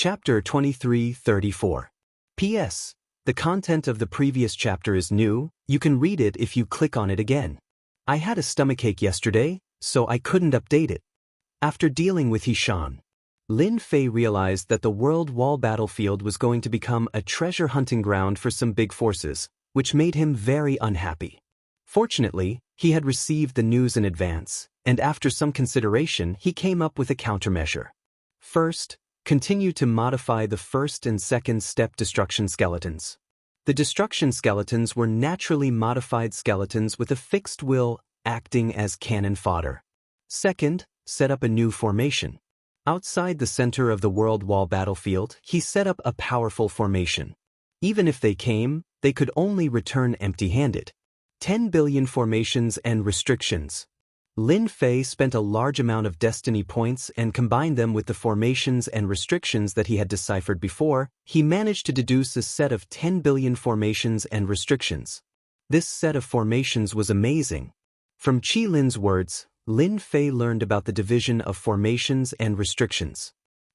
Chapter 2334. P.S. The content of the previous chapter is new, you can read it if you click on it again. I had a stomachache yesterday, so I couldn't update it. After dealing with Xianxia, Lin Fei realized that the world wall battlefield was going to become a treasure hunting ground for some big forces, which made him very unhappy. Fortunately, he had received the news in advance, and after some consideration he came up with a countermeasure. First, continue to modify the first and second step destruction skeletons. The destruction skeletons were naturally modified skeletons with a fixed will, acting as cannon fodder. Second, set up a new formation. Outside the center of the world wall battlefield, he set up a powerful formation. Even if they came, they could only return empty-handed. 10 billion formations and restrictions. Lin Fei spent a large amount of destiny points and combined them with the formations and restrictions that he had deciphered before. He managed to deduce a set of 10 billion formations and restrictions. This set of formations was amazing. From Qi Lin's words, Lin Fei learned about the division of formations and restrictions.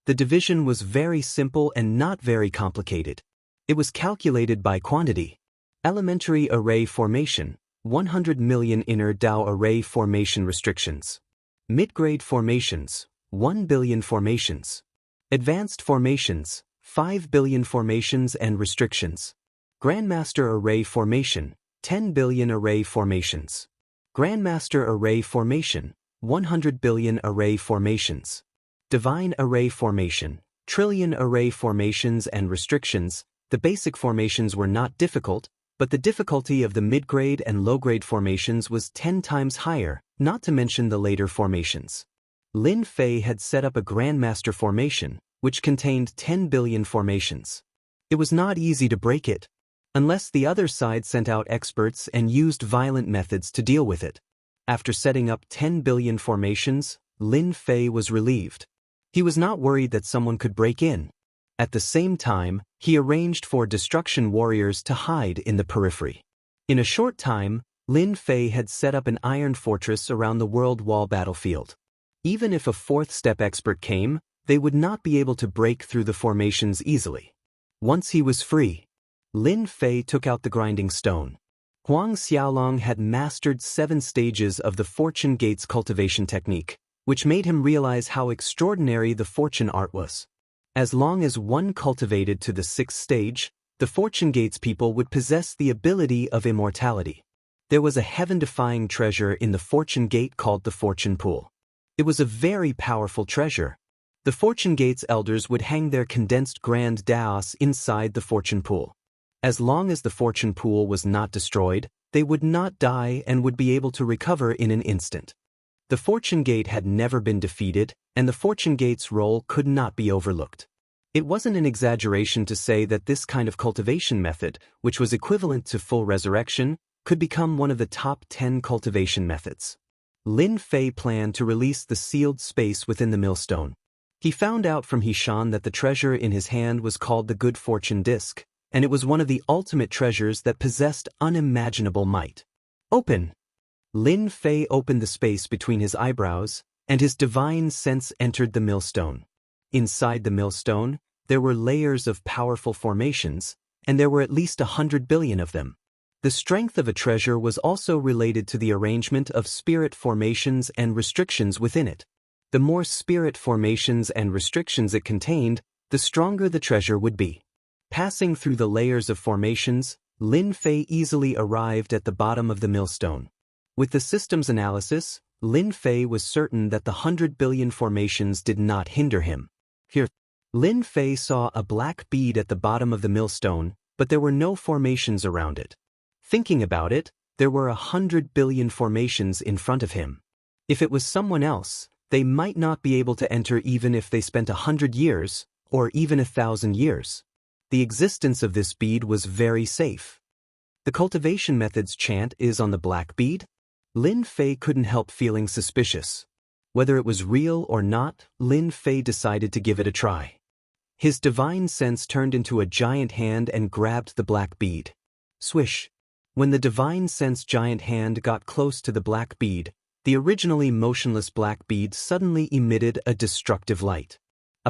The division was very simple and not very complicated. It was calculated by quantity. Elementary array formation, 100 million inner Dao array formation restrictions. Mid-grade formations, 1 billion formations. Advanced formations, 5 billion formations and restrictions. Grandmaster array formation, 10 billion array formations. Grandmaster array formation, 100 billion array formations. Divine array formation, trillion array formations and restrictions. The basic formations were not difficult, but the difficulty of the mid-grade and low-grade formations was 10 times higher, not to mention the later formations. Lin Fei had set up a Grandmaster formation, which contained 10 billion formations. It was not easy to break it, unless the other side sent out experts and used violent methods to deal with it. After setting up 10 billion formations, Lin Fei was relieved. He was not worried that someone could break in. At the same time, he arranged for destruction warriors to hide in the periphery. In a short time, Lin Fei had set up an iron fortress around the world wall battlefield. Even if a fourth step expert came, they would not be able to break through the formations easily. Once he was free, Lin Fei took out the grinding stone. Huang Xiaolong had mastered 7 stages of the Fortune Gates cultivation technique, which made him realize how extraordinary the fortune art was. As long as one cultivated to the 6th stage, the Fortune Gates people would possess the ability of immortality. There was a heaven-defying treasure in the Fortune Gate called the Fortune Pool. It was a very powerful treasure. The Fortune Gates elders would hang their condensed grand daos inside the Fortune Pool. As long as the Fortune Pool was not destroyed, they would not die and would be able to recover in an instant. The Fortune Gate had never been defeated, and the Fortune Gate's role could not be overlooked. It wasn't an exaggeration to say that this kind of cultivation method, which was equivalent to full resurrection, could become one of the top 10 cultivation methods. Lin Fei planned to release the sealed space within the millstone. He found out from Xianxia that the treasure in his hand was called the Good Fortune Disc, and it was one of the ultimate treasures that possessed unimaginable might. Open! Lin Fei opened the space between his eyebrows, and his divine sense entered the millstone. Inside the millstone, there were layers of powerful formations, and there were at least 100 billion of them. The strength of a treasure was also related to the arrangement of spirit formations and restrictions within it. The more spirit formations and restrictions it contained, the stronger the treasure would be. Passing through the layers of formations, Lin Fei easily arrived at the bottom of the millstone. With the system's analysis, Lin Fei was certain that the 100 billion formations did not hinder him. Here, Lin Fei saw a black bead at the bottom of the millstone, but there were no formations around it. Thinking about it, there were 100 billion formations in front of him. If it was someone else, they might not be able to enter even if they spent 100 years, or even 1,000 years. The existence of this bead was very safe. The cultivation method's chant is on the black bead. Lin Fei couldn't help feeling suspicious. Whether it was real or not, Lin Fei decided to give it a try. His divine sense turned into a giant hand and grabbed the black bead. Swish! When the divine sense giant hand got close to the black bead, the originally motionless black bead suddenly emitted a destructive light.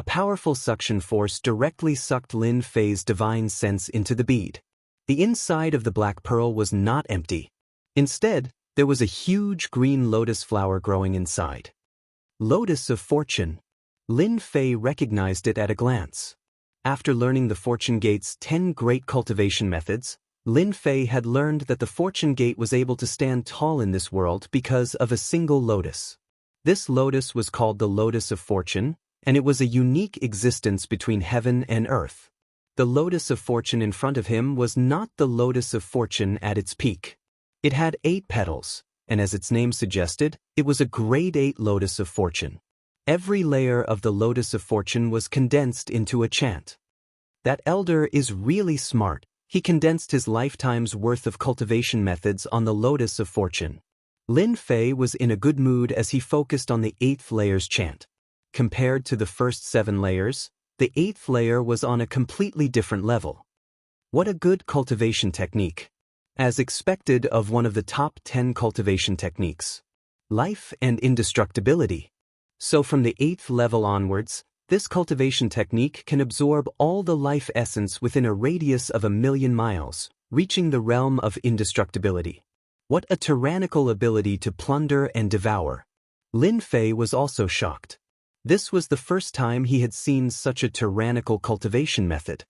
A powerful suction force directly sucked Lin Fei's divine sense into the bead. The inside of the black pearl was not empty. Instead, there was a huge green lotus flower growing inside. Lotus of Fortune. Lin Fei recognized it at a glance. After learning the Fortune Gate's 10 great cultivation methods, Lin Fei had learned that the Fortune Gate was able to stand tall in this world because of a single lotus. This lotus was called the Lotus of Fortune, and it was a unique existence between heaven and earth. The Lotus of Fortune in front of him was not the Lotus of Fortune at its peak. It had 8 petals, and as its name suggested, it was a grade 8 Lotus of Fortune. Every layer of the Lotus of Fortune was condensed into a chant. That elder is really smart. He condensed his lifetime's worth of cultivation methods on the Lotus of Fortune. Lin Fei was in a good mood as he focused on the 8th layer's chant. Compared to the first 7 layers, the 8th layer was on a completely different level. What a good cultivation technique. As expected of one of the top 10 cultivation techniques. Life and indestructibility. So from the 8th level onwards, this cultivation technique can absorb all the life essence within a radius of 1,000,000 miles, reaching the realm of indestructibility. What a tyrannical ability to plunder and devour. Lin Fei was also shocked. This was the first time he had seen such a tyrannical cultivation method.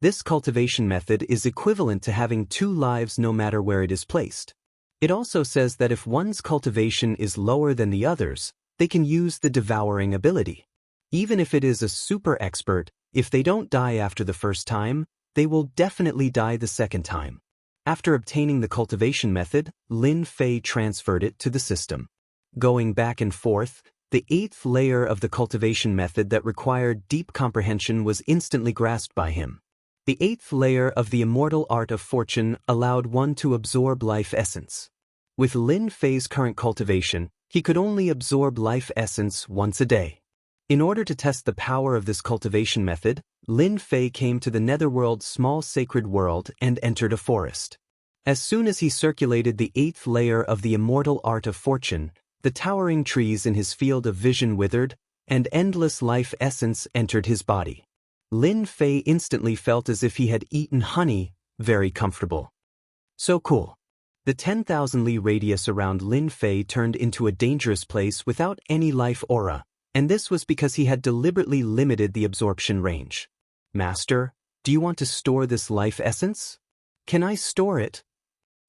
This cultivation method is equivalent to having 2 lives no matter where it is placed. It also says that if one's cultivation is lower than the others, they can use the devouring ability. Even if it is a super expert, if they don't die after the first time, they will definitely die the second time. After obtaining the cultivation method, Lin Fei transferred it to the system. Going back and forth, the 8th layer of the cultivation method that required deep comprehension was instantly grasped by him. The 8th layer of the Immortal Art of Fortune allowed one to absorb life essence. With Lin Fei's current cultivation, he could only absorb life essence once a day. In order to test the power of this cultivation method, Lin Fei came to the netherworld's small sacred world and entered a forest. As soon as he circulated the 8th layer of the Immortal Art of Fortune, the towering trees in his field of vision withered, and endless life essence entered his body. Lin Fei instantly felt as if he had eaten honey, very comfortable. So cool. The 10,000 li radius around Lin Fei turned into a dangerous place without any life aura, and this was because he had deliberately limited the absorption range. Master, do you want to store this life essence? Can I store it?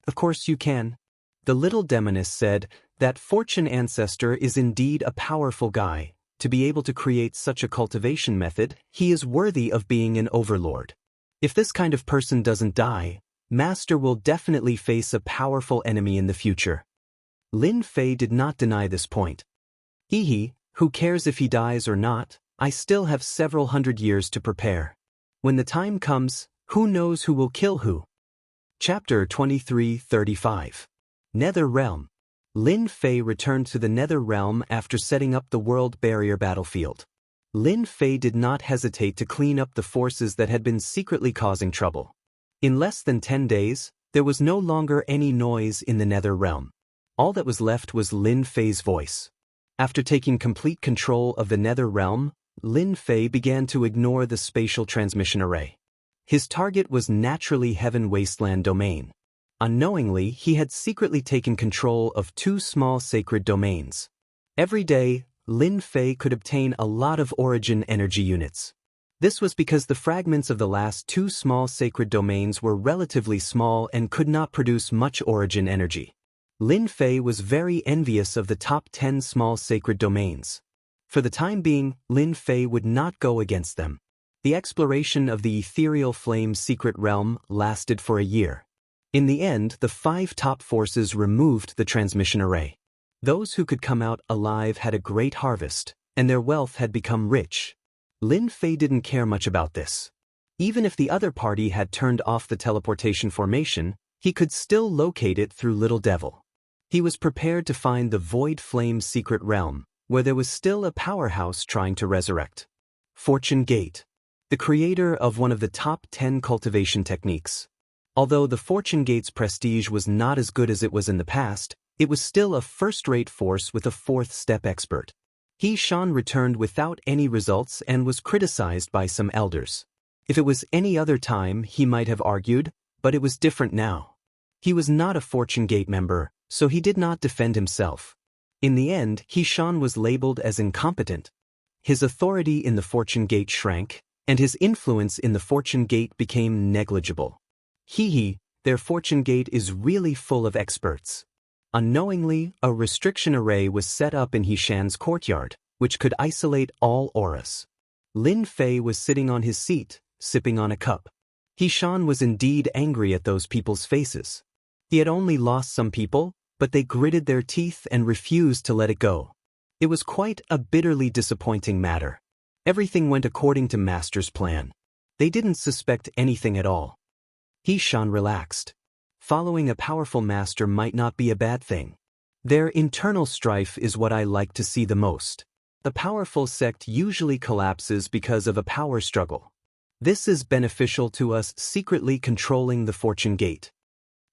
Of course you can. The little demoness said, that Fortune ancestor is indeed a powerful guy. To be able to create such a cultivation method, he is worthy of being an overlord. If this kind of person doesn't die, Master will definitely face a powerful enemy in the future. Lin Fei did not deny this point. Hehe, who cares if he dies or not? I still have several hundred years to prepare. When the time comes, who knows who will kill who? Chapter 23:35. Nether Realm. Lin Fei returned to the Nether Realm after setting up the World Barrier battlefield. Lin Fei did not hesitate to clean up the forces that had been secretly causing trouble. In less than 10 days, there was no longer any noise in the Nether Realm. All that was left was Lin Fei's voice. After taking complete control of the Nether Realm, Lin Fei began to ignore the spatial transmission array. His target was naturally Heaven Wasteland domain. Unknowingly, he had secretly taken control of 2 small sacred domains. Every day, Lin Fei could obtain a lot of origin energy units. This was because the fragments of the last 2 small sacred domains were relatively small and could not produce much origin energy. Lin Fei was very envious of the top 10 small sacred domains. For the time being, Lin Fei would not go against them. The exploration of the ethereal flame secret realm lasted for a year. In the end, the 5 top forces removed the transmission array. Those who could come out alive had a great harvest, and their wealth had become rich. Lin Fei didn't care much about this. Even if the other party had turned off the teleportation formation, he could still locate it through Little Devil. He was prepared to find the Void Flame secret realm, where there was still a powerhouse trying to resurrect. Fortune Gate. The creator of one of the top 10 cultivation techniques. Although the Fortune Gate's prestige was not as good as it was in the past, it was still a first-rate force with a 4th step expert. He Shan returned without any results and was criticized by some elders. If it was any other time, he might have argued, but it was different now. He was not a Fortune Gate member, so he did not defend himself. In the end, He Shan was labeled as incompetent. His authority in the Fortune Gate shrank, and his influence in the Fortune Gate became negligible. Their Fortune Gate is really full of experts. Unknowingly, a restriction array was set up in He Shan's courtyard, which could isolate all auras. Lin Fei was sitting on his seat, sipping on a cup. He Shan was indeed angry at those people's faces. He had only lost some people, but they gritted their teeth and refused to let it go. It was quite a bitterly disappointing matter. Everything went according to Master's plan. They didn't suspect anything at all. He Shan relaxed. Following a powerful master might not be a bad thing. Their internal strife is what I like to see the most. A powerful sect usually collapses because of a power struggle. This is beneficial to us secretly controlling the Fortune Gate.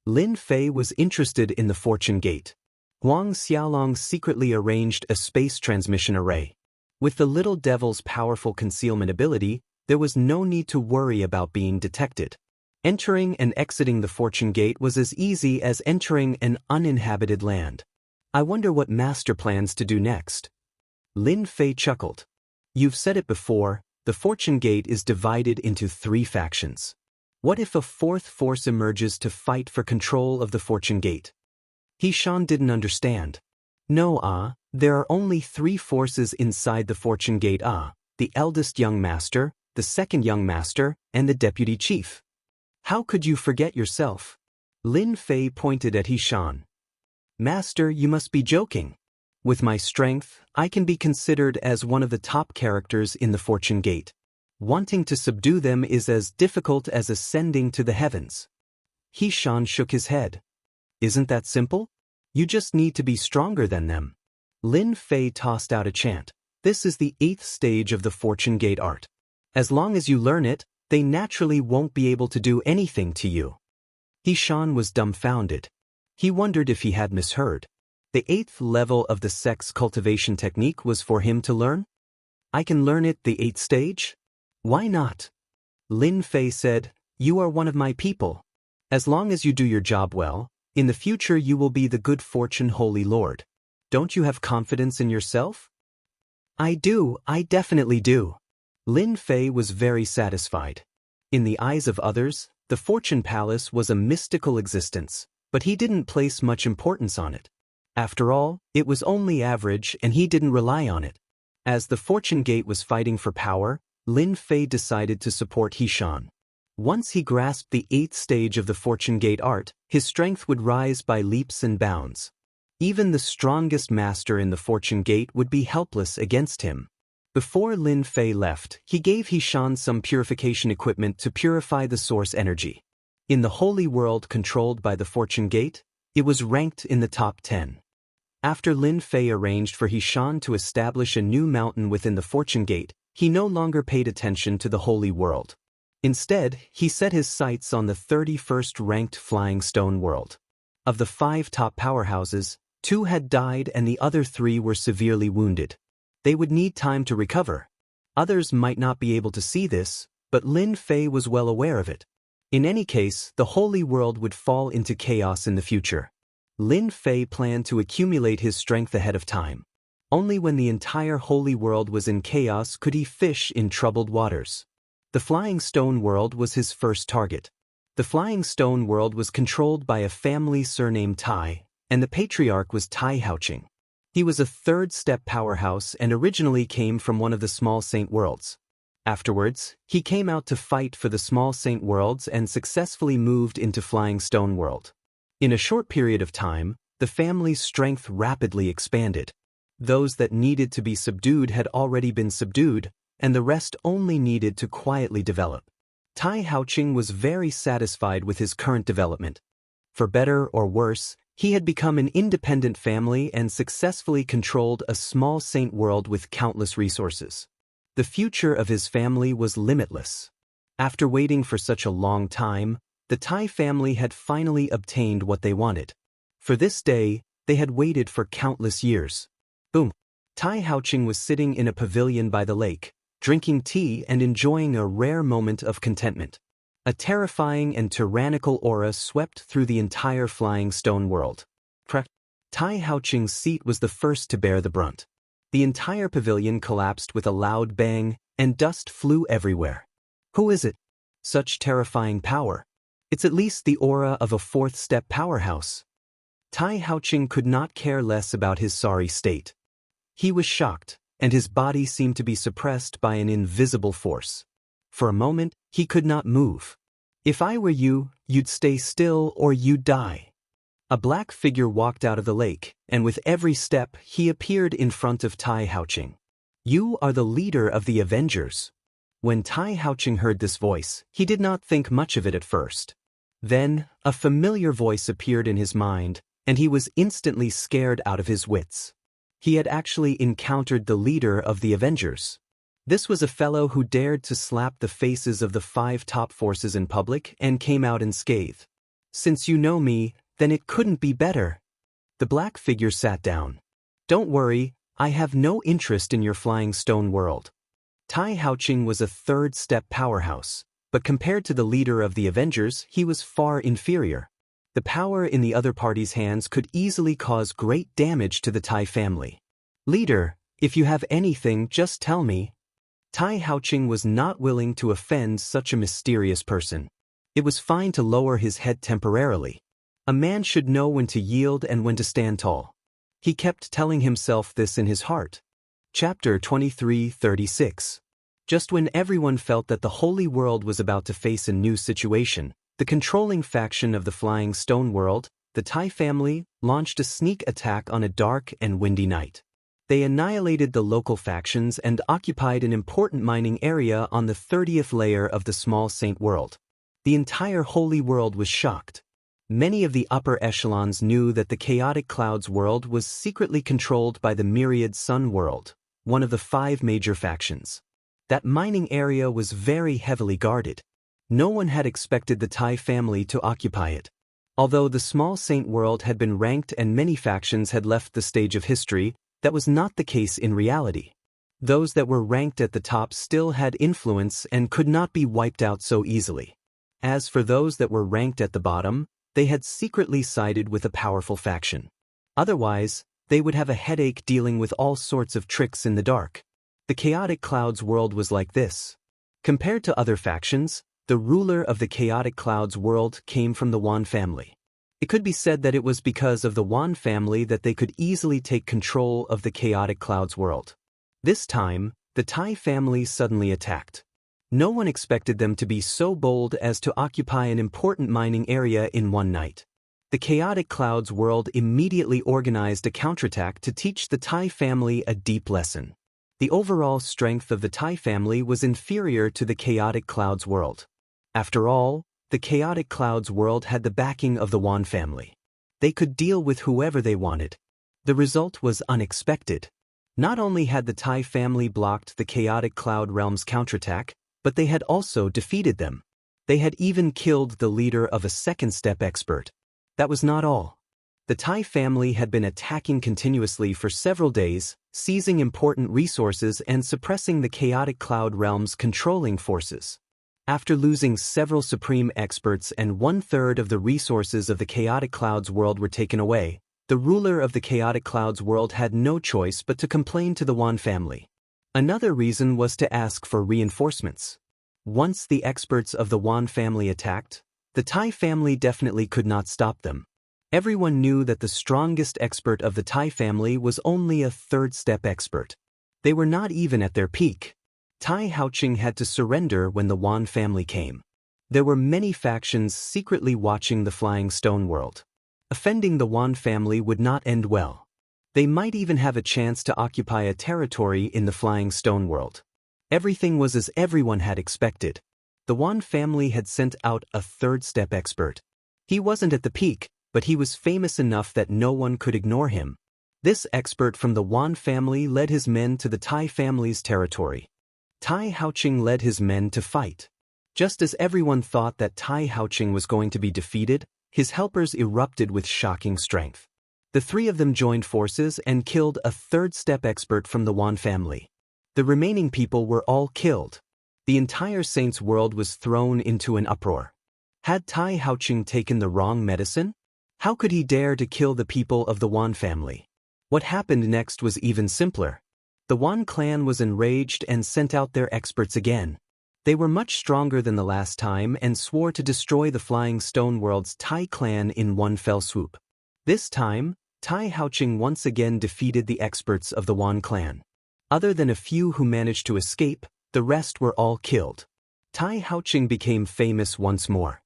Lin Fei was interested in the Fortune Gate. Huang Xiaolong secretly arranged a space transmission array. With the little devil's powerful concealment ability, there was no need to worry about being detected. Entering and exiting the Fortune Gate was as easy as entering an uninhabited land. I wonder what Master plans to do next. Lin Fei chuckled. You've said it before, the Fortune Gate is divided into 3 factions. What if a 4th force emerges to fight for control of the Fortune Gate? He Shan didn't understand. No, there are only 3 forces inside the Fortune Gate, the eldest young master, the second young master, and the deputy chief. How could you forget yourself? Lin Fei pointed at He Shan. Master, you must be joking. With my strength, I can be considered as one of the top characters in the Fortune Gate. Wanting to subdue them is as difficult as ascending to the heavens. He Shan shook his head. Isn't that simple? You just need to be stronger than them. Lin Fei tossed out a chant. This is the 8th stage of the Fortune Gate art. As long as you learn it, they naturally won't be able to do anything to you. He Shan was dumbfounded. He wondered if he had misheard. The 8th level of the sect's cultivation technique was for him to learn? I can learn it the 8th stage? Why not? Lin Fei said, You are one of my people. As long as you do your job well, in the future you will be the good fortune Holy Lord. Don't you have confidence in yourself? I do, I definitely do. Lin Fei was very satisfied. In the eyes of others, the Fortune Palace was a mystical existence, but he didn't place much importance on it. After all, it was only average and he didn't rely on it. As the Fortune Gate was fighting for power, Lin Fei decided to support He Shan. Once he grasped the 8th stage of the Fortune Gate art, his strength would rise by leaps and bounds. Even the strongest master in the Fortune Gate would be helpless against him. Before Lin Fei left, he gave He Shan some purification equipment to purify the source energy. In the holy world controlled by the Fortune Gate, it was ranked in the top 10. After Lin Fei arranged for He Shan to establish a new mountain within the Fortune Gate, he no longer paid attention to the holy world. Instead, he set his sights on the 31st ranked Flying Stone world. Of the 5 top powerhouses, 2 had died and the other 3 were severely wounded. They would need time to recover. Others might not be able to see this, but Lin Fei was well aware of it. In any case, the holy world would fall into chaos in the future. Lin Fei planned to accumulate his strength ahead of time. Only when the entire holy world was in chaos could he fish in troubled waters. The Flying Stone world was his first target. The Flying Stone world was controlled by a family surnamed Tai, and the patriarch was Tai Haoqing. He was a 3rd-step powerhouse and originally came from one of the Small Saint worlds. Afterwards, he came out to fight for the Small Saint worlds and successfully moved into Flying Stone world. In a short period of time, the family's strength rapidly expanded. Those that needed to be subdued had already been subdued, and the rest only needed to quietly develop. Tai Haoqing was very satisfied with his current development. For better or worse, he had become an independent family and successfully controlled a small saint world with countless resources. The future of his family was limitless. After waiting for such a long time, the Tai family had finally obtained what they wanted. For this day, they had waited for countless years. Boom! Tai Haoqing was sitting in a pavilion by the lake, drinking tea and enjoying a rare moment of contentment. A terrifying and tyrannical aura swept through the entire flying stone world. Tai Haoqing's seat was the first to bear the brunt. The entire pavilion collapsed with a loud bang, and dust flew everywhere. Who is it? Such terrifying power. It's at least the aura of a fourth-step powerhouse. Tai Haoqing could not care less about his sorry state. He was shocked, and his body seemed to be suppressed by an invisible force. For a moment, he could not move. If I were you, you'd stay still or you'd die. A black figure walked out of the lake, and with every step, he appeared in front of Tai Haoqing. You are the leader of the Avengers. When Tai Haoqing heard this voice, he did not think much of it at first. Then, a familiar voice appeared in his mind, and he was instantly scared out of his wits. He had actually encountered the leader of the Avengers. This was a fellow who dared to slap the faces of the 5 top forces in public and came out unscathed. Since you know me, then it couldn't be better. The black figure sat down. Don't worry, I have no interest in your flying stone world. Tai Haoqing was a third-step powerhouse, but compared to the leader of the Avengers, he was far inferior. The power in the other party's hands could easily cause great damage to the Tai family. Leader, if you have anything, just tell me. Tai Haoqing was not willing to offend such a mysterious person. It was fine to lower his head temporarily. A man should know when to yield and when to stand tall. He kept telling himself this in his heart. Chapter 23:36. Just when everyone felt that the holy world was about to face a new situation, the controlling faction of the flying stone world, the Tai family, launched a sneak attack on a dark and windy night. They annihilated the local factions and occupied an important mining area on the 30th layer of the small saint world. The entire holy world was shocked. Many of the upper echelons knew that the chaotic clouds world was secretly controlled by the myriad sun world, one of the 5 major factions. That mining area was very heavily guarded. No one had expected the Tai family to occupy it. Although the small saint world had been ranked and many factions had left the stage of history, that was not the case in reality. Those that were ranked at the top still had influence and could not be wiped out so easily. As for those that were ranked at the bottom, they had secretly sided with a powerful faction. Otherwise, they would have a headache dealing with all sorts of tricks in the dark. The chaotic clouds world was like this. Compared to other factions, the ruler of the chaotic clouds world came from the Wan family. It could be said that it was because of the Wan family that they could easily take control of the chaotic clouds world. This time, the Tai family suddenly attacked. No one expected them to be so bold as to occupy an important mining area in one night. The chaotic clouds world immediately organized a counterattack to teach the Tai family a deep lesson. The overall strength of the Tai family was inferior to the chaotic clouds world. After all, the chaotic clouds world had the backing of the Wan family. They could deal with whoever they wanted. The result was unexpected. Not only had the Tai family blocked the chaotic cloud realm's counterattack, but they had also defeated them. They had even killed the leader of a second-step expert. That was not all. The Tai family had been attacking continuously for several days, seizing important resources and suppressing the chaotic cloud realm's controlling forces. After losing several supreme experts and 1/3 of the resources of the chaotic clouds world were taken away, the ruler of the chaotic clouds world had no choice but to complain to the Wan family. Another reason was to ask for reinforcements. Once the experts of the Wan family attacked, the Tai family definitely could not stop them. Everyone knew that the strongest expert of the Tai family was only a third-step expert. They were not even at their peak. Tai Haoqing had to surrender when the Wan family came. There were many factions secretly watching the flying stone world. Offending the Wan family would not end well. They might even have a chance to occupy a territory in the flying stone world. Everything was as everyone had expected. The Wan family had sent out a third-step expert. He wasn't at the peak, but he was famous enough that no one could ignore him. This expert from the Wan family led his men to the Tai family's territory. Tai Haoqing led his men to fight. Just as everyone thought that Tai Haoqing was going to be defeated, his helpers erupted with shocking strength. The three of them joined forces and killed a third-step expert from the Wan family. The remaining people were all killed. The entire saint's world was thrown into an uproar. Had Tai Haoqing taken the wrong medicine? How could he dare to kill the people of the Wan family? What happened next was even simpler. The Wan clan was enraged and sent out their experts again. They were much stronger than the last time and swore to destroy the Flying Stone World's Tai clan in one fell swoop. This time, Tai Haoqing once again defeated the experts of the Wan clan. Other than a few who managed to escape, the rest were all killed. Tai Haoqing became famous once more.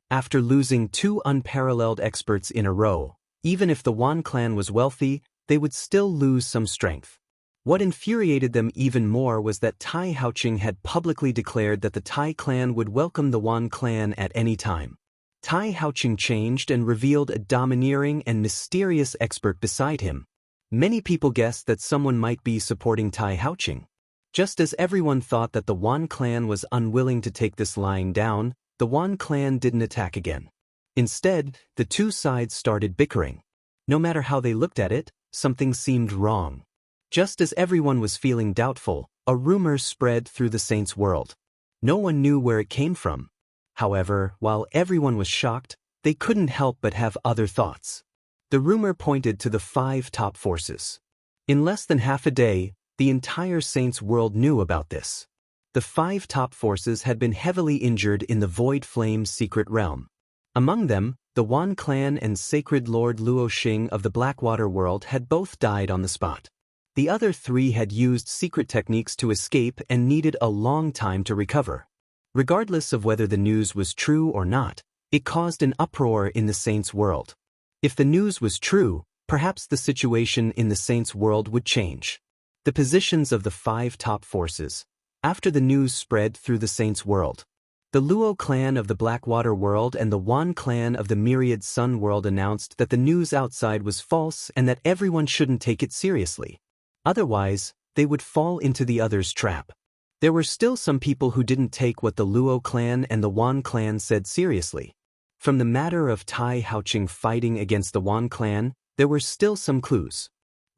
After losing 2 unparalleled experts in a row, even if the Wan clan was wealthy, they would still lose some strength. What infuriated them even more was that Tai Haoqing had publicly declared that the Tai clan would welcome the Wan clan at any time. Tai Haoqing changed and revealed a domineering and mysterious expert beside him. Many people guessed that someone might be supporting Tai Haoqing. Just as everyone thought that the Wan clan was unwilling to take this lying down, the Wan clan didn't attack again. Instead, the two sides started bickering. No matter how they looked at it, something seemed wrong. Just as everyone was feeling doubtful, a rumor spread through the saint's world. No one knew where it came from. However, while everyone was shocked, they couldn't help but have other thoughts. The rumor pointed to the 5 top forces. In less than half a day, the entire saint's world knew about this. The 5 top forces had been heavily injured in the Void Flame's secret realm. Among them, the Wan clan and Sacred Lord Luo Xing of the Blackwater world had both died on the spot. The other 3 had used secret techniques to escape and needed a long time to recover. Regardless of whether the news was true or not, it caused an uproar in the saint's world. If the news was true, perhaps the situation in the saint's world would change. The positions of the 5 top forces. After the news spread through the saint's world, the Luo clan of the Blackwater world and the Wan clan of the Myriad Sun world announced that the news outside was false and that everyone shouldn't take it seriously. Otherwise, they would fall into the other's trap. There were still some people who didn't take what the Luo clan and the Wan clan said seriously. From the matter of Tai Haoqing fighting against the Wan clan, there were still some clues.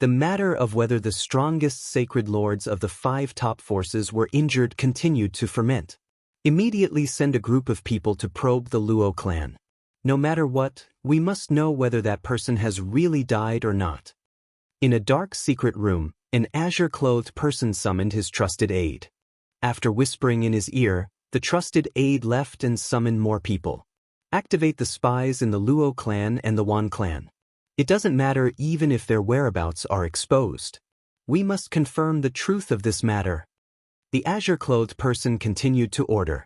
The matter of whether the strongest sacred lords of the 5 top forces were injured continued to ferment. Immediately send a group of people to probe the Luo clan. No matter what, we must know whether that person has really died or not. In a dark secret room, an azure-clothed person summoned his trusted aide. After whispering in his ear, the trusted aide left and summoned more people. Activate the spies in the Luo clan and the Wan clan. It doesn't matter even if their whereabouts are exposed. We must confirm the truth of this matter. The azure-clothed person continued to order.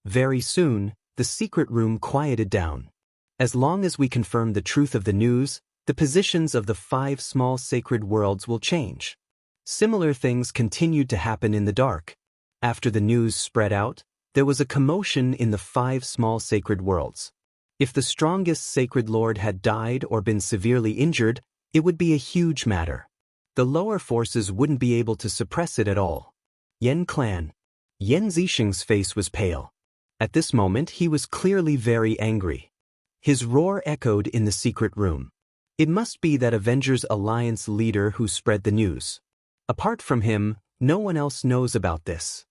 Very soon, the secret room quieted down. As long as we confirm the truth of the news, the positions of the 5 small sacred worlds will change. Similar things continued to happen in the dark. After the news spread out, there was a commotion in the 5 small sacred worlds. If the strongest sacred lord had died or been severely injured, it would be a huge matter. The lower forces wouldn't be able to suppress it at all. Yan clan. Yan Zixing's face was pale. At this moment he was clearly very angry. His roar echoed in the secret room. It must be that Avengers Alliance leader who spread the news. Apart from him, no one else knows about this.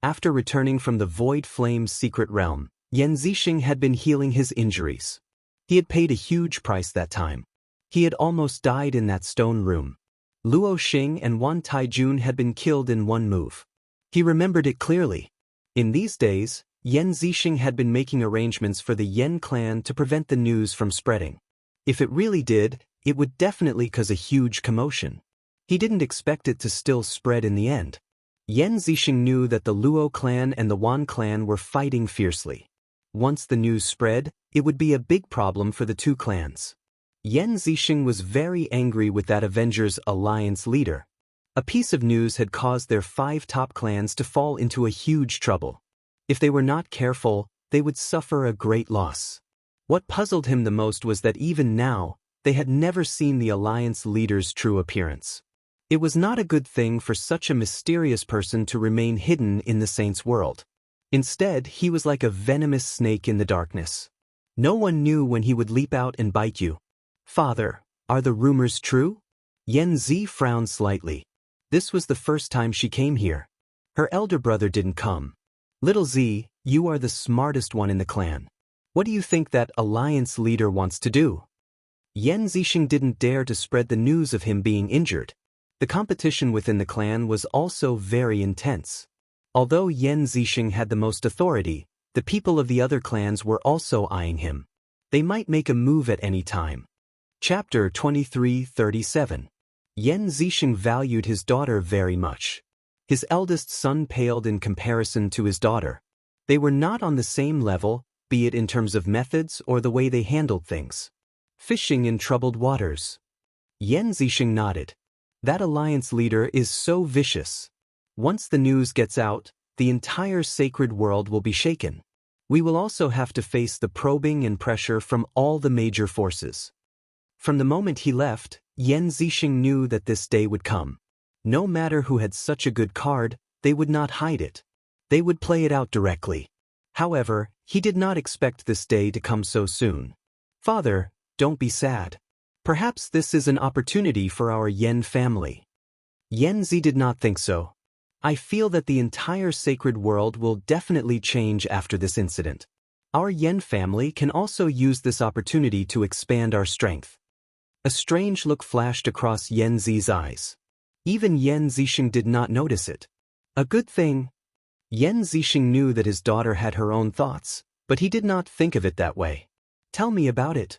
After returning from the Void Flame's secret realm, Yan Zixing had been healing his injuries. He had paid a huge price that time. He had almost died in that stone room. Luo Xing and Wan Taijun had been killed in one move. He remembered it clearly. In these days, Yan Zixing had been making arrangements for the Yan clan to prevent the news from spreading. If it really did, it would definitely cause a huge commotion. He didn't expect it to still spread in the end. Yan Zixing knew that the Luo clan and the Wan clan were fighting fiercely. Once the news spread, it would be a big problem for the 2 clans. Yan Zixing was very angry with that Avengers Alliance leader. A piece of news had caused their 5 top clans to fall into a huge trouble. If they were not careful, they would suffer a great loss. What puzzled him the most was that even now, they had never seen the Alliance leader's true appearance. It was not a good thing for such a mysterious person to remain hidden in the saint's world. Instead, he was like a venomous snake in the darkness. No one knew when he would leap out and bite you. Father, Are the rumors true? Xianxia frowned slightly. This was the first time she came here. Her elder brother didn't come. Little Z, you are the smartest one in the clan. What do you think that alliance leader wants to do? Xianxia didn't dare to spread the news of him being injured. The competition within the clan was also very intense. Although Xianxia had the most authority, the people of the other clans were also eyeing him. They might make a move at any time. Chapter 23:37. Xianxia valued his daughter very much. His eldest son paled in comparison to his daughter. They were not on the same level, be it in terms of methods or the way they handled things. Fishing in troubled waters. Xianxia nodded. That alliance leader is so vicious. Once the news gets out, the entire sacred world will be shaken. We will also have to face the probing and pressure from all the major forces. From the moment he left, Xianxia knew that this day would come. No matter who had such a good card, they would not hide it. They would play it out directly. However, he did not expect this day to come so soon. Father, don't be sad. Perhaps this is an opportunity for our Yen family. Xianxia did not think so. I feel that the entire sacred world will definitely change after this incident. Our Yen family can also use this opportunity to expand our strength. A strange look flashed across Xianxia's eyes. Even Xianxia did not notice it. A good thing. Xianxia knew that his daughter had her own thoughts, but he did not think of it that way. Tell me about it.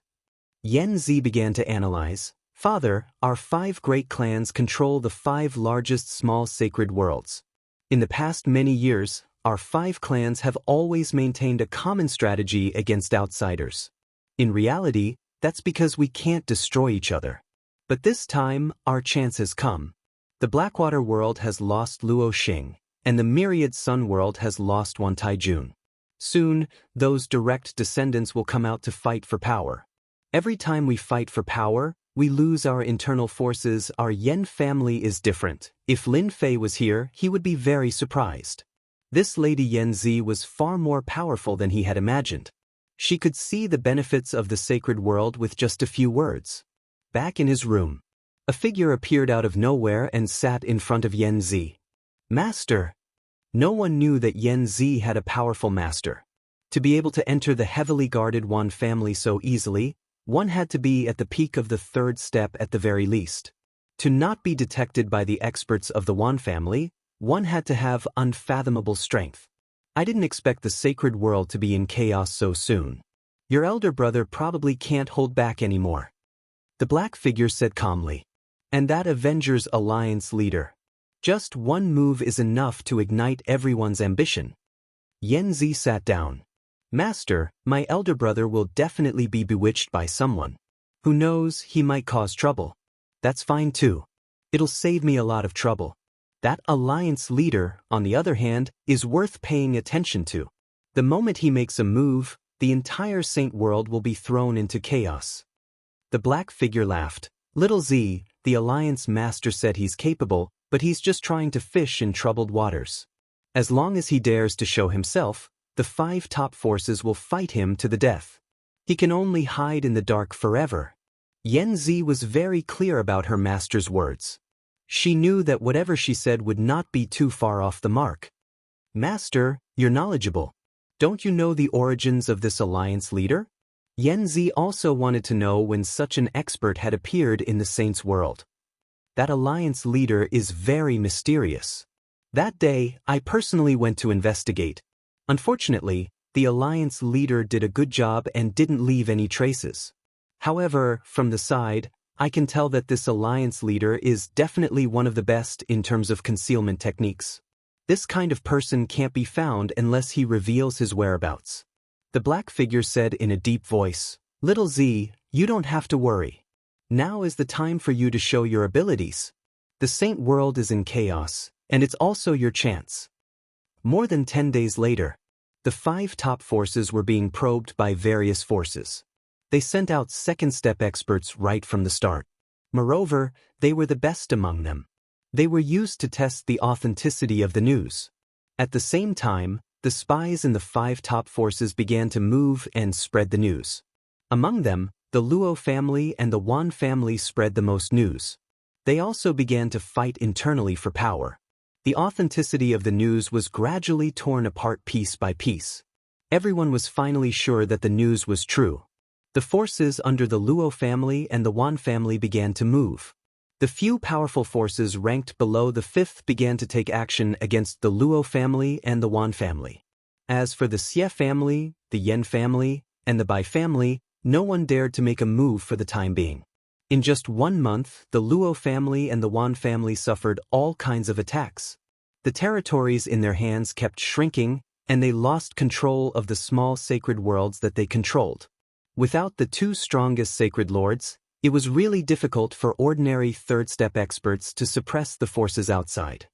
Xianxia began to analyze. Father, our 5 great clans control the 5 largest small sacred worlds. In the past many years, our 5 clans have always maintained a common strategy against outsiders. In reality, that's because we can't destroy each other. But this time, our chance has come. The Blackwater world has lost Luo Xing, and the Myriad Sun world has lost Wan Taijun. Soon, those direct descendants will come out to fight for power. Every time we fight for power, we lose our internal forces. Our Yen family is different. If Lin Fei was here, he would be very surprised. This Lady Xianxia was far more powerful than he had imagined. She could see the benefits of the sacred world with just a few words. Back in his room, a figure appeared out of nowhere and sat in front of Xianxia. Master! No one knew that Xianxia had a powerful master. To be able to enter the heavily guarded Wan family so easily, one had to be at the peak of the 3rd step at the very least. To not be detected by the experts of the Wan family, one had to have unfathomable strength. I didn't expect the sacred world to be in chaos so soon. Your elder brother probably can't hold back anymore. The black figure said calmly. And that Avengers Alliance leader. Just one move is enough to ignite everyone's ambition. Xianxia sat down. Master, my elder brother will definitely be bewitched by someone. Who knows, he might cause trouble. That's fine too. It'll save me a lot of trouble. That alliance leader, on the other hand, is worth paying attention to. The moment he makes a move, the entire Saint world will be thrown into chaos. The black figure laughed. Little Z, the alliance master said he's capable, but he's just trying to fish in troubled waters. As long as he dares to show himself, the 5 top forces will fight him to the death. He can only hide in the dark forever. Xianxia was very clear about her master's words. She knew that whatever she said would not be too far off the mark. Master, you're knowledgeable. Don't you know the origins of this alliance leader? Xianxia also wanted to know when such an expert had appeared in the Saints' world. That alliance leader is very mysterious. That day, I personally went to investigate. Unfortunately, the alliance leader did a good job and didn't leave any traces. However, from the side, I can tell that this alliance leader is definitely one of the best in terms of concealment techniques. This kind of person can't be found unless he reveals his whereabouts. The black figure said in a deep voice, Little Z, you don't have to worry. Now is the time for you to show your abilities. The Saint world is in chaos, and it's also your chance. More than 10 days later, the 5 top forces were being probed by various forces. They sent out second-step experts right from the start. Moreover, they were the best among them. They were used to test the authenticity of the news. At the same time, the spies in the 5 top forces began to move and spread the news. Among them, the Luo family and the Wan family spread the most news. They also began to fight internally for power. The authenticity of the news was gradually torn apart piece by piece. Everyone was finally sure that the news was true. The forces under the Luo family and the Wan family began to move. The few powerful forces ranked below the 5th began to take action against the Luo family and the Wan family. As for the Xie family, the Yen family, and the Bai family, no one dared to make a move for the time being. In just 1 month, the Luo family and the Wan family suffered all kinds of attacks. The territories in their hands kept shrinking, and they lost control of the small sacred worlds that they controlled. Without the 2 strongest sacred lords, it was really difficult for ordinary third-step experts to suppress the forces outside.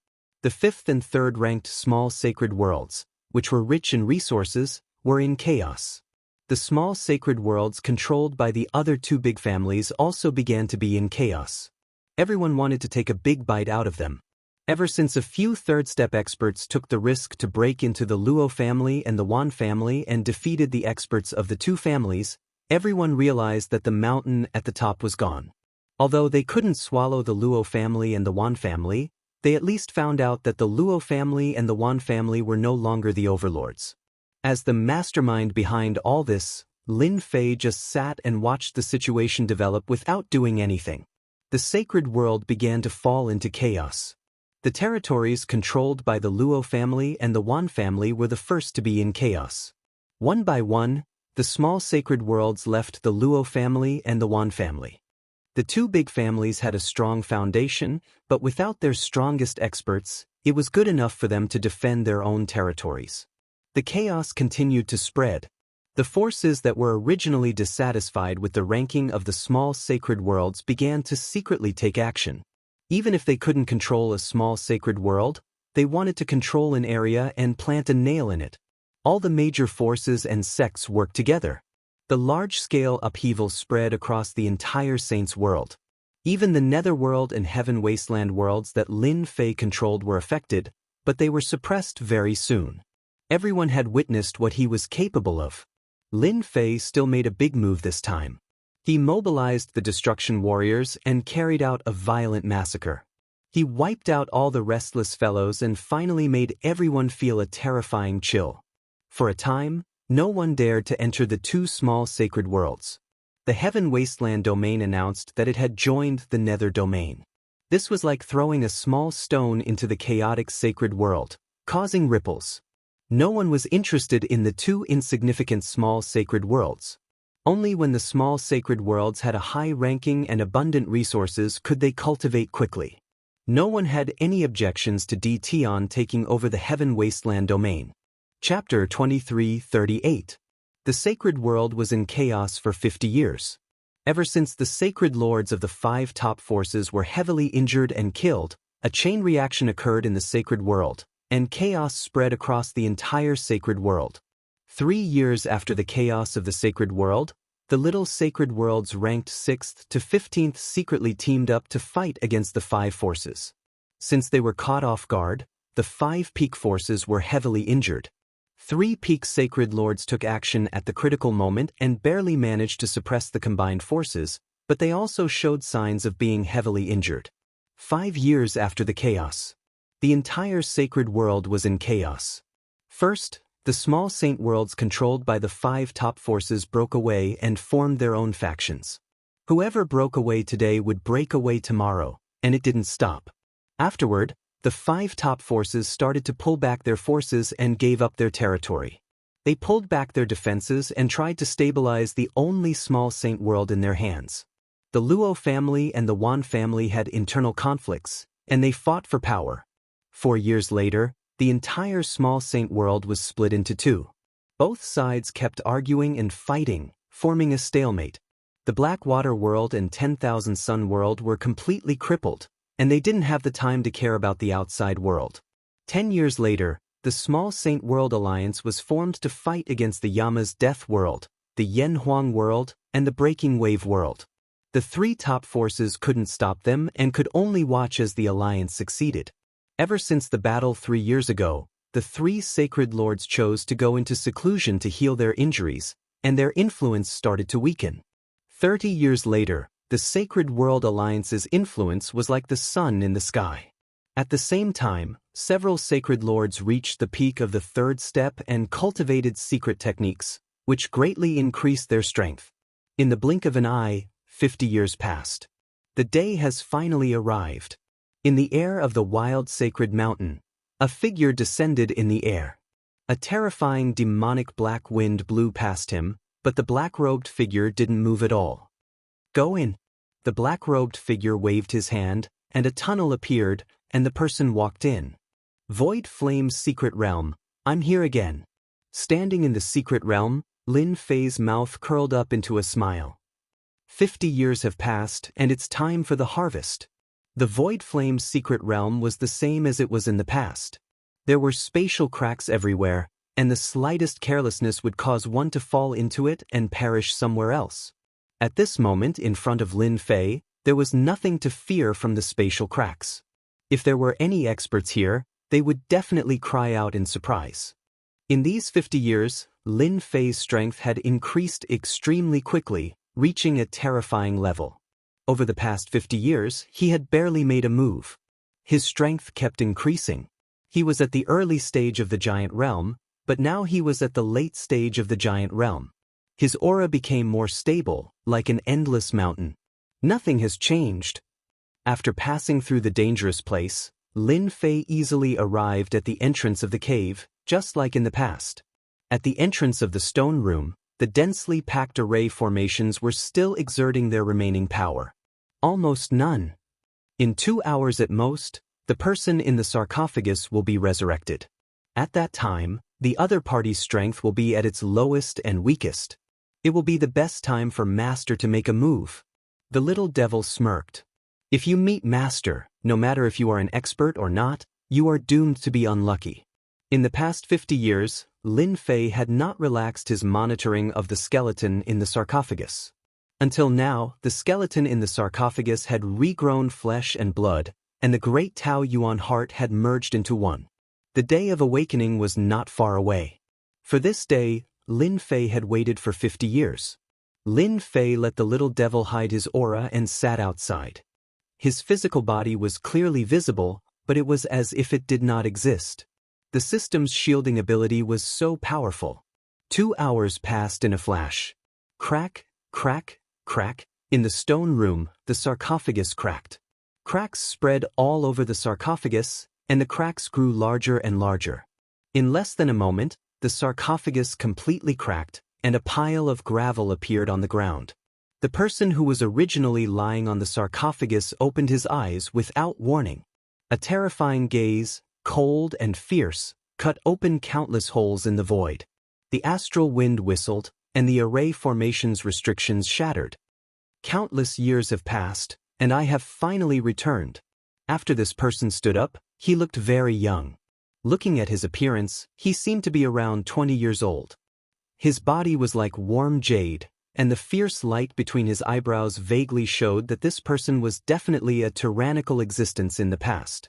The 5th and 3rd ranked small sacred worlds, which were rich in resources, were in chaos. The small sacred worlds controlled by the other 2 big families also began to be in chaos. Everyone wanted to take a big bite out of them. Ever since a few third-step experts took the risk to break into the Luo family and the Wan family and defeated the experts of the 2 families, everyone realized that the mountain at the top was gone. Although they couldn't swallow the Luo family and the Wan family, they at least found out that the Luo family and the Wan family were no longer the overlords. As the mastermind behind all this, Lin Fei just sat and watched the situation develop without doing anything. The sacred world began to fall into chaos. The territories controlled by the Luo family and the Wan family were the first to be in chaos. One by one, the small sacred worlds left the Luo family and the Wan family. The 2 big families had a strong foundation, but without their strongest experts, it was good enough for them to defend their own territories. The chaos continued to spread. The forces that were originally dissatisfied with the ranking of the small sacred worlds began to secretly take action. Even if they couldn't control a small sacred world, they wanted to control an area and plant a nail in it. All the major forces and sects worked together. The large-scale upheaval spread across the entire Saints world. Even the Netherworld and Heaven Wasteland worlds that Lin Fei controlled were affected, but they were suppressed very soon. Everyone had witnessed what he was capable of. Lin Fei still made a big move this time. He mobilized the Destruction Warriors and carried out a violent massacre. He wiped out all the restless fellows and finally made everyone feel a terrifying chill. For a time, no one dared to enter the 2 small sacred worlds. The Heaven Wasteland domain announced that it had joined the Nether domain. This was like throwing a small stone into the chaotic sacred world, causing ripples. No one was interested in the 2 insignificant small sacred worlds. Only when the small sacred worlds had a high ranking and abundant resources could they cultivate quickly. No one had any objections to Tion taking over the Heaven Wasteland domain. Chapter 2338. The sacred world was in chaos for 50 years. Ever since the sacred lords of the 5 top forces were heavily injured and killed, a chain reaction occurred in the sacred world, and chaos spread across the entire sacred world. 3 years after the chaos of the sacred world, the little sacred worlds ranked 6th to 15th secretly teamed up to fight against the 5 forces. Since they were caught off guard, the 5 peak forces were heavily injured. 3 peak sacred lords took action at the critical moment and barely managed to suppress the combined forces, but they also showed signs of being heavily injured. 5 years after the chaos, the entire sacred world was in chaos. First, the small saint worlds controlled by the 5 top forces broke away and formed their own factions. Whoever broke away today would break away tomorrow, and it didn't stop. Afterward, the 5 top forces started to pull back their forces and gave up their territory. They pulled back their defenses and tried to stabilize the only small saint world in their hands. The Luo family and the Wan family had internal conflicts, and they fought for power. 4 years later, the entire small saint world was split into 2. Both sides kept arguing and fighting, forming a stalemate. The Blackwater world and 10,000 Sun world were completely crippled, and they didn't have the time to care about the outside world. 10 years later, the Small Saint World Alliance was formed to fight against the Yama's Death World, the Yen Huang World, and the Breaking Wave World. The 3 top forces couldn't stop them and could only watch as the alliance succeeded. Ever since the battle 3 years ago, the 3 sacred lords chose to go into seclusion to heal their injuries, and their influence started to weaken. 30 years later, the Sacred World Alliance's influence was like the sun in the sky. At the same time, several sacred lords reached the peak of the third step and cultivated secret techniques, which greatly increased their strength. In the blink of an eye, 50 years passed. The day has finally arrived. In the air of the wild sacred mountain, a figure descended in the air. A terrifying demonic black wind blew past him, but the black-robed figure didn't move at all. "Go in." The black-robed figure waved his hand, and a tunnel appeared, and the person walked in. "Void Flame's secret realm, I'm here again." Standing in the secret realm, Lin Fei's mouth curled up into a smile. 50 years have passed, and it's time for the harvest. The Void Flame's secret realm was the same as it was in the past. There were spatial cracks everywhere, and the slightest carelessness would cause one to fall into it and perish somewhere else. At this moment, in front of Lin Fei, there was nothing to fear from the spatial cracks. If there were any experts here, they would definitely cry out in surprise. In these 50 years, Lin Fei's strength had increased extremely quickly, reaching a terrifying level. Over the past 50 years, he had barely made a move. His strength kept increasing. He was at the early stage of the giant realm, but now he was at the late stage of the giant realm. His aura became more stable, like an endless mountain. Nothing has changed. After passing through the dangerous place, Lin Fei easily arrived at the entrance of the cave, just like in the past. At the entrance of the stone room, the densely packed array formations were still exerting their remaining power. Almost none. In 2 hours at most, the person in the sarcophagus will be resurrected. At that time, the other party's strength will be at its lowest and weakest. It will be the best time for Master to make a move. The little devil smirked. If you meet Master, no matter if you are an expert or not, you are doomed to be unlucky. In the past 50 years, Lin Fei had not relaxed his monitoring of the skeleton in the sarcophagus. Until now, the skeleton in the sarcophagus had regrown flesh and blood, and the great Tao Yuan heart had merged into one. The day of awakening was not far away. For this day, Lin Fei had waited for 50 years. Lin Fei let the little devil hide his aura and sat outside. His physical body was clearly visible, but it was as if it did not exist. The system's shielding ability was so powerful. 2 hours passed in a flash. Crack, crack, crack. In the stone room, the sarcophagus cracked. Cracks spread all over the sarcophagus, and the cracks grew larger and larger. In less than a moment, the sarcophagus completely cracked, and a pile of gravel appeared on the ground. The person who was originally lying on the sarcophagus opened his eyes without warning. A terrifying gaze, cold and fierce, cut open countless holes in the void. The astral wind whistled, and the array formation's restrictions shattered. Countless years have passed, and I have finally returned. After this person stood up, he looked very young. Looking at his appearance, he seemed to be around 20 years old. His body was like warm jade, and the fierce light between his eyebrows vaguely showed that this person was definitely a tyrannical existence in the past.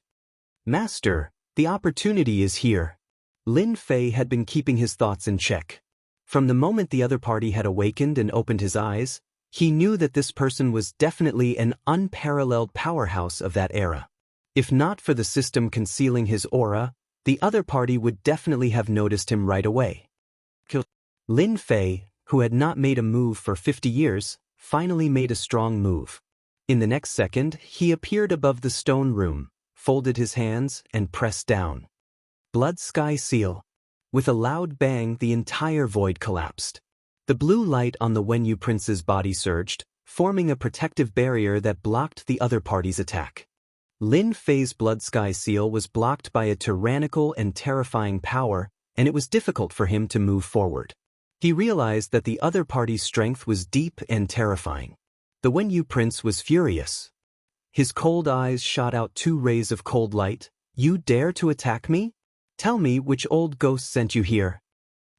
Master, the opportunity is here. Lin Fei had been keeping his thoughts in check. From the moment the other party had awakened and opened his eyes, he knew that this person was definitely an unparalleled powerhouse of that era. If not for the system concealing his aura, the other party would definitely have noticed him right away. Lin Fei, who had not made a move for 50 years, finally made a strong move. In the next second, he appeared above the stone room, folded his hands, and pressed down. Blood Sky Seal. With a loud bang, the entire void collapsed. The blue light on the Wenyu prince's body surged, forming a protective barrier that blocked the other party's attack. Lin Fei's Blood Sky Seal was blocked by a tyrannical and terrifying power, and it was difficult for him to move forward. He realized that the other party's strength was deep and terrifying. The Wenyu prince was furious. His cold eyes shot out 2 rays of cold light. "You dare to attack me? Tell me which old ghost sent you here."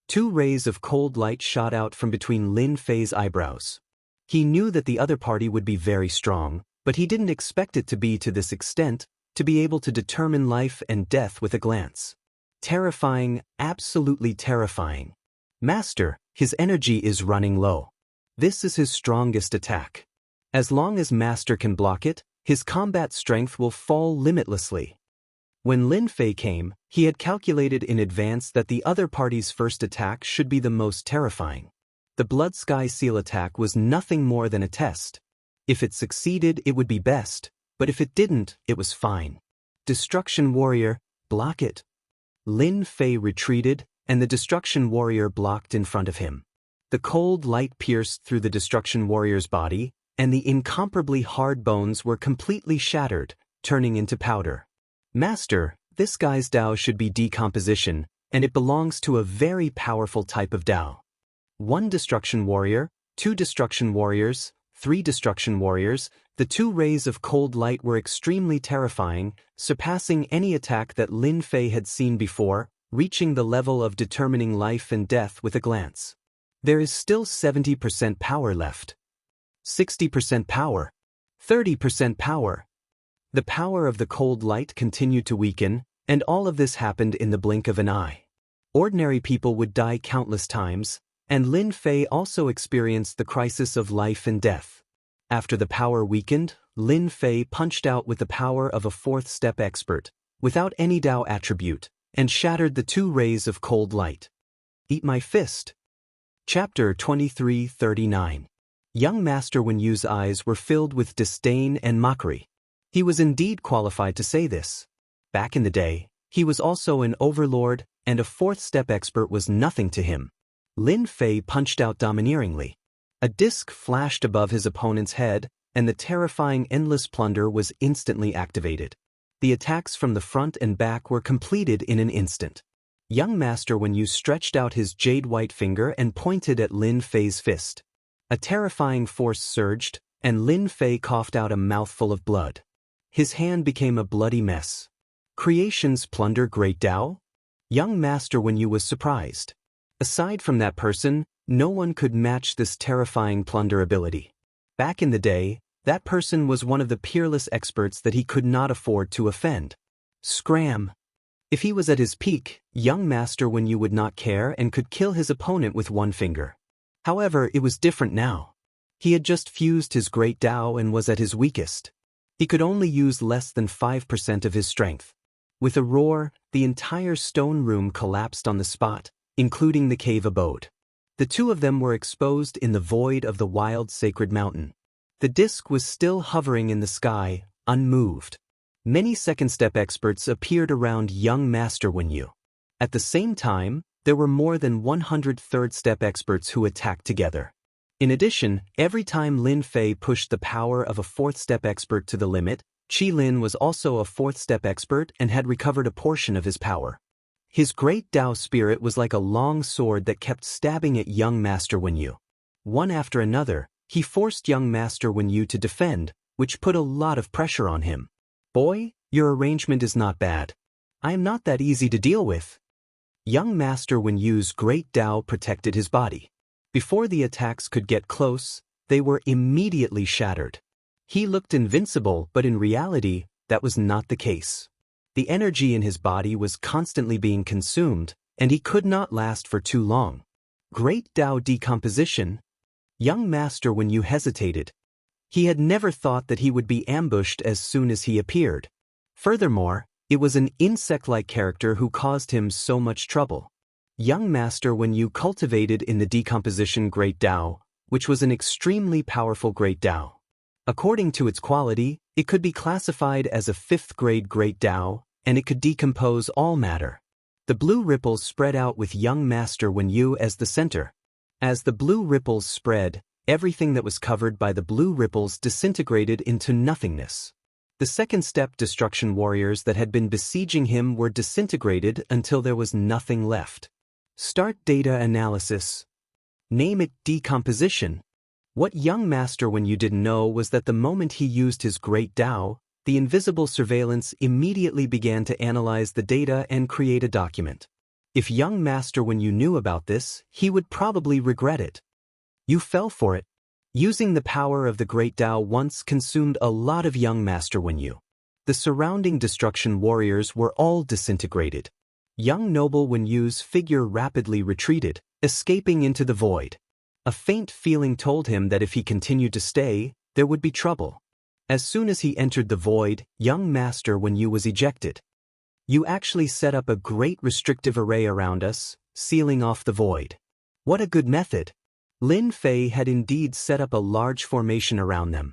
2 rays of cold light shot out from between Lin Fei's eyebrows. He knew that the other party would be very strong, but he didn't expect it to be to this extent, to be able to determine life and death with a glance. Terrifying, absolutely terrifying. Master, his energy is running low. This is his strongest attack. As long as Master can block it, his combat strength will fall limitlessly. When Lin Fei came, he had calculated in advance that the other party's first attack should be the most terrifying. The Blood Sky Seal attack was nothing more than a test. If it succeeded, it would be best, but if it didn't, it was fine. Destruction Warrior, block it. Lin Fei retreated, and the Destruction Warrior blocked in front of him. The cold light pierced through the Destruction Warrior's body, and the incomparably hard bones were completely shattered, turning into powder. Master, this guy's Dao should be decomposition, and it belongs to a very powerful type of Dao. 1 Destruction Warrior, 2 Destruction Warriors, 3 Destruction Warriors, the 2 rays of cold light were extremely terrifying, surpassing any attack that Lin Fei had seen before, reaching the level of determining life and death with a glance. There is still 70% power left. 60% power. 30% power. The power of the cold light continued to weaken, and all of this happened in the blink of an eye. Ordinary people would die countless times, and Lin Fei also experienced the crisis of life and death. After the power weakened, Lin Fei punched out with the power of a 4th step expert, without any Dao attribute, and shattered the 2 rays of cold light. Eat my fist. Chapter 2339. Young Master Wenyu's eyes were filled with disdain and mockery. He was indeed qualified to say this. Back in the day, he was also an overlord, and a 4th step expert was nothing to him. Lin Fei punched out domineeringly. A disc flashed above his opponent's head, and the terrifying Endless Plunder was instantly activated. The attacks from the front and back were completed in an instant. Young Master Wenyu stretched out his jade white finger and pointed at Lin Fei's fist. A terrifying force surged, and Lin Fei coughed out a mouthful of blood. His hand became a bloody mess. Creations plunder Great Dao? Young Master Wenyu was surprised. Aside from that person, no one could match this terrifying plunder ability. Back in the day, that person was one of the peerless experts that he could not afford to offend. Scram! If he was at his peak, young Master Wenyu would not care and could kill his opponent with 1 finger. However, it was different now. He had just fused his Great Dao and was at his weakest. He could only use less than 5% of his strength. With a roar, the entire stone room collapsed on the spot, including the cave abode. The 2 of them were exposed in the void of the wild sacred mountain. The disc was still hovering in the sky, unmoved. Many 2nd step experts appeared around young Master Wenyu. At the same time, there were more than 100 3rd step experts who attacked together. In addition, every time Lin Fei pushed the power of a 4th step expert to the limit, Qi Lin was also a 4th step expert and had recovered a portion of his power. His Great Dao spirit was like a long sword that kept stabbing at young Master Wenyu. One after another, he forced young Master Wenyu to defend, which put a lot of pressure on him. Boy, your arrangement is not bad. I am not that easy to deal with. Young Master Wenyu's Great Dao protected his body. Before the attacks could get close, they were immediately shattered. He looked invincible, but in reality, that was not the case. The energy in his body was constantly being consumed, and he could not last for too long. Great Dao decomposition? Young Master Wenyu hesitated. He had never thought that he would be ambushed as soon as he appeared. Furthermore, it was an insect-like character who caused him so much trouble. Young Master Wenyu cultivated in the decomposition Great Dao, which was an extremely powerful Great Dao. According to its quality, it could be classified as a 5th-grade Great Dao, and it could decompose all matter. The blue ripples spread out with young Master Wenyu as the center. As the blue ripples spread, everything that was covered by the blue ripples disintegrated into nothingness. The 2nd step destruction warriors that had been besieging him were disintegrated until there was nothing left. Start data analysis. Name it decomposition. What young Master Wenyu didn't know was that the moment he used his Great Dao, the invisible surveillance immediately began to analyze the data and create a document. If young Master Wenyu knew about this, he would probably regret it. You fell for it. Using the power of the Great Dao once consumed a lot of young Master Wenyu. The surrounding destruction warriors were all disintegrated. Young Noble Wenyu's figure rapidly retreated, escaping into the void. A faint feeling told him that if he continued to stay, there would be trouble. As soon as he entered the void, young Master Wen Yu was ejected. You actually set up a great restrictive array around us, sealing off the void. What a good method. Lin Fei had indeed set up a large formation around them.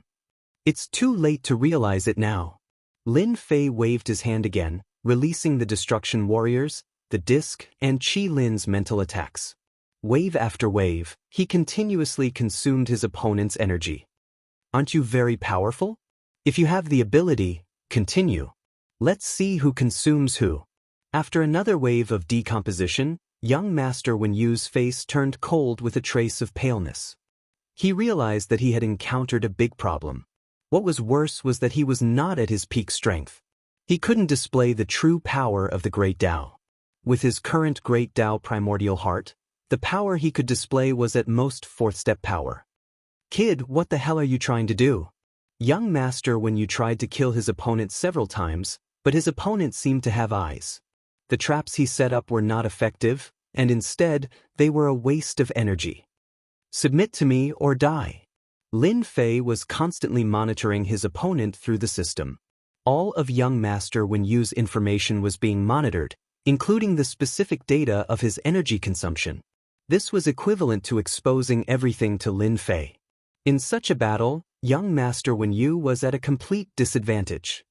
It's too late to realize it now. Lin Fei waved his hand again, releasing the destruction warriors, the disc, and Qi Lin's mental attacks. Wave after wave, he continuously consumed his opponent's energy. Aren't you very powerful? If you have the ability, continue. Let's see who consumes who. After another wave of decomposition, young Master Wen Yu's face turned cold with a trace of paleness. He realized that he had encountered a big problem. What was worse was that he was not at his peak strength. He couldn't display the true power of the Great Tao. With his current Great Tao primordial heart, the power he could display was at most fourth-step power. Kid, what the hell are you trying to do? Young Master Wen Yu tried to kill his opponent several times, but his opponent seemed to have eyes. The traps he set up were not effective, and instead, they were a waste of energy. Submit to me or die. Lin Fei was constantly monitoring his opponent through the system. All of young Master Wen Yu's information was being monitored, including the specific data of his energy consumption. This was equivalent to exposing everything to Lin Fei. In such a battle, young Master Wen Yu was at a complete disadvantage.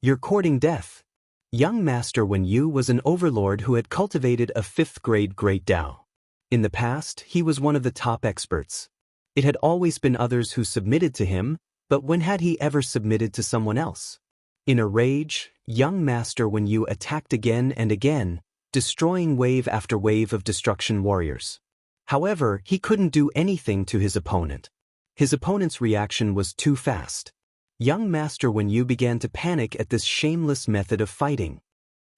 You're courting death. Young Master Wen Yu was an overlord who had cultivated a 5th-grade Great Tao. In the past, he was one of the top experts. It had always been others who submitted to him, but when had he ever submitted to someone else? In a rage, young Master Wen Yu attacked again and again, destroying wave after wave of destruction warriors. However, he couldn't do anything to his opponent. His opponent's reaction was too fast. Young Master Wen Yu began to panic at this shameless method of fighting.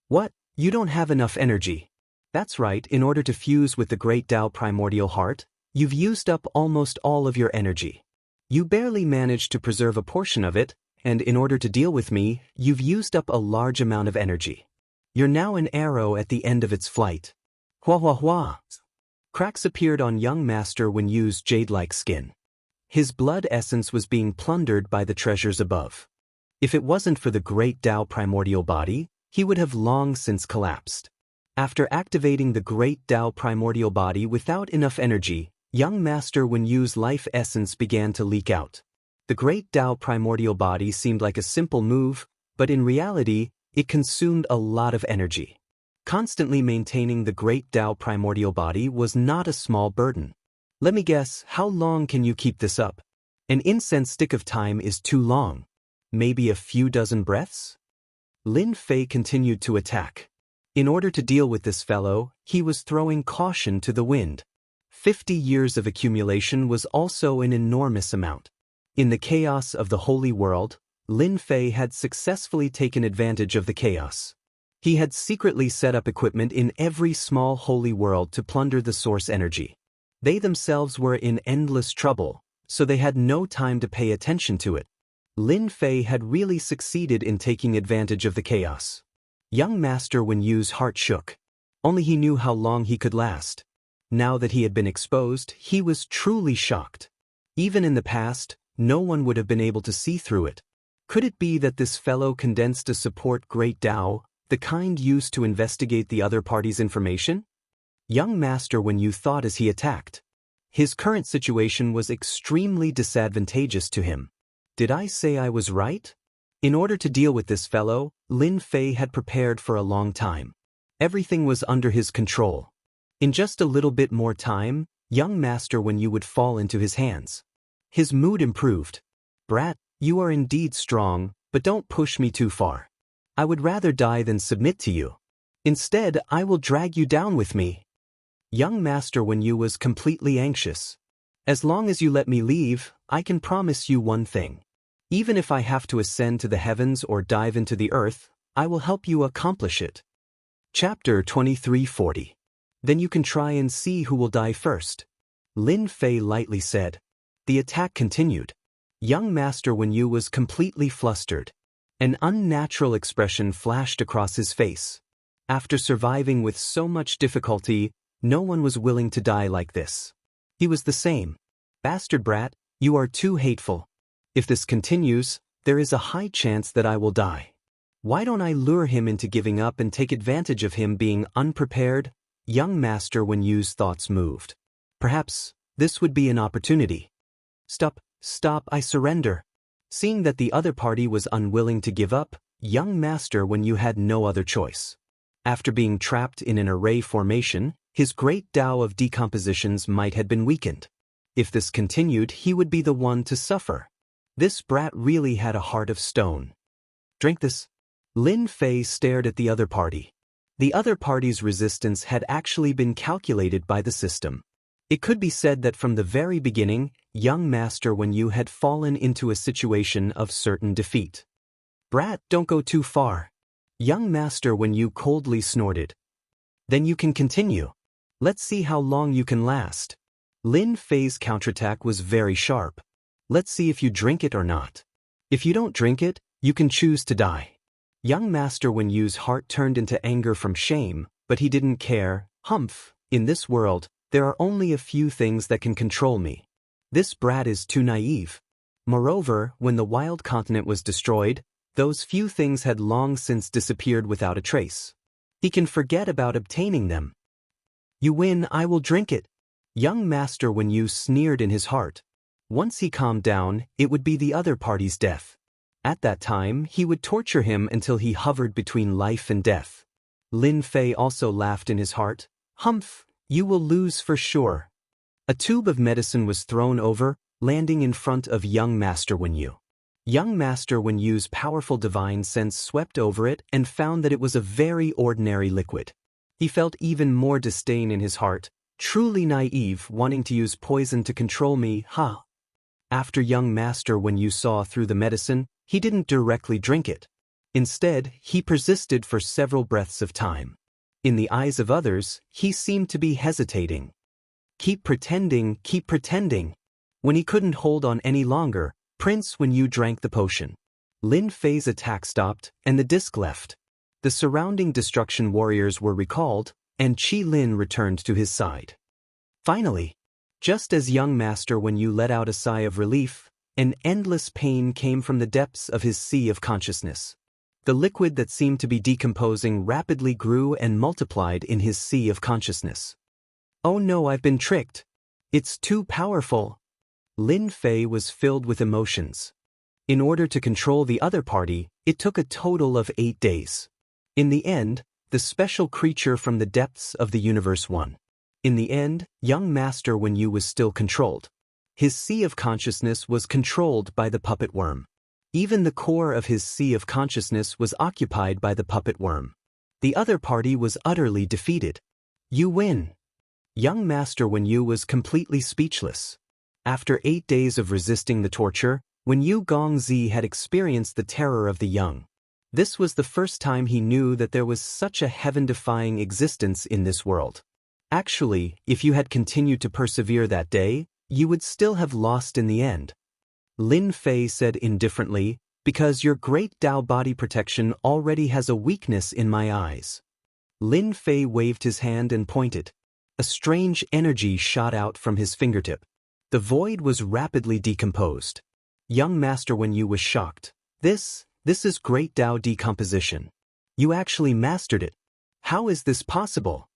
What? You don't have enough energy. That's right, in order to fuse with the Great Tao primordial heart, you've used up almost all of your energy. You barely managed to preserve a portion of it, and in order to deal with me, you've used up a large amount of energy. You're now an arrow at the end of its flight. Hua hua hua. Cracks appeared on young Master Wen Yu's jade-like skin. His blood essence was being plundered by the treasures above. If it wasn't for the Great Tao primordial body, he would have long since collapsed. After activating the Great Tao primordial body without enough energy, young Master Wen Yu's life essence began to leak out. The Great Tao primordial body seemed like a simple move, but in reality, it consumed a lot of energy. Constantly maintaining the Great Tao primordial body was not a small burden. Let me guess, how long can you keep this up? An incense stick of time is too long. Maybe a few dozen breaths? Lin Fei continued to attack. In order to deal with this fellow, he was throwing caution to the wind. 50 years of accumulation was also an enormous amount. In the chaos of the holy world, Lin Fei had successfully taken advantage of the chaos. He had secretly set up equipment in every small holy world to plunder the source energy. They themselves were in endless trouble, so they had no time to pay attention to it. Lin Fei had really succeeded in taking advantage of the chaos. Young Master Wen Yu's heart shook. Only he knew how long he could last. Now that he had been exposed, he was truly shocked. Even in the past, no one would have been able to see through it. Could it be that this fellow condensed a support Great Tao, the kind used to investigate the other party's information? Young Master Wen Yu thought as he attacked. His current situation was extremely disadvantageous to him. Did I say I was right? In order to deal with this fellow, Lin Fei had prepared for a long time. Everything was under his control. In just a little bit more time, young Master Wen Yu would fall into his hands. His mood improved. Brat, you are indeed strong, but don't push me too far. I would rather die than submit to you. Instead, I will drag you down with me. Young Master Wen Yu was completely anxious. As long as you let me leave, I can promise you one thing. Even if I have to ascend to the heavens or dive into the earth, I will help you accomplish it. Chapter 2340. Then you can try and see who will die first. Lin Fei lightly said. The attack continued. Young Master Wen Yu was completely flustered. An unnatural expression flashed across his face. After surviving with so much difficulty, no one was willing to die like this. He was the same. Bastard brat, you are too hateful. If this continues, there is a high chance that I will die. Why don't I lure him into giving up and take advantage of him being unprepared? Young Master Wen Yu's thoughts moved. Perhaps this would be an opportunity. Stop, I surrender. Seeing that the other party was unwilling to give up, young Master Wen Yu had no other choice. After being trapped in an array formation, his great Tao of decompositions might have been weakened. If this continued, he would be the one to suffer. This brat really had a heart of stone. Drink this. Lin Fei stared at the other party. The other party's resistance had actually been calculated by the system. It could be said that from the very beginning, young Master Wen Yu had fallen into a situation of certain defeat. Brat, don't go too far. Young Master Wen Yu coldly snorted. Then you can continue. Let's see how long you can last. Lin Fei's counterattack was very sharp. Let's see if you drink it or not. If you don't drink it, you can choose to die. Young Master Wen Yu's heart turned into anger from shame, but he didn't care. Humph, in this world, there are only a few things that can control me. This brat is too naive. Moreover, when the wild continent was destroyed, those few things had long since disappeared without a trace. He can forget about obtaining them. You win, I will drink it. Young Master Wen Yu sneered in his heart. Once he calmed down, it would be the other party's death. At that time, he would torture him until he hovered between life and death. Lin Fei also laughed in his heart. Humph, you will lose for sure. A tube of medicine was thrown over, landing in front of young Master Wen Yu. Young Master Wen Yu's powerful divine sense swept over it and found that it was a very ordinary liquid. He felt even more disdain in his heart. Truly naive, wanting to use poison to control me, huh? After young Master Wen Yu saw through the medicine, he didn't directly drink it. Instead, he persisted for several breaths of time. In the eyes of others, he seemed to be hesitating. Keep pretending, keep pretending. When he couldn't hold on any longer, Prince Wen Yu drank the potion. Lin Fei's attack stopped, and the disc left. The surrounding destruction warriors were recalled, and Qi Lin returned to his side. Finally, just as young Master Wen Yu let out a sigh of relief, an endless pain came from the depths of his sea of consciousness. The liquid that seemed to be decomposing rapidly grew and multiplied in his sea of consciousness. Oh no, I've been tricked. It's too powerful. Lin Fei was filled with emotions. In order to control the other party, it took a total of 8 days. In the end, the special creature from the depths of the universe won. In the end, young Master Wen Yu was still controlled. His sea of consciousness was controlled by the puppet worm. Even the core of his sea of consciousness was occupied by the puppet worm. The other party was utterly defeated. You win. Young Master Wen Yu was completely speechless. After 8 days of resisting the torture, Wen Yu Gongzi had experienced the terror of the young. This was the first time he knew that there was such a heaven-defying existence in this world. Actually, if you had continued to persevere that day, you would still have lost in the end. Lin Fei said indifferently, because your great Tao body protection already has a weakness in my eyes. Lin Fei waved his hand and pointed. A strange energy shot out from his fingertip. The void was rapidly decomposed. Young Master Wen Yu was shocked. This is great Tao decomposition. You actually mastered it. How is this possible?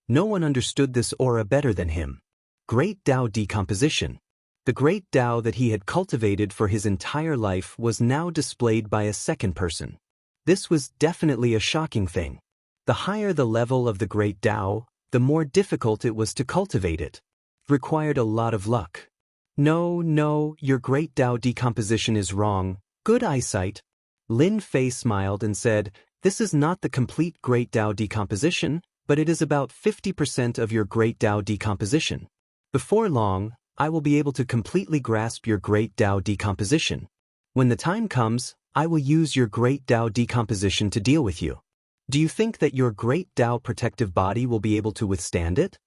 No one understood this aura better than him. Great Tao decomposition. The great Tao that he had cultivated for his entire life was now displayed by a second person. This was definitely a shocking thing. The higher the level of the great Tao, the more difficult it was to cultivate it. It required a lot of luck. No, your great Tao decomposition is wrong. Good eyesight. Lin Fei smiled and said, this is not the complete great Tao decomposition, but it is about 50% of your great Tao decomposition. Before long, I will be able to completely grasp your great Tao decomposition. When the time comes, I will use your great Tao decomposition to deal with you. Do you think that your great Tao protective body will be able to withstand it?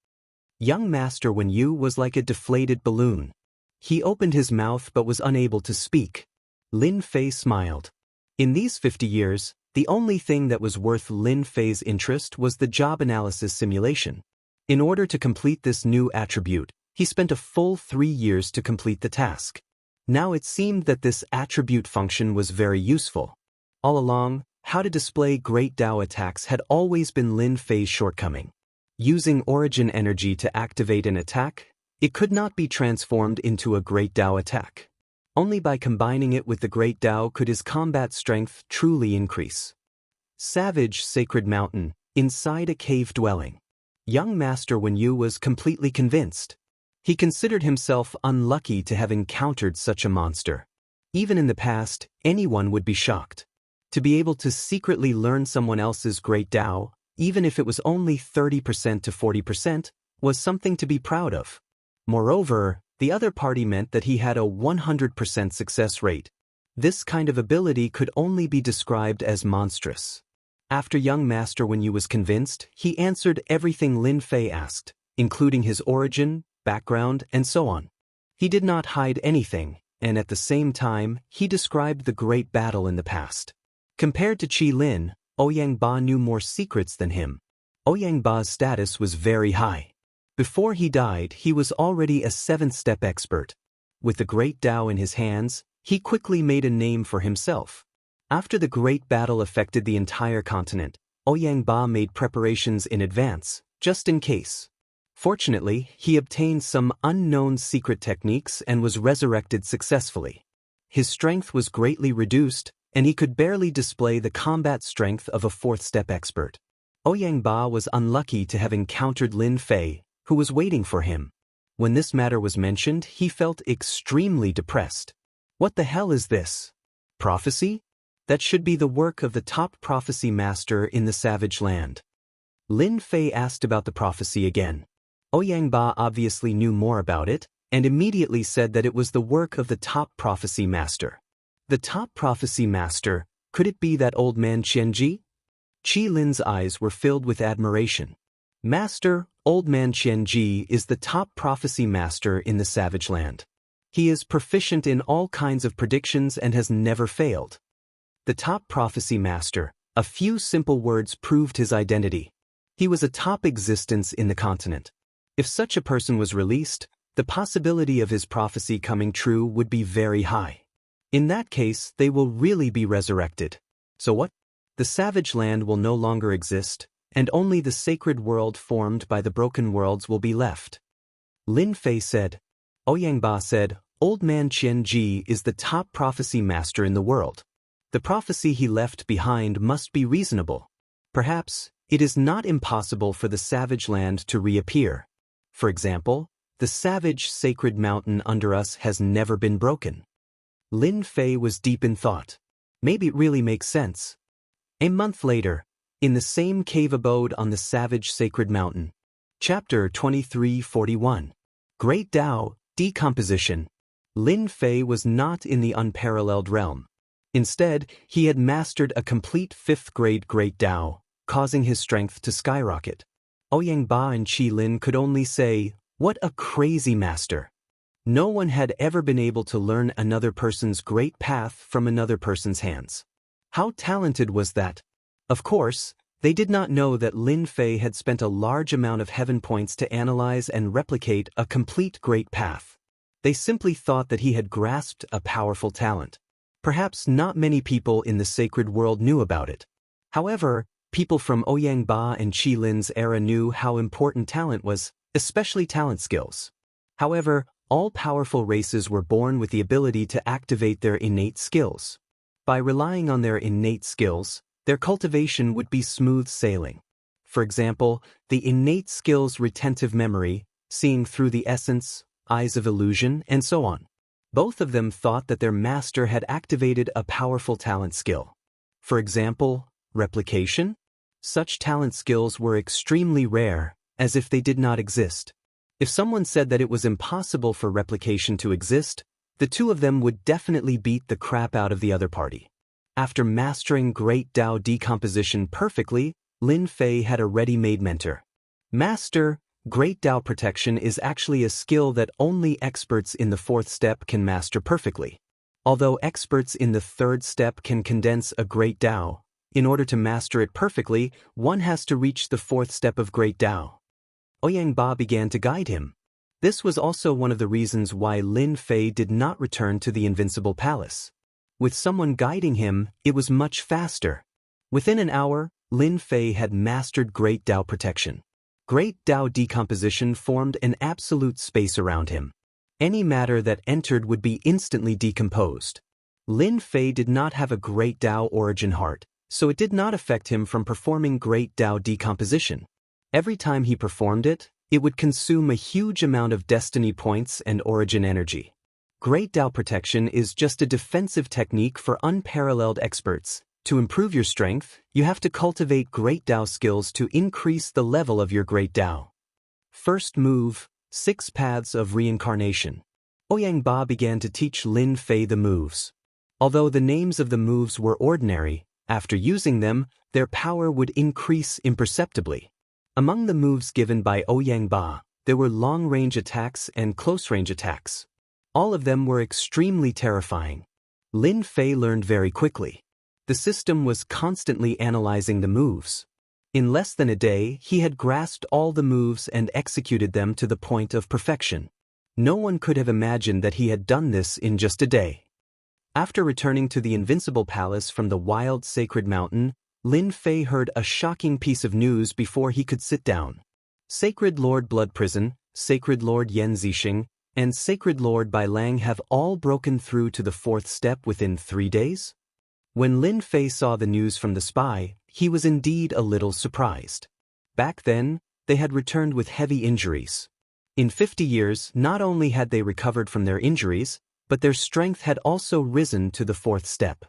Young Master Wen Yu was like a deflated balloon. He opened his mouth but was unable to speak. Lin Fei smiled. In these 50 years, the only thing that was worth Lin Fei's interest was the job analysis simulation. In order to complete this new attribute, He spent a full 3 years to complete the task. Now it seemed that this attribute function was very useful. All along, how to display Great Tao attacks had always been Lin Fei's shortcoming. Using origin energy to activate an attack, it could not be transformed into a Great Tao attack. Only by combining it with the Great Tao could his combat strength truly increase. Savage Sacred Mountain, inside a cave dwelling. Young Master Wenyu was completely convinced. He considered himself unlucky to have encountered such a monster. Even in the past, anyone would be shocked. To be able to secretly learn someone else's Great Tao, even if it was only 30% to 40%, was something to be proud of. Moreover, the other party meant that he had a 100% success rate. This kind of ability could only be described as monstrous. After young Master Wenyu was convinced, he answered everything Lin Fei asked, including his origin, background, and so on. He did not hide anything, and at the same time, he described the great battle in the past. Compared to Qi Lin, Ouyang Ba knew more secrets than him. Ouyang Ba's status was very high. Before he died, he was already a 7th-step expert. With the Great Tao in his hands, he quickly made a name for himself. After the great battle affected the entire continent, Ouyang Ba made preparations in advance, just in case. Fortunately, he obtained some unknown secret techniques and was resurrected successfully. His strength was greatly reduced, and he could barely display the combat strength of a 4th-step expert. Ouyang Ba was unlucky to have encountered Lin Fei, who was waiting for him. When this matter was mentioned, he felt extremely depressed. What the hell is this? Prophecy? That should be the work of the top prophecy master in the savage land. Lin Fei asked about the prophecy again. Ouyang Ba obviously knew more about it, and immediately said that it was the work of the top prophecy master. The top prophecy master, could it be that old man Qianji? Qi Lin's eyes were filled with admiration. Master, old man Qianji is the top prophecy master in the savage land. He is proficient in all kinds of predictions and has never failed. The top prophecy master, a few simple words proved his identity. He was a top existence in the continent. If such a person was released, the possibility of his prophecy coming true would be very high. In that case, they will really be resurrected. So what? The savage land will no longer exist, and only the sacred world formed by the broken worlds will be left. Lin Fei said. Ouyang Ba said, Old man Qianji is the top prophecy master in the world. The prophecy he left behind must be reasonable. Perhaps, it is not impossible for the savage land to reappear. For example, the savage sacred mountain under us has never been broken. Lin Fei was deep in thought. Maybe it really makes sense. A month later, in the same cave abode on the savage sacred mountain. Chapter 2341. Great Tao, Decomposition. Lin Fei was not in the unparalleled realm. Instead, he had mastered a complete 5th-grade Great Tao, causing his strength to skyrocket. Ouyang Ba and Qi Lin could only say, what a crazy master. No one had ever been able to learn another person's great path from another person's hands. How talented was that? Of course, they did not know that Lin Fei had spent a large amount of heaven points to analyze and replicate a complete great path. They simply thought that he had grasped a powerful talent. Perhaps not many people in the sacred world knew about it. However, people from Ouyang Ba and Qi Lin's era knew how important talent was, especially talent skills. However, all powerful races were born with the ability to activate their innate skills. By relying on their innate skills, their cultivation would be smooth sailing. For example, the innate skills retentive memory, seeing through the essence, eyes of illusion, and so on. Both of them thought that their master had activated a powerful talent skill. For example, replication? Such talent skills were extremely rare, as if they did not exist. If someone said that it was impossible for replication to exist, the two of them would definitely beat the crap out of the other party. After mastering Great Tao Decomposition perfectly, Lin Fei had a ready-made mentor. Master, Great Tao Protection is actually a skill that only experts in the 4th step can master perfectly. Although experts in the 3rd step can condense a Great Tao, in order to master it perfectly, one has to reach the 4th step of Great Tao. Ouyang Ba began to guide him. This was also one of the reasons why Lin Fei did not return to the Invincible Palace. With someone guiding him, it was much faster. Within an hour, Lin Fei had mastered Great Tao Protection. Great Tao Decomposition formed an absolute space around him. Any matter that entered would be instantly decomposed. Lin Fei did not have a Great Tao origin heart, so it did not affect him from performing Great Tao Decomposition. Every time he performed it, it would consume a huge amount of destiny points and origin energy. Great Tao Protection is just a defensive technique for unparalleled experts. To improve your strength, you have to cultivate Great Tao skills to increase the level of your Great Tao. First move, 6 Paths of Reincarnation. Ouyang Ba began to teach Lin Fei the moves. Although the names of the moves were ordinary, after using them, their power would increase imperceptibly. Among the moves given by Ouyang Ba, there were long-range attacks and close-range attacks. All of them were extremely terrifying. Lin Fei learned very quickly. The system was constantly analyzing the moves. In less than a day, he had grasped all the moves and executed them to the point of perfection. No one could have imagined that he had done this in just a day. After returning to the Invincible Palace from the wild sacred mountain, Lin Fei heard a shocking piece of news before he could sit down. Sacred Lord Blood Prison, Sacred Lord Yan Zixing, and Sacred Lord Bai Lang have all broken through to the 4th step within 3 days? When Lin Fei saw the news from the spy, he was indeed a little surprised. Back then, they had returned with heavy injuries. In 50 years, not only had they recovered from their injuries, but their strength had also risen to the 4th step.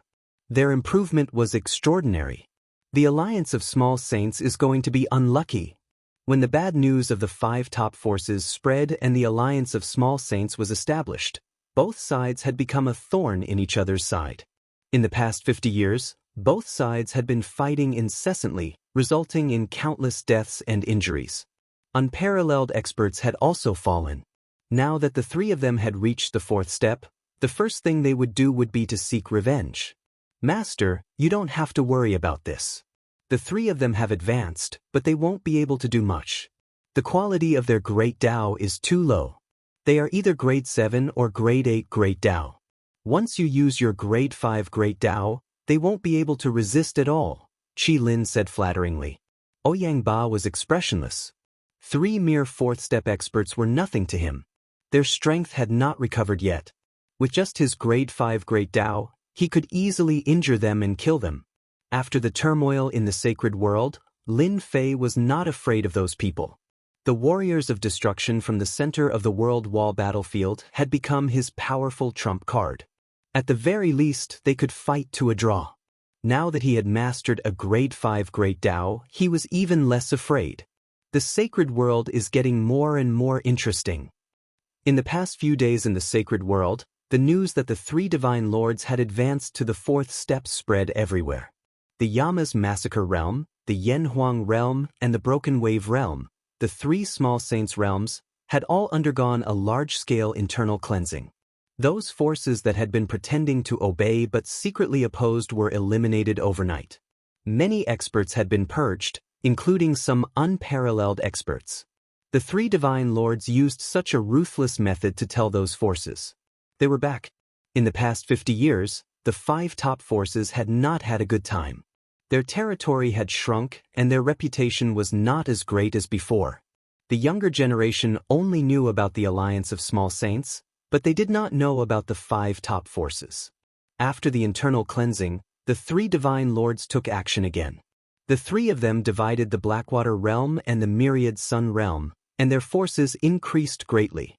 Their improvement was extraordinary. The alliance of small saints is going to be unlucky. When the bad news of the 5 top forces spread and the alliance of small saints was established, both sides had become a thorn in each other's side. In the past 50 years, both sides had been fighting incessantly, resulting in countless deaths and injuries. Unparalleled experts had also fallen. Now that the 3 of them had reached the 4th step, the first thing they would do would be to seek revenge. Master, you don't have to worry about this. The 3 of them have advanced, but they won't be able to do much. The quality of their Great Tao is too low. They are either Grade 7 or Grade 8 Great Tao. Once you use your Grade 5 Great Tao, they won't be able to resist at all, Qi Lin said flatteringly. Ouyang Ba was expressionless. 3 mere 4th step experts were nothing to him. Their strength had not recovered yet. With just his Grade 5 Great Tao, he could easily injure them and kill them. After the turmoil in the sacred world, Lin Fei was not afraid of those people. The warriors of destruction from the center of the world wall battlefield had become his powerful trump card. At the very least, they could fight to a draw. Now that he had mastered a Grade 5 Great Tao, he was even less afraid. The sacred world is getting more and more interesting. In the past few days in the sacred world, the news that the 3 divine lords had advanced to the 4th step spread everywhere. The Yama's Massacre Realm, the Yanhuang Realm, and the Broken Wave Realm, the 3 small saints realms, had all undergone a large-scale internal cleansing. Those forces that had been pretending to obey but secretly opposed were eliminated overnight. Many experts had been purged, including some unparalleled experts. The 3 divine lords used such a ruthless method to tell those forces. They were back. In the past 50 years, the 5 top forces had not had a good time. Their territory had shrunk and their reputation was not as great as before. The younger generation only knew about the alliance of small saints, but they did not know about the 5 top forces. After the internal cleansing, the 3 divine lords took action again. The 3 of them divided the Blackwater Realm and the Myriad Sun Realm, and their forces increased greatly.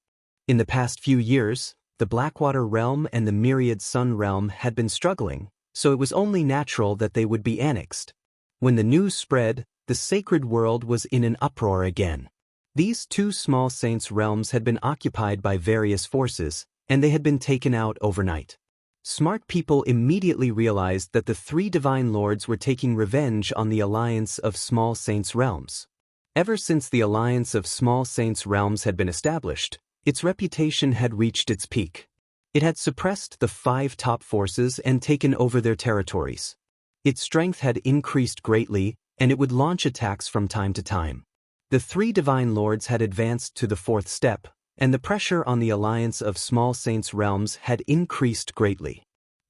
In the past few years, the Blackwater Realm and the Myriad Sun Realm had been struggling, so it was only natural that they would be annexed. When the news spread, the sacred world was in an uproar again. These 2 small saints' realms had been occupied by various forces, and they had been taken out overnight. Smart people immediately realized that the 3 divine lords were taking revenge on the alliance of small saints' realms. Ever since the alliance of small saints' realms had been established, its reputation had reached its peak. It had suppressed the 5 top forces and taken over their territories. Its strength had increased greatly, and it would launch attacks from time to time. The 3 divine lords had advanced to the 4th step, and the pressure on the Alliance of Small Saints Realms had increased greatly.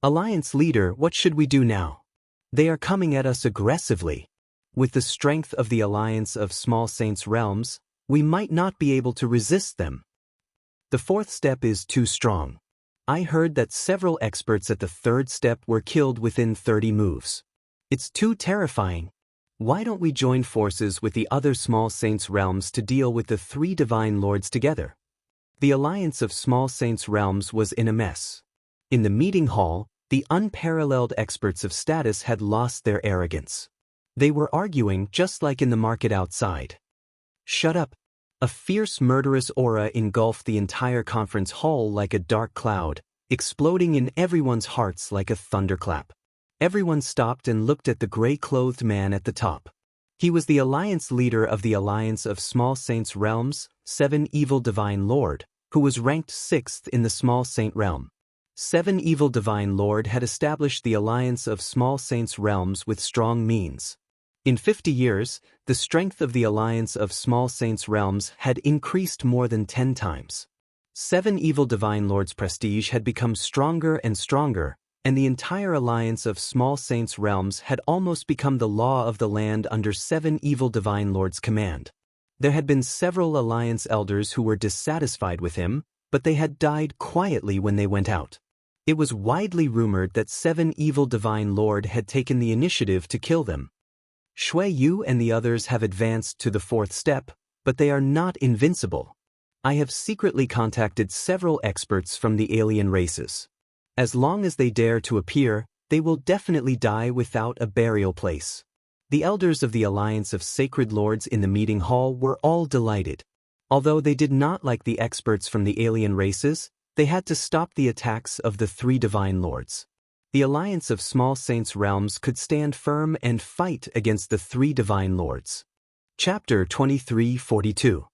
Alliance leader, what should we do now? They are coming at us aggressively. With the strength of the Alliance of Small Saints Realms, we might not be able to resist them. The fourth step is too strong. I heard that several experts at the third step were killed within 30 moves. It's too terrifying. Why don't we join forces with the other Small Saints Realms to deal with the 3 Divine Lords together? The Alliance of Small Saints Realms was in a mess. In the meeting hall, the unparalleled experts of status had lost their arrogance. They were arguing just like in the market outside. Shut up. A fierce murderous aura engulfed the entire conference hall like a dark cloud, exploding in everyone's hearts like a thunderclap. Everyone stopped and looked at the gray-clothed man at the top. He was the alliance leader of the Alliance of Small Saints Realms, 7 Evil Divine Lord, who was ranked 6th in the Small Saint Realm. 7 Evil Divine Lord had established the Alliance of Small Saints Realms with strong means. In 50 years, the strength of the Alliance of Small Saints Realms had increased more than 10 times. 7 Evil Divine Lords' prestige had become stronger and stronger, and the entire Alliance of Small Saints Realms had almost become the law of the land under 7 Evil Divine Lords' command. There had been several Alliance elders who were dissatisfied with him, but they had died quietly when they went out. It was widely rumored that 7 Evil Divine Lord had taken the initiative to kill them. Shui Yu and the others have advanced to the 4th step, but they are not invincible. I have secretly contacted several experts from the alien races. As long as they dare to appear, they will definitely die without a burial place. The elders of the Alliance of Sacred Lords in the meeting hall were all delighted. Although they did not like the experts from the alien races, they had to stop the attacks of the 3 Divine Lords. The Alliance of Small Saints Realms could stand firm and fight against the 3 Divine Lords. Chapter 2342.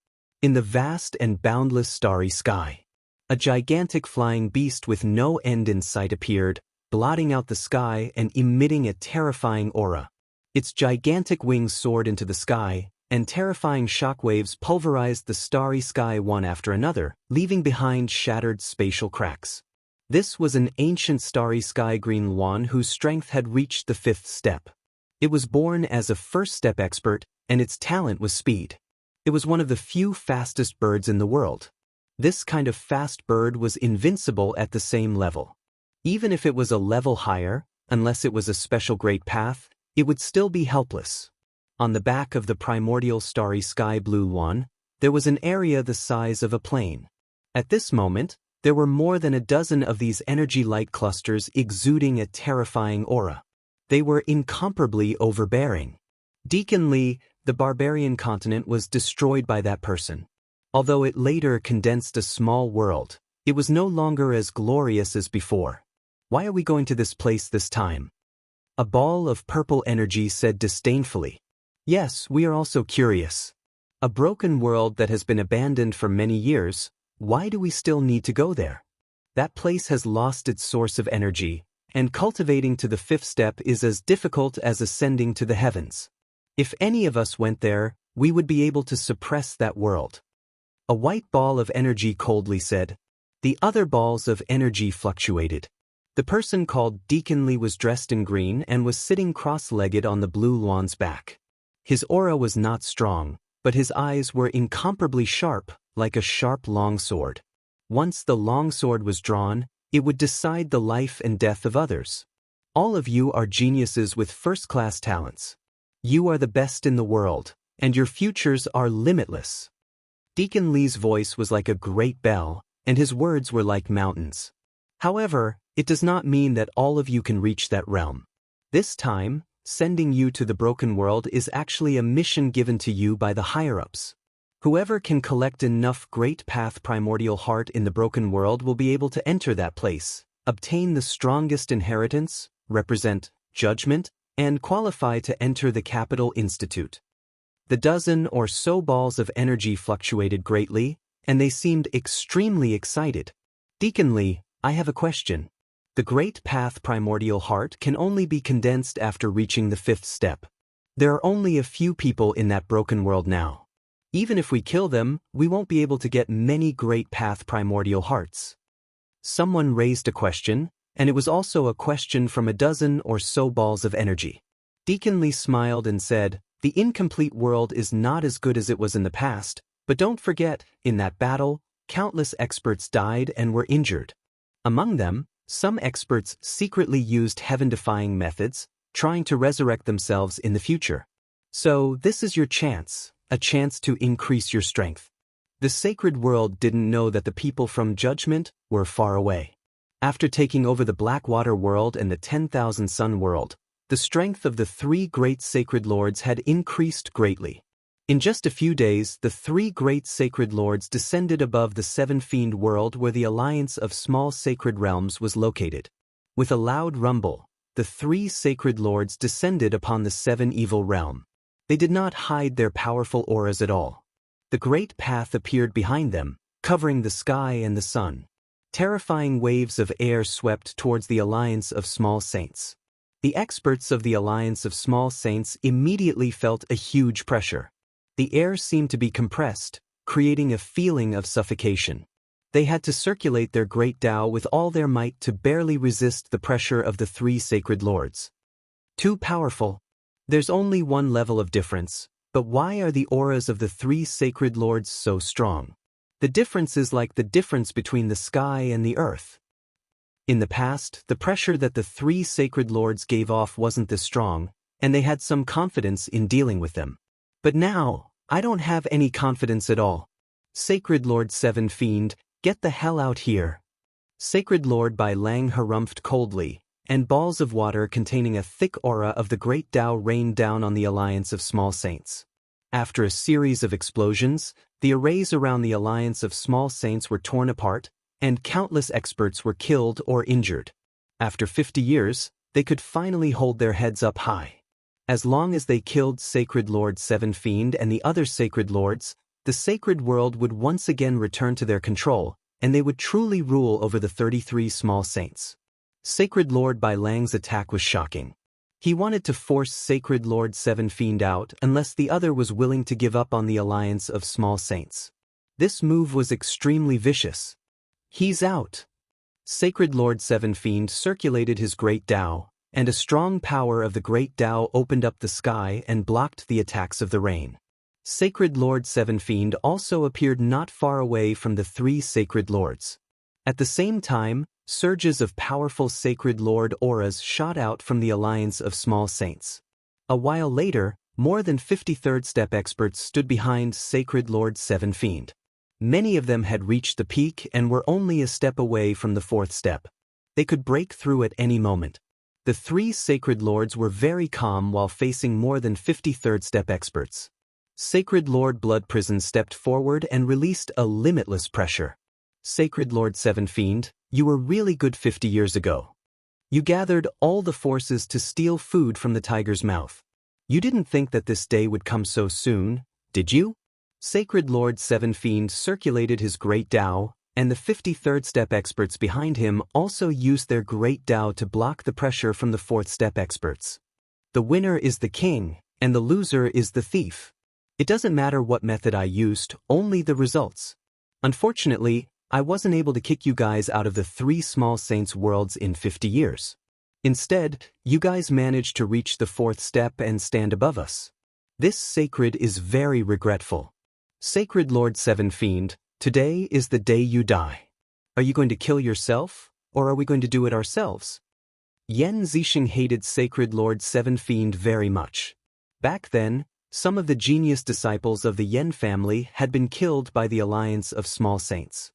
In the vast and boundless starry sky, a gigantic flying beast with no end in sight appeared, blotting out the sky and emitting a terrifying aura. Its gigantic wings soared into the sky, and terrifying shockwaves pulverized the starry sky one after another, leaving behind shattered spatial cracks. This was an ancient starry sky green yuan whose strength had reached the 5th step. It was born as a 1st step expert, and its talent was speed. It was one of the few fastest birds in the world. This kind of fast bird was invincible at the same level. Even if it was a level higher, unless it was a special great path, it would still be helpless. On the back of the primordial starry sky blue yuan, there was an area the size of a plane. At this moment, there were more than a dozen of these energy light clusters exuding a terrifying aura. They were incomparably overbearing. Deacon Li, the barbarian continent, was destroyed by that person. Although it later condensed a small world, it was no longer as glorious as before. Why are we going to this place this time? A ball of purple energy said disdainfully. Yes, we are also curious. A broken world that has been abandoned for many years. Why do we still need to go there? That place has lost its source of energy, and cultivating to the 5th step is as difficult as ascending to the heavens. If any of us went there, we would be able to suppress that world. A white ball of energy coldly said. The other balls of energy fluctuated. The person called Deacon Li was dressed in green and was sitting cross-legged on the blue yuan's back. His aura was not strong, but his eyes were incomparably sharp, like a sharp longsword. Once the longsword was drawn, it would decide the life and death of others. All of you are geniuses with first-class talents. You are the best in the world, and your futures are limitless. Deacon Li's voice was like a great bell, and his words were like mountains. However, it does not mean that all of you can reach that realm. This time, sending you to the broken world is actually a mission given to you by the higher-ups. Whoever can collect enough Great Path Primordial Heart in the broken world will be able to enter that place, obtain the strongest inheritance, represent judgment, and qualify to enter the Capital Institute. The dozen or so balls of energy fluctuated greatly, and they seemed extremely excited. Deacon Li, I have a question. The Great Path Primordial Heart can only be condensed after reaching the 5th step. There are only a few people in that broken world now. Even if we kill them, we won't be able to get many Great Path primordial hearts. Someone raised a question, and it was also a question from a dozen or so balls of energy. Deacon Lee smiled and said, "The incomplete world is not as good as it was in the past, but don't forget, in that battle, countless experts died and were injured. Among them, some experts secretly used heaven-defying methods, trying to resurrect themselves in the future. So this is your chance, a chance to increase your strength." The sacred world didn't know that the people from Judgment were far away. After taking over the Blackwater world and the 10,000 Sun world, the strength of the three great sacred lords had increased greatly. In just a few days, the three great sacred lords descended above the seven fiend world where the alliance of small sacred realms was located. With a loud rumble, the three sacred lords descended upon the seven evil realm. They did not hide their powerful auras at all. The great path appeared behind them, covering the sky and the sun. Terrifying waves of air swept towards the alliance of small saints. The experts of the alliance of small saints immediately felt a huge pressure. The air seemed to be compressed, creating a feeling of suffocation. They had to circulate their great Tao with all their might to barely resist the pressure of the three sacred lords. Too powerful. There's only one level of difference, but why are the auras of the three sacred lords so strong? The difference is like the difference between the sky and the earth. In the past, the pressure that the three sacred lords gave off wasn't this strong, and they had some confidence in dealing with them. But now, I don't have any confidence at all. Sacred Lord Seven Fiend, get the hell out here. Sacred Lord Bai Lang harumphed coldly, and balls of water containing a thick aura of the great Tao rained down on the alliance of small saints. After a series of explosions, the arrays around the alliance of small saints were torn apart, and countless experts were killed or injured. After 50 years, they could finally hold their heads up high. As long as they killed Sacred Lord Seven Fiend and the other sacred lords, the sacred world would once again return to their control, and they would truly rule over the 33 small saints. Sacred Lord Bai Lang's attack was shocking. He wanted to force Sacred Lord Seven Fiend out unless the other was willing to give up on the alliance of small saints. This move was extremely vicious. "He's out." Sacred Lord Seven Fiend circulated his great Tao, and a strong power of the great Tao opened up the sky and blocked the attacks of the rain. Sacred Lord Seven Fiend also appeared not far away from the three sacred lords. At the same time, surges of powerful sacred lord auras shot out from the alliance of small saints. A while later, more than 50 third-step experts stood behind Sacred Lord Seven Fiend. Many of them had reached the peak and were only a step away from the fourth step. They could break through at any moment. The three sacred lords were very calm while facing more than 50 third-step experts. Sacred Lord Blood Prison stepped forward and released a limitless pressure. "Sacred Lord Seven Fiend, you were really good 50 years ago. You gathered all the forces to steal food from the tiger's mouth. You didn't think that this day would come so soon, did you?" Sacred Lord Seven Fiend circulated his great Tao, and the 53rd step experts behind him also used their great Tao to block the pressure from the 4th step experts. The winner is the king, and the loser is the thief. It doesn't matter what method I used, only the results. Unfortunately, I wasn't able to kick you guys out of the 3 small saints worlds in 50 years. Instead, you guys managed to reach the 4th step and stand above us. This sacred is very regretful. Sacred Lord Seven Fiend, today is the day you die. Are you going to kill yourself, or are we going to do it ourselves? Yan Zixing hated Sacred Lord Seven Fiend very much. Back then, some of the genius disciples of the Yen family had been killed by the alliance of small saints.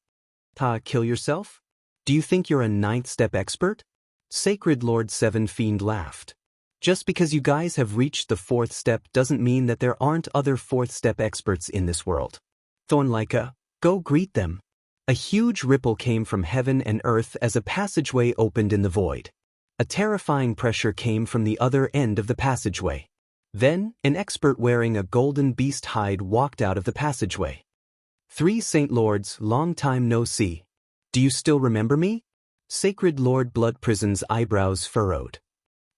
Kill yourself? Do you think you're a 9th step expert? Sacred Lord Seven Fiend laughed. Just because you guys have reached the 4th step doesn't mean that there aren't other 4th step experts in this world. Thornlika, go greet them. A huge ripple came from heaven and earth as a passageway opened in the void. A terrifying pressure came from the other end of the passageway. Then, an expert wearing a golden beast hide walked out of the passageway. 3 Saint Lords, long time no see. Do you still remember me? Sacred Lord Blood Prison's eyebrows furrowed.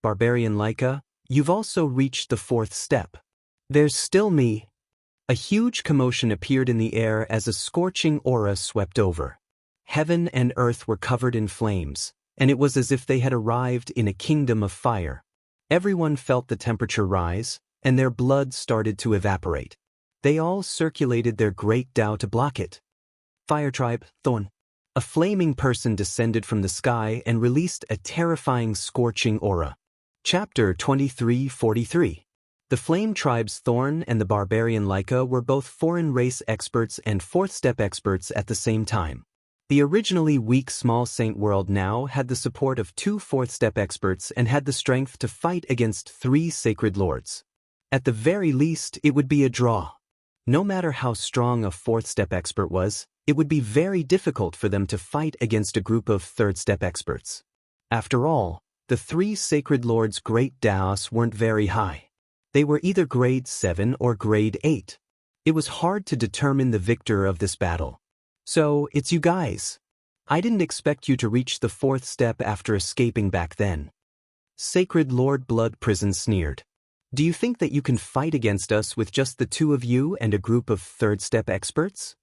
Barbarian Laika, you've also reached the 4th step. There's still me. A huge commotion appeared in the air as a scorching aura swept over. Heaven and earth were covered in flames, and it was as if they had arrived in a kingdom of fire. Everyone felt the temperature rise, and their blood started to evaporate. They all circulated their great Tao to block it. Fire tribe, Thorn. A flaming person descended from the sky and released a terrifying scorching aura. Chapter 2343. The Flame Tribe's Thorn and the barbarian Laika were both foreign race experts and fourth-step experts at the same time. The originally weak small saint world now had the support of 2 fourth-step experts and had the strength to fight against 3 sacred lords. At the very least, it would be a draw. No matter how strong a fourth-step expert was, it would be very difficult for them to fight against a group of third-step experts. After all, the 3 sacred lords' great Daos weren't very high. They were either grade 7 or grade 8. It was hard to determine the victor of this battle. So, it's you guys. I didn't expect you to reach the 4th step after escaping back then. Sacred Lord Blood Prison sneered. Do you think that you can fight against us with just the 2 of you and a group of third-step experts?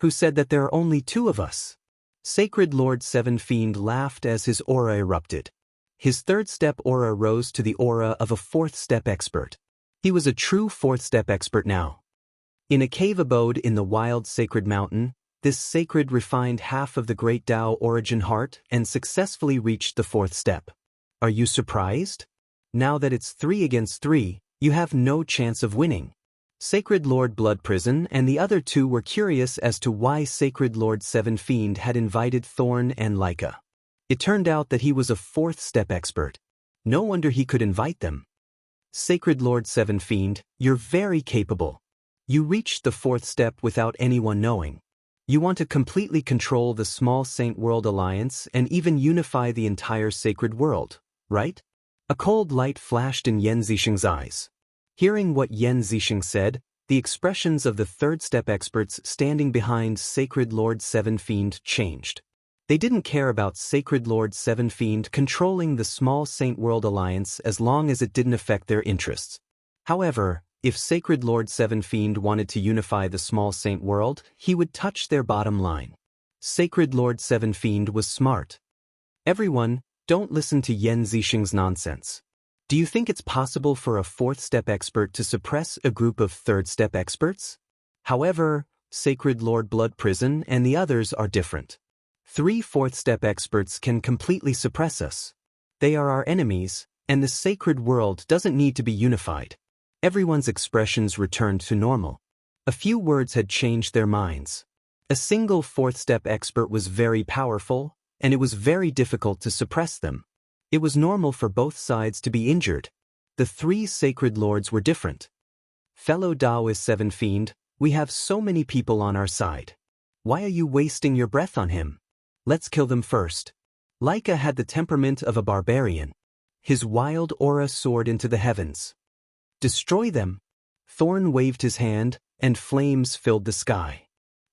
Who said that there are only 2 of us? Sacred Lord Seven Fiend laughed as his aura erupted. His third-step aura rose to the aura of a fourth-step expert. He was a true fourth-step expert now. In a cave abode in the wild sacred mountain, this sacred refined half of the great Tao origin heart and successfully reached the 4th step. Are you surprised? Now that it's 3 against 3, you have no chance of winning. Sacred Lord Blood Prison and the other 2 were curious as to why Sacred Lord Seven Fiend had invited Thorn and Laika. It turned out that he was a 4th step expert. No wonder he could invite them. Sacred Lord Seven Fiend, you're very capable. You reached the 4th step without anyone knowing. You want to completely control the small Saint World Alliance and even unify the entire sacred world, right? A cold light flashed in Yan Zixing's eyes. Hearing what Yan Zixing said, the expressions of the third-step experts standing behind Sacred Lord Seven Fiend changed. They didn't care about Sacred Lord Seven Fiend controlling the small Saint World Alliance as long as it didn't affect their interests. However, if Sacred Lord Seven Fiend wanted to unify the small Saint World, he would touch their bottom line. Sacred Lord Seven Fiend was smart. Everyone, don't listen to Yan Zixing's nonsense. Do you think it's possible for a 4th step expert to suppress a group of 3rd step experts? However, Sacred Lord Blood Prison and the others are different. 3 4th step experts can completely suppress us. They are our enemies, and the sacred world doesn't need to be unified. Everyone's expressions returned to normal. A few words had changed their minds. A single 4th step expert was very powerful, and it was very difficult to suppress them. It was normal for both sides to be injured. The 3 sacred lords were different. Fellow Taoist Seven Fiend, we have so many people on our side. Why are you wasting your breath on him? Let's kill them first. Laika had the temperament of a barbarian. His wild aura soared into the heavens. Destroy them. Thorn waved his hand, and flames filled the sky.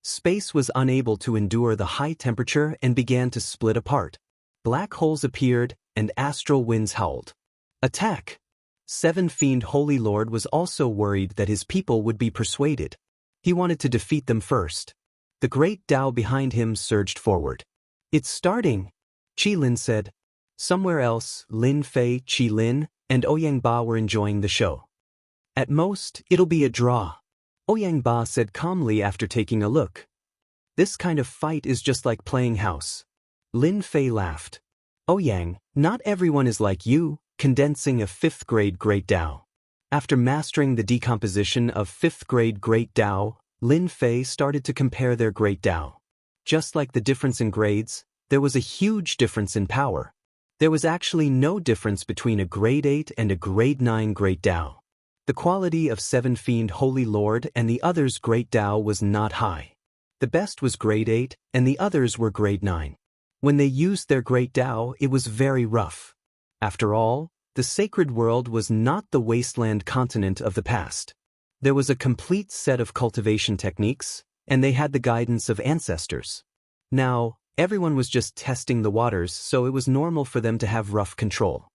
Space was unable to endure the high temperature and began to split apart. Black holes appeared, and astral winds howled. Attack! Seven Fiend Holy Lord was also worried that his people would be persuaded. He wanted to defeat them first. The great Tao behind him surged forward. It's starting, Qi Lin said. Somewhere else, Lin Fei, Qi Lin, and Ouyang Ba were enjoying the show. At most, it'll be a draw, Ouyang Ba said calmly after taking a look. This kind of fight is just like playing house. Lin Fei laughed. Ouyang, not everyone is like you, condensing a 5th grade Great Tao. After mastering the decomposition of 5th grade Great Tao, Lin Fei started to compare their Great Tao. Just like the difference in grades, there was a huge difference in power. There was actually no difference between a grade 8 and a grade 9 Great Tao. The quality of Seven Fiend Holy Lord and the others' Great Tao was not high. The best was grade 8, and the others were grade 9. When they used their Great Tao, it was very rough. After all, the sacred world was not the wasteland continent of the past. There was a complete set of cultivation techniques, and they had the guidance of ancestors. Now, everyone was just testing the waters, so it was normal for them to have rough control.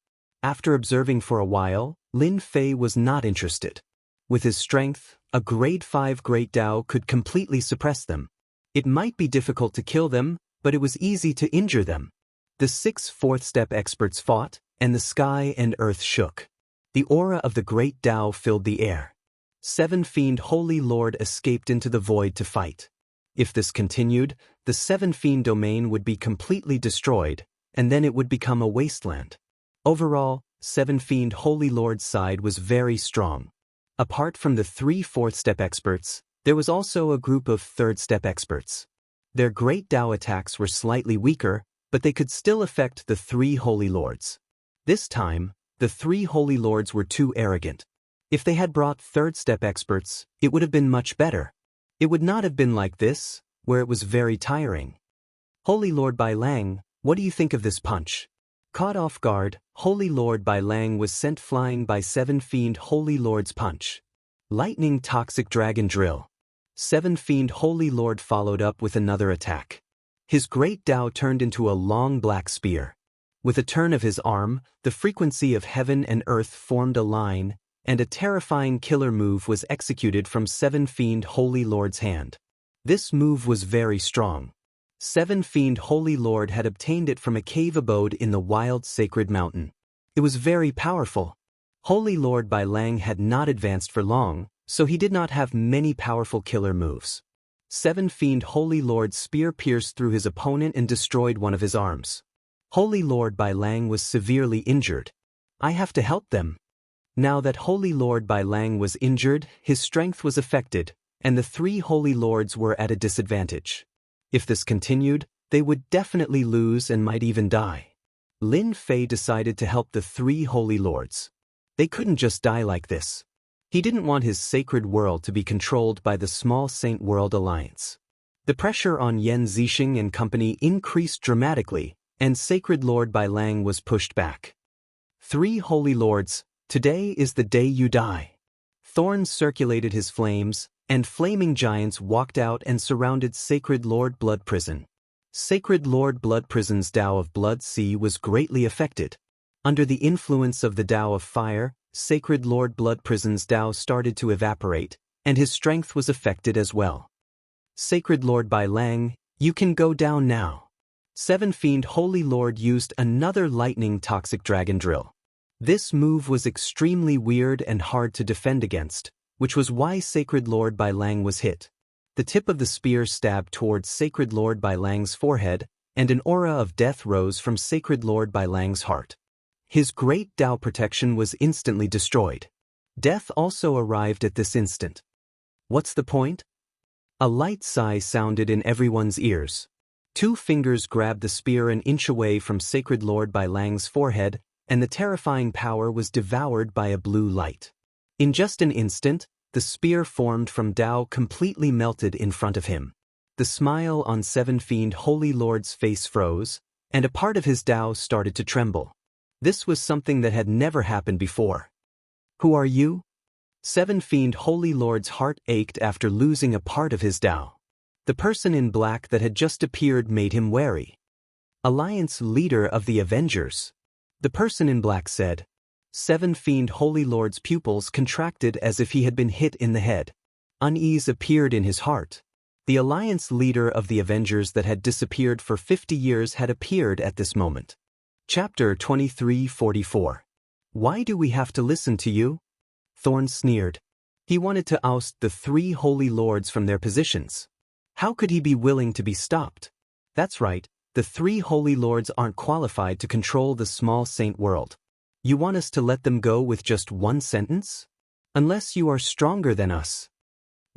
After observing for a while, Lin Fei was not interested. With his strength, A grade 5 Great Dao could completely suppress them. It might be difficult to kill them, but it was easy to injure them. The 6 fourth step experts fought, and the sky and earth shook. The aura of the Great Dao filled the air. 7 Fiend Holy Lord escaped into the void to fight. If this continued, the 7 Fiend domain would be completely destroyed, and then it would become a wasteland. Overall, 7 Fiend Holy Lord's side was very strong. Apart from the 3 fourth step experts, there was also a group of 3rd step experts. Their Great Dao attacks were slightly weaker, but they could still affect the 3 Holy Lords. This time, the 3 Holy Lords were too arrogant. If they had brought 3rd step experts, it would have been much better. It would not have been like this, where it was very tiring. Holy Lord Bai Lang, what do you think of this punch? Caught off guard, Holy Lord Bai Lang was sent flying by 7 Fiend Holy Lord's punch. Lightning Toxic Dragon Drill. 7 Fiend Holy Lord followed up with another attack. His Great Dao turned into a long black spear. With a turn of his arm, the frequency of heaven and earth formed a line, and a terrifying killer move was executed from 7 Fiend Holy Lord's hand. This move was very strong. 7 Fiend Holy Lord had obtained it from a cave abode in the wild sacred mountain. It was very powerful. Holy Lord Bai Lang had not advanced for long, so he did not have many powerful killer moves. 7 Fiend Holy Lord's spear pierced through his opponent and destroyed one of his arms. Holy Lord Bai Lang was severely injured. I have to help them. Now that Holy Lord Bai Lang was injured, his strength was affected, and the 3 Holy Lords were at a disadvantage. If this continued, they would definitely lose and might even die. Lin Fei decided to help the 3 Holy Lords. They couldn't just die like this. He didn't want his sacred world to be controlled by the small Saint World Alliance. The pressure on Yan Zixing and company increased dramatically, and Sacred Lord Bai Lang was pushed back. 3 Holy Lords, today is the day you die. Thorns circulated his flames, and flaming giants walked out and surrounded Sacred Lord Blood Prison. Sacred Lord Blood Prison's Tao of Blood Sea was greatly affected. Under the influence of the Tao of Fire, Sacred Lord Blood Prison's Tao started to evaporate, and his strength was affected as well. Sacred Lord Bai Lang, you can go down now. 7 Fiend Holy Lord used another lightning toxic dragon drill. This move was extremely weird and hard to defend against, which was why Sacred Lord Bai Lang was hit. The tip of the spear stabbed towards Sacred Lord Bai Lang's forehead, and an aura of death rose from Sacred Lord Bai Lang's heart. His great Tao protection was instantly destroyed. Death also arrived at this instant. What's the point? A light sigh sounded in everyone's ears. 2 fingers grabbed the spear an inch away from Sacred Lord Bai Lang's forehead, and the terrifying power was devoured by a blue light. In just an instant, the spear formed from Tao completely melted in front of him. The smile on 7 Fiend Holy Lord's face froze, and a part of his Tao started to tremble. This was something that had never happened before. Who are you? 7 Fiend Holy Lord's heart ached after losing a part of his Tao. The person in black that had just appeared made him wary. Alliance leader of the Avengers. The person in black said. 7 Fiend Holy Lord's pupils contracted as if he had been hit in the head. Unease appeared in his heart. The alliance leader of the Avengers that had disappeared for 50 years had appeared at this moment. Chapter 2344. Why do we have to listen to you? Thorn sneered. He wanted to oust the 3 Holy Lords from their positions. How could he be willing to be stopped? That's right, the 3 Holy Lords aren't qualified to control the small saint world. You want us to let them go with just one sentence? Unless you are stronger than us.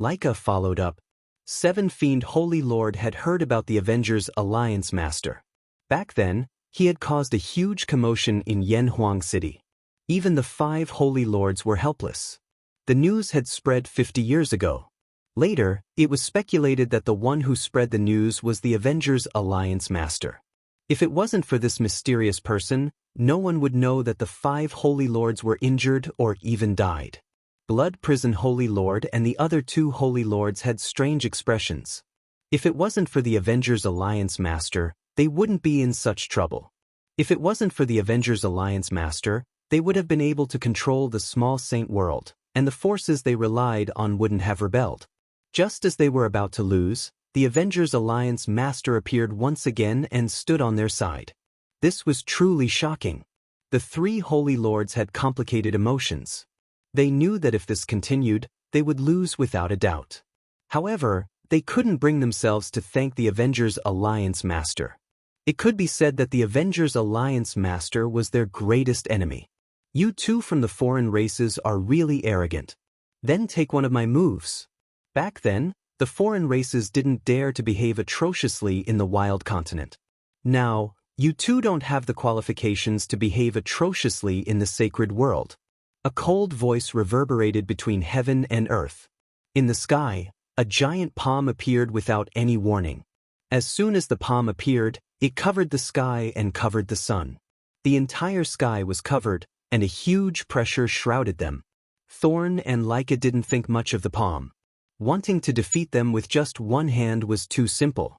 Laika followed up. 7 Fiend Holy Lord had heard about the Avengers Alliance Master. Back then, he had caused a huge commotion in Yanhuang City. Even the 5 Holy Lords were helpless. The news had spread 50 years ago. Later, it was speculated that the one who spread the news was the Avengers Alliance Master. If it wasn't for this mysterious person, no one would know that the 5 Holy Lords were injured or even died. Blood Prison Holy Lord and the other 2 Holy Lords had strange expressions. If it wasn't for the Avengers Alliance Master, they wouldn't be in such trouble. If it wasn't for the Avengers Alliance Master, they would have been able to control the small saint world, and the forces they relied on wouldn't have rebelled. Just as they were about to lose, the Avengers Alliance Master appeared once again and stood on their side. This was truly shocking. The three Holy Lords had complicated emotions. They knew that if this continued, they would lose without a doubt. However, they couldn't bring themselves to thank the Avengers Alliance Master. It could be said that the Avengers Alliance Master was their greatest enemy. You two from the foreign races are really arrogant. Then take one of my moves. Back then, the foreign races didn't dare to behave atrociously in the wild continent. Now, you two don't have the qualifications to behave atrociously in the sacred world. A cold voice reverberated between heaven and earth. In the sky, a giant palm appeared without any warning. As soon as the palm appeared, it covered the sky and covered the sun. The entire sky was covered, and a huge pressure shrouded them. Thorn and Leica didn't think much of the palm. Wanting to defeat them with just one hand was too simple.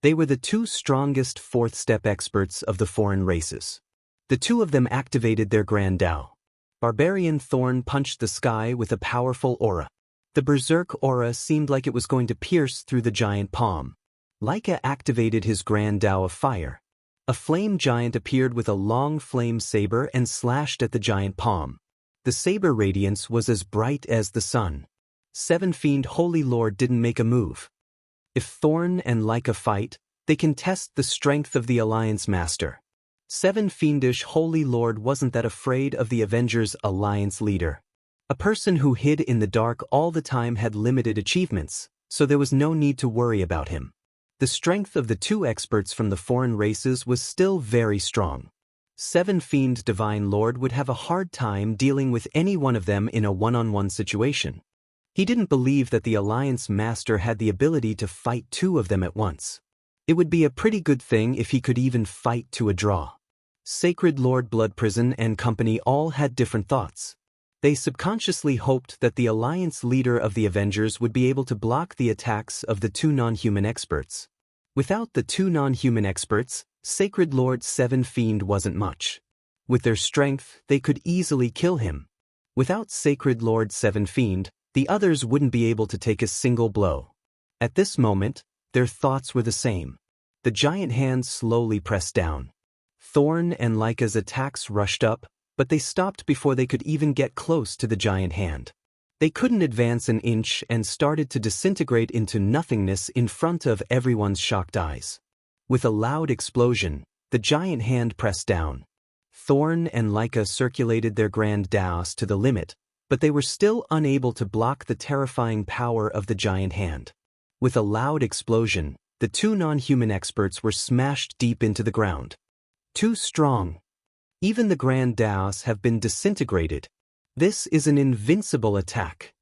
They were the two strongest fourth-step experts of the foreign races. The two of them activated their Grand Dao. Barbarian Thorn punched the sky with a powerful aura. The Berserk aura seemed like it was going to pierce through the giant palm. Leica activated his Grand Dao of Fire. A flame giant appeared with a long flame saber and slashed at the giant palm. The saber radiance was as bright as the sun. Seven Fiend Holy Lord didn't make a move. If Thorn and Leica fight, they can test the strength of the Alliance Master. Seven Fiendish Holy Lord wasn't that afraid of the Avengers Alliance leader. A person who hid in the dark all the time had limited achievements, so there was no need to worry about him. The strength of the two experts from the foreign races was still very strong. Seven Fiend Divine Lord would have a hard time dealing with any one of them in a one-on-one situation. He didn't believe that the Alliance Master had the ability to fight two of them at once. It would be a pretty good thing if he could even fight to a draw. Sacred Lord Blood Prison and company all had different thoughts. They subconsciously hoped that the Alliance leader of the Avengers would be able to block the attacks of the two non-human experts. Without the two non-human experts, Sacred Lord Seven Fiend wasn't much. With their strength, they could easily kill him. Without Sacred Lord Seven Fiend, the others wouldn't be able to take a single blow. At this moment, their thoughts were the same. The giant hand slowly pressed down. Thorn and Leica's attacks rushed up, but they stopped before they could even get close to the giant hand. They couldn't advance an inch and started to disintegrate into nothingness in front of everyone's shocked eyes. With a loud explosion, the giant hand pressed down. Thorn and Leica circulated their Grand Daos to the limit, but they were still unable to block the terrifying power of the giant hand. With a loud explosion, the two non-human experts were smashed deep into the ground. Too strong. Even the Grand Daos have been disintegrated. This is an invincible attack.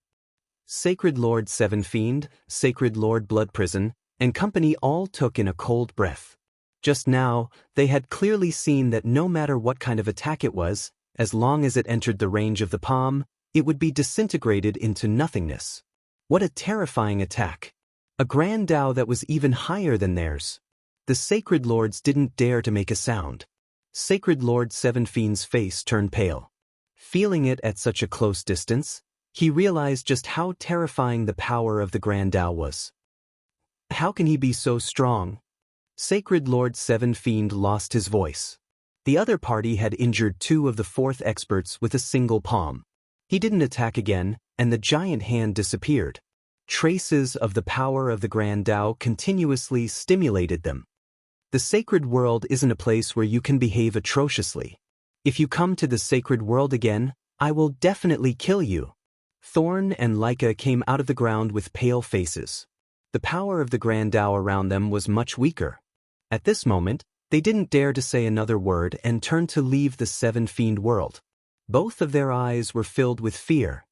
Sacred Lord Seven Fiend, Sacred Lord Blood Prison, and company all took in a cold breath. Just now, they had clearly seen that no matter what kind of attack it was, as long as it entered the range of the palm, it would be disintegrated into nothingness. What a terrifying attack. A Grand Dao that was even higher than theirs. The Sacred Lords didn't dare to make a sound. Sacred Lord Seven Fiend's face turned pale. Feeling it at such a close distance, he realized just how terrifying the power of the Grand Dao was. How can he be so strong? Sacred Lord Seven Fiend lost his voice. The other party had injured two of the fourth experts with a single palm. He didn't attack again, and the giant hand disappeared. Traces of the power of the Grand Dao continuously stimulated them. The sacred world isn't a place where you can behave atrociously. If you come to the sacred world again, I will definitely kill you. Thorn and Leica came out of the ground with pale faces. The power of the Grand Dao around them was much weaker. At this moment, they didn't dare to say another word and turned to leave the Seven Fiend world. Both of their eyes were filled with fear.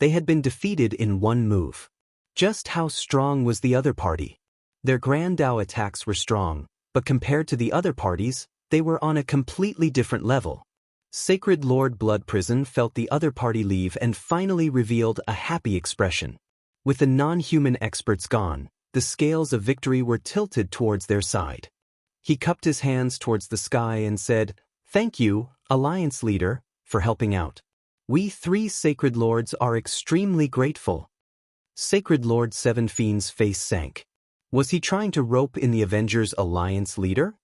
They had been defeated in one move. Just how strong was the other party? Their Grand Dao attacks were strong, but compared to the other parties, they were on a completely different level. Sacred Lord Blood Prison felt the other party leave and finally revealed a happy expression. With the non-human experts gone, the scales of victory were tilted towards their side. He cupped his hands towards the sky and said, "Thank you, Alliance Leader, for helping out." We 3 Sacred Lords are extremely grateful. Sacred Lord Seven Fiend's face sank. Was he trying to rope in the Avengers Alliance leader?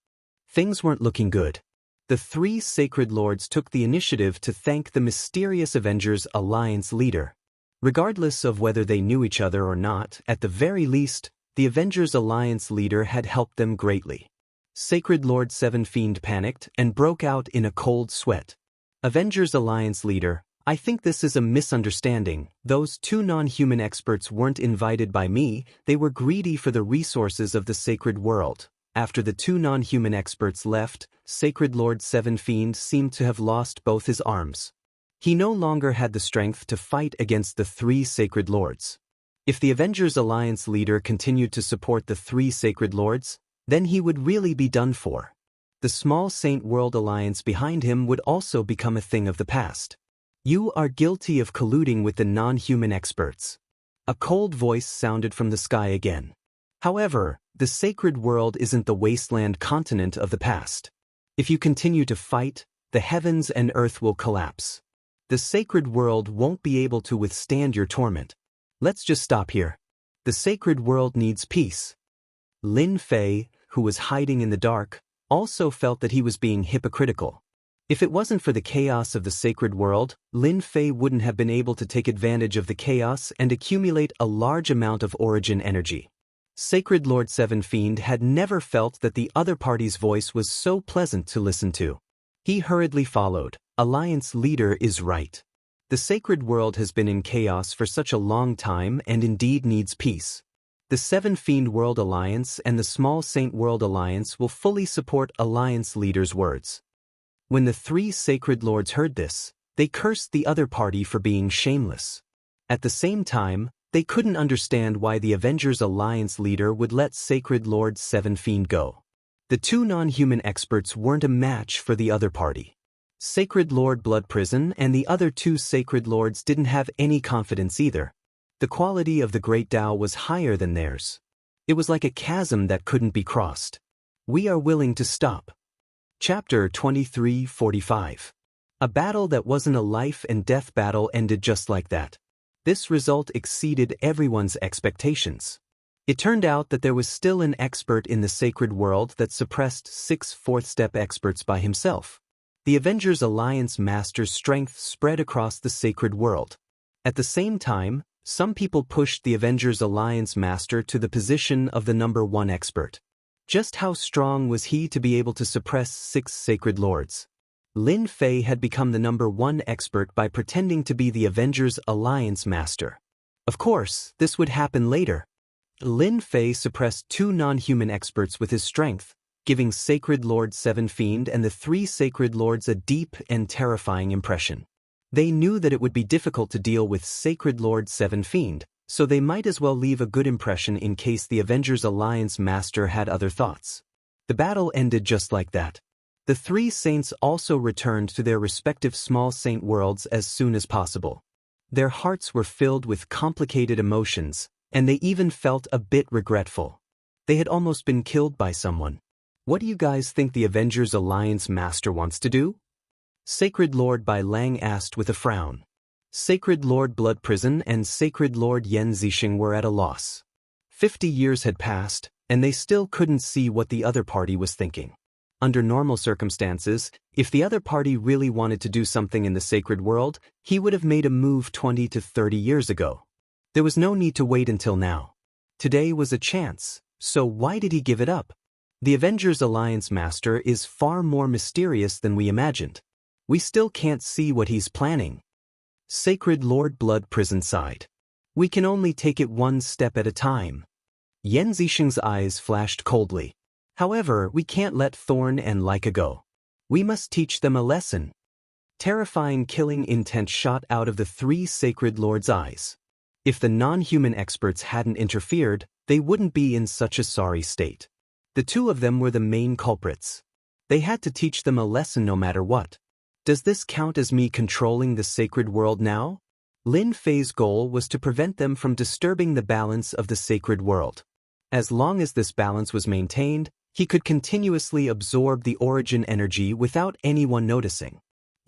Things weren't looking good. The 3 Sacred Lords took the initiative to thank the mysterious Avengers Alliance leader. Regardless of whether they knew each other or not, at the very least, the Avengers Alliance leader had helped them greatly. Sacred Lord Seven Fiend panicked and broke out in a cold sweat. Avengers Alliance leader, I think this is a misunderstanding. Those 2 non-human experts weren't invited by me, they were greedy for the resources of the sacred world. After the 2 non-human experts left, Sacred Lord Seven Fiend seemed to have lost both his arms. He no longer had the strength to fight against the 3 Sacred Lords. If the Avengers Alliance leader continued to support the 3 Sacred Lords, then he would really be done for. The small Saint World Alliance behind him would also become a thing of the past. You are guilty of colluding with the non-human experts. A cold voice sounded from the sky again. However, the sacred world isn't the wasteland continent of the past. If you continue to fight, the heavens and earth will collapse. The sacred world won't be able to withstand your torment. Let's just stop here. The sacred world needs peace. Lin Fei, who was hiding in the dark, also felt that he was being hypocritical. If it wasn't for the chaos of the sacred world, Lin Fei wouldn't have been able to take advantage of the chaos and accumulate a large amount of origin energy. Sacred Lord Seven Fiend had never felt that the other party's voice was so pleasant to listen to. He hurriedly followed. Alliance leader is right. The sacred world has been in chaos for such a long time and indeed needs peace. The Seven Fiend World Alliance and the Small Saint World Alliance will fully support Alliance leader's words. When the 3 Sacred Lords heard this, they cursed the other party for being shameless. At the same time, they couldn't understand why the Avengers Alliance leader would let Sacred Lord Seven Fiend go. The 2 non-human experts weren't a match for the other party. Sacred Lord Blood Prison and the other 2 Sacred Lords didn't have any confidence either. The quality of the Great Tao was higher than theirs. It was like a chasm that couldn't be crossed. We are willing to stop. Chapter 2345. A battle that wasn't a life and death battle ended just like that. This result exceeded everyone's expectations. It turned out that there was still an expert in the sacred world that suppressed 6 fourth-step experts by himself. The Avengers Alliance master's strength spread across the sacred world. At the same time, some people pushed the Avengers Alliance master to the position of the number 1 expert. Just how strong was he to be able to suppress 6 sacred lords? Lin Fei had become the number 1 expert by pretending to be the Avengers Alliance master. Of course, this would happen later. Lin Fei suppressed 2 non-human experts with his strength, giving Sacred Lord Seven Fiend and the 3 Sacred Lords a deep and terrifying impression. They knew that it would be difficult to deal with Sacred Lord Seven Fiend, so they might as well leave a good impression in case the Avengers Alliance master had other thoughts. The battle ended just like that. The 3 saints also returned to their respective small saint worlds as soon as possible. Their hearts were filled with complicated emotions, and they even felt a bit regretful. They had almost been killed by someone. What do you guys think the Avengers Alliance master wants to do? Sacred Lord Bai Lang asked with a frown. Sacred Lord Blood Prison and Sacred Lord Yan Zixing were at a loss. 50 years had passed, and they still couldn't see what the other party was thinking. Under normal circumstances, if the other party really wanted to do something in the sacred world, he would have made a move 20 to 30 years ago. There was no need to wait until now. Today was a chance, so why did he give it up? The Avengers Alliance master is far more mysterious than we imagined. We still can't see what he's planning. Sacred Lord Blood Prison sighed. We can only take it one step at a time. Yan Zixing's eyes flashed coldly. However, we can't let Thorn and Leica go. We must teach them a lesson. Terrifying killing intent shot out of the 3 Sacred Lords' eyes. If the non-human experts hadn't interfered, they wouldn't be in such a sorry state. The 2 of them were the main culprits. They had to teach them a lesson no matter what. Does this count as me controlling the sacred world now? Lin Fei's goal was to prevent them from disturbing the balance of the sacred world. As long as this balance was maintained, he could continuously absorb the origin energy without anyone noticing.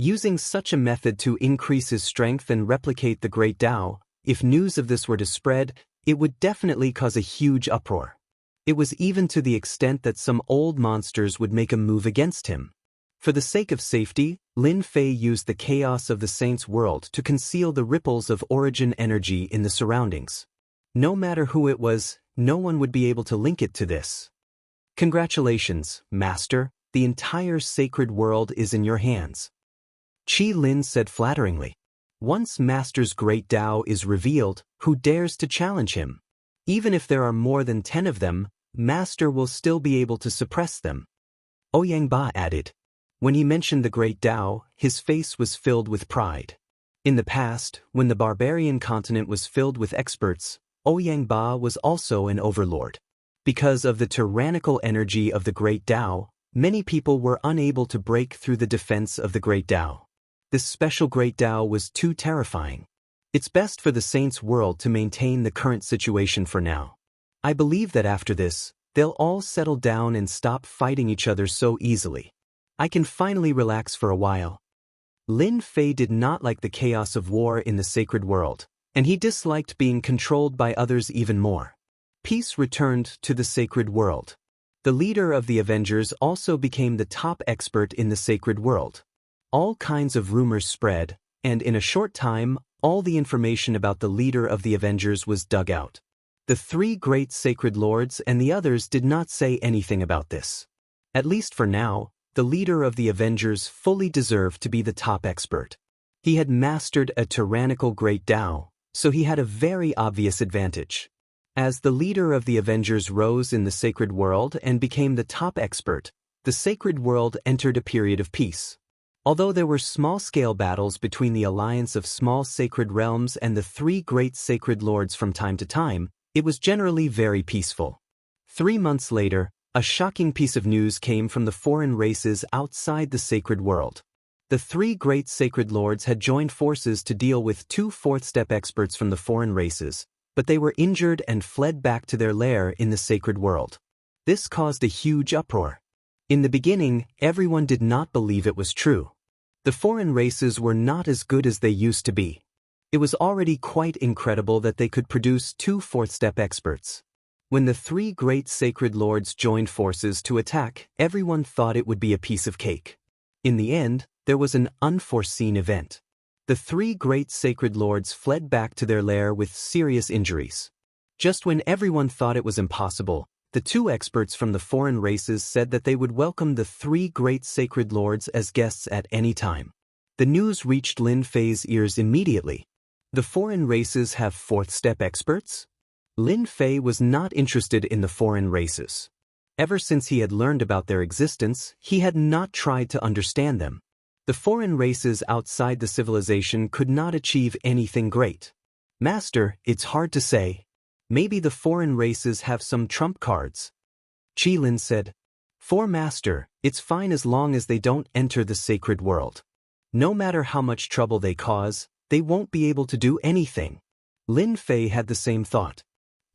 Using such a method to increase his strength and replicate the Great Tao, if news of this were to spread, it would definitely cause a huge uproar. It was even to the extent that some old monsters would make a move against him. For the sake of safety, Lin Fei used the chaos of the Saint's world to conceal the ripples of origin energy in the surroundings. No matter who it was, no one would be able to link it to this. Congratulations, Master, the entire sacred world is in your hands. Qi Lin said flatteringly. Once Master's great Tao is revealed, who dares to challenge him? Even if there are more than 10 of them, Master will still be able to suppress them. Ouyang Ba added. When he mentioned the great Tao, his face was filled with pride. In the past, when the barbarian continent was filled with experts, Ouyang Ba was also an overlord. Because of the tyrannical energy of the great Tao, many people were unable to break through the defense of the great Tao. This special great Tao was too terrifying. It's best for the Saints' world to maintain the current situation for now. I believe that after this, they'll all settle down and stop fighting each other so easily. I can finally relax for a while. Lin Fei did not like the chaos of war in the sacred world, and he disliked being controlled by others even more. Peace returned to the sacred world. The leader of the Avengers also became the top expert in the sacred world. All kinds of rumors spread, and in a short time, all the information about the leader of the Avengers was dug out. The 3 great sacred lords and the others did not say anything about this. At least for now, the leader of the Avengers fully deserved to be the top expert. He had mastered a tyrannical great Tao, so he had a very obvious advantage. As the leader of the Avengers rose in the sacred world and became the top expert, the sacred world entered a period of peace. Although there were small-scale battles between the alliance of small sacred realms and the 3 great sacred lords from time to time, it was generally very peaceful. 3 months later, a shocking piece of news came from the foreign races outside the sacred world. The 3 great sacred lords had joined forces to deal with 2 fourth-step experts from the foreign races, but they were injured and fled back to their lair in the sacred world. This caused a huge uproar. In the beginning, everyone did not believe it was true. The foreign races were not as good as they used to be. It was already quite incredible that they could produce 2 fourth-step experts. When the 3 great sacred lords joined forces to attack, everyone thought it would be a piece of cake. In the end, there was an unforeseen event. The 3 great sacred lords fled back to their lair with serious injuries. Just when everyone thought it was impossible, the 2 experts from the foreign races said that they would welcome the 3 great sacred lords as guests at any time. The news reached Lin Fei's ears immediately. The foreign races have fourth-step experts? Lin Fei was not interested in the foreign races. Ever since he had learned about their existence, he had not tried to understand them. The foreign races outside the civilization could not achieve anything great. Master, it's hard to say. Maybe the foreign races have some trump cards. Qi Lin said. For Master, it's fine as long as they don't enter the sacred world. No matter how much trouble they cause, they won't be able to do anything. Lin Fei had the same thought.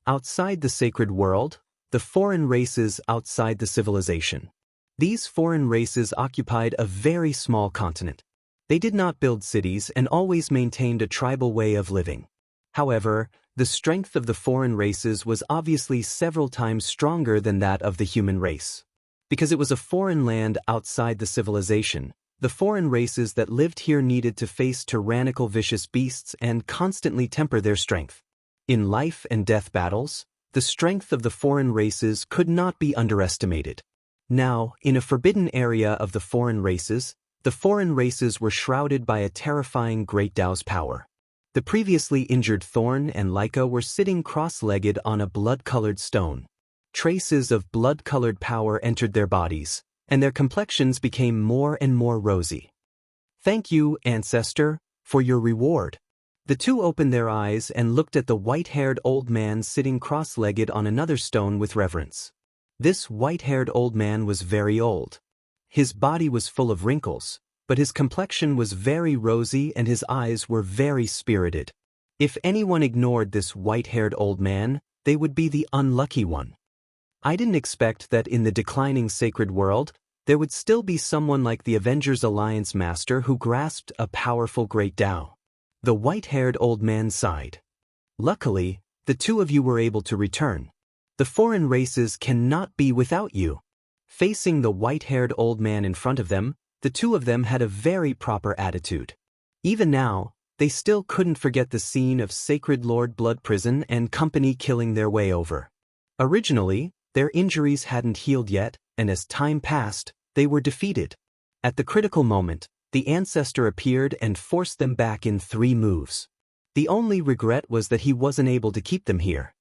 Outside the sacred world, the foreign races outside the civilization. These foreign races occupied a very small continent. They did not build cities and always maintained a tribal way of living. However, the strength of the foreign races was obviously several times stronger than that of the human race. Because it was a foreign land outside the civilization, the foreign races that lived here needed to face tyrannical vicious beasts and constantly temper their strength. In life and death battles, the strength of the foreign races could not be underestimated. Now, in a forbidden area of the foreign races were shrouded by a terrifying Great Tao's power. The previously injured Thorn and Leica were sitting cross-legged on a blood-colored stone. Traces of blood-colored power entered their bodies, and their complexions became more and more rosy. Thank you, Ancestor, for your reward. The 2 opened their eyes and looked at the white-haired old man sitting cross-legged on another stone with reverence. This white-haired old man was very old. His body was full of wrinkles, but his complexion was very rosy and his eyes were very spirited. If anyone ignored this white-haired old man, they would be the unlucky one. I didn't expect that in the declining sacred world, there would still be someone like the Avengers Alliance Master who grasped a powerful great Tao. The white-haired old man sighed. Luckily, the two of you were able to return. The foreign races cannot be without you. Facing the white-haired old man in front of them, the two of them had a very proper attitude. Even now, they still couldn't forget the scene of Sacred Lord Blood Prison and company killing their way over. Originally, their injuries hadn't healed yet, and as time passed, they were defeated. At the critical moment, the ancestor appeared and forced them back in 3 moves. The only regret was that he wasn't able to keep them here.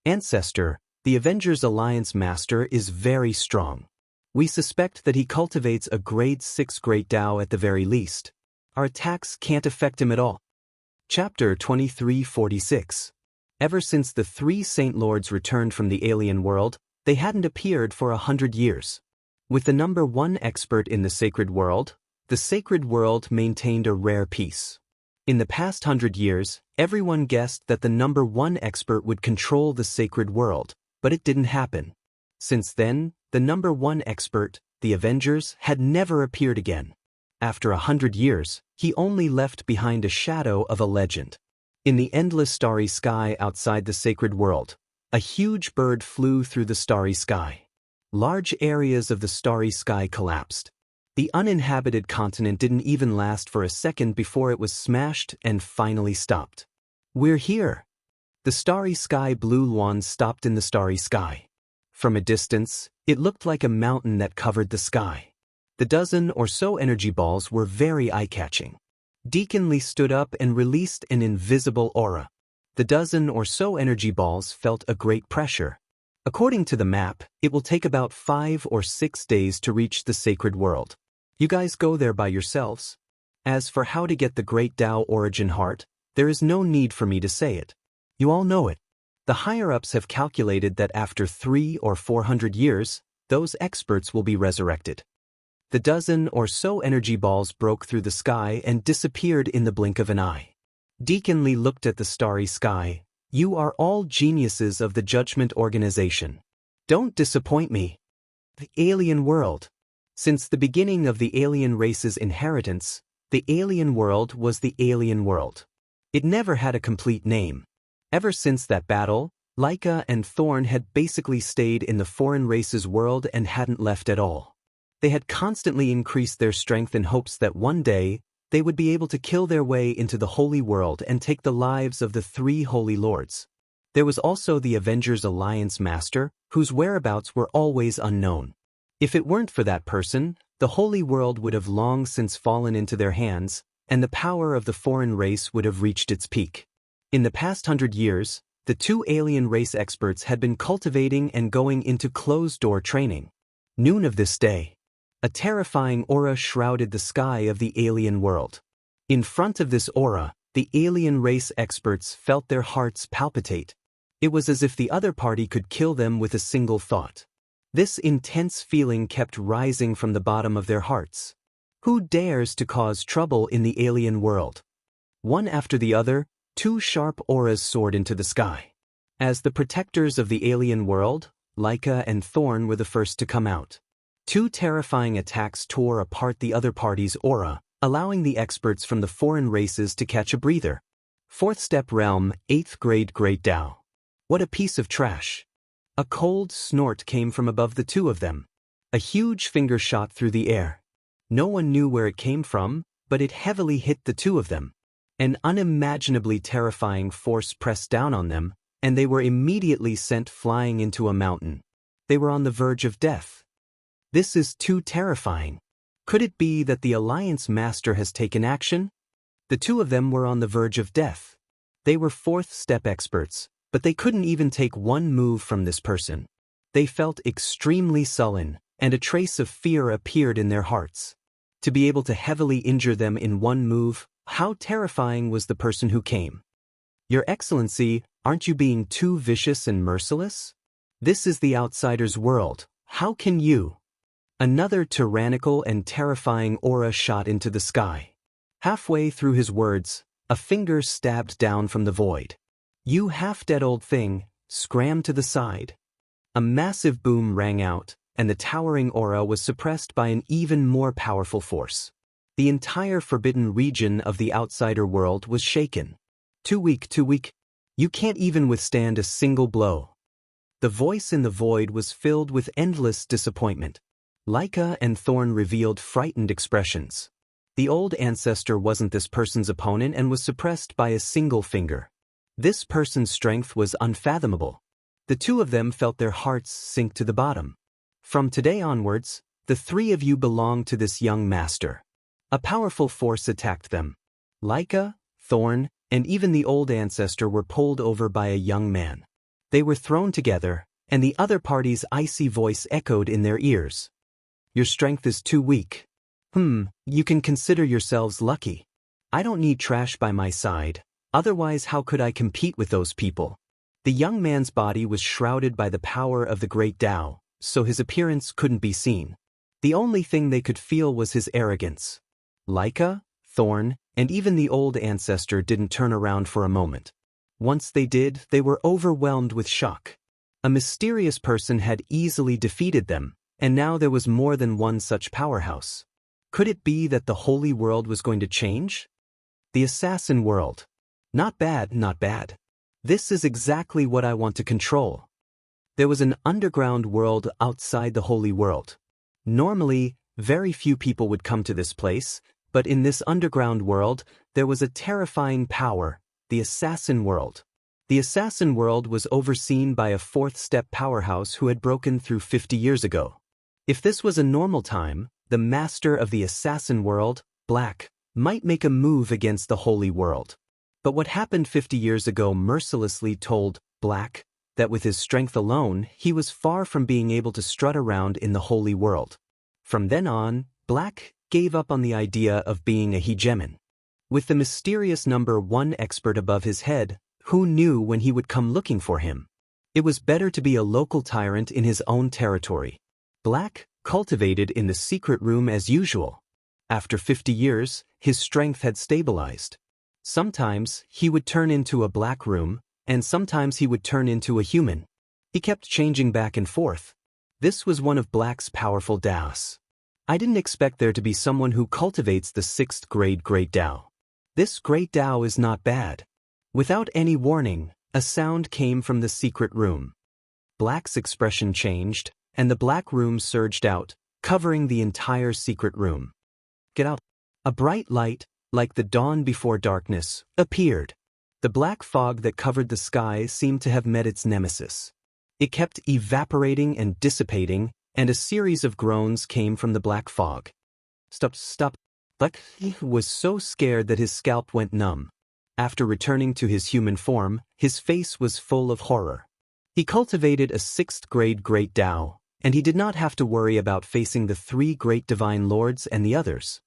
Ancestor, the Avengers Alliance Master is very strong. We suspect that he cultivates a grade 6 Great Tao at the very least. Our attacks can't affect him at all. Chapter 2346. Ever since the 3 Saint Lords returned from the alien world, they hadn't appeared for 100 years. With the number 1 expert in the sacred world, the sacred world maintained a rare peace. In the past 100 years, everyone guessed that the number 1 expert would control the sacred world, but it didn't happen. Since then, the number 1 expert, the Avengers, had never appeared again. After 100 years, he only left behind a shadow of a legend. In the endless starry sky outside the sacred world, a huge bird flew through the starry sky. Large areas of the starry sky collapsed. The uninhabited continent didn't even last for a second before it was smashed and finally stopped. We're here. The starry sky blue lawn stopped in the starry sky. From a distance, it looked like a mountain that covered the sky. The dozen or so energy balls were very eye-catching. Deacon Lee stood up and released an invisible aura. The dozen or so energy balls felt a great pressure. According to the map, it will take about 5 or 6 days to reach the sacred world. You guys go there by yourselves. As for how to get the Great Tao Origin Heart, there is no need for me to say it. You all know it. The higher-ups have calculated that after 300 or 400 years, those experts will be resurrected. The dozen or so energy balls broke through the sky and disappeared in the blink of an eye. Deacon Lee looked at the starry sky. You are all geniuses of the Judgment Organization. Don't disappoint me. The alien world. Since the beginning of the alien race's inheritance, the alien world was the alien world. It never had a complete name. Ever since that battle, Leica and Thorn had basically stayed in the foreign race's world and hadn't left at all. They had constantly increased their strength in hopes that one day, they would be able to kill their way into the holy world and take the lives of the 3 holy lords. There was also the Avengers Alliance Master, whose whereabouts were always unknown. If it weren't for that person, the holy world would have long since fallen into their hands, and the power of the foreign race would have reached its peak. In the past 100 years, the 2 alien race experts had been cultivating and going into closed-door training. Noon of this day, a terrifying aura shrouded the sky of the alien world. In front of this aura, the alien race experts felt their hearts palpitate. It was as if the other party could kill them with a single thought. This intense feeling kept rising from the bottom of their hearts. Who dares to cause trouble in the alien world? One after the other, 2 sharp auras soared into the sky. As the protectors of the alien world, Leica and Thorn were the first to come out. 2 terrifying attacks tore apart the other party's aura, allowing the experts from the foreign races to catch a breather. 4th Step Realm, 8th Grade Great Tao. What a piece of trash. A cold snort came from above the 2 of them. A huge finger shot through the air. No one knew where it came from, but it heavily hit the 2 of them. An unimaginably terrifying force pressed down on them, and they were immediately sent flying into a mountain. They were on the verge of death. This is too terrifying. Could it be that the Alliance Master has taken action? The 2 of them were on the verge of death. They were 4th step experts, but they couldn't even take one move from this person. They felt extremely sullen, and a trace of fear appeared in their hearts. To be able to heavily injure them in one move, how terrifying was the person who came? Your Excellency, aren't you being too vicious and merciless? This is the outsider's world. How can you? Another tyrannical and terrifying aura shot into the sky. Halfway through his words, a finger stabbed down from the void. You half-dead old thing, scram to the side. A massive boom rang out, and the towering aura was suppressed by an even more powerful force. The entire forbidden region of the outsider world was shaken. Too weak, too weak. You can't even withstand a single blow. The voice in the void was filled with endless disappointment. Leica and Thorn revealed frightened expressions. The old ancestor wasn't this person's opponent and was suppressed by a single finger. This person's strength was unfathomable. The two of them felt their hearts sink to the bottom. From today onwards, the three of you belong to this young master. A powerful force attacked them. Leica, Thorn, and even the old ancestor were pulled over by a young man. They were thrown together, and the other party's icy voice echoed in their ears. Your strength is too weak. You can consider yourselves lucky. I don't need trash by my side, otherwise how could I compete with those people? The young man's body was shrouded by the power of the great Tao, so his appearance couldn't be seen. The only thing they could feel was his arrogance. Leica, Thorn, and even the old ancestor didn't turn around for a moment. Once they did, they were overwhelmed with shock. A mysterious person had easily defeated them, and now there was more than one such powerhouse. Could it be that the holy world was going to change? The assassin world. Not bad, not bad. This is exactly what I want to control. There was an underground world outside the holy world. Normally, very few people would come to this place, but in this underground world, there was a terrifying power, the assassin world. The assassin world was overseen by a fourth-step powerhouse who had broken through 50 years ago. If this was a normal time, the master of the assassin world, Black, might make a move against the holy world. But what happened 50 years ago mercilessly told Black that with his strength alone, he was far from being able to strut around in the holy world. From then on, Black gave up on the idea of being a hegemon. With the mysterious number 1 expert above his head, who knew when he would come looking for him? It was better to be a local tyrant in his own territory. Black cultivated in the secret room as usual. After 50 years, his strength had stabilized. Sometimes he would turn into a black room, and sometimes he would turn into a human. He kept changing back and forth. This was one of Black's powerful Daos. I didn't expect there to be someone who cultivates the 6th grade Great Tao. This Great Tao is not bad. Without any warning, a sound came from the secret room. Black's expression changed, and the black room surged out, covering the entire secret room. Get out. A bright light, like the dawn before darkness, appeared. The black fog that covered the sky seemed to have met its nemesis. It kept evaporating and dissipating, and a series of groans came from the black fog. Stop, stop. Black was so scared that his scalp went numb. After returning to his human form, his face was full of horror. He cultivated a 6th grade Great Tao, and he did not have to worry about facing the 3 great divine lords and the others.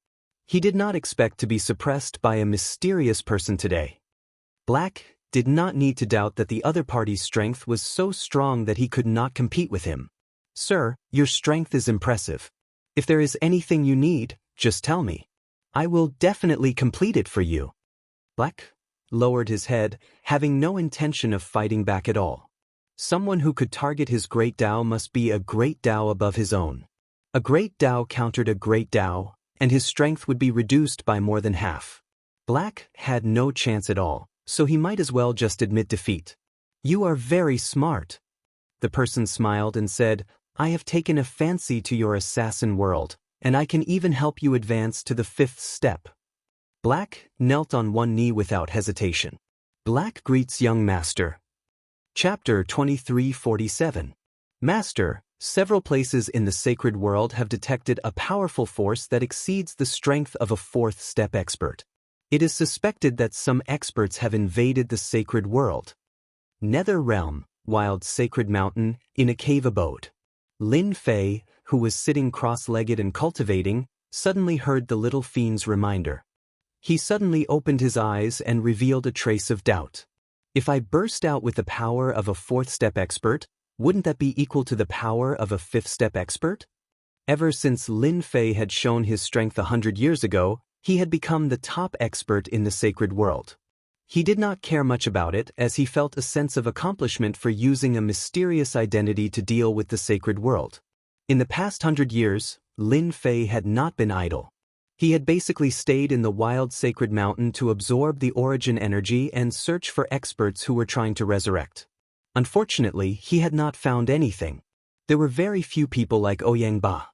He did not expect to be suppressed by a mysterious person today. Black did not need to doubt that the other party's strength was so strong that he could not compete with him. Sir, your strength is impressive. If there is anything you need, just tell me. I will definitely complete it for you. Black lowered his head, having no intention of fighting back at all. Someone who could target his Great Tao must be a Great Tao above his own. A Great Tao countered a Great Tao, and his strength would be reduced by more than half. Black had no chance at all, so he might as well just admit defeat. You are very smart. The person smiled and said, I have taken a fancy to your assassin world, and I can even help you advance to the 5th step. Black knelt on one knee without hesitation. Black greets young master. Chapter 2347. Master, several places in the sacred world have detected a powerful force that exceeds the strength of a 4th step expert. It is suspected that some experts have invaded the sacred world. Nether Realm, Wild Sacred Mountain, in a cave abode. Lin Fei, who was sitting cross-legged and cultivating, suddenly heard the little fiend's reminder. He suddenly opened his eyes and revealed a trace of doubt. If I burst out with the power of a 4th step expert, wouldn't that be equal to the power of a 5th step expert? Ever since Lin Fei had shown his strength 100 years ago, he had become the top expert in the sacred world. He did not care much about it as he felt a sense of accomplishment for using a mysterious identity to deal with the sacred world. In the past 100 years, Lin Fei had not been idle. He had basically stayed in the wild sacred mountain to absorb the origin energy and search for experts who were trying to resurrect. Unfortunately, he had not found anything. There were very few people like Ouyang Ba.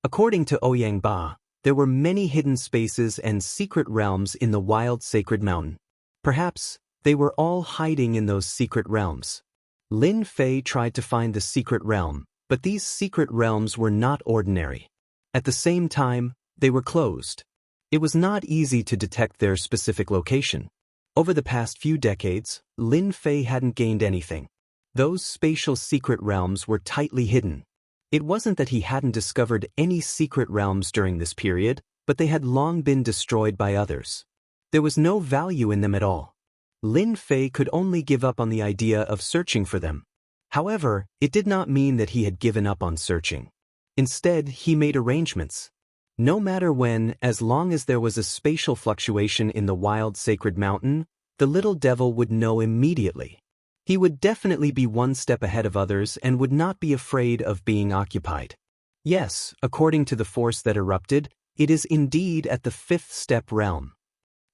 According to Ouyang Ba, there were many hidden spaces and secret realms in the wild sacred mountain. Perhaps, they were all hiding in those secret realms. Lin Fei tried to find the secret realm, but these secret realms were not ordinary. At the same time, they were closed. It was not easy to detect their specific location. Over the past few decades, Lin Fei hadn't gained anything. Those spatial secret realms were tightly hidden. It wasn't that he hadn't discovered any secret realms during this period, but they had long been destroyed by others. There was no value in them at all. Lin Fei could only give up on the idea of searching for them. However, it did not mean that he had given up on searching. Instead, he made arrangements. No matter when, as long as there was a spatial fluctuation in the wild sacred mountain, the little devil would know immediately. He would definitely be one step ahead of others and would not be afraid of being occupied. Yes, according to the force that erupted, it is indeed at the 5th step realm,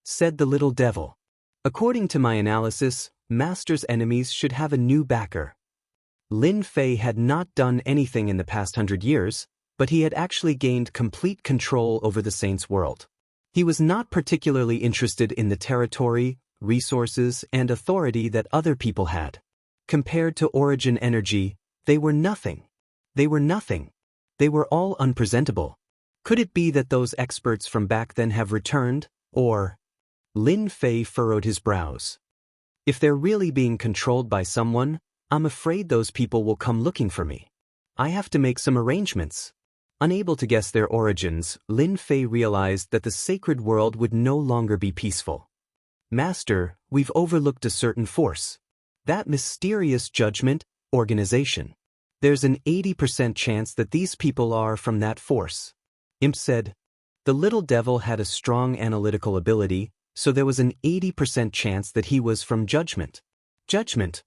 said the little devil. According to my analysis, Master's enemies should have a new backer. Lin Fei had not done anything in the past 100 years, but he had actually gained complete control over the Saints' world. He was not particularly interested in the territory, resources, and authority that other people had. Compared to origin energy, they were nothing. They were nothing. They were all unpresentable. Could it be that those experts from back then have returned, or? Lin Fei furrowed his brows. If they're really being controlled by someone, I'm afraid those people will come looking for me. I have to make some arrangements. Unable to guess their origins, Lin Fei realized that the sacred world would no longer be peaceful. Master, we've overlooked a certain force. That mysterious judgment, organization. There's an 80% chance that these people are from that force. Imp said. The little devil had a strong analytical ability, so there was an 80% chance that he was from judgment. Judgment.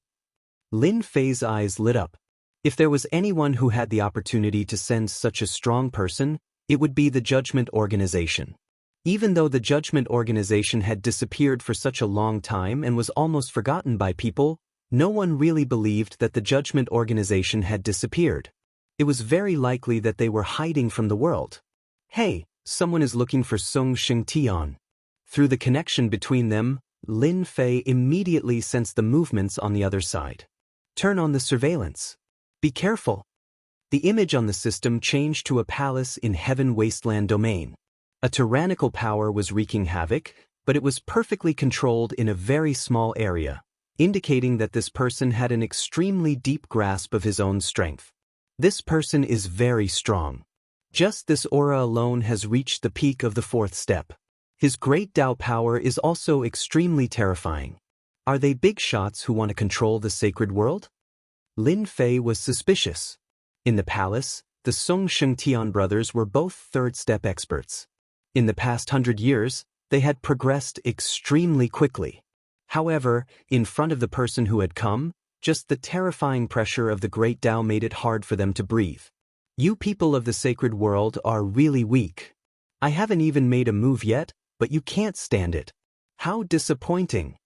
Lin Fei's eyes lit up. If there was anyone who had the opportunity to send such a strong person, it would be the Judgment Organization. Even though the Judgment Organization had disappeared for such a long time and was almost forgotten by people, no one really believed that the Judgment Organization had disappeared. It was very likely that they were hiding from the world. Hey, someone is looking for Song Shengtian. Through the connection between them, Lin Fei immediately sensed the movements on the other side. Turn on the surveillance. Be careful. The image on the system changed to a palace in Heaven Wasteland domain. A tyrannical power was wreaking havoc, but it was perfectly controlled in a very small area, indicating that this person had an extremely deep grasp of his own strength. This person is very strong. Just this aura alone has reached the peak of the 4th step. His great Tao power is also extremely terrifying. Are they big shots who want to control the sacred world? Lin Fei was suspicious. In the palace, the Song Shengtian brothers were both 3rd step experts. In the past 100 years, they had progressed extremely quickly. However, in front of the person who had come, just the terrifying pressure of the great Tao made it hard for them to breathe. You people of the sacred world are really weak. I haven't even made a move yet, but you can't stand it. How disappointing.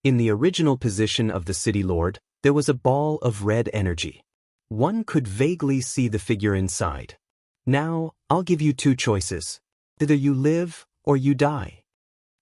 In the original position of the City Lord, there was a ball of red energy. One could vaguely see the figure inside. Now, I'll give you 2 choices. Either you live, or you die.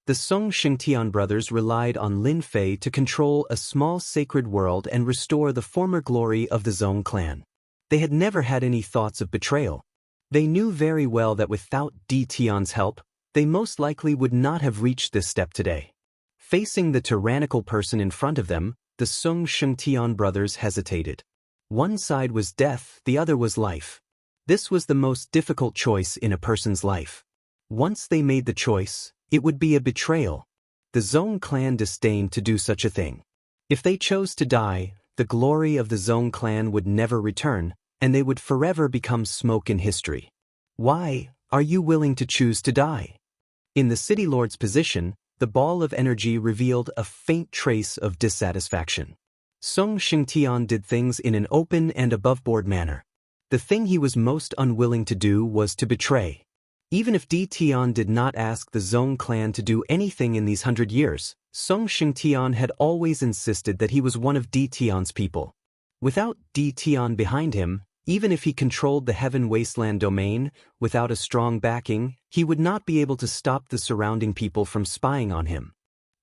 The Song Shengtian brothers relied on Lin Fei to control a small sacred world and restore the former glory of the Zhong clan. They had never had any thoughts of betrayal. They knew very well that without Di Tian's help, they most likely would not have reached this step today. Facing the tyrannical person in front of them, the Song Shengtian brothers hesitated. One side was death, the other was life. This was the most difficult choice in a person's life. Once they made the choice, it would be a betrayal. The Zhong clan disdained to do such a thing. If they chose to die, the glory of the Zhong clan would never return, and they would forever become smoke in history. Why are you willing to choose to die? In the City Lord's position, the ball of energy revealed a faint trace of dissatisfaction. Song Shengtian did things in an open and above-board manner. The thing he was most unwilling to do was to betray. Even if Di Tian did not ask the Zhong clan to do anything in these 100 years, Song Shengtian had always insisted that he was one of Di Tian's people. Without Di Tian behind him, even if he controlled the Heaven Wasteland domain, without a strong backing, he would not be able to stop the surrounding people from spying on him.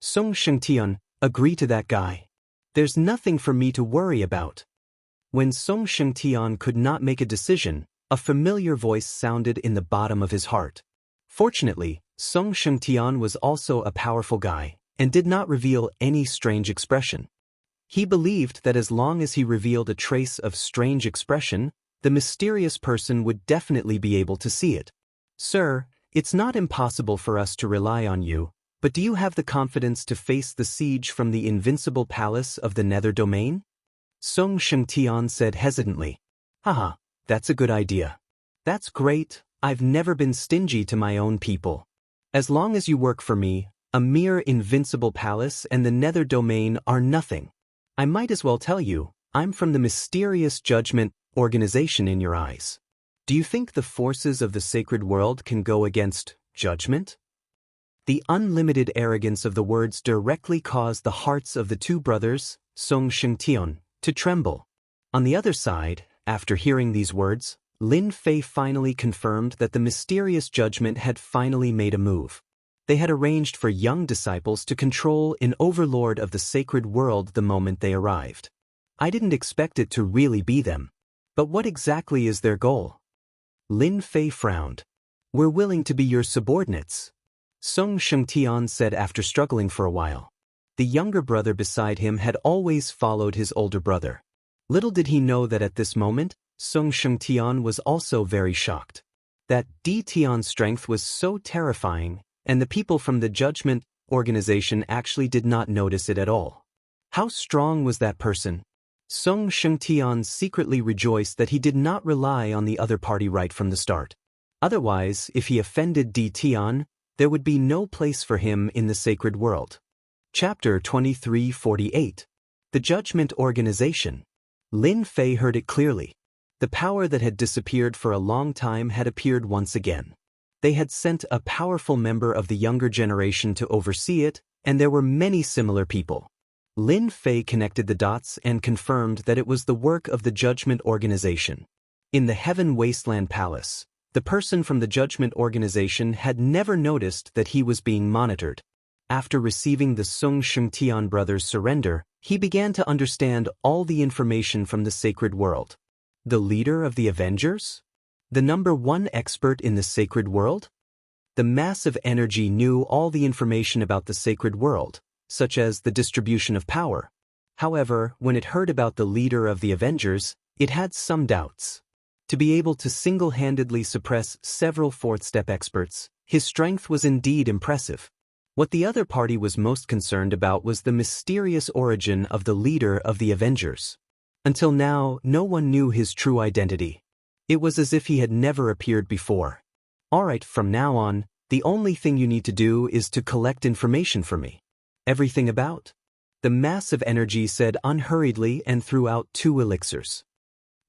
Song Shengtian, agree to that guy. There's nothing for me to worry about. When Song Shengtian could not make a decision, a familiar voice sounded in the bottom of his heart. Fortunately, Song Shengtian was also a powerful guy, and did not reveal any strange expression. He believed that as long as he revealed a trace of strange expression, the mysterious person would definitely be able to see it. Sir, it's not impossible for us to rely on you, but do you have the confidence to face the siege from the invincible palace of the Nether Domain? Song Shengtian said hesitantly. Haha, that's a good idea. That's great, I've never been stingy to my own people. As long as you work for me, a mere invincible palace and the Nether Domain are nothing. I might as well tell you, I'm from the mysterious judgment organization in your eyes. Do you think the forces of the sacred world can go against judgment? The unlimited arrogance of the words directly caused the hearts of the two brothers, Song Shengtian, to tremble. On the other side, after hearing these words, Lin Fei finally confirmed that the mysterious judgment had finally made a move. They had arranged for young disciples to control an overlord of the sacred world the moment they arrived. I didn't expect it to really be them. But what exactly is their goal? Lin Fei frowned. We're willing to be your subordinates, Song Shengtian said after struggling for a while. The younger brother beside him had always followed his older brother. Little did he know that at this moment, Song Shengtian was also very shocked. That Di Tian's strength was so terrifying, and the people from the Judgment organization actually did not notice it at all. How strong was that person? Song Shengtian secretly rejoiced that he did not rely on the other party right from the start. Otherwise, if he offended Di Tian, there would be no place for him in the sacred world. Chapter 2348. The Judgment Organization. Lin Fei heard it clearly. The power that had disappeared for a long time had appeared once again. They had sent a powerful member of the younger generation to oversee it, and there were many similar people. Lin Fei connected the dots and confirmed that it was the work of the Judgment Organization. In the Heaven Wasteland Palace, the person from the Judgment Organization had never noticed that he was being monitored. After receiving the Song Shengtian brothers' surrender, he began to understand all the information from the sacred world. The leader of the Avengers? The #1 expert in the sacred world? The massive energy knew all the information about the sacred world, such as the distribution of power. However, when it heard about the leader of the Avengers, it had some doubts. To be able to single-handedly suppress several fourth-step experts, his strength was indeed impressive. What the other party was most concerned about was the mysterious origin of the leader of the Avengers. Until now, no one knew his true identity. It was as if he had never appeared before. Alright, from now on, the only thing you need to do is to collect information for me. Everything about? The massive energy said unhurriedly and threw out 2 elixirs.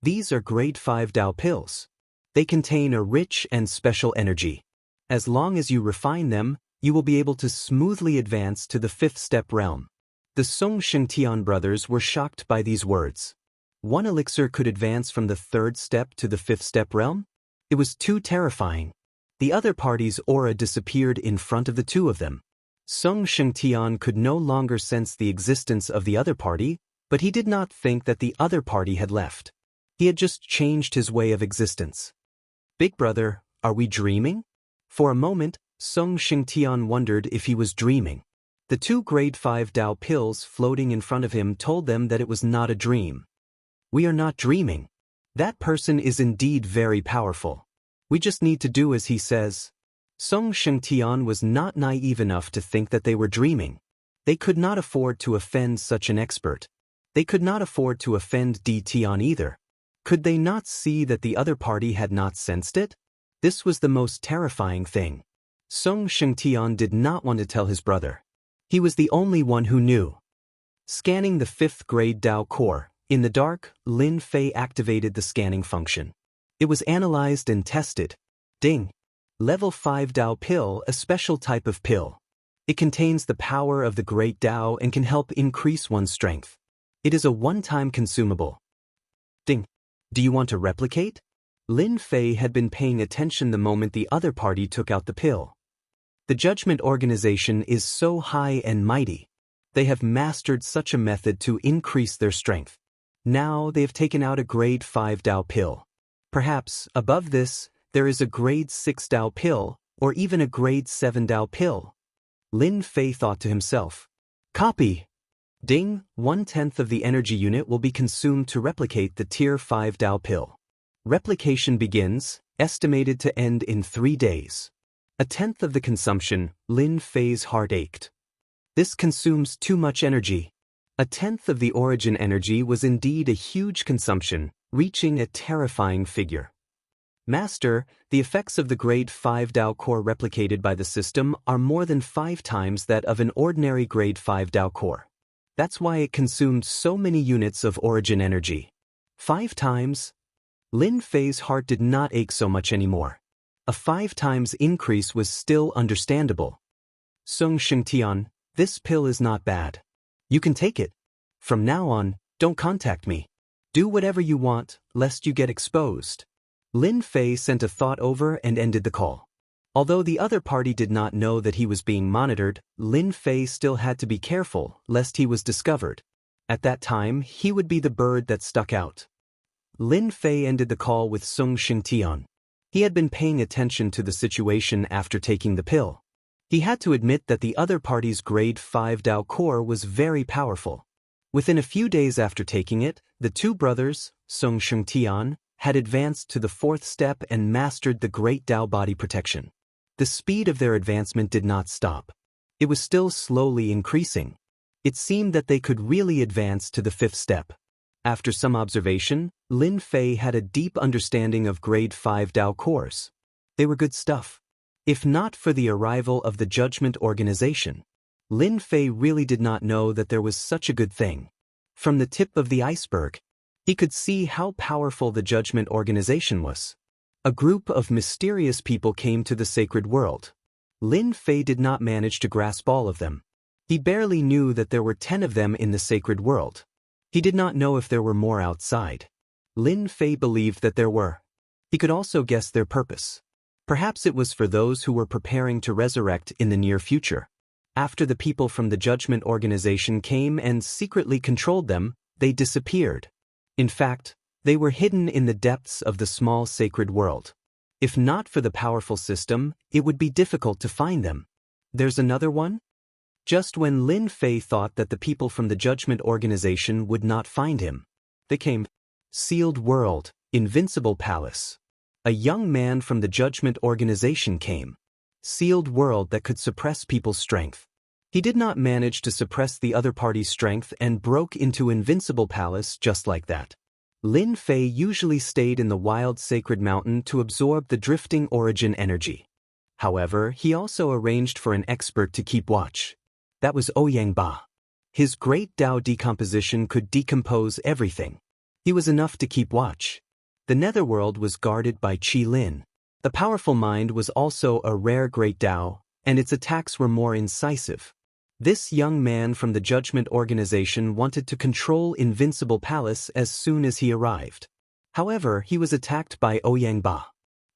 These are grade 5 Dao pills. They contain a rich and special energy. As long as you refine them, you will be able to smoothly advance to the 5th step realm. The Song Shengtian brothers were shocked by these words. 1 elixir could advance from the 3rd step to the 5th step realm? It was too terrifying. The other party's aura disappeared in front of the two of them. Song Shengtian could no longer sense the existence of the other party, but he did not think that the other party had left. He had just changed his way of existence. Big brother, are we dreaming? For a moment, Song Shengtian wondered if he was dreaming. The 2 grade 5 Dao pills floating in front of him told them that it was not a dream. We are not dreaming. That person is indeed very powerful. We just need to do as he says. Song Shengtian was not naive enough to think that they were dreaming. They could not afford to offend such an expert. They could not afford to offend Di Tian either. Could they not see that the other party had not sensed it? This was the most terrifying thing. Song Shengtian did not want to tell his brother. He was the only one who knew. Scanning the 5th grade Dao core. In the dark, Lin Fei activated the scanning function. It was analyzed and tested. Ding. Level 5 Dao Pill, a special type of pill. It contains the power of the Great Dao and can help increase one's strength. It is a one-time consumable. Ding. Do you want to replicate? Lin Fei had been paying attention the moment the other party took out the pill. The judgment organization is so high and mighty. They have mastered such a method to increase their strength. Now they have taken out a grade 5 Dao pill. Perhaps, above this, there is a grade 6 Dao pill, or even a grade 7 Dao pill. Lin Fei thought to himself. Copy. Ding, 1/10 of the energy unit will be consumed to replicate the tier 5 Dao pill. Replication begins, estimated to end in 3 days. 1/10 of the consumption, Lin Fei's heart ached. This consumes too much energy. 1/10 of the origin energy was indeed a huge consumption, reaching a terrifying figure. Master, the effects of the grade 5 Dao core replicated by the system are more than 5 times that of an ordinary grade 5 Dao core. That's why it consumed so many units of origin energy. 5 times? Lin Fei's heart did not ache so much anymore. A 5 times increase was still understandable. Song Xianxia, this pill is not bad. You can take it. From now on, don't contact me. Do whatever you want, lest you get exposed. Lin Fei sent a thought over and ended the call. Although the other party did not know that he was being monitored, Lin Fei still had to be careful, lest he was discovered. At that time, he would be the bird that stuck out. Lin Fei ended the call with Song Xianxia. He had been paying attention to the situation after taking the pill. He had to admit that the other party's grade 5 Dao core was very powerful. Within a few days after taking it, the two brothers, Song Xianxia, had advanced to the 4th step and mastered the Great Dao body protection. The speed of their advancement did not stop. It was still slowly increasing. It seemed that they could really advance to the 5th step. After some observation, Lin Fei had a deep understanding of grade 5 Dao cores. They were good stuff. If not for the arrival of the judgment organization, Lin Fei really did not know that there was such a good thing. From the tip of the iceberg, he could see how powerful the judgment organization was. A group of mysterious people came to the sacred world. Lin Fei did not manage to grasp all of them. He barely knew that there were 10 of them in the sacred world. He did not know if there were more outside. Lin Fei believed that there were. He could also guess their purpose. Perhaps it was for those who were preparing to resurrect in the near future. After the people from the judgment organization came and secretly controlled them, they disappeared. In fact, they were hidden in the depths of the small sacred world. If not for the powerful system, it would be difficult to find them. There's another one? Just when Lin Fei thought that the people from the judgment organization would not find him, they came. Sealed World, Invincible Palace. A young man from the judgment organization came. Sealed world that could suppress people's strength. He did not manage to suppress the other party's strength and broke into Invincible Palace just like that. Lin Fei usually stayed in the wild sacred mountain to absorb the drifting origin energy. However, he also arranged for an expert to keep watch. That was Ouyang. His great Dao decomposition could decompose everything. He was enough to keep watch. The netherworld was guarded by Qi Lin. The powerful mind was also a rare great Dao, and its attacks were more incisive. This young man from the judgment organization wanted to control Invincible Palace as soon as he arrived. However, he was attacked by Ouyang.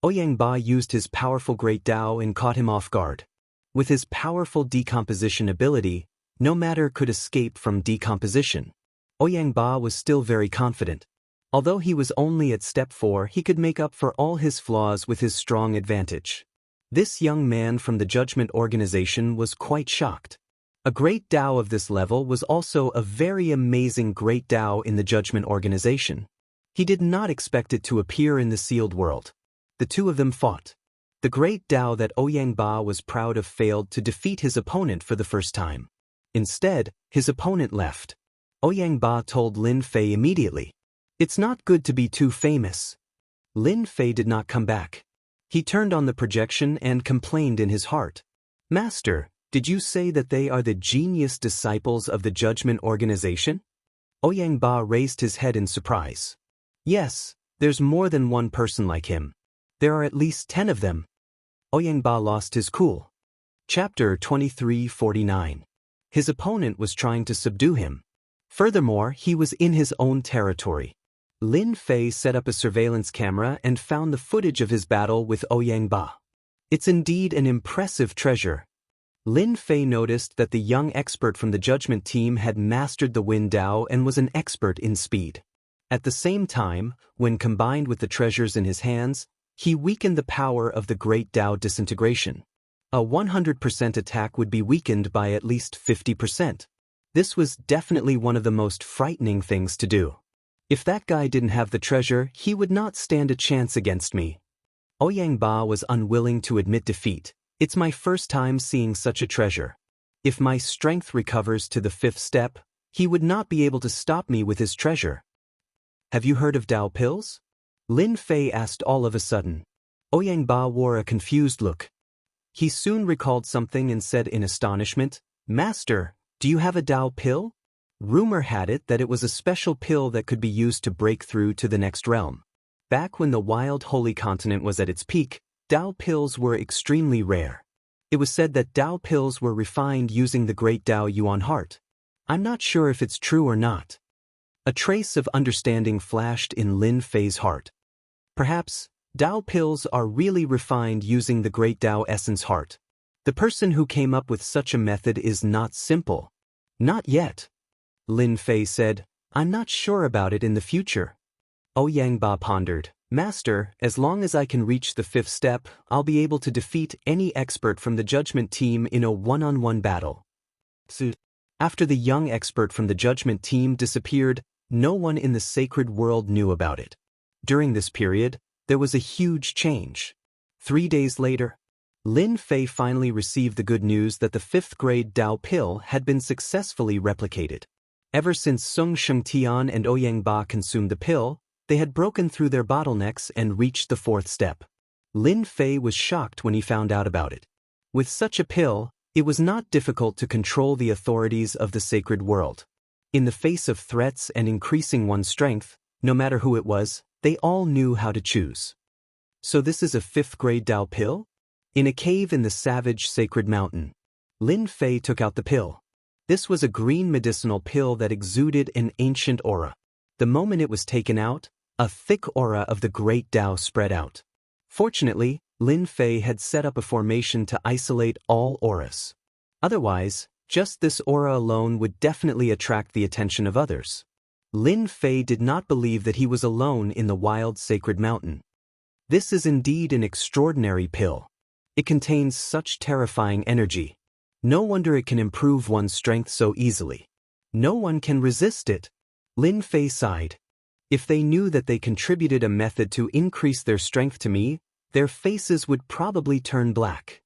Ouyang used his powerful great Dao and caught him off guard. With his powerful decomposition ability, no matter could escape from decomposition. Ouyang was still very confident. Although he was only at step 4, he could make up for all his flaws with his strong advantage. This young man from the judgment organization was quite shocked. A great Dao of this level was also a very amazing great Dao in the judgment organization. He did not expect it to appear in the sealed world. The two of them fought. The great Dao that Ouyang was proud of failed to defeat his opponent for the first time. Instead, his opponent left. Ouyang told Lin Fei immediately, "It's not good to be too famous." Lin Fei did not come back. He turned on the projection and complained in his heart. "Master, did you say that they are the genius disciples of the judgment organization?" Ouyang raised his head in surprise. "Yes, There's more than one person like him. There are at least 10 of them. Ouyangba lost his cool. Chapter 2349. His opponent was trying to subdue him. Furthermore, he was in his own territory. Lin Fei set up a surveillance camera and found the footage of his battle with Ouyangba. It's indeed an impressive treasure. Lin Fei noticed that the young expert from the judgment team had mastered the Wind Dao and was an expert in speed. At the same time, when combined with the treasures in his hands, he weakened the power of the Great Dao disintegration. A 100% attack would be weakened by at least 50%. This was definitely one of the most frightening things to do. If that guy didn't have the treasure, he would not stand a chance against me. Ouyangba was unwilling to admit defeat. It's my first time seeing such a treasure. If my strength recovers to the 5th step, he would not be able to stop me with his treasure. Have you heard of Dao pills? Lin Fei asked all of a sudden. Ouyangba wore a confused look. He soon recalled something and said in astonishment, "Master, do you have a Dao pill?" Rumor had it that it was a special pill that could be used to break through to the next realm. Back when the wild holy continent was at its peak, Dao pills were extremely rare. It was said that Dao pills were refined using the great Dao Yuan heart. I'm not sure if it's true or not. A trace of understanding flashed in Lin Fei's heart. Perhaps, Dao pills are really refined using the great Dao essence heart. The person who came up with such a method is not simple. Not yet. Lin Fei said, I'm not sure about it in the future. Ouyangba pondered, Master, as long as I can reach the 5th step, I'll be able to defeat any expert from the judgment team in a one-on-one battle. After the young expert from the judgment team disappeared, no one in the sacred world knew about it. During this period, there was a huge change. 3 days later, Lin Fei finally received the good news that the 5th grade Dao pill had been successfully replicated. Ever since Sung Shengtian and Ouyangba consumed the pill, they had broken through their bottlenecks and reached the 4th step. Lin Fei was shocked when he found out about it. With such a pill, it was not difficult to control the authorities of the sacred world. In the face of threats and increasing one's strength, no matter who it was, they all knew how to choose. So this is a 5th grade Dao pill? In a cave in the savage sacred mountain, Lin Fei took out the pill. This was a green medicinal pill that exuded an ancient aura. The moment it was taken out, a thick aura of the great Dao spread out. Fortunately, Lin Fei had set up a formation to isolate all auras. Otherwise, just this aura alone would definitely attract the attention of others. Lin Fei did not believe that he was alone in the wild sacred mountain. This is indeed an extraordinary pill. It contains such terrifying energy. No wonder it can improve one's strength so easily. No one can resist it. Lin Fei sighed. If they knew that they contributed a method to increase their strength to me, their faces would probably turn black.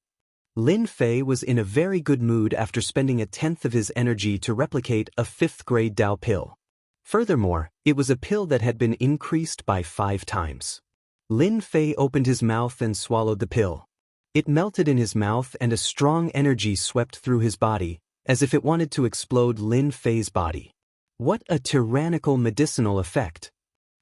Lin Fei was in a very good mood after spending a 10th of his energy to replicate a 5th grade Dao pill. Furthermore, it was a pill that had been increased by 5 times. Lin Fei opened his mouth and swallowed the pill. It melted in his mouth and a strong energy swept through his body, as if it wanted to explode Lin Fei's body. What a tyrannical medicinal effect!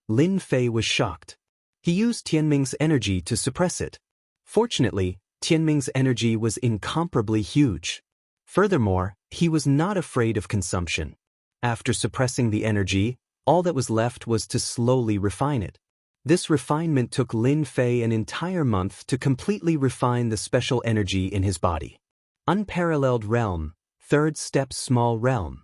Lin Fei was shocked. He used Tianming's energy to suppress it. Fortunately, Tianming's energy was incomparably huge. Furthermore, he was not afraid of consumption. After suppressing the energy, all that was left was to slowly refine it. This refinement took Lin Fei an entire month to completely refine the special energy in his body. Unparalleled realm, 3rd step small realm.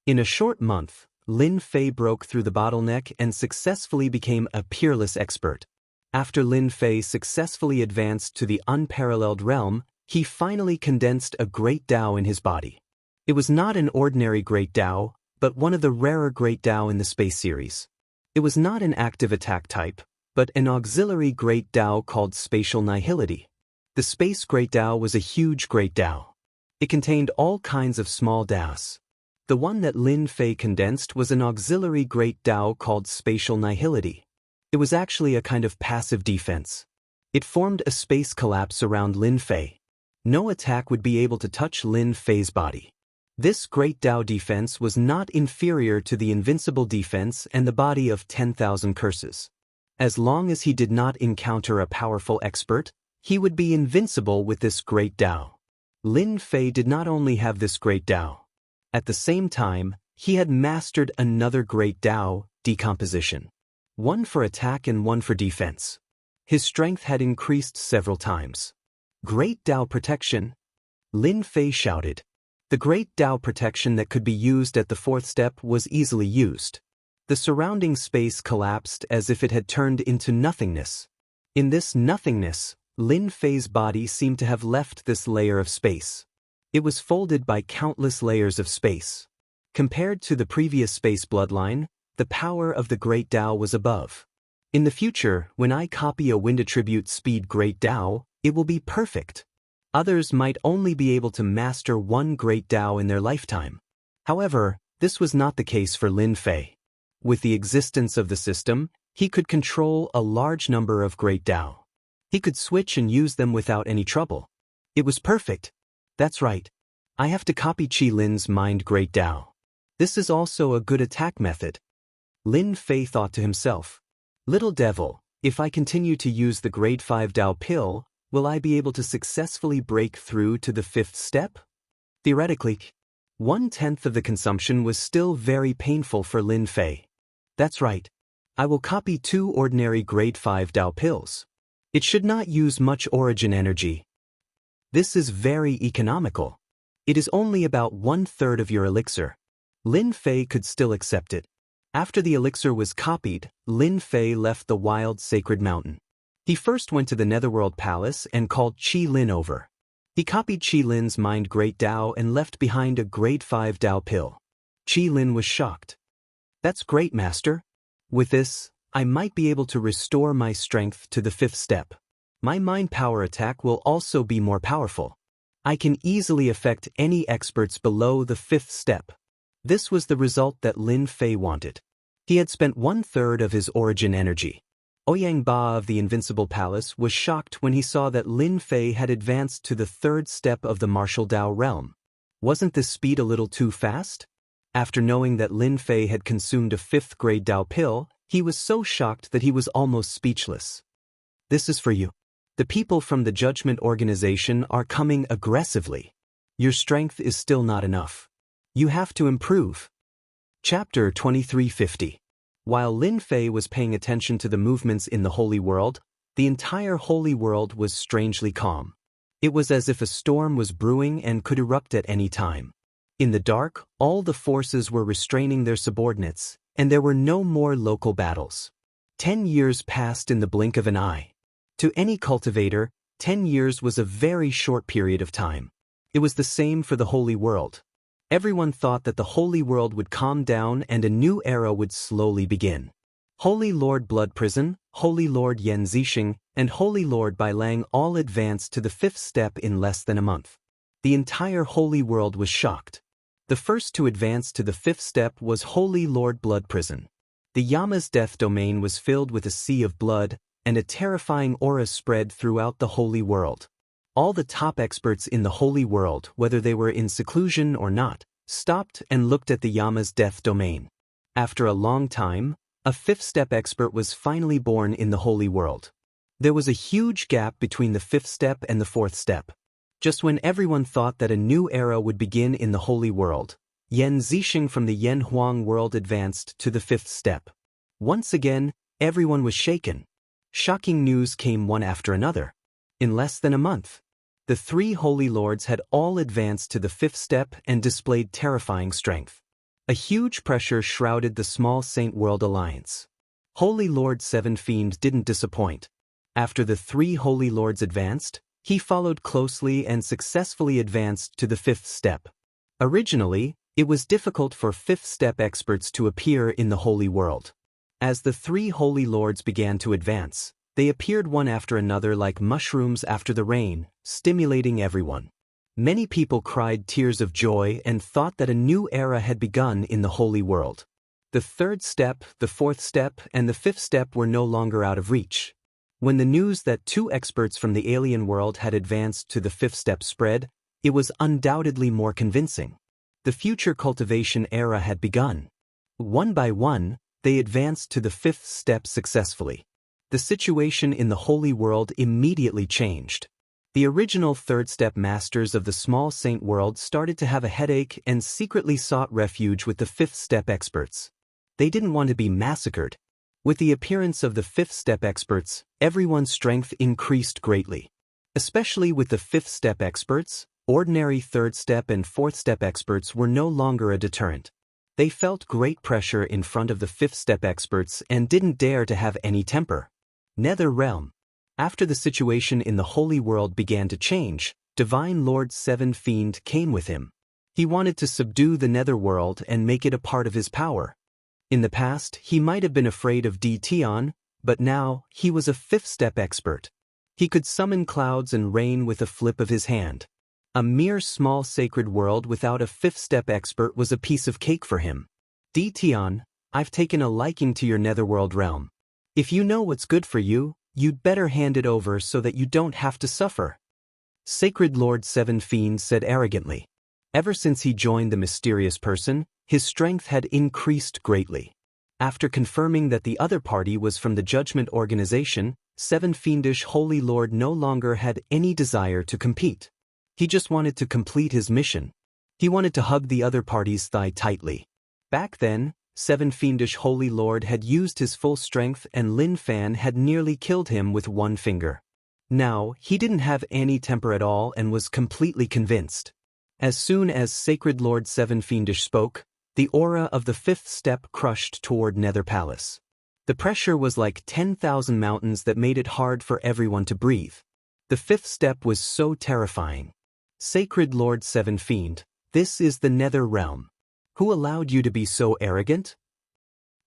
In a short month, Lin Fei broke through the bottleneck and successfully became a peerless expert. After Lin Fei successfully advanced to the unparalleled realm, he finally condensed a great Dao in his body. It was not an ordinary great Dao, but one of the rarer great Dao in the space series. It was not an active attack type, but an auxiliary great Dao called spatial nihility. The space great Dao was a huge great Dao. It contained all kinds of small Daos. The one that Lin Fei condensed was an auxiliary great Dao called spatial nihility. It was actually a kind of passive defense. It formed a space collapse around Lin Fei. No attack would be able to touch Lin Fei's body. This great Dao defense was not inferior to the invincible defense and the body of 10,000 curses. As long as he did not encounter a powerful expert, he would be invincible with this great Tao. Lin Fei did not only have this great Tao. At the same time, he had mastered another great Tao, decomposition. One for attack and one for defense. His strength had increased several times. Great Tao protection. Lin Fei shouted. The great Tao protection that could be used at the fourth step was easily used. The surrounding space collapsed as if it had turned into nothingness. In this nothingness, Lin Fei's body seemed to have left this layer of space. It was folded by countless layers of space. Compared to the previous space bloodline, the power of the great Tao was above. In the future, when I copy a wind attribute speed great Tao, it will be perfect. Others might only be able to master one great Tao in their lifetime. However, this was not the case for Lin Fei. With the existence of the system, he could control a large number of great Tao. He could switch and use them without any trouble. It was perfect. That's right. I have to copy Qi Lin's mind great Tao. This is also a good attack method. Lin Fei thought to himself. Little devil, if I continue to use the grade 5 Tao pill, will I be able to successfully break through to the fifth step? Theoretically, 1/10 of the consumption was still very painful for Lin Fei. That's right. I will copy 2 ordinary grade 5 Tao pills. It should not use much origin energy. This is very economical. It is only about 1/3 of your elixir. Lin Fei could still accept it. After the elixir was copied, Lin Fei left the wild sacred mountain. He first went to the Netherworld Palace and called Qi Lin over. He copied Qi Lin's mind great Tao and left behind a grade 5 Tao pill. Qi Lin was shocked. That's great, master. With this, I might be able to restore my strength to the fifth step. My mind power attack will also be more powerful. I can easily affect any experts below the fifth step. This was the result that Lin Fei wanted. He had spent 1/3 of his origin energy. Ouyang Ba of the Invincible Palace was shocked when he saw that Lin Fei had advanced to the third step of the martial Tao realm. Wasn't this speed a little too fast? After knowing that Lin Fei had consumed a 5th grade Tao pill, he was so shocked that he was almost speechless. This is for you. The people from the Judgment Organization are coming aggressively. Your strength is still not enough. You have to improve. Chapter 2350. While Lin Fei was paying attention to the movements in the Holy World, the entire Holy World was strangely calm. It was as if a storm was brewing and could erupt at any time. In the dark, all the forces were restraining their subordinates, and there were no more local battles. 10 years passed in the blink of an eye. To any cultivator, 10 years was a very short period of time. It was the same for the Holy World. Everyone thought that the Holy World would calm down and a new era would slowly begin. Holy Lord Blood Prison, Holy Lord Yan Zixing, and Holy Lord Bai Lang all advanced to the 5th step in less than a month. The entire Holy World was shocked. The first to advance to the 5th step was Holy Lord Blood Prison. The Yama's death domain was filled with a sea of blood, and a terrifying aura spread throughout the Holy World. All the top experts in the Holy World, whether they were in seclusion or not, stopped and looked at the Yama's death domain. After a long time, a 5th step expert was finally born in the Holy World. There was a huge gap between the 5th step and the 4th step. Just when everyone thought that a new era would begin in the Holy World, Yan Zixing from the Yan Huang world advanced to the 5th step. Once again, everyone was shaken. Shocking news came one after another. In less than a month, the 3 Holy Lords had all advanced to the 5th step and displayed terrifying strength. A huge pressure shrouded the small Saint World Alliance. Holy Lord Seven Fiend didn't disappoint. After the 3 Holy Lords advanced, he followed closely and successfully advanced to the 5th step. Originally, it was difficult for 5th step experts to appear in the Holy World. As the 3 Holy Lords began to advance, they appeared one after another like mushrooms after the rain, stimulating everyone. Many people cried tears of joy and thought that a new era had begun in the Holy World. The 3rd step, the 4th step, and the 5th step were no longer out of reach. When the news that 2 experts from the alien world had advanced to the 5th step spread, it was undoubtedly more convincing. The future cultivation era had begun. One by one, they advanced to the 5th step successfully. the situation in the Holy World immediately changed. The original third-step masters of the small saint world started to have a headache and secretly sought refuge with the fifth-step experts. They didn't want to be massacred. With the appearance of the fifth-step experts, everyone's strength increased greatly. Especially with the fifth-step experts, ordinary third-step and fourth-step experts were no longer a deterrent. They felt great pressure in front of the fifth-step experts and didn't dare to have any temper. Nether Realm. After the situation in the Holy World began to change, Divine Lord Seven Fiend came with him. He wanted to subdue the Netherworld and make it a part of his power. In the past, he might have been afraid of Tion, but now, he was a fifth-step expert. He could summon clouds and rain with a flip of his hand. A mere small sacred world without a fifth-step expert was a piece of cake for him. Tion, I've taken a liking to your Netherworld realm. If you know what's good for you, you'd better hand it over so that you don't have to suffer. Sacred Lord Seven Fiend said arrogantly. Ever since he joined the mysterious person, his strength had increased greatly. After confirming that the other party was from the Judgment Organization, Seven Fiendish Holy Lord no longer had any desire to compete. He just wanted to complete his mission. He wanted to hug the other party's thigh tightly. Back then, Seven Fiendish Holy Lord had used his full strength and Lin Fan had nearly killed him with one finger. Now, he didn't have any temper at all and was completely convinced. As soon as Sacred Lord Seven Fiendish spoke, the aura of the fifth step crushed toward Nether Palace. The pressure was like 10,000 mountains that made it hard for everyone to breathe. The fifth step was so terrifying. Sacred Lord Seven Fiend, this is the Nether Realm. Who allowed you to be so arrogant?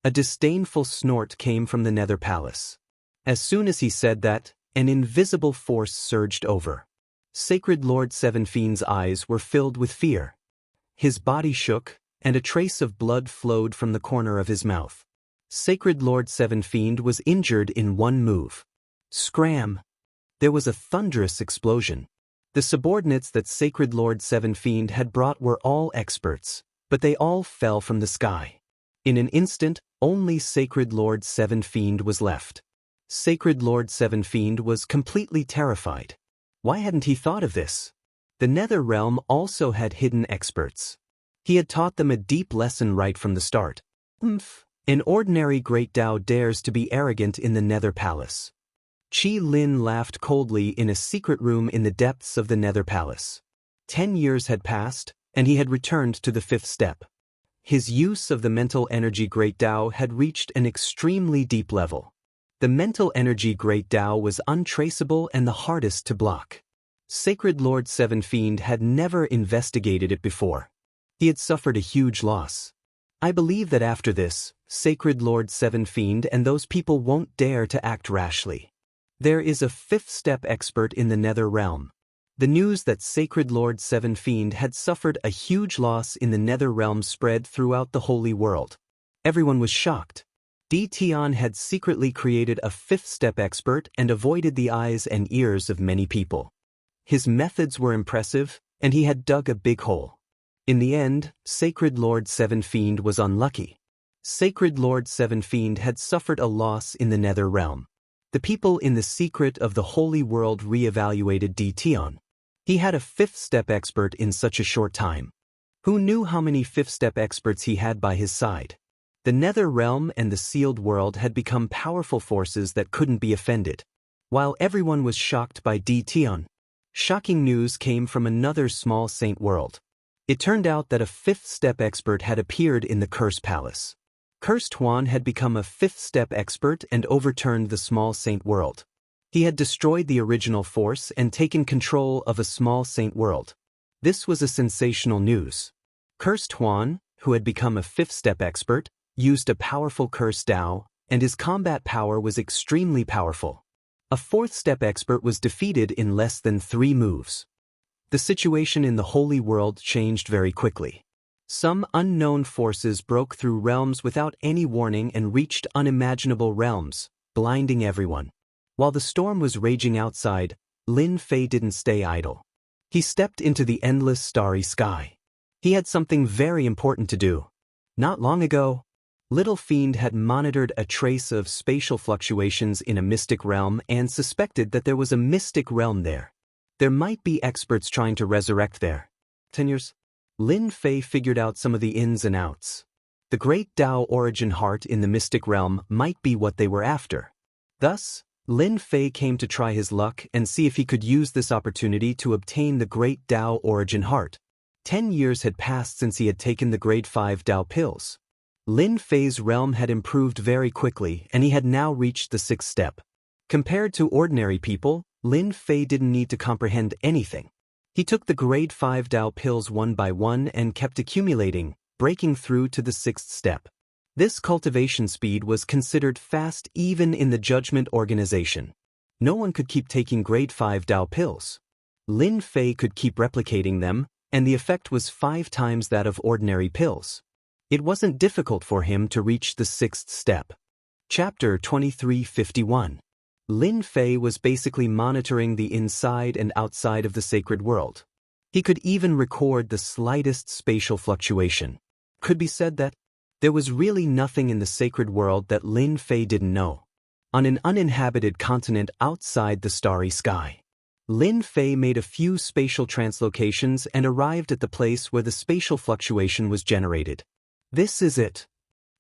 A disdainful snort came from the Nether Palace. As soon as he said that, an invisible force surged over. Sacred Lord Seven Fiend's eyes were filled with fear. His body shook, and a trace of blood flowed from the corner of his mouth. Sacred Lord Seven Fiend was injured in one move. Scram! There was a thunderous explosion. The subordinates that Sacred Lord Seven Fiend had brought were all experts, but they all fell from the sky. In an instant, only Sacred Lord Seven Fiend was left. Sacred Lord Seven Fiend was completely terrified. Why hadn't he thought of this? The Nether Realm also had hidden experts. He had taught them a deep lesson right from the start. An ordinary Great Tao dares to be arrogant in the Nether Palace. Qi Lin laughed coldly in a secret room in the depths of the Nether Palace. 10 years had passed, and he had returned to the fifth step. His use of the mental energy Great Tao had reached an extremely deep level. The mental energy Great Tao was untraceable and the hardest to block. Sacred Lord Seven Fiend had never investigated it before. He had suffered a huge loss. I believe that after this, Sacred Lord Seven Fiend and those people won't dare to act rashly. There is a fifth step expert in the Nether Realm. The news that Sacred Lord Seven Fiend had suffered a huge loss in the Nether Realm spread throughout the Holy World. Everyone was shocked. Tion had secretly created a fifth step expert and avoided the eyes and ears of many people. His methods were impressive, and he had dug a big hole. In the end, Sacred Lord Seven Fiend was unlucky. Sacred Lord Seven Fiend had suffered a loss in the Nether Realm. The people in the secret of the Holy World re-evaluated Tion. He had a fifth step expert in such a short time. Who knew how many fifth step experts he had by his side? The Nether Realm and the Sealed World had become powerful forces that couldn't be offended. While everyone was shocked by Tion, shocking news came from another small saint world. It turned out that a fifth step expert had appeared in the Curse Palace. Cursed Huan had become a fifth step expert and overturned the small saint world. He had destroyed the original force and taken control of a small saint world. This was a sensational news. Cursed Huan, who had become a fifth step expert, used a powerful curse Tao, and his combat power was extremely powerful. A fourth step expert was defeated in less than 3 moves. The situation in the Holy World changed very quickly. Some unknown forces broke through realms without any warning and reached unimaginable realms, blinding everyone. While the storm was raging outside, Lin Fei didn't stay idle. He stepped into the endless starry sky. He had something very important to do. Not long ago, Little Fiend had monitored a trace of spatial fluctuations in a mystic realm and suspected that there was a mystic realm there. There might be experts trying to resurrect there. 10 years. Lin Fei figured out some of the ins and outs. The great Tao origin heart in the mystic realm might be what they were after. Thus, Lin Fei came to try his luck and see if he could use this opportunity to obtain the great Tao origin heart. 10 years had passed since he had taken the grade 5 Tao pills. Lin Fei's realm had improved very quickly and he had now reached the 6th step. Compared to ordinary people, Lin Fei didn't need to comprehend anything. He took the grade 5 Tao pills one by one and kept accumulating, breaking through to the 6th step. This cultivation speed was considered fast even in the judgment organization. No one could keep taking grade 5 Tao pills. Lin Fei could keep replicating them, and the effect was 5 times that of ordinary pills. It wasn't difficult for him to reach the 6th step. Chapter 2351. Lin Fei was basically monitoring the inside and outside of the sacred world. He could even record the slightest spatial fluctuation. Could be said that there was really nothing in the sacred world that Lin Fei didn't know. On an uninhabited continent outside the starry sky, Lin Fei made a few spatial translocations and arrived at the place where the spatial fluctuation was generated. This is it.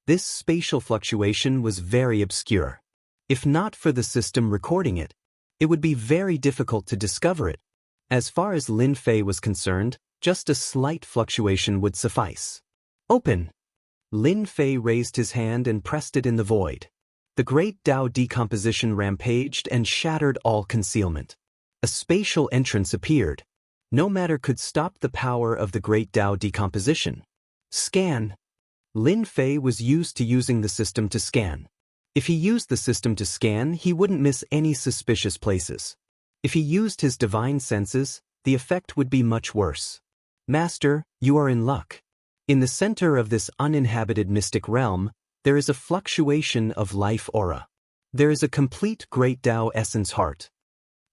This spatial fluctuation was very obscure. If not for the system recording it, it would be very difficult to discover it. As far as Lin Fei was concerned, just a slight fluctuation would suffice. Open! Lin Fei raised his hand and pressed it in the void. The great Tao decomposition rampaged and shattered all concealment. A spatial entrance appeared. No matter could stop the power of the great Tao decomposition. Scan! Lin Fei was used to using the system to scan. If he used the system to scan, he wouldn't miss any suspicious places. If he used his divine senses, the effect would be much worse. Master, you are in luck. In the center of this uninhabited mystic realm, there is a fluctuation of life aura. There is a complete great Tao essence heart.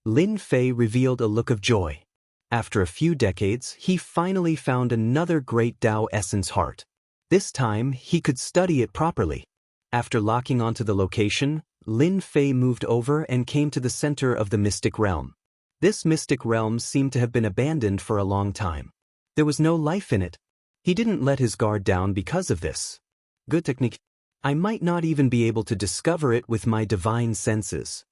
Lin Fei revealed a look of joy. After a few decades, he finally found another great Tao essence heart. This time, he could study it properly. After locking onto the location, Lin Fei moved over and came to the center of the mystic realm. This mystic realm seemed to have been abandoned for a long time. There was no life in it. He didn't let his guard down because of this. Good technique. I might not even be able to discover it with my divine senses.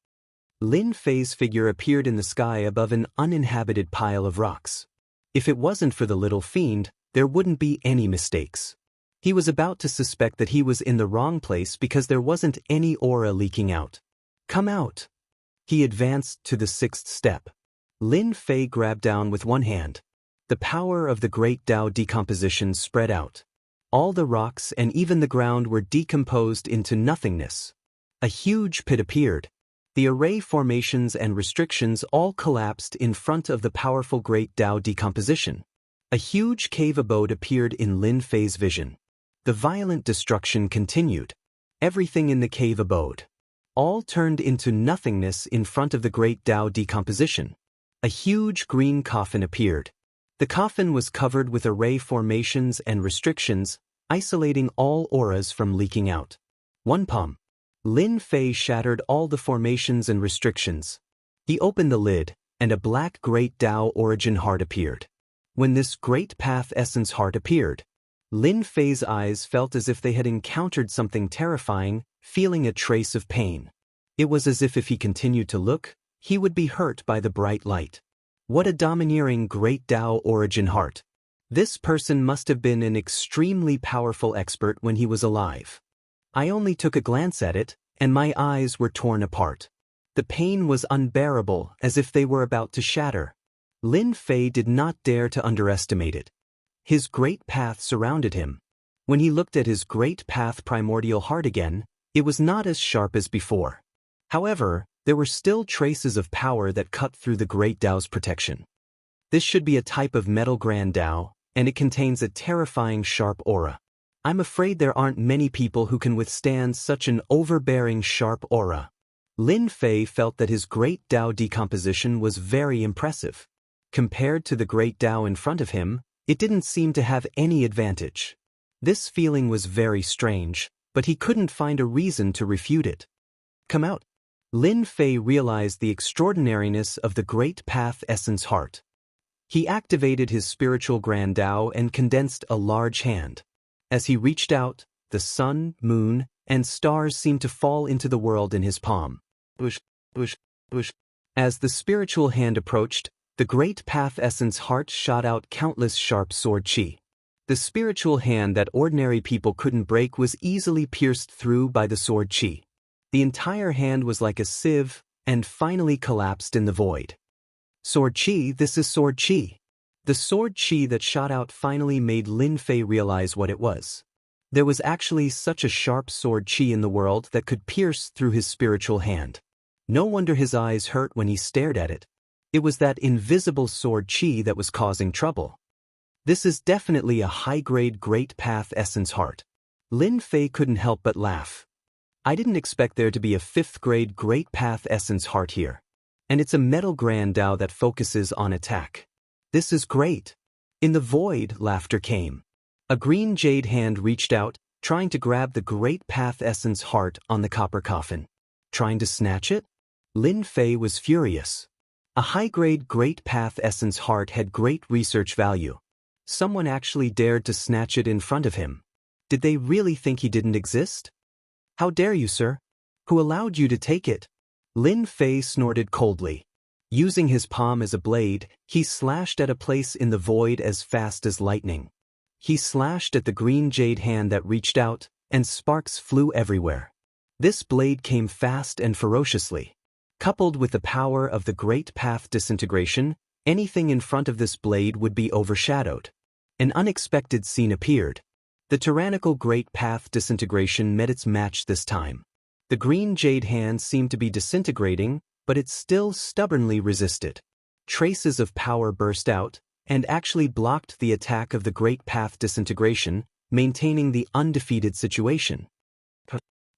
Lin Fei's figure appeared in the sky above an uninhabited pile of rocks. If it wasn't for the little fiend, there wouldn't be any mistakes. He was about to suspect that he was in the wrong place because there wasn't any aura leaking out. Come out! He advanced to the 6th step. Lin Fei grabbed down with one hand. The power of the great Tao decomposition spread out. All the rocks and even the ground were decomposed into nothingness. A huge pit appeared. The array formations and restrictions all collapsed in front of the powerful great Tao decomposition. A huge cave abode appeared in Lin Fei's vision. The violent destruction continued. Everything in the cave abode. All turned into nothingness in front of the great Tao decomposition. A huge green coffin appeared. The coffin was covered with array formations and restrictions, isolating all auras from leaking out. One palm. Lin Fei shattered all the formations and restrictions. He opened the lid, and a black great Tao origin heart appeared. When this great path essence heart appeared, Lin Fei's eyes felt as if they had encountered something terrifying, feeling a trace of pain. It was as if he continued to look, he would be hurt by the bright light. What a domineering great Tao origin heart. This person must have been an extremely powerful expert when he was alive. I only took a glance at it, and my eyes were torn apart. The pain was unbearable, as if they were about to shatter. Lin Fei did not dare to underestimate it. His great path surrounded him. When he looked at his great path primordial heart again, it was not as sharp as before. However, there were still traces of power that cut through the great Tao's protection. This should be a type of metal grand Tao, and it contains a terrifying sharp aura. I'm afraid there aren't many people who can withstand such an overbearing sharp aura. Lin Fei felt that his great Tao decomposition was very impressive. Compared to the great Tao in front of him, it didn't seem to have any advantage. This feeling was very strange, but he couldn't find a reason to refute it. Come out. Lin Fei realized the extraordinariness of the Great Path Essence Heart. He activated his spiritual Grand Tao and condensed a large hand. As he reached out, the sun, moon, and stars seemed to fall into the world in his palm. Bush, bush, bush. As the spiritual hand approached, the Great Path Essence Heart shot out countless sharp sword chi. The spiritual hand that ordinary people couldn't break was easily pierced through by the sword chi. The entire hand was like a sieve, and finally collapsed in the void. Sword chi, this is sword chi. The sword chi that shot out finally made Lin Fei realize what it was. There was actually such a sharp sword chi in the world that could pierce through his spiritual hand. No wonder his eyes hurt when he stared at it. It was that invisible sword chi that was causing trouble. This is definitely a high-grade Great Path Essence Heart. Lin Fei couldn't help but laugh. I didn't expect there to be a 5th-grade Great Path Essence Heart here. And it's a metal Grand Tao that focuses on attack. This is great. In the void, laughter came. A green jade hand reached out, trying to grab the Great Path Essence Heart on the copper coffin. Trying to snatch it? Lin Fei was furious. A high-grade Great Path Essence Heart had great research value. Someone actually dared to snatch it in front of him. Did they really think he didn't exist? How dare you, sir? Who allowed you to take it? Lin Fei snorted coldly. Using his palm as a blade, he slashed at a place in the void as fast as lightning. He slashed at the green jade hand that reached out, and sparks flew everywhere. This blade came fast and ferociously. Coupled with the power of the Great Path Disintegration, anything in front of this blade would be overshadowed. An unexpected scene appeared. The tyrannical Great Path Disintegration met its match this time. The green jade hand seemed to be disintegrating, but it still stubbornly resisted. Traces of power burst out, and actually blocked the attack of the Great Path Disintegration, maintaining the undefeated situation.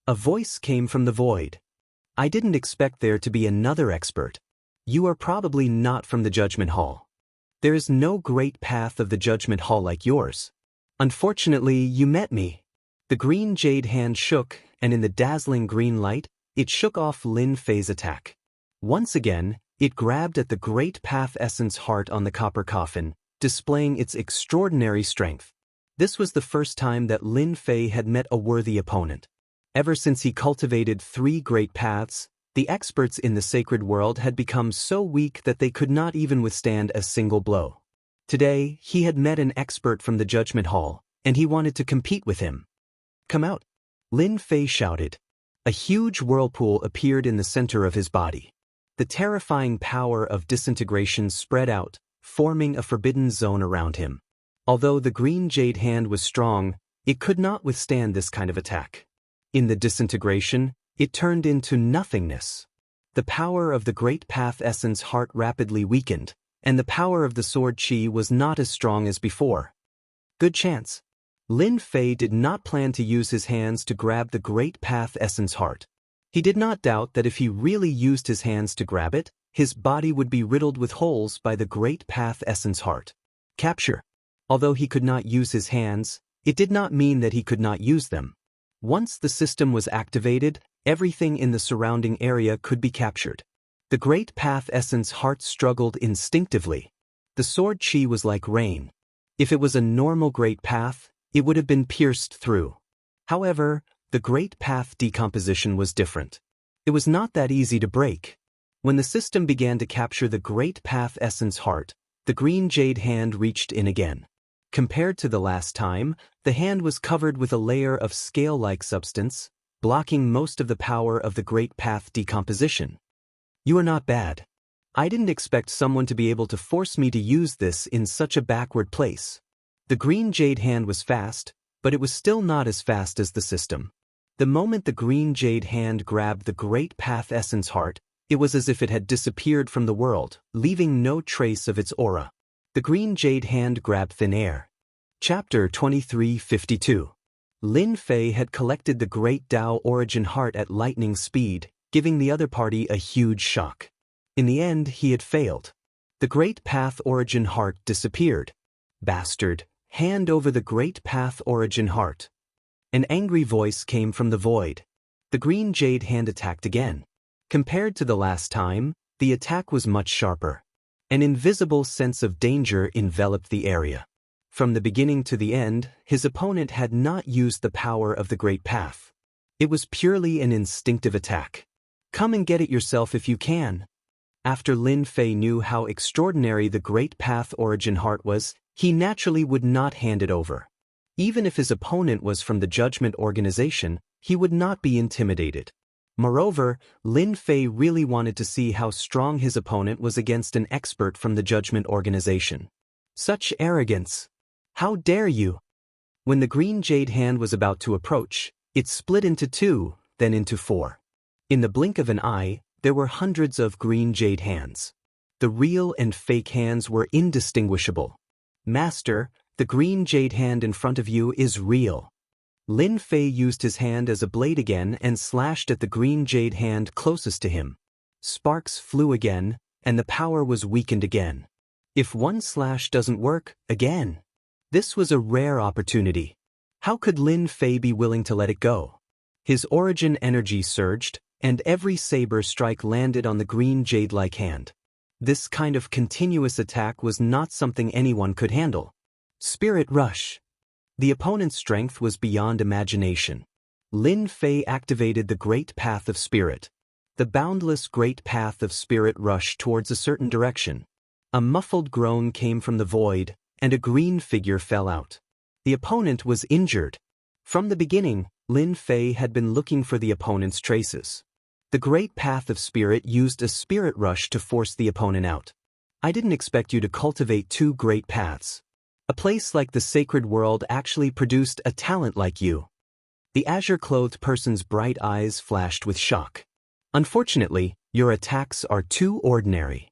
A voice came from the void. I didn't expect there to be another expert. You are probably not from the Judgment Hall. There is no Great Path of the Judgment Hall like yours. Unfortunately, you met me. The green jade hand shook, and in the dazzling green light, it shook off Lin Fei's attack. Once again, it grabbed at the Great Path Essence Heart on the copper coffin, displaying its extraordinary strength. This was the first time that Lin Fei had met a worthy opponent. Ever since he cultivated 3 great paths, the experts in the sacred world had become so weak that they could not even withstand a single blow. Today, he had met an expert from the Judgment Hall, and he wanted to compete with him. Come out. Lin Fei shouted. A huge whirlpool appeared in the center of his body. The terrifying power of disintegration spread out, forming a forbidden zone around him. Although the green jade hand was strong, it could not withstand this kind of attack. In the disintegration, it turned into nothingness. The power of the Great Path Essence Heart rapidly weakened, and the power of the sword chi was not as strong as before. Good chance. Lin Fei did not plan to use his hands to grab the Great Path Essence Heart. He did not doubt that if he really used his hands to grab it, his body would be riddled with holes by the Great Path Essence Heart. Capture. Although he could not use his hands, it did not mean that he could not use them. Once the system was activated, everything in the surrounding area could be captured. The Great Path Essence Heart struggled instinctively. The sword chi was like rain. If it was a normal Great Path, it would have been pierced through. However, the Great Path decomposition was different. It was not that easy to break. When the system began to capture the Great Path Essence Heart, the green jade hand reached in again. Compared to the last time, the hand was covered with a layer of scale-like substance, blocking most of the power of the Great Path decomposition. You are not bad. I didn't expect someone to be able to force me to use this in such a backward place. The green jade hand was fast, but it was still not as fast as the system. The moment the green jade hand grabbed the Great Path Essence Heart, it was as if it had disappeared from the world, leaving no trace of its aura. The green jade hand grabbed thin air. Chapter 2352. Lin Fei had collected the Great Tao Origin Heart at lightning speed, giving the other party a huge shock. In the end, he had failed. The Great Path Origin Heart disappeared. Bastard, hand over the Great Path Origin Heart. An angry voice came from the void. The green jade hand attacked again. Compared to the last time, the attack was much sharper. An invisible sense of danger enveloped the area. From the beginning to the end, his opponent had not used the power of the Great Path. It was purely an instinctive attack. Come and get it yourself if you can. After Lin Fei knew how extraordinary the Great Path Origin Heart was, he naturally would not hand it over. Even if his opponent was from the Judgment Organization, he would not be intimidated. Moreover, Lin Fei really wanted to see how strong his opponent was against an expert from the Judgment Organization. Such arrogance! How dare you! When the green jade hand was about to approach, it split into two, then into four. In the blink of an eye, there were hundreds of green jade hands. The real and fake hands were indistinguishable. Master, the green jade hand in front of you is real. Lin Fei used his hand as a blade again and slashed at the green jade hand closest to him. Sparks flew again, and the power was weakened again. If one slash doesn't work, again. This was a rare opportunity. How could Lin Fei be willing to let it go? His origin energy surged, and every saber strike landed on the green jade-like hand. This kind of continuous attack was not something anyone could handle. Spirit Rush. The opponent's strength was beyond imagination. Lin Fei activated the Great Path of Spirit. The boundless Great Path of Spirit rushed towards a certain direction. A muffled groan came from the void, and a green figure fell out. The opponent was injured. From the beginning, Lin Fei had been looking for the opponent's traces. The Great Path of Spirit used a spirit rush to force the opponent out. I didn't expect you to cultivate two great paths. A place like the sacred world actually produced a talent like you. The azure-clothed person's bright eyes flashed with shock. Unfortunately, your attacks are too ordinary.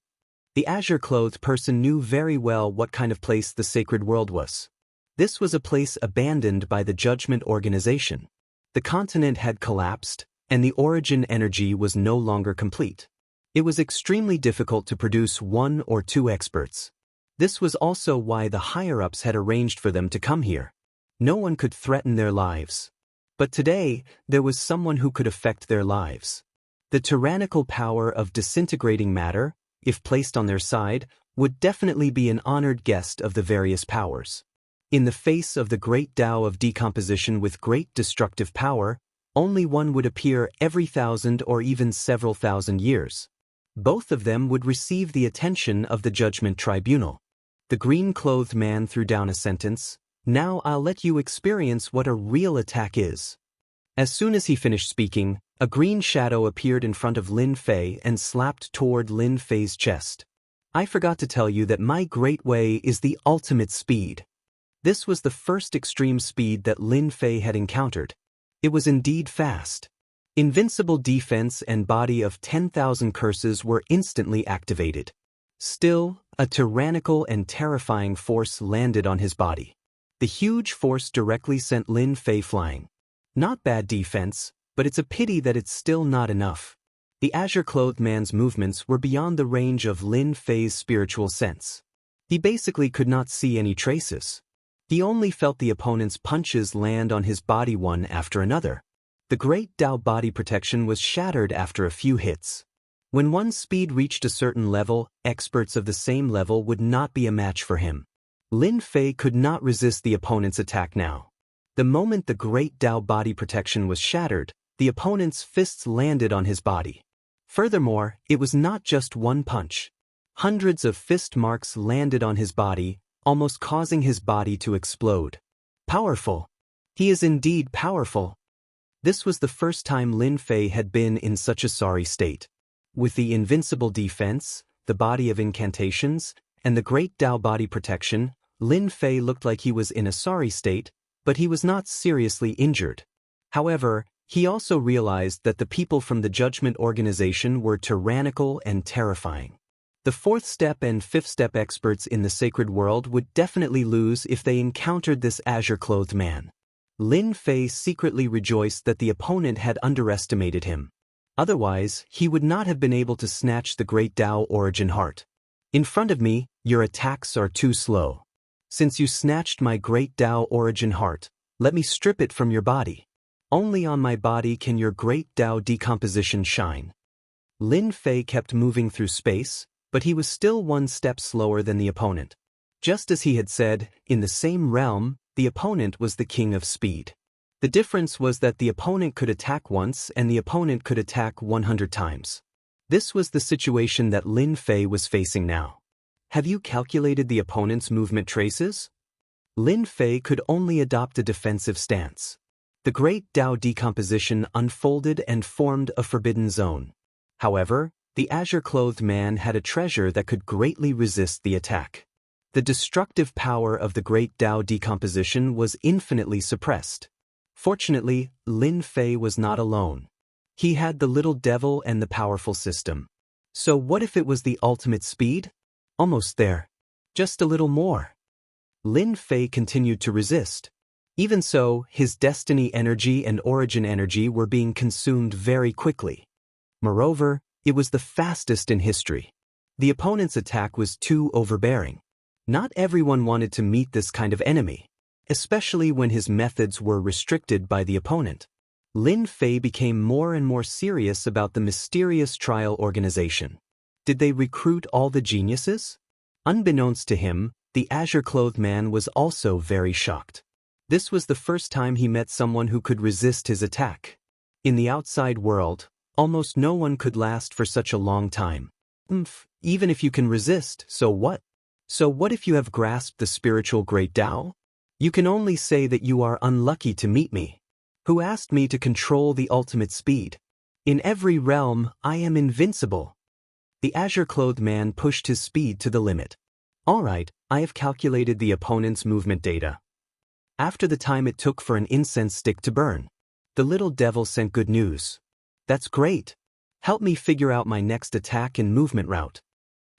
The azure-clothed person knew very well what kind of place the sacred world was. This was a place abandoned by the Judgment Organization. The continent had collapsed, and the origin energy was no longer complete. It was extremely difficult to produce one or two experts. This was also why the higher-ups had arranged for them to come here. No one could threaten their lives. But today, there was someone who could affect their lives. The tyrannical power of disintegrating matter, if placed on their side, would definitely be an honored guest of the various powers. In the face of the great Tao of decomposition with great destructive power, only one would appear every 1,000 or even several thousand years. Both of them would receive the attention of the Judgment Tribunal. The green-clothed man threw down a sentence. Now I'll let you experience what a real attack is. As soon as he finished speaking, a green shadow appeared in front of Lin Fei and slapped toward Lin Fei's chest. I forgot to tell you that my great way is the ultimate speed. This was the first extreme speed that Lin Fei had encountered. It was indeed fast. Invincible defense and body of 10,000 curses were instantly activated. Still, a tyrannical and terrifying force landed on his body. The huge force directly sent Lin Fei flying. Not bad defense, but it's a pity that it's still not enough. The azure-clothed man's movements were beyond the range of Lin Fei's spiritual sense. He basically could not see any traces. He only felt the opponent's punches land on his body one after another. The great Tao body protection was shattered after a few hits. When one's speed reached a certain level, experts of the same level would not be a match for him. Lin Fei could not resist the opponent's attack now. The moment the great Tao body protection was shattered, the opponent's fists landed on his body. Furthermore, it was not just one punch. Hundreds of fist marks landed on his body, almost causing his body to explode. Powerful. He is indeed powerful. This was the first time Lin Fei had been in such a sorry state. With the invincible defense, the body of incantations, and the great Tao body protection, Lin Fei looked like he was in a sorry state, but he was not seriously injured. However, he also realized that the people from the Judgment Organization were tyrannical and terrifying. The fourth step and fifth step experts in the sacred world would definitely lose if they encountered this azure-clothed man. Lin Fei secretly rejoiced that the opponent had underestimated him. Otherwise, he would not have been able to snatch the great Tao origin heart. In front of me, your attacks are too slow. Since you snatched my great Tao origin heart, Let me strip it from your body. Only on my body can your great Tao decomposition shine. Lin Fei kept moving through space, but he was still one step slower than the opponent. Just as he had said, in the same realm, the opponent was the king of speed. The difference was that the opponent could attack once and the opponent could attack 100 times. This was the situation that Lin Fei was facing now. Have you calculated the opponent's movement traces? Lin Fei could only adopt a defensive stance. The great Tao decomposition unfolded and formed a forbidden zone. However, the azure-clothed man had a treasure that could greatly resist the attack. The destructive power of the great Tao decomposition was infinitely suppressed. Fortunately, Lin Fei was not alone. He had the little devil and the powerful system. So what if it was the ultimate speed? Almost there. Just a little more. Lin Fei continued to resist. Even so, his destiny energy and origin energy were being consumed very quickly. Moreover, it was the fastest in history. The opponent's attack was too overbearing. Not everyone wanted to meet this kind of enemy, especially when his methods were restricted by the opponent. Lin Fei became more and more serious about the mysterious trial organization. Did they recruit all the geniuses? Unbeknownst to him, the azure-clothed man was also very shocked. This was the first time he met someone who could resist his attack. In the outside world, almost no one could last for such a long time. Even if you can resist, so what? So what if you have grasped the spiritual great Tao? You can only say that you are unlucky to meet me. Who asked me to control the ultimate speed? In every realm, I am invincible. The azure-clothed man pushed his speed to the limit. All right, I have calculated the opponent's movement data. After the time it took for an incense stick to burn, the little devil sent good news. That's great. Help me figure out my next attack and movement route.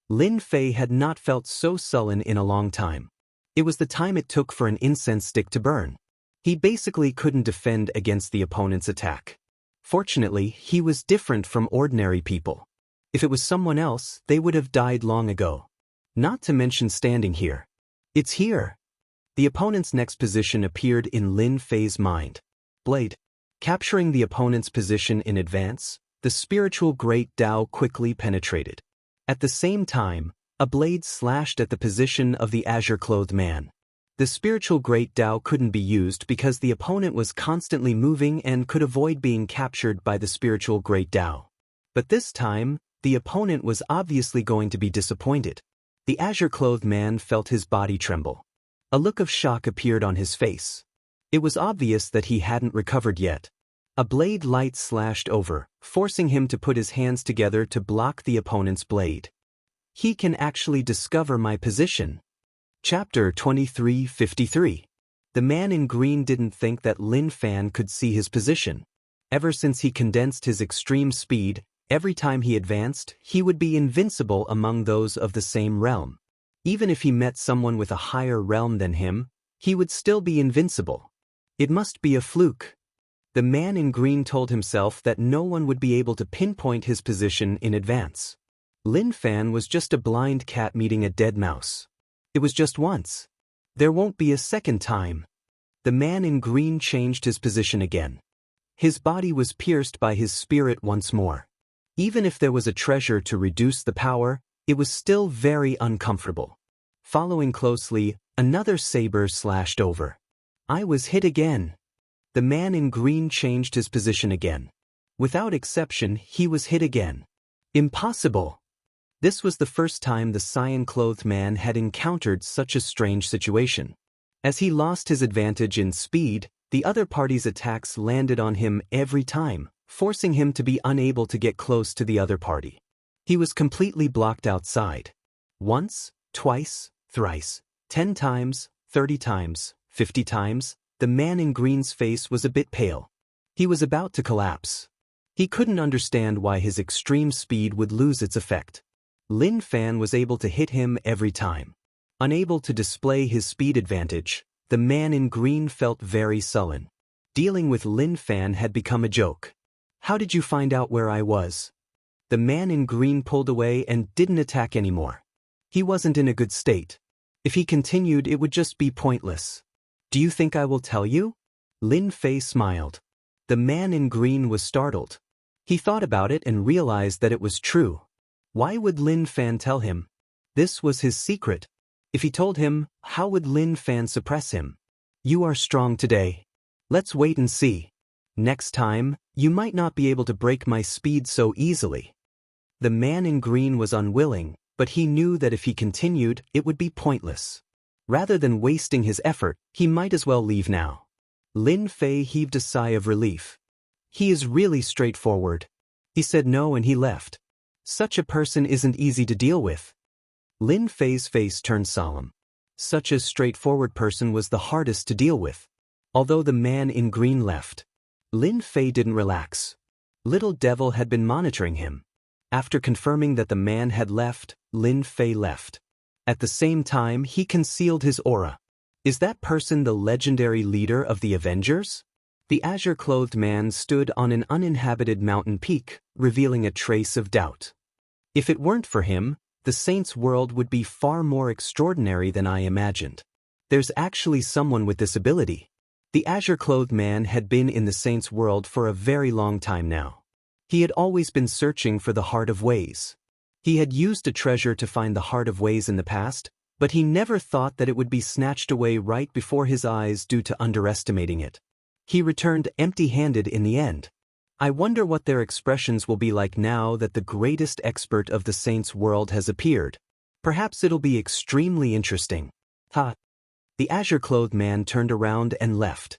Lin Fei had not felt so sullen in a long time. It was the time it took for an incense stick to burn. He basically couldn't defend against the opponent's attack. Fortunately, he was different from ordinary people. If it was someone else, they would have died long ago. Not to mention standing here. It's here. The opponent's next position appeared in Lin Fei's mind. Blade. Capturing the opponent's position in advance, the spiritual great Tao quickly penetrated. At the same time, a blade slashed at the position of the azure-clothed man. The spiritual great Tao couldn't be used because the opponent was constantly moving and could avoid being captured by the spiritual great Tao. But this time, the opponent was obviously going to be disappointed. The azure-clothed man felt his body tremble. A look of shock appeared on his face. It was obvious that he hadn't recovered yet. A blade light slashed over, forcing him to put his hands together to block the opponent's blade. He can actually discover my position. Chapter 2353. The man in green didn't think that Lin Fan could see his position. Ever since he condensed his extreme speed, every time he advanced, he would be invincible among those of the same realm. Even if he met someone with a higher realm than him, he would still be invincible. It must be a fluke. The man in green told himself that no one would be able to pinpoint his position in advance. Lin Fan was just a blind cat meeting a dead mouse. It was just once. There won't be a second time. The man in green changed his position again. His body was pierced by his spirit once more. Even if there was a treasure to reduce the power, it was still very uncomfortable. Following closely, another saber slashed over. I was hit again. The man in green changed his position again. Without exception, he was hit again. Impossible. This was the first time the cyan-clothed man had encountered such a strange situation. As he lost his advantage in speed, the other party's attacks landed on him every time, forcing him to be unable to get close to the other party. He was completely blocked outside. Once, twice, thrice, 10 times, 30 times, 50 times, the man in green's face was a bit pale. He was about to collapse. He couldn't understand why his extreme speed would lose its effect. Lin Fan was able to hit him every time. Unable to display his speed advantage, the man in green felt very sullen. Dealing with Lin Fan had become a joke. How did you find out where I was? The man in green pulled away and didn't attack anymore. He wasn't in a good state. If he continued, it would just be pointless. Do you think I will tell you? Lin Fei smiled. The man in green was startled. He thought about it and realized that it was true. Why would Lin Fan tell him? This was his secret. If he told him, how would Lin Fan suppress him? You are strong today. Let's wait and see. Next time, you might not be able to break my speed so easily. The man in green was unwilling, but he knew that if he continued, it would be pointless. Rather than wasting his effort, he might as well leave now. Lin Fei heaved a sigh of relief. He is really straightforward. He said no and he left. Such a person isn't easy to deal with. Lin Fei's face turned solemn. Such a straightforward person was the hardest to deal with. Although the man in green left, Lin Fei didn't relax. Little Devil had been monitoring him. After confirming that the man had left, Lin Fei left. At the same time, he concealed his aura. Is that person the legendary leader of the Avengers? The azure-clothed man stood on an uninhabited mountain peak, revealing a trace of doubt. If it weren't for him, the Saints' world would be far more extraordinary than I imagined. There's actually someone with this ability. The azure-clothed man had been in the Saints' world for a very long time now. He had always been searching for the Heart of Ways. He had used a treasure to find the Heart of Ways in the past, but he never thought that it would be snatched away right before his eyes due to underestimating it. He returned empty-handed in the end. I wonder what their expressions will be like now that the greatest expert of the Saints' world has appeared. Perhaps it'll be extremely interesting. Ha! The azure-clothed man turned around and left.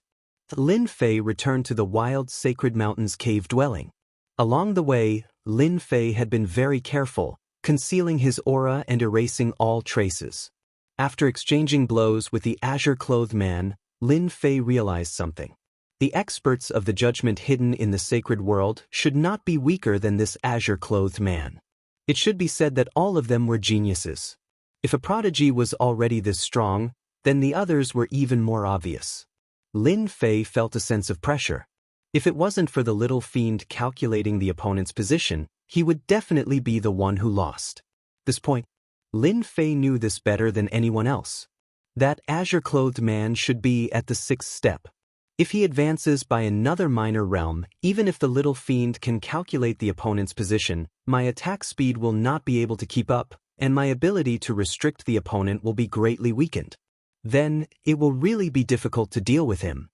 Lin Fei returned to the wild Sacred Mountains cave dwelling. Along the way, Lin Fei had been very careful, concealing his aura and erasing all traces. After exchanging blows with the azure-clothed man, Lin Fei realized something. The experts of the judgment hidden in the sacred world should not be weaker than this azure-clothed man. It should be said that all of them were geniuses. If a prodigy was already this strong, then the others were even more obvious. Lin Fei felt a sense of pressure. If it wasn't for the little fiend calculating the opponent's position, he would definitely be the one who lost. This point, Lin Fei knew this better than anyone else. That azure-clothed man should be at the 6th step. If he advances by another minor realm, even if the little fiend can calculate the opponent's position, my attack speed will not be able to keep up, and my ability to restrict the opponent will be greatly weakened. Then, it will really be difficult to deal with him.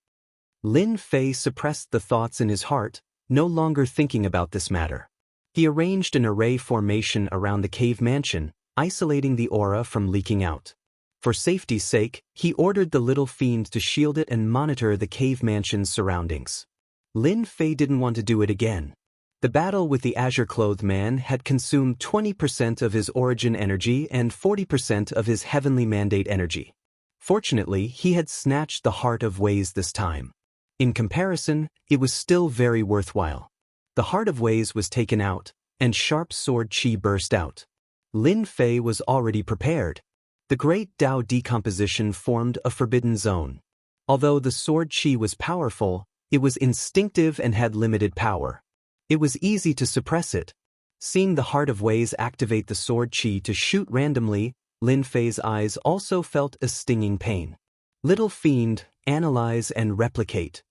Lin Fei suppressed the thoughts in his heart, no longer thinking about this matter. He arranged an array formation around the cave mansion, isolating the aura from leaking out. For safety's sake, he ordered the little fiend to shield it and monitor the cave mansion's surroundings. Lin Fei didn't want to do it again. The battle with the azure-clothed man had consumed 20% of his origin energy and 40% of his heavenly mandate energy. Fortunately, he had snatched the Heart of Ways this time. In comparison, it was still very worthwhile. The Heart of Ways was taken out, and sharp sword chi burst out. Lin Fei was already prepared. The great Tao decomposition formed a forbidden zone. Although the sword chi was powerful, it was instinctive and had limited power. It was easy to suppress it. Seeing the Heart of Ways activate the sword chi to shoot randomly, Lin Fei's eyes also felt a stinging pain. Little fiend, analyze and replicate.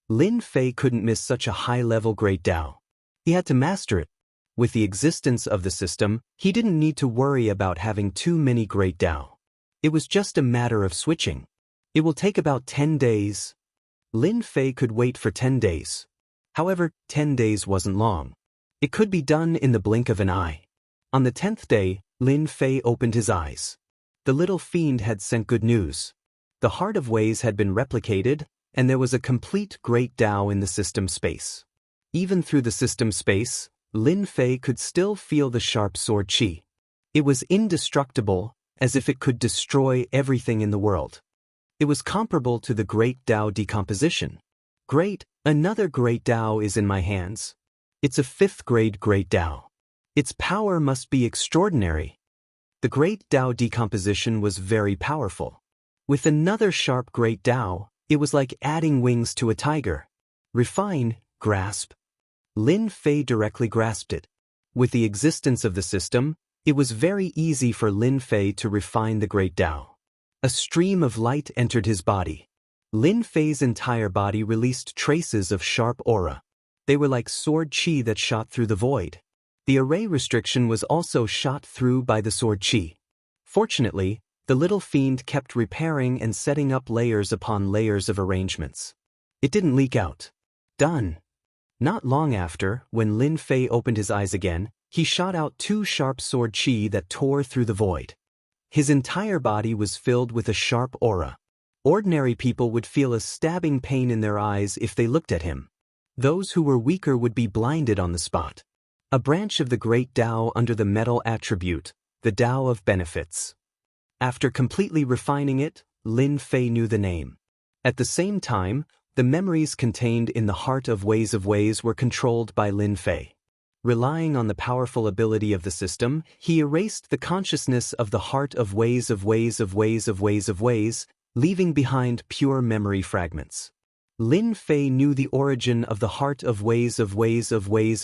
Lin Fei couldn't miss such a high-level great Tao. He had to master it. With the existence of the system, he didn't need to worry about having too many great Tao. It was just a matter of switching. It will take about 10 days. Lin Fei could wait for 10 days. However, 10 days wasn't long. It could be done in the blink of an eye. On the 10th day, Lin Fei opened his eyes. The little fiend had sent good news. The Heart of Ways had been replicated, and there was a complete great Tao in the system space. Even through the system space, Lin Fei could still feel the sharp sword chi. It was indestructible, as if it could destroy everything in the world. It was comparable to the great Tao decomposition. Great, another great Tao is in my hands. It's a 5th grade great Tao. Its power must be extraordinary. The great Tao decomposition was very powerful. With another sharp great Tao, it was like adding wings to a tiger. Refine, grasp. Lin Fei directly grasped it. With the existence of the system, it was very easy for Lin Fei to refine the great Tao. A stream of light entered his body. Lin Fei's entire body released traces of sharp aura. They were like sword chi that shot through the void. The array restriction was also shot through by the sword chi. Fortunately, the little fiend kept repairing and setting up layers upon layers of arrangements. It didn't leak out. Done. Not long after, when Lin Fei opened his eyes again, he shot out 2 sharp sword chi that tore through the void. His entire body was filled with a sharp aura. Ordinary people would feel a stabbing pain in their eyes if they looked at him. Those who were weaker would be blinded on the spot. A branch of the great Tao under the metal attribute, the Tao of benefits. After completely refining it, Lin Fei knew the name. At the same time, the memories contained in the Heart of Ways were controlled by Lin Fei. Relying on the powerful ability of the system, he erased the consciousness of the Heart of Ways, leaving behind pure memory fragments. Lin Fei knew the origin of the Heart of Ways. The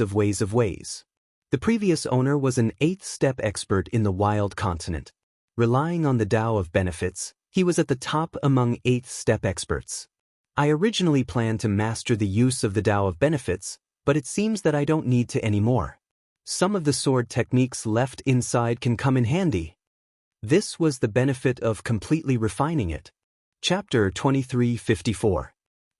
previous owner was an 8th-step expert in the Wild Continent. Relying on the Tao of benefits, he was at the top among 8th-step experts. I originally planned to master the use of the Tao of benefits, but it seems that I don't need to anymore. Some of the sword techniques left inside can come in handy. This was the benefit of completely refining it. Chapter 2354.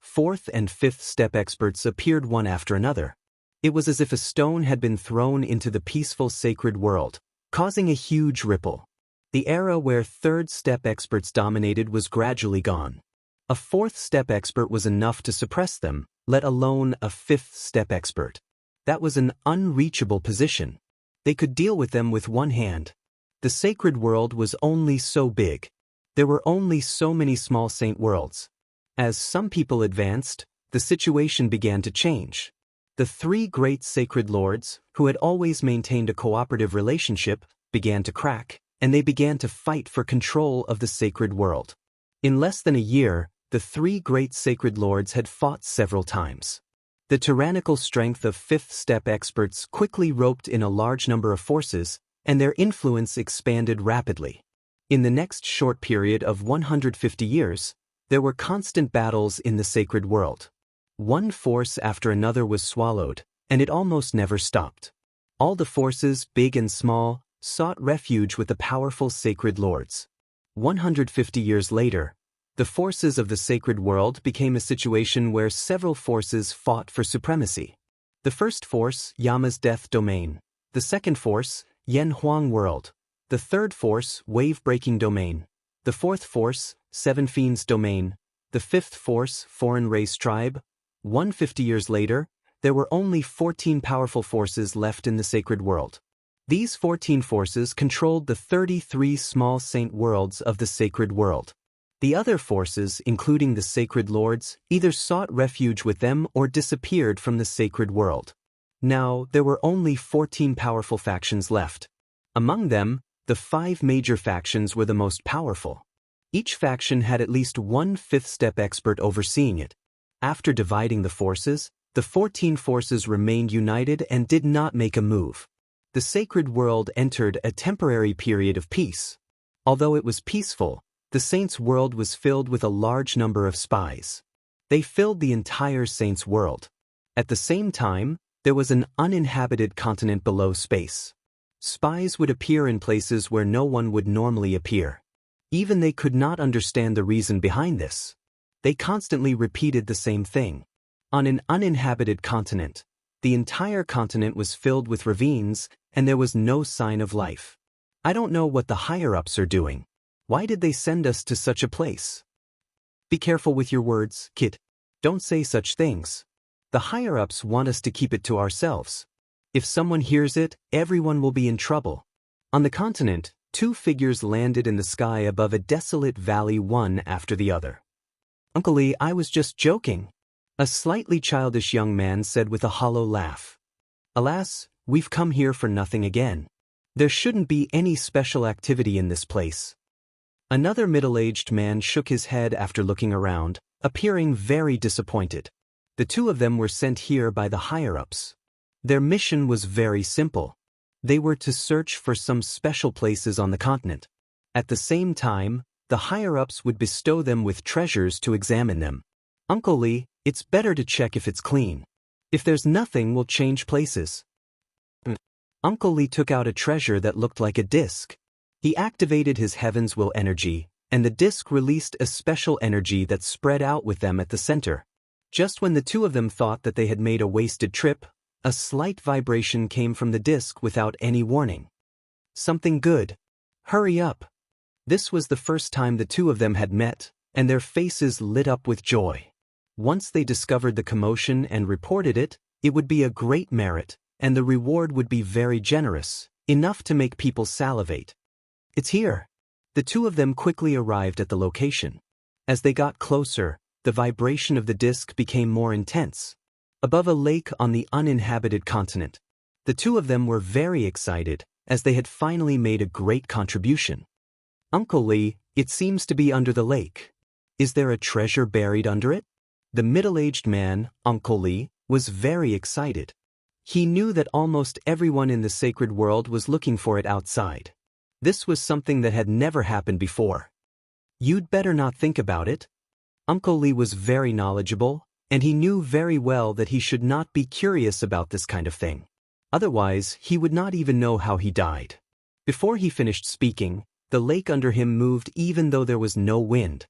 4th and 5th step experts appeared one after another. It was as if a stone had been thrown into the peaceful sacred world, causing a huge ripple. The era where 3rd step experts dominated was gradually gone. A 4th step expert was enough to suppress them, let alone a 5th step expert. That was an unreachable position. They could deal with them with one hand. The sacred world was only so big. There were only so many small saint worlds. As some people advanced, the situation began to change. The 3 great sacred lords, who had always maintained a cooperative relationship, began to crack, and they began to fight for control of the sacred world. In less than a year, the 3 great sacred lords had fought several times. The tyrannical strength of 5th step experts quickly roped in a large number of forces, and their influence expanded rapidly. In the next short period of 150 years, there were constant battles in the sacred world. One force after another was swallowed, and it almost never stopped. All the forces, big and small, sought refuge with the powerful sacred lords. 150 years later, the forces of the sacred world became a situation where several forces fought for supremacy. The first force, Yama's death domain. The second force, Yen Huang world. The third force, wave-breaking domain. The fourth force, Seven Fiends domain. The fifth force, foreign race tribe. 150 years later, there were only 14 powerful forces left in the sacred world. These 14 forces controlled the 33 small saint worlds of the sacred world. The other forces, including the sacred lords, either sought refuge with them or disappeared from the sacred world. Now, there were only 14 powerful factions left. Among them, the 5 major factions were the most powerful. Each faction had at least one 5th step expert overseeing it. After dividing the forces, the 14 forces remained united and did not make a move. The sacred world entered a temporary period of peace. Although it was peaceful, the saints' world was filled with a large number of spies. They filled the entire saints' world. At the same time, there was an uninhabited continent below space. Spies would appear in places where no one would normally appear. Even they could not understand the reason behind this. They constantly repeated the same thing. On an uninhabited continent, the entire continent was filled with ravines, and there was no sign of life. I don't know what the higher-ups are doing. Why did they send us to such a place? Be careful with your words, kid. Don't say such things. The higher-ups want us to keep it to ourselves. If someone hears it, everyone will be in trouble. On the continent, 2 figures landed in the sky above a desolate valley, one after the other. Uncle Lee, I was just joking. A slightly childish young man said with a hollow laugh. Alas, we've come here for nothing again. There shouldn't be any special activity in this place. Another middle-aged man shook his head after looking around, appearing very disappointed. The 2 of them were sent here by the higher-ups. Their mission was very simple. They were to search for some special places on the continent. At the same time, the higher-ups would bestow them with treasures to examine them. Uncle Lee, it's better to check if it's clean. If there's nothing, we'll change places. Uncle Lee took out a treasure that looked like a disc. He activated his Heaven's Will energy, and the disc released a special energy that spread out with them at the center. Just when the two of them thought that they had made a wasted trip, a slight vibration came from the disc without any warning. Something good. Hurry up. This was the first time the two of them had met, and their faces lit up with joy. Once they discovered the commotion and reported it, it would be a great merit, and the reward would be very generous, enough to make people salivate. It's here. The two of them quickly arrived at the location. As they got closer, the vibration of the disc became more intense. Above a lake on the uninhabited continent, the two of them were very excited, as they had finally made a great contribution. Uncle Lee, it seems to be under the lake. Is there a treasure buried under it? The middle-aged man, Uncle Lee, was very excited. He knew that almost everyone in the sacred world was looking for it outside. This was something that had never happened before. You'd better not think about it. Uncle Lee was very knowledgeable, and he knew very well that he should not be curious about this kind of thing. Otherwise, he would not even know how he died. Before he finished speaking, the lake under him moved even though there was no wind.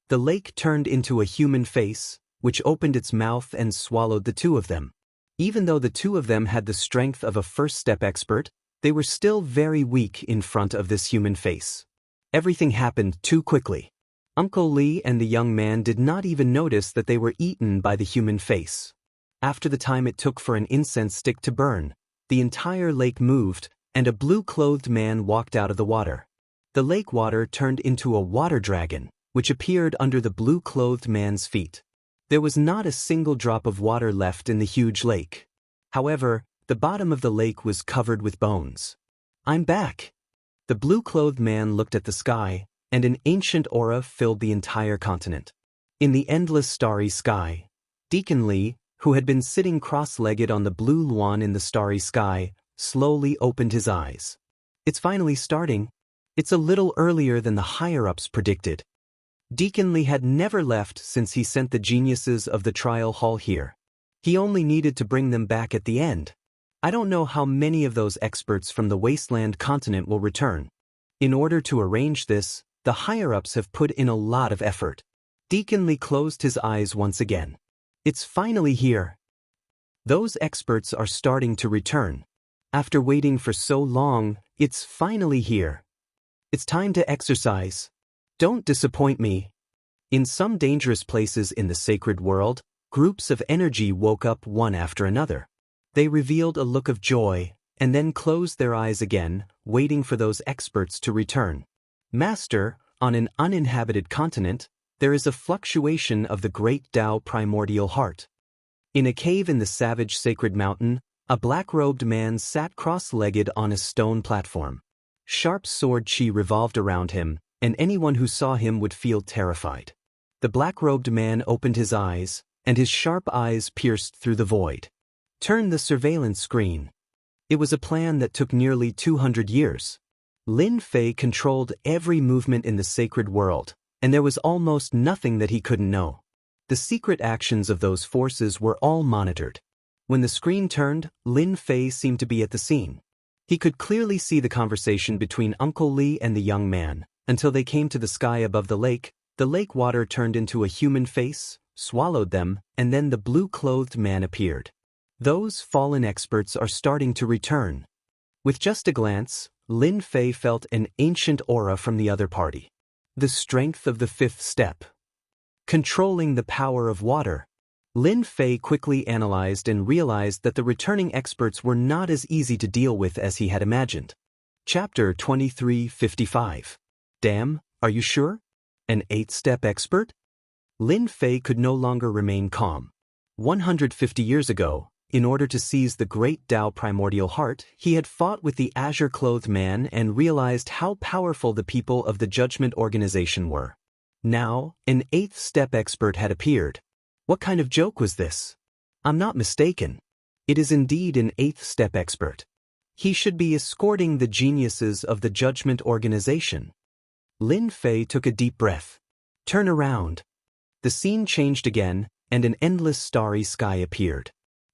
The lake turned into a human face, which opened its mouth and swallowed the two of them. Even though the two of them had the strength of a first-step expert, they were still very weak in front of this human face. Everything happened too quickly. Uncle Lee and the young man did not even notice that they were eaten by the human face. After the time it took for an incense stick to burn, the entire lake moved, and a blue-clothed man walked out of the water. The lake water turned into a water dragon, which appeared under the blue-clothed man's feet. There was not a single drop of water left in the huge lake. However, the bottom of the lake was covered with bones. I'm back. The blue-clothed man looked at the sky, and an ancient aura filled the entire continent. In the endless starry sky, Deacon Lee, who had been sitting cross-legged on the blue lawn in the starry sky, slowly opened his eyes. It's finally starting. It's a little earlier than the higher-ups predicted. Deacon Lee had never left since he sent the geniuses of the trial hall here. He only needed to bring them back at the end. I don't know how many of those experts from the wasteland continent will return. In order to arrange this, the higher-ups have put in a lot of effort. Deacon Lee closed his eyes once again. It's finally here. Those experts are starting to return. After waiting for so long, it's finally here. It's time to exercise. Don't disappoint me. In some dangerous places in the sacred world, groups of energy woke up one after another. They revealed a look of joy, and then closed their eyes again, waiting for those experts to return. Master, on an uninhabited continent, there is a fluctuation of the great Tao primordial heart. In a cave in the savage sacred mountain, a black-robed man sat cross-legged on a stone platform. Sharp sword chi revolved around him, and anyone who saw him would feel terrified. The black-robed man opened his eyes, and his sharp eyes pierced through the void. Turn the surveillance screen. It was a plan that took nearly 200 years. Lin Fei controlled every movement in the sacred world, and there was almost nothing that he couldn't know. The secret actions of those forces were all monitored. When the screen turned, Lin Fei seemed to be at the scene. He could clearly see the conversation between Uncle Lee and the young man, until they came to the sky above the lake water turned into a human face, swallowed them, and then the blue-clothed man appeared. Those fallen experts are starting to return. With just a glance, Lin Fei felt an ancient aura from the other party. The strength of the fifth step. Controlling the power of water. Lin Fei quickly analyzed and realized that the returning experts were not as easy to deal with as he had imagined. Chapter 2355. Damn, are you sure? An eighth-step expert? Lin Fei could no longer remain calm. 150 years ago, in order to seize the great Tao primordial heart, he had fought with the azure-clothed man and realized how powerful the people of the Judgment Organization were. Now, an eighth-step expert had appeared. What kind of joke was this? I'm not mistaken. It is indeed an eighth-step expert. He should be escorting the geniuses of the Judgment Organization. Lin Fei took a deep breath. Turn around. The scene changed again, and an endless starry sky appeared.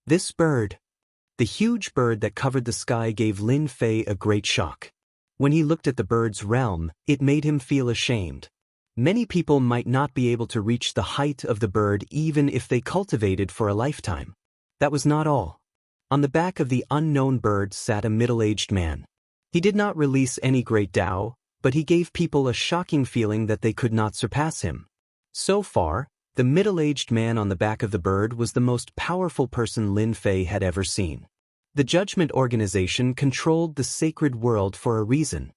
This bird. The huge bird that covered the sky gave Lin Fei a great shock. When he looked at the bird's realm, it made him feel ashamed. Many people might not be able to reach the height of the bird even if they cultivated for a lifetime. That was not all. On the back of the unknown bird sat a middle-aged man. He did not release any great Tao, but he gave people a shocking feeling that they could not surpass him. So far, the middle-aged man on the back of the bird was the most powerful person Lin Fei had ever seen. The Judgment Organization controlled the sacred world for a reason.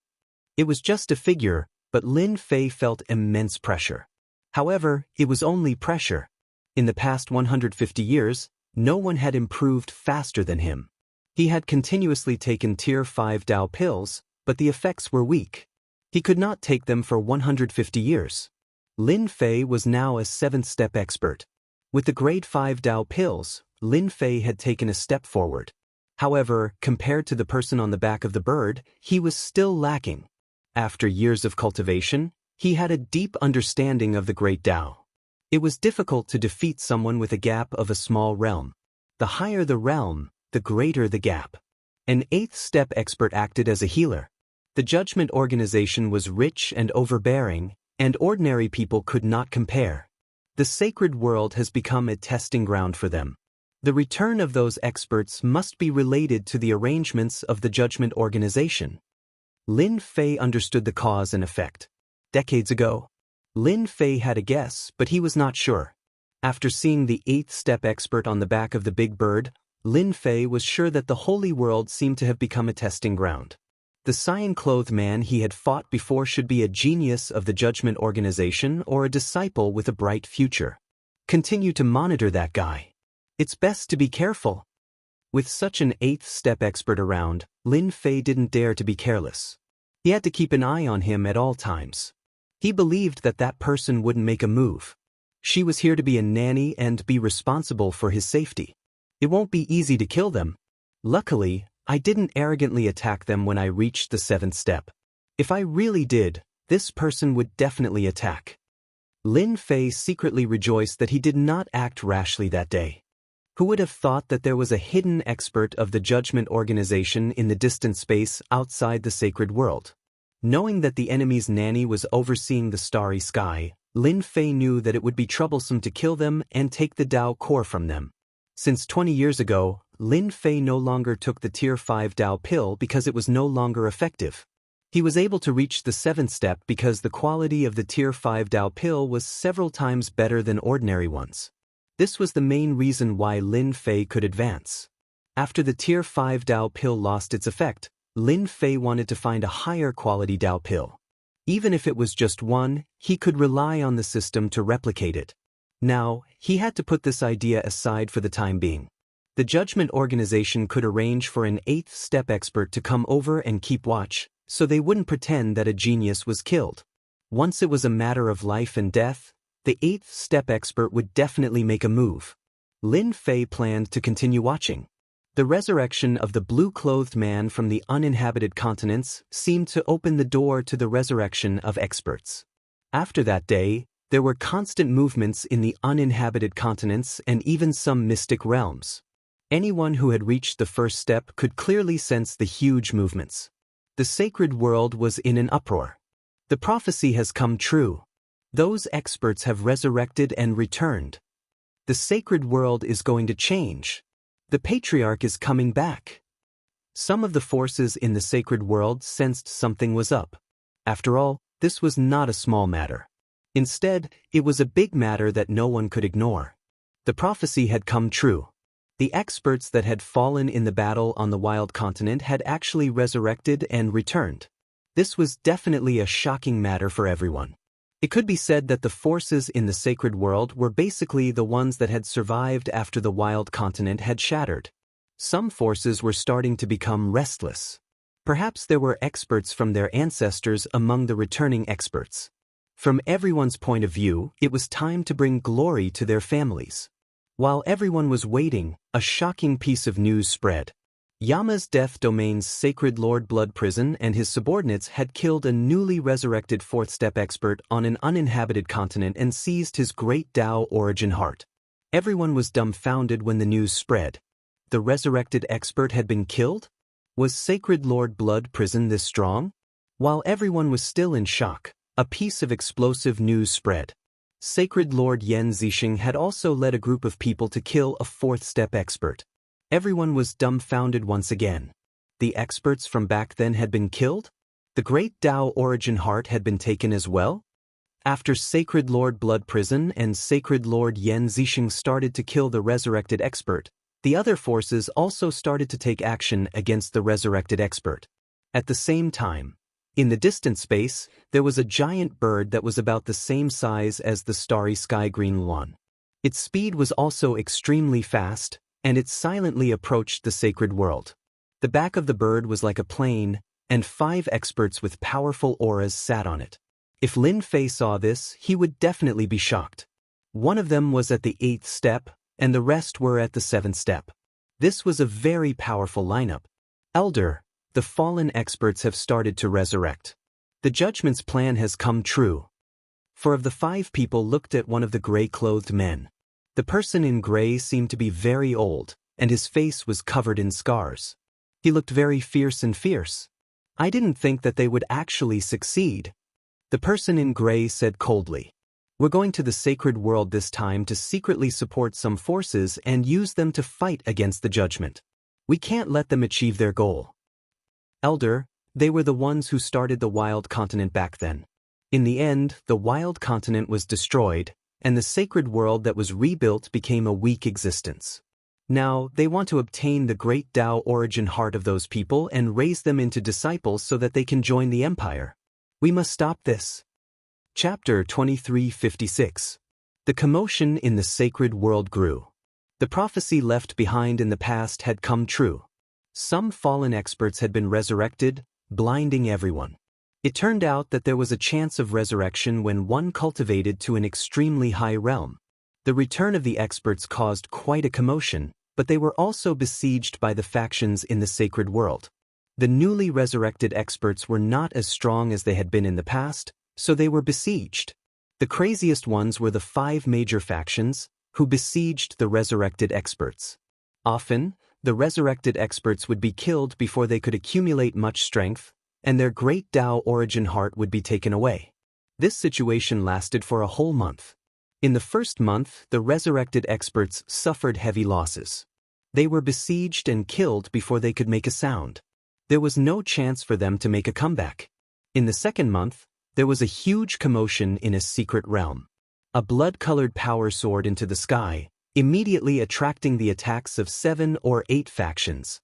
It was just a figure, but Lin Fei felt immense pressure. However, it was only pressure. In the past 150 years, no one had improved faster than him. He had continuously taken Tier 5 Tao pills, but the effects were weak. He could not take them for 150 years. Lin Fei was now a 7th-step expert. With the Grade 5 Tao pills, Lin Fei had taken a step forward. However, compared to the person on the back of the bird, he was still lacking. After years of cultivation, he had a deep understanding of the Great Tao. It was difficult to defeat someone with a gap of a small realm. The higher the realm, the greater the gap. An 8th-step expert acted as a healer. The Judgment Organization was rich and overbearing, and ordinary people could not compare. The sacred world has become a testing ground for them. The return of those experts must be related to the arrangements of the Judgment Organization. Lin Fei understood the cause and effect. Decades ago, Lin Fei had a guess, but he was not sure. After seeing the 8th-step expert on the back of the big bird, Lin Fei was sure that the holy world seemed to have become a testing ground. The cyan-clothed man he had fought before should be a genius of the Judgment Organization or a disciple with a bright future. Continue to monitor that guy. It's best to be careful. With such an 8th-step expert around, Lin Fei didn't dare to be careless. He had to keep an eye on him at all times. He believed that that person wouldn't make a move. She was here to be a nanny and be responsible for his safety. It won't be easy to kill them. Luckily, I didn't arrogantly attack them when I reached the 7th step. If I really did, this person would definitely attack. Lin Fei secretly rejoiced that he did not act rashly that day. Who would have thought that there was a hidden expert of the Judgment Organization in the distant space outside the sacred world? Knowing that the enemy's nanny was overseeing the starry sky, Lin Fei knew that it would be troublesome to kill them and take the Tao core from them. Since 20 years ago, Lin Fei no longer took the Tier 5 Tao pill because it was no longer effective. He was able to reach the 7th step because the quality of the Tier 5 Tao pill was several times better than ordinary ones. This was the main reason why Lin Fei could advance. After the Tier 5 Tao pill lost its effect, Lin Fei wanted to find a higher quality Tao pill. Even if it was just one, he could rely on the system to replicate it. Now, he had to put this idea aside for the time being. The Judgment Organization could arrange for an 8th-step expert to come over and keep watch, so they wouldn't pretend that a genius was killed. Once it was a matter of life and death, the 8th-step expert would definitely make a move. Lin Fei planned to continue watching. The resurrection of the blue-clothed man from the uninhabited continents seemed to open the door to the resurrection of experts. After that day, there were constant movements in the uninhabited continents and even some mystic realms. Anyone who had reached the 1st step could clearly sense the huge movements. The sacred world was in an uproar. The prophecy has come true. Those experts have resurrected and returned. The sacred world is going to change. The patriarch is coming back. Some of the forces in the sacred world sensed something was up. After all, this was not a small matter. Instead, it was a big matter that no one could ignore. The prophecy had come true. The experts that had fallen in the battle on the wild continent had actually resurrected and returned. This was definitely a shocking matter for everyone. It could be said that the forces in the sacred world were basically the ones that had survived after the wild continent had shattered. Some forces were starting to become restless. Perhaps there were experts from their ancestors among the returning experts. From everyone's point of view, it was time to bring glory to their families. While everyone was waiting, a shocking piece of news spread. Yama's Death Domain's Sacred Lord Blood Prison and his subordinates had killed a newly resurrected fourth step expert on an uninhabited continent and seized his great Tao origin heart. Everyone was dumbfounded when the news spread. The resurrected expert had been killed? Was Sacred Lord Blood Prison this strong? While everyone was still in shock, a piece of explosive news spread. Sacred Lord Yen Zixing had also led a group of people to kill a fourth step expert. Everyone was dumbfounded once again. The experts from back then had been killed? The great Tao origin heart had been taken as well? After Sacred Lord Blood Prison and Sacred Lord Yen Zixing started to kill the resurrected expert, the other forces also started to take action against the resurrected expert. At the same time, in the distant space, there was a giant bird that was about the same size as the starry sky green one. Its speed was also extremely fast, and it silently approached the sacred world. The back of the bird was like a plane, and 5 experts with powerful auras sat on it. If Lin Fei saw this, he would definitely be shocked. One of them was at the 8th step, and the rest were at the 7th step. This was a very powerful lineup. Elder, the fallen experts have started to resurrect. The judgment's plan has come true. 4 of the 5 people looked at one of the gray-clothed men. The person in gray seemed to be very old, and his face was covered in scars. He looked very fierce. I didn't think that they would actually succeed. The person in gray said coldly, "We're going to the sacred world this time to secretly support some forces and use them to fight against the judgment. We can't let them achieve their goal." Elder, they were the ones who started the wild continent back then. In the end, the wild continent was destroyed, and the sacred world that was rebuilt became a weak existence. Now, they want to obtain the great Tao origin heart of those people and raise them into disciples so that they can join the empire. We must stop this. Chapter 2356. The commotion in the sacred world grew. The prophecy left behind in the past had come true. Some fallen experts had been resurrected, blinding everyone. It turned out that there was a chance of resurrection when one cultivated to an extremely high realm. The return of the experts caused quite a commotion, but they were also besieged by the factions in the sacred world. The newly resurrected experts were not as strong as they had been in the past, so they were besieged. The craziest ones were the 5 major factions, who besieged the resurrected experts. Often, the resurrected experts would be killed before they could accumulate much strength, and their great Tao origin heart would be taken away. This situation lasted for a whole month. In the first month, the resurrected experts suffered heavy losses. They were besieged and killed before they could make a sound. There was no chance for them to make a comeback. In the second month, there was a huge commotion in a secret realm. A blood-colored power soared into the sky, immediately attracting the attacks of 7 or 8 factions.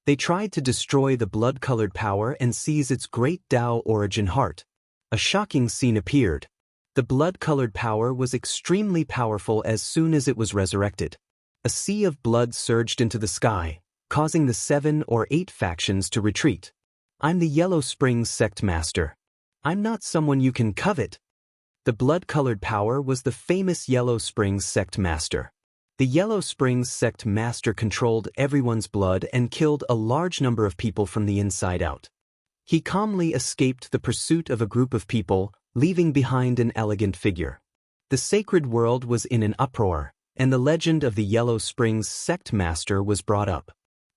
They tried to destroy the blood-colored power and seize its great Tao origin heart. A shocking scene appeared. The blood-colored power was extremely powerful as soon as it was resurrected. A sea of blood surged into the sky, causing the 7 or 8 factions to retreat. "I'm the Yellow Springs sect master. I'm not someone you can covet." The blood-colored power was the famous Yellow Springs sect master. The Yellow Springs sect master controlled everyone's blood and killed a large number of people from the inside out. He calmly escaped the pursuit of a group of people, leaving behind an elegant figure. The sacred world was in an uproar, and the legend of the Yellow Springs sect master was brought up.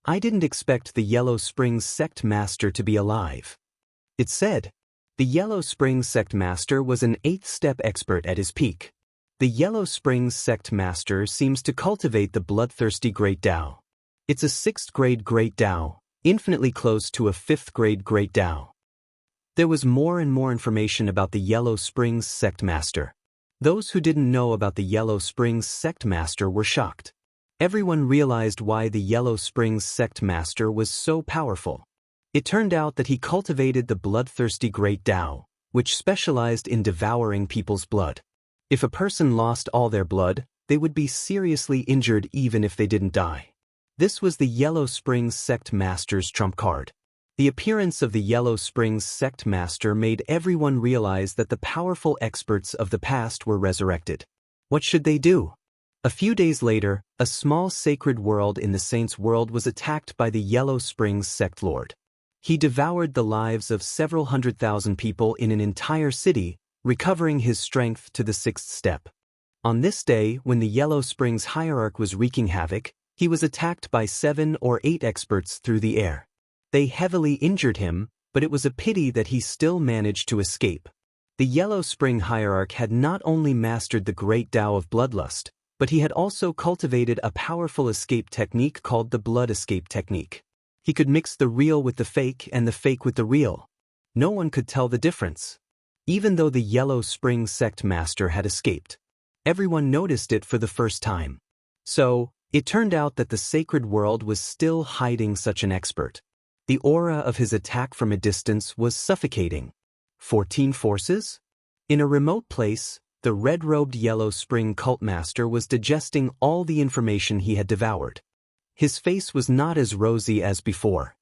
I didn't expect the Yellow Springs sect master to be alive. It said, the Yellow Springs sect master was an 8th step expert at his peak. The Yellow Springs sect master seems to cultivate the bloodthirsty Great Tao. It's a 6th grade Great Tao, infinitely close to a 5th grade Great Tao. There was more and more information about the Yellow Springs sect master. Those who didn't know about the Yellow Springs sect master were shocked. Everyone realized why the Yellow Springs sect master was so powerful. It turned out that he cultivated the bloodthirsty Great Tao, which specialized in devouring people's blood. If a person lost all their blood, they would be seriously injured even if they didn't die. This was the Yellow Springs sect master's trump card. The appearance of the Yellow Springs sect master made everyone realize that the powerful experts of the past were resurrected. What should they do? A few days later, a small sacred world in the Saints' world was attacked by the Yellow Springs sect lord. He devoured the lives of several 100,000 people in an entire city, recovering his strength to the sixth step. On this day, when the Yellow Springs hierarch was wreaking havoc, he was attacked by 7 or 8 experts through the air. They heavily injured him, but it was a pity that he still managed to escape. The Yellow Spring hierarch had not only mastered the great Tao of bloodlust, but he had also cultivated a powerful escape technique called the blood escape technique. He could mix the real with the fake and the fake with the real. No one could tell the difference. Even though the Yellow Spring sect master had escaped, everyone noticed it for the first time. So, it turned out that the sacred world was still hiding such an expert. The aura of his attack from a distance was suffocating. 14 forces? In a remote place, the red-robed Yellow Spring cult master was digesting all the information he had devoured. His face was not as rosy as before.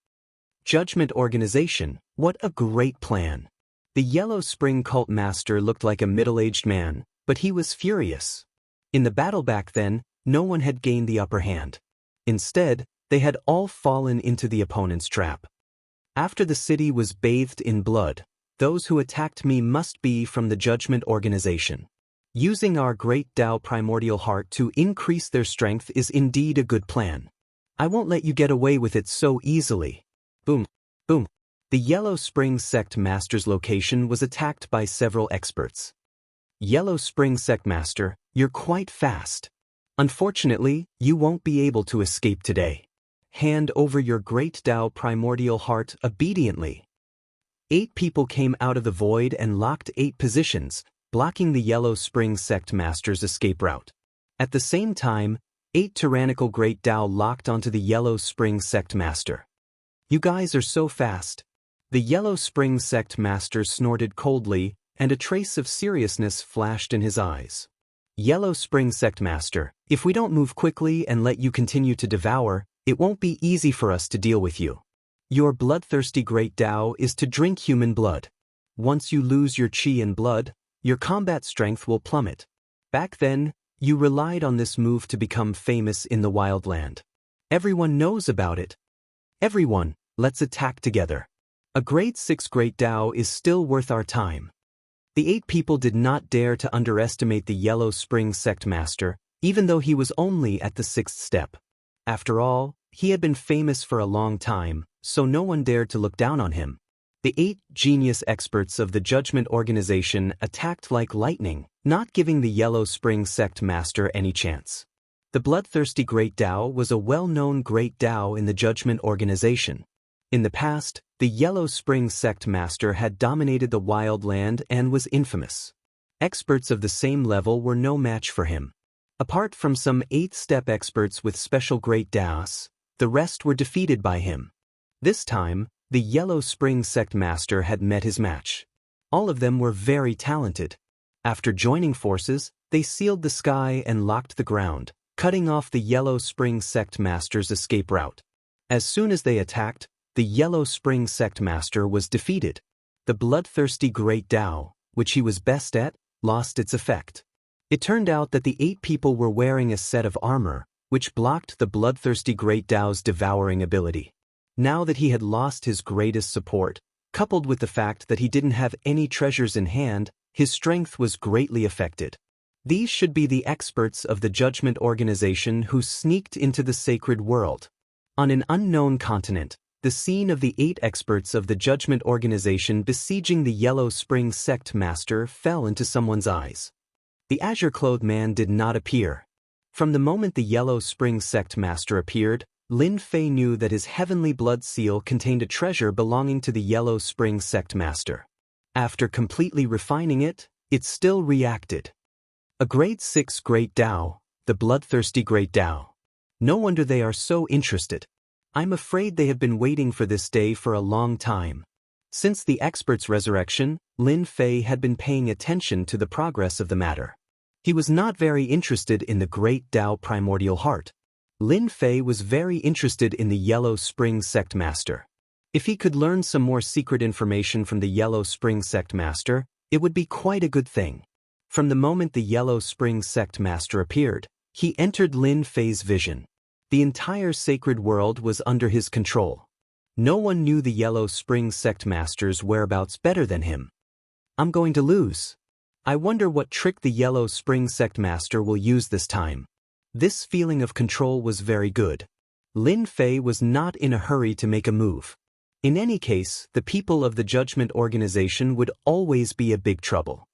Judgment Organization, what a great plan. The Yellow Spring cult master looked like a middle-aged man, but he was furious. In the battle back then, no one had gained the upper hand. Instead, they had all fallen into the opponent's trap. After the city was bathed in blood, those who attacked me must be from the Judgment Organization. Using our great Tao primordial heart to increase their strength is indeed a good plan. I won't let you get away with it so easily. Boom, boom. The Yellow Spring sect master's location was attacked by several experts. Yellow Spring sect master, you're quite fast. Unfortunately, you won't be able to escape today. Hand over your great Tao primordial heart obediently. 8 people came out of the void and locked 8 positions, blocking the Yellow Spring sect master's escape route. At the same time, 8 tyrannical great Tao locked onto the Yellow Spring sect master. You guys are so fast. The Yellow Spring sect master snorted coldly, and a trace of seriousness flashed in his eyes. Yellow Spring sect master, if we don't move quickly and let you continue to devour, it won't be easy for us to deal with you. Your bloodthirsty great Tao is to drink human blood. Once you lose your chi and blood, your combat strength will plummet. Back then, you relied on this move to become famous in the wildland. Everyone knows about it. Everyone, let's attack together. A grade 6 great Tao is still worth our time. The 8 people did not dare to underestimate the Yellow Spring sect master, even though he was only at the 6th step. After all, he had been famous for a long time, so no one dared to look down on him. The 8 genius experts of the Judgment Organization attacked like lightning, not giving the Yellow Spring sect master any chance. The bloodthirsty Great Tao was a well-known Great Tao in the Judgment Organization. In the past, the Yellow Spring sect master had dominated the wild land and was infamous. Experts of the same level were no match for him. Apart from some 8th-step experts with special Great Taos, the rest were defeated by him. This time, the Yellow Spring sect master had met his match. All of them were very talented. After joining forces, they sealed the sky and locked the ground, cutting off the Yellow Spring sect master's escape route. As soon as they attacked, the Yellow Spring sect master was defeated. The bloodthirsty Great Tao, which he was best at, lost its effect. It turned out that the 8 people were wearing a set of armor, which blocked the bloodthirsty Great Tao's devouring ability. Now that he had lost his greatest support, coupled with the fact that he didn't have any treasures in hand, his strength was greatly affected. These should be the experts of the Judgment Organization who sneaked into the sacred world. On an unknown continent, the scene of the 8 experts of the Judgment Organization besieging the Yellow Spring sect master fell into someone's eyes. The azure-clothed man did not appear. From the moment the Yellow Spring sect master appeared, Lin Fei knew that his heavenly blood seal contained a treasure belonging to the Yellow Spring sect master. After completely refining it, it still reacted. A grade 6 Great Tao, the bloodthirsty Great Tao. No wonder they are so interested. I'm afraid they have been waiting for this day for a long time. Since the expert's resurrection, Lin Fei had been paying attention to the progress of the matter. He was not very interested in the Great Tao primordial heart. Lin Fei was very interested in the Yellow Spring sect master. If he could learn some more secret information from the Yellow Spring sect master, it would be quite a good thing. From the moment the Yellow Spring sect master appeared, He entered Lin Fei's vision. The entire sacred world was under his control. No one knew the Yellow Spring sect master's whereabouts better than him. I'm going to lose. I wonder what trick the Yellow Spring sect master will use this time. This feeling of control was very good. Lin Fei was not in a hurry to make a move. In any case, the people of the Judgment Organization would always be a big trouble.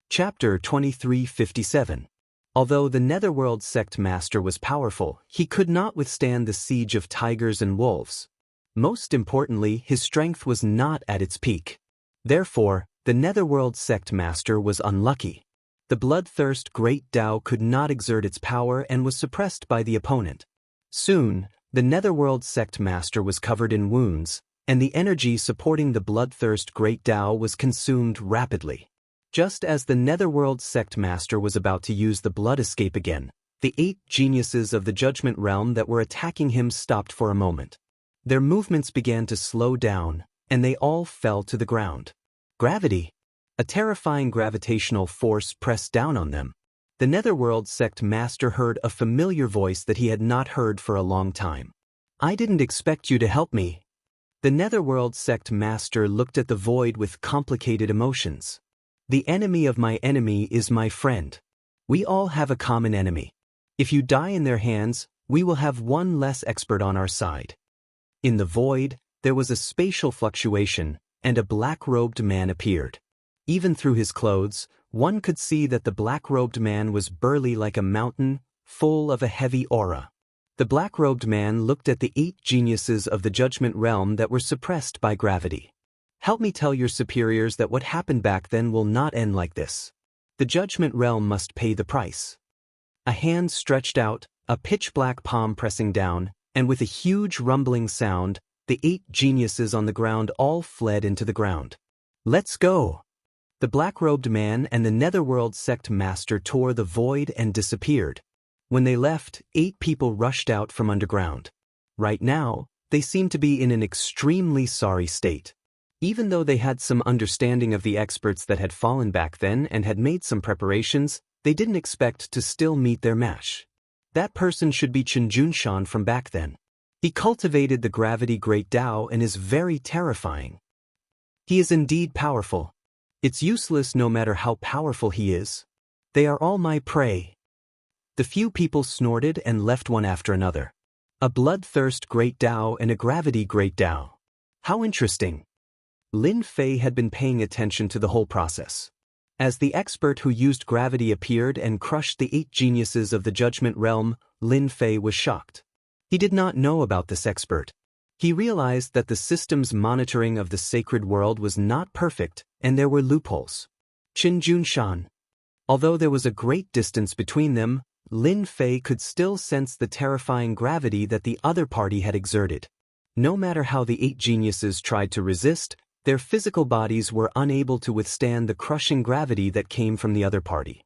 Chapter 2357. Although the Netherworld sect master was powerful, he could not withstand the siege of tigers and wolves. Most importantly, his strength was not at its peak. Therefore, the Netherworld sect master was unlucky. The bloodthirst Great Tao could not exert its power and was suppressed by the opponent. Soon, the Netherworld sect master was covered in wounds, and the energy supporting the bloodthirst Great Tao was consumed rapidly. Just as the Netherworld sect master was about to use the blood escape again, the 8 geniuses of the Judgment Realm that were attacking him stopped for a moment. Their movements began to slow down, and they all fell to the ground. Gravity. A terrifying gravitational force pressed down on them. The Netherworld sect master heard a familiar voice that he had not heard for a long time. I didn't expect you to help me. The Netherworld sect master looked at the void with complicated emotions. The enemy of my enemy is my friend. We all have a common enemy. If you die in their hands, we will have one less expert on our side. In the void, there was a spatial fluctuation, and a black-robed man appeared. Even through his clothes, one could see that the black-robed man was burly like a mountain, full of a heavy aura. The black-robed man looked at the 8 geniuses of the Judgment Realm that were suppressed by gravity. Help me tell your superiors that what happened back then will not end like this. The Judgment Realm must pay the price. A hand stretched out, a pitch-black palm pressing down, and with a huge rumbling sound, the 8 geniuses on the ground all fled into the ground. Let's go! The black-robed man and the Netherworld sect master tore the void and disappeared. When they left, 8 people rushed out from underground. Right now, they seemed to be in an extremely sorry state. Even though they had some understanding of the experts that had fallen back then and had made some preparations, they didn't expect to still meet their match. That person should be Xianxia from back then. He cultivated the gravity Great Tao and is very terrifying. He is indeed powerful. It's useless no matter how powerful he is. They are all my prey. The few people snorted and left one after another. A bloodthirst Great Tao and a gravity Great Tao. How interesting. Lin Fei had been paying attention to the whole process. As the expert who used gravity appeared and crushed the 8 geniuses of the Judgment Realm, Lin Fei was shocked. He did not know about this expert. He realized that the system's monitoring of the sacred world was not perfect, and there were loopholes. Xianxia. Although there was a great distance between them, Lin Fei could still sense the terrifying gravity that the other party had exerted. No matter how the 8 geniuses tried to resist, their physical bodies were unable to withstand the crushing gravity that came from the other party.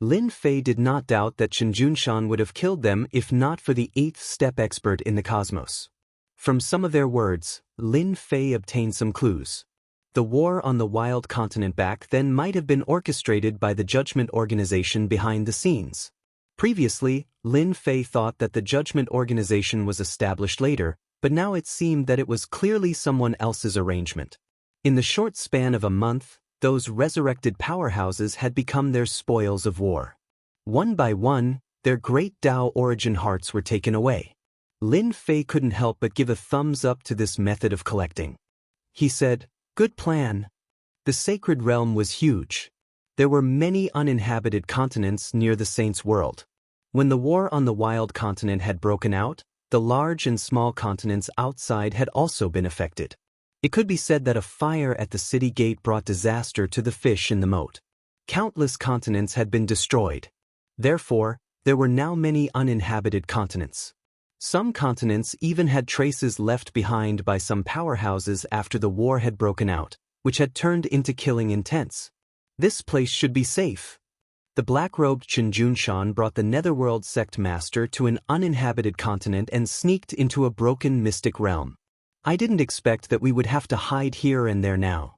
Lin Fei did not doubt that Xianxia would have killed them if not for the 8th step expert in the cosmos. From some of their words, Lin Fei obtained some clues. The war on the wild continent back then might have been orchestrated by the Judgment Organization behind the scenes. Previously, Lin Fei thought that the Judgment Organization was established later, but now it seemed that it was clearly someone else's arrangement. In the short span of a month, those resurrected powerhouses had become their spoils of war. One by one, their Great Tao origin hearts were taken away. Lin Fei couldn't help but give a thumbs up to this method of collecting. He said, "Good plan." The sacred realm was huge. There were many uninhabited continents near the Saints' world. When the war on the wild continent had broken out, the large and small continents outside had also been affected. It could be said that a fire at the city gate brought disaster to the fish in the moat. Countless continents had been destroyed. Therefore, there were now many uninhabited continents. Some continents even had traces left behind by some powerhouses after the war had broken out, which had turned into killing intents. This place should be safe. The black-robed Xianxia brought the Netherworld sect master to an uninhabited continent and sneaked into a broken mystic realm. I didn't expect that we would have to hide here and there now.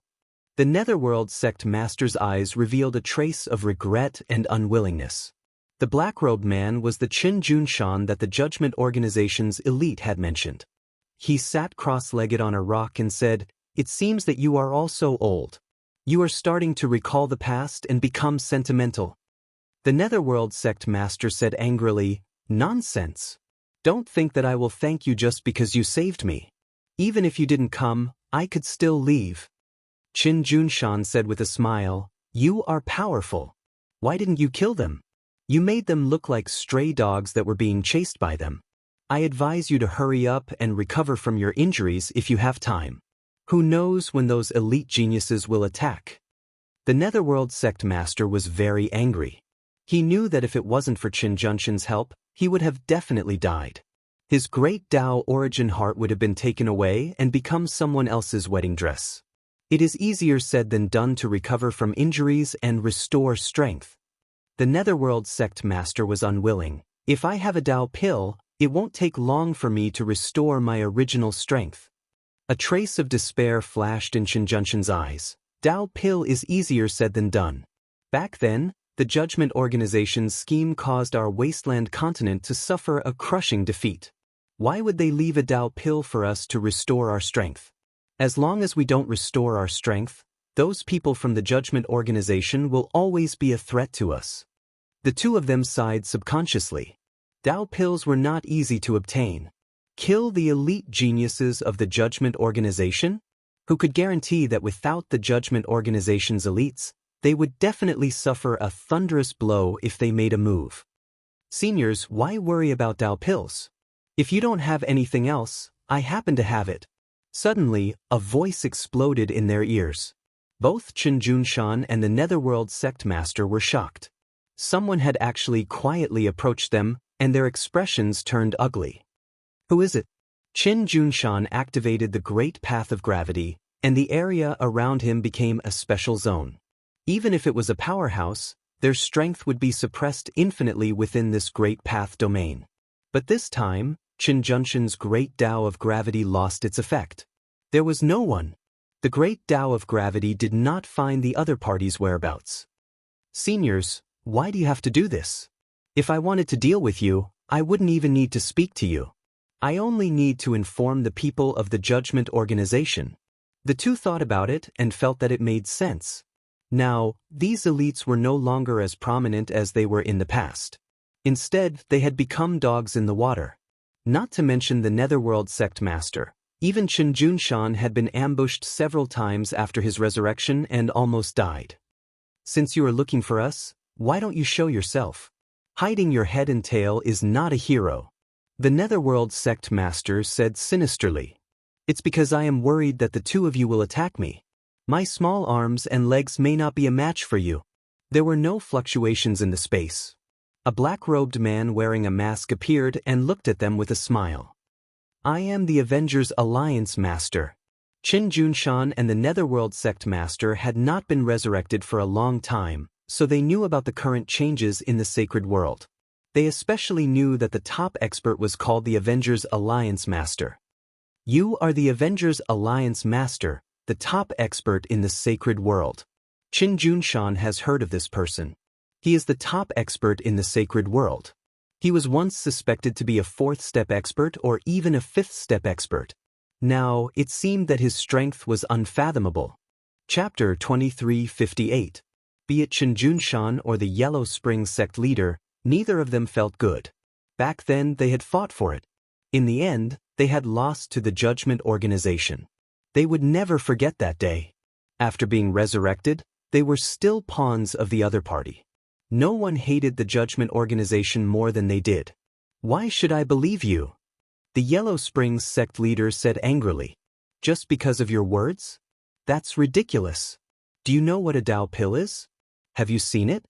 The Netherworld sect master's eyes revealed a trace of regret and unwillingness. The black-robed man was the Qin Junshan that the Judgment Organization's elite had mentioned. He sat cross-legged on a rock and said, "It seems that you are also old. You are starting to recall the past and become sentimental." The Netherworld sect master said angrily, "Nonsense. Don't think that I will thank you just because you saved me. Even if you didn't come, I could still leave." Qin Junshan said with a smile, "You are powerful. Why didn't you kill them? You made them look like stray dogs that were being chased by them. I advise you to hurry up and recover from your injuries if you have time. Who knows when those elite geniuses will attack?" The Netherworld sect master was very angry. He knew that if it wasn't for Qin Junshan's help, he would have definitely died. His great Tao origin heart would have been taken away and become someone else's wedding dress. It is easier said than done to recover from injuries and restore strength. The Netherworld sect master was unwilling. "If I have a Tao pill, it won't take long for me to restore my original strength." A trace of despair flashed in Qin Junshan's eyes. Tao pill is easier said than done. Back then, the Judgment Organization's scheme caused our wasteland continent to suffer a crushing defeat. Why would they leave a Tao pill for us to restore our strength? As long as we don't restore our strength, those people from the Judgment Organization will always be a threat to us. The two of them sighed subconsciously. Tao pills were not easy to obtain. Kill the elite geniuses of the Judgment Organization? Who could guarantee that without the Judgment Organization's elites, they would definitely suffer a thunderous blow if they made a move? Seniors, why worry about Tao pills? If you don't have anything else, I happen to have it. Suddenly, a voice exploded in their ears. Both Qin Junshan and the Netherworld sect master were shocked. Someone had actually quietly approached them, and their expressions turned ugly. "Who is it?" Qin Junshan activated the Great Path of Gravity, and the area around him became a special zone. Even if it was a powerhouse, their strength would be suppressed infinitely within this Great Path domain. But this time, Qin Junshan's Great Tao of Gravity lost its effect. There was no one. The Great Tao of Gravity did not find the other party's whereabouts. "Seniors, why do you have to do this? If I wanted to deal with you, I wouldn't even need to speak to you. I only need to inform the people of the Judgment Organization." The two thought about it and felt that it made sense. Now, these elites were no longer as prominent as they were in the past. Instead, they had become dogs in the water. Not to mention the Netherworld sect master. Even Qin Junshan had been ambushed several times after his resurrection and almost died. "Since you are looking for us, why don't you show yourself? Hiding your head and tail is not a hero." The Netherworld sect master said sinisterly. "It's because I am worried that the two of you will attack me. My small arms and legs may not be a match for you." There were no fluctuations in the space. A black-robed man wearing a mask appeared and looked at them with a smile. "I am the Avengers Alliance Master." Qin Junshan and the Netherworld sect master had not been resurrected for a long time, so they knew about the current changes in the sacred world. They especially knew that the top expert was called the Avengers Alliance Master. "You are the Avengers Alliance Master, the top expert in the sacred world." Qin Junshan has heard of this person. He is the top expert in the sacred world. He was once suspected to be a fourth-step expert or even a fifth-step expert. Now, it seemed that his strength was unfathomable. Chapter 2358. Be it Qin Junshan or the Yellow Spring sect leader, neither of them felt good. Back then, they had fought for it. In the end, they had lost to the Judgment Organization. They would never forget that day. After being resurrected, they were still pawns of the other party. No one hated the Judgment Organization more than they did. "Why should I believe you?" The Yellow Springs sect leader said angrily. "Just because of your words? That's ridiculous. Do you know what a Tao pill is? Have you seen it?"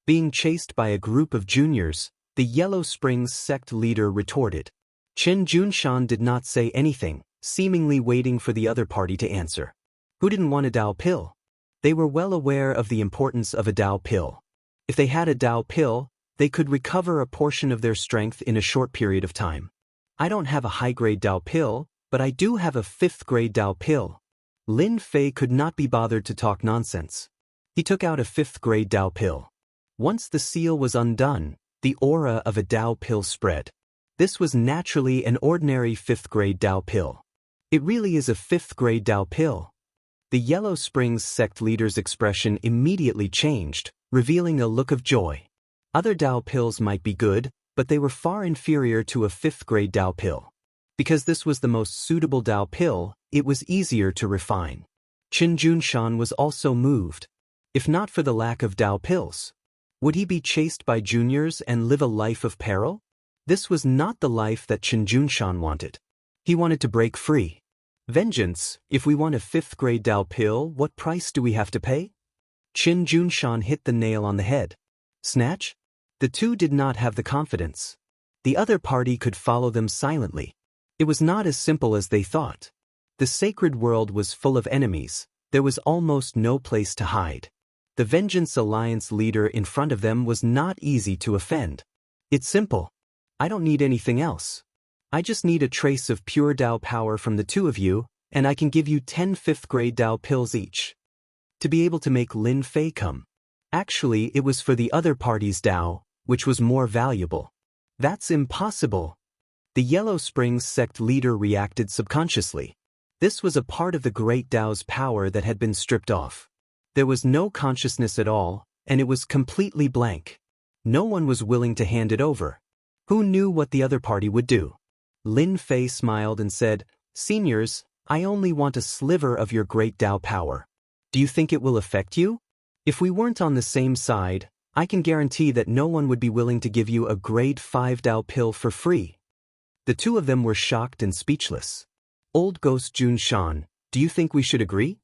Being chased by a group of juniors, the Yellow Springs sect leader retorted. Qin Junshan did not say anything, seemingly waiting for the other party to answer. Who didn't want a Tao pill? They were well aware of the importance of a Tao pill. If they had a Tao pill, they could recover a portion of their strength in a short period of time. "I don't have a high-grade Tao pill, but I do have a 5th-grade Tao pill." Lin Fei could not be bothered to talk nonsense. He took out a 5th-grade Tao pill. Once the seal was undone, the aura of a Dao pill spread. This was naturally an ordinary 5th grade Dao pill. It really is a 5th grade Dao pill. The Yellow Springs sect leader's expression immediately changed, revealing a look of joy. Other Dao pills might be good, but they were far inferior to a 5th grade Dao pill. Because this was the most suitable Dao pill, it was easier to refine. Qin Junshan was also moved. If not for the lack of Dao pills, would he be chased by juniors and live a life of peril? This was not the life that Qin Junshan wanted. He wanted to break free. Vengeance, if we want a 5th grade Dao pill, what price do we have to pay? Qin Junshan hit the nail on the head. Snatch? The two did not have the confidence. The other party could follow them silently. It was not as simple as they thought. The sacred world was full of enemies. There was almost no place to hide. The Vengeance Alliance leader in front of them was not easy to offend. It's simple. I don't need anything else. I just need a trace of pure Dao power from the two of you, and I can give you 10 5th grade Dao pills each. To be able to make Lin Fei come. Actually, it was for the other party's Dao, which was more valuable. That's impossible. The Yellow Springs sect leader reacted subconsciously. This was a part of the Great Dao's power that had been stripped off. There was no consciousness at all, and it was completely blank. No one was willing to hand it over. Who knew what the other party would do? Lin Fei smiled and said, "Seniors, I only want a sliver of your great Dao power. Do you think it will affect you? If we weren't on the same side, I can guarantee that no one would be willing to give you a grade 5 Dao pill for free." The two of them were shocked and speechless. Old Ghost Junshan, do you think we should agree?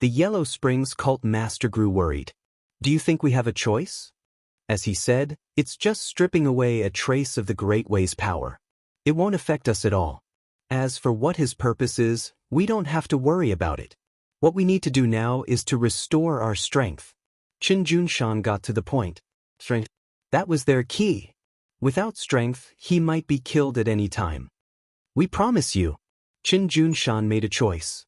The Yellow Springs cult master grew worried. Do you think we have a choice? As he said, it's just stripping away a trace of the Great Way's power. It won't affect us at all. As for what his purpose is, we don't have to worry about it. What we need to do now is to restore our strength. Qin Junshan got to the point. Strength. That was their key. Without strength, he might be killed at any time. We promise you. Qin Junshan made a choice.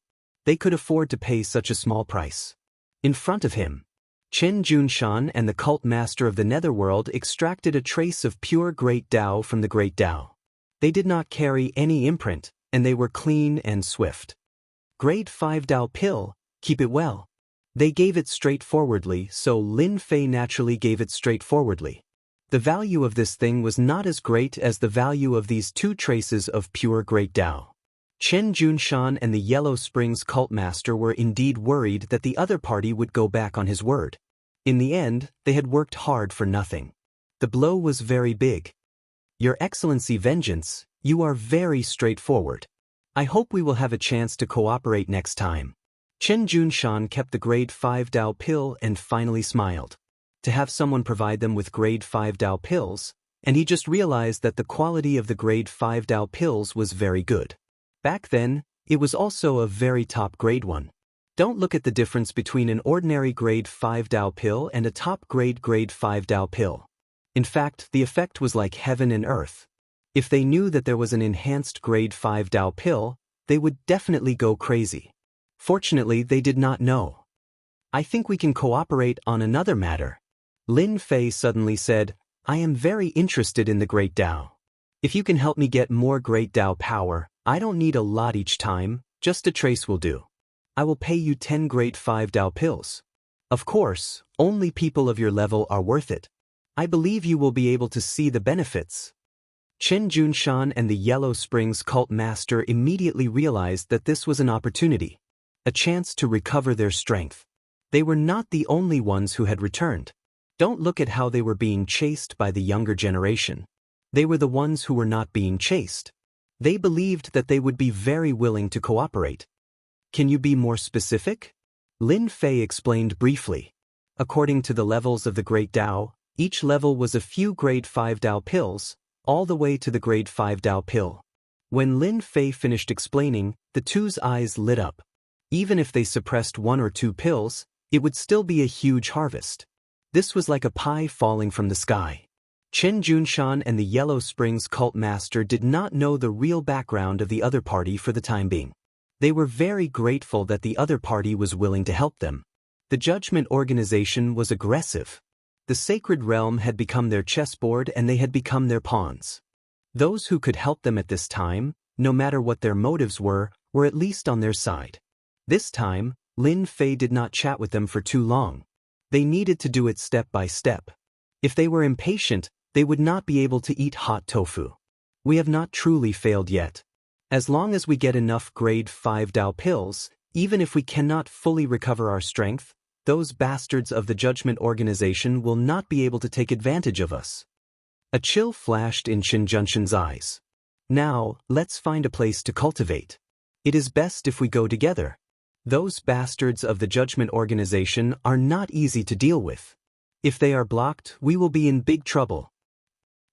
They could afford to pay such a small price. In front of him, Qin Junshan and the cult master of the Netherworld extracted a trace of pure Great Dao from the Great Dao. They did not carry any imprint, and they were clean and swift. Grade 5 Dao pill, keep it well. They gave it straightforwardly, so Lin Fei naturally gave it straightforwardly. The value of this thing was not as great as the value of these two traces of pure Great Dao. Qin Junshan and the Yellow Springs cult master were indeed worried that the other party would go back on his word. In the end, they had worked hard for nothing. The blow was very big. Your Excellency Vengeance, you are very straightforward. I hope we will have a chance to cooperate next time. Qin Junshan kept the grade 5 Dao pill and finally smiled. To have someone provide them with grade 5 Dao pills, and he just realized that the quality of the grade 5 Dao pills was very good. Back then, it was also a very top grade one. Don't look at the difference between an ordinary grade 5 Dao pill and a top grade 5 Dao pill. In fact, the effect was like heaven and earth. If they knew that there was an enhanced grade 5 Dao pill, they would definitely go crazy. Fortunately, they did not know. I think we can cooperate on another matter. Lin Fei suddenly said, I am very interested in the Great Dao. If you can help me get more Great Dao power, I don't need a lot each time, just a trace will do. I will pay you 10 grade 5 Dao pills. Of course, only people of your level are worth it. I believe you will be able to see the benefits. Qin Junshan and the Yellow Springs cult master immediately realized that this was an opportunity, a chance to recover their strength. They were not the only ones who had returned. Don't look at how they were being chased by the younger generation. They were the ones who were not being chased. They believed that they would be very willing to cooperate. Can you be more specific? Lin Fei explained briefly. According to the levels of the Great Dao, each level was a few grade 5 Dao pills, all the way to the grade 5 Dao pill. When Lin Fei finished explaining, the two's eyes lit up. Even if they suppressed 1 or 2 pills, it would still be a huge harvest. This was like a pie falling from the sky. Qin Junshan and the Yellow Springs cult master did not know the real background of the other party for the time being. They were very grateful that the other party was willing to help them. The judgment organization was aggressive. The sacred realm had become their chessboard and they had become their pawns. Those who could help them at this time, no matter what their motives were at least on their side. This time, Lin Fei did not chat with them for too long. They needed to do it step by step. If they were impatient, they would not be able to eat hot tofu. We have not truly failed yet. As long as we get enough grade 5 Dao pills, even if we cannot fully recover our strength, those bastards of the Judgment Organization will not be able to take advantage of us. A chill flashed in Qin Junshan's eyes. Now, let's find a place to cultivate. It is best if we go together. Those bastards of the Judgment Organization are not easy to deal with. If they are blocked, we will be in big trouble.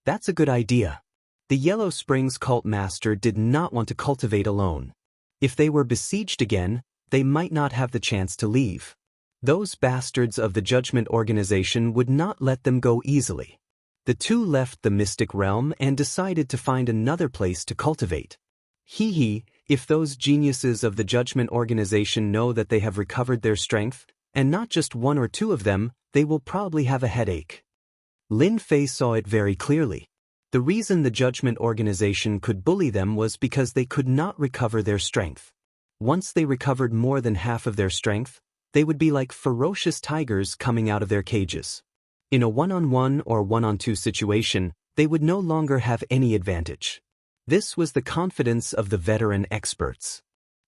That's a good idea. The Yellow Springs cult master did not want to cultivate alone. If they were besieged again, they might not have the chance to leave. Those bastards of the Judgment Organization would not let them go easily. The two left the mystic realm and decided to find another place to cultivate. If those geniuses of the Judgment Organization know that they have recovered their strength, and not just one or two of them, they will probably have a headache. Lin Fei saw it very clearly. The reason the Judgment Organization could bully them was because they could not recover their strength. Once they recovered more than half of their strength, they would be like ferocious tigers coming out of their cages. In a one-on-one or one-on-two situation, they would no longer have any advantage. This was the confidence of the veteran experts.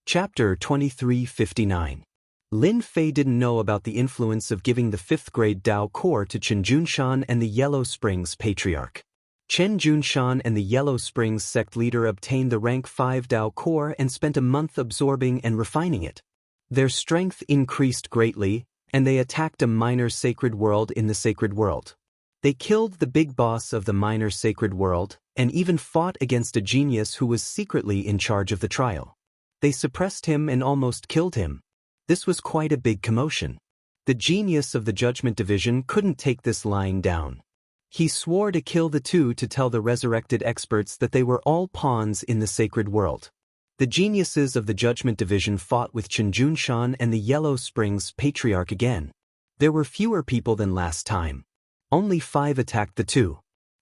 Chapter 2359. Lin Fei didn't know about the influence of giving the 5th grade Dao Core to Chen Junshan and the Yellow Springs Patriarch. Chen Junshan and the Yellow Springs sect leader obtained the rank 5 Dao Core and spent a month absorbing and refining it. Their strength increased greatly, and they attacked a minor sacred world in the sacred world. They killed the big boss of the minor sacred world, and even fought against a genius who was secretly in charge of the trial. They suppressed him and almost killed him. This was quite a big commotion. The genius of the Judgment Division couldn't take this lying down. He swore to kill the two to tell the resurrected experts that they were all pawns in the sacred world. The geniuses of the Judgment Division fought with Chen Junshan and the Yellow Springs Patriarch again. There were fewer people than last time. Only 5 attacked the two.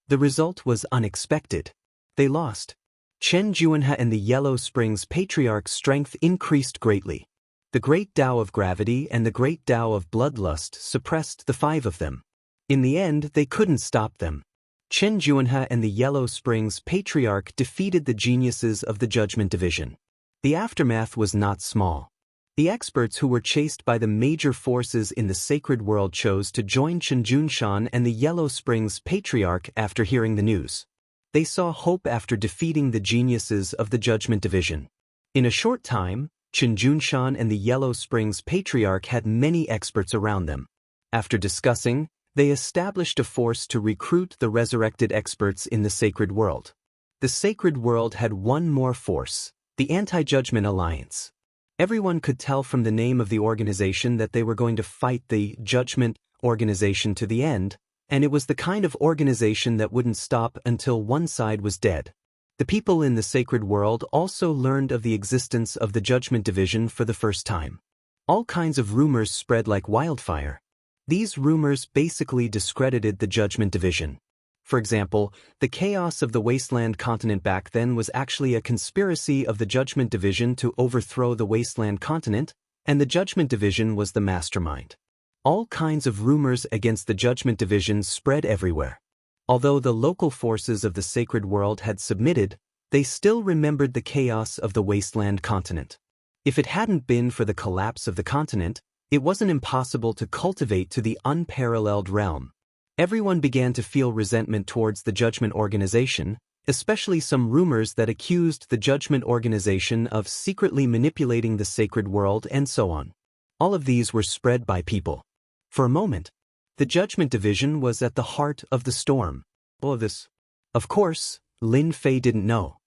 The result was unexpected. They lost. Chen Junshan and the Yellow Springs Patriarch's strength increased greatly. The Great Tao of Gravity and the Great Tao of Bloodlust suppressed the 5 of them. In the end, they couldn't stop them. Chen Junshan and the Yellow Springs Patriarch defeated the geniuses of the Judgment Division. The aftermath was not small. The experts who were chased by the major forces in the sacred world chose to join Chen Junshan and the Yellow Springs Patriarch after hearing the news. They saw hope after defeating the geniuses of the Judgment Division. In a short time, Chen Junshan and the Yellow Springs Patriarch had many experts around them. After discussing, they established a force to recruit the resurrected experts in the sacred world. The sacred world had one more force, the Anti-Judgment Alliance. Everyone could tell from the name of the organization that they were going to fight the Judgment Organization to the end, and it was the kind of organization that wouldn't stop until one side was dead. The people in the sacred world also learned of the existence of the Judgment Division for the first time. All kinds of rumors spread like wildfire. These rumors basically discredited the Judgment Division. For example, the chaos of the Wasteland continent back then was actually a conspiracy of the Judgment Division to overthrow the Wasteland continent, and the Judgment Division was the mastermind. All kinds of rumors against the Judgment Division spread everywhere. Although the local forces of the sacred world had submitted, they still remembered the chaos of the Wasteland continent. If it hadn't been for the collapse of the continent, it wasn't impossible to cultivate to the unparalleled realm. Everyone began to feel resentment towards the Judgment Organization, especially some rumors that accused the Judgment Organization of secretly manipulating the sacred world and so on. All of these were spread by people. For a moment, the Judgment Division was at the heart of the storm. All of this. Of course, Lin Fei didn't know.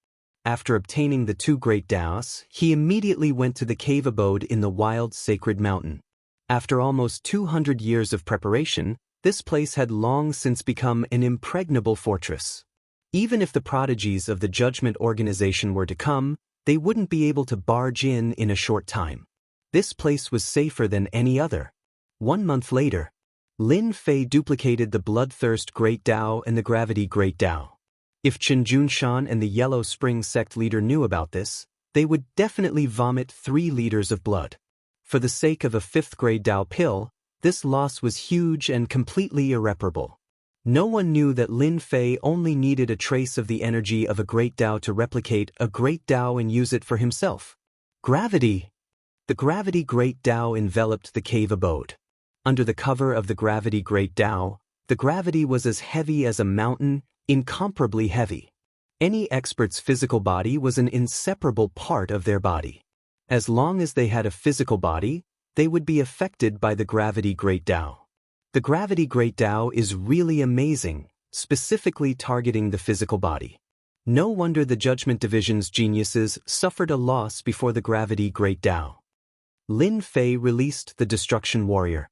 After obtaining the 2 great Daos, he immediately went to the cave abode in the wild sacred mountain. After almost 200 years of preparation, this place had long since become an impregnable fortress. Even if the prodigies of the Judgment Organization were to come, they wouldn't be able to barge in a short time. This place was safer than any other. 1 month later, Lin Fei duplicated the Bloodthirst Great Tao and the Gravity Great Tao. If Chen Junshan and the Yellow Spring sect leader knew about this, they would definitely vomit 3 liters of blood. For the sake of a 5th grade Tao pill, this loss was huge and completely irreparable. No one knew that Lin Fei only needed a trace of the energy of a Great Tao to replicate a Great Tao and use it for himself. Gravity. The Gravity Great Tao enveloped the cave abode. Under the cover of the Gravity Great Tao, the gravity was as heavy as a mountain, incomparably heavy. Any expert's physical body was an inseparable part of their body. As long as they had a physical body, they would be affected by the Gravity Great Tao. The Gravity Great Tao is really amazing, specifically targeting the physical body. No wonder the Judgment Division's geniuses suffered a loss before the Gravity Great Tao. Lin Fei released the Destruction Warrior.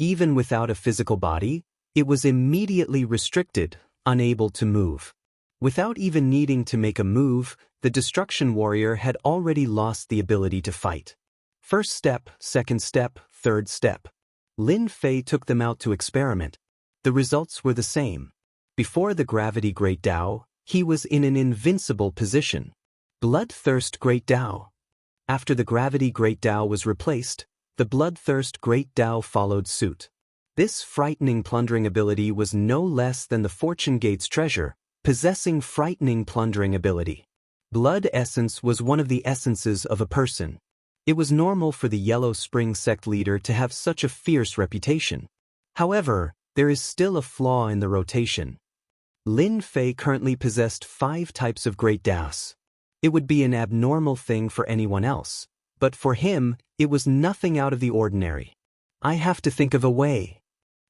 Even without a physical body, it was immediately restricted, unable to move. Without even needing to make a move, the Destruction Warrior had already lost the ability to fight. First step, second step, third step. Lin Fei took them out to experiment. The results were the same. Before the Gravity Great Tao, he was in an invincible position. Bloodthirst Great Tao. After the Gravity Great Tao was replaced, the Bloodthirst Great Tao followed suit. This frightening plundering ability was no less than the Fortune Gate's treasure, possessing frightening plundering ability. Blood essence was one of the essences of a person. It was normal for the Yellow Spring sect leader to have such a fierce reputation. However, there is still a flaw in the rotation. Lin Fei currently possessed 5 types of Great Taos. It would be an abnormal thing for anyone else, but for him, it was nothing out of the ordinary. I have to think of a way.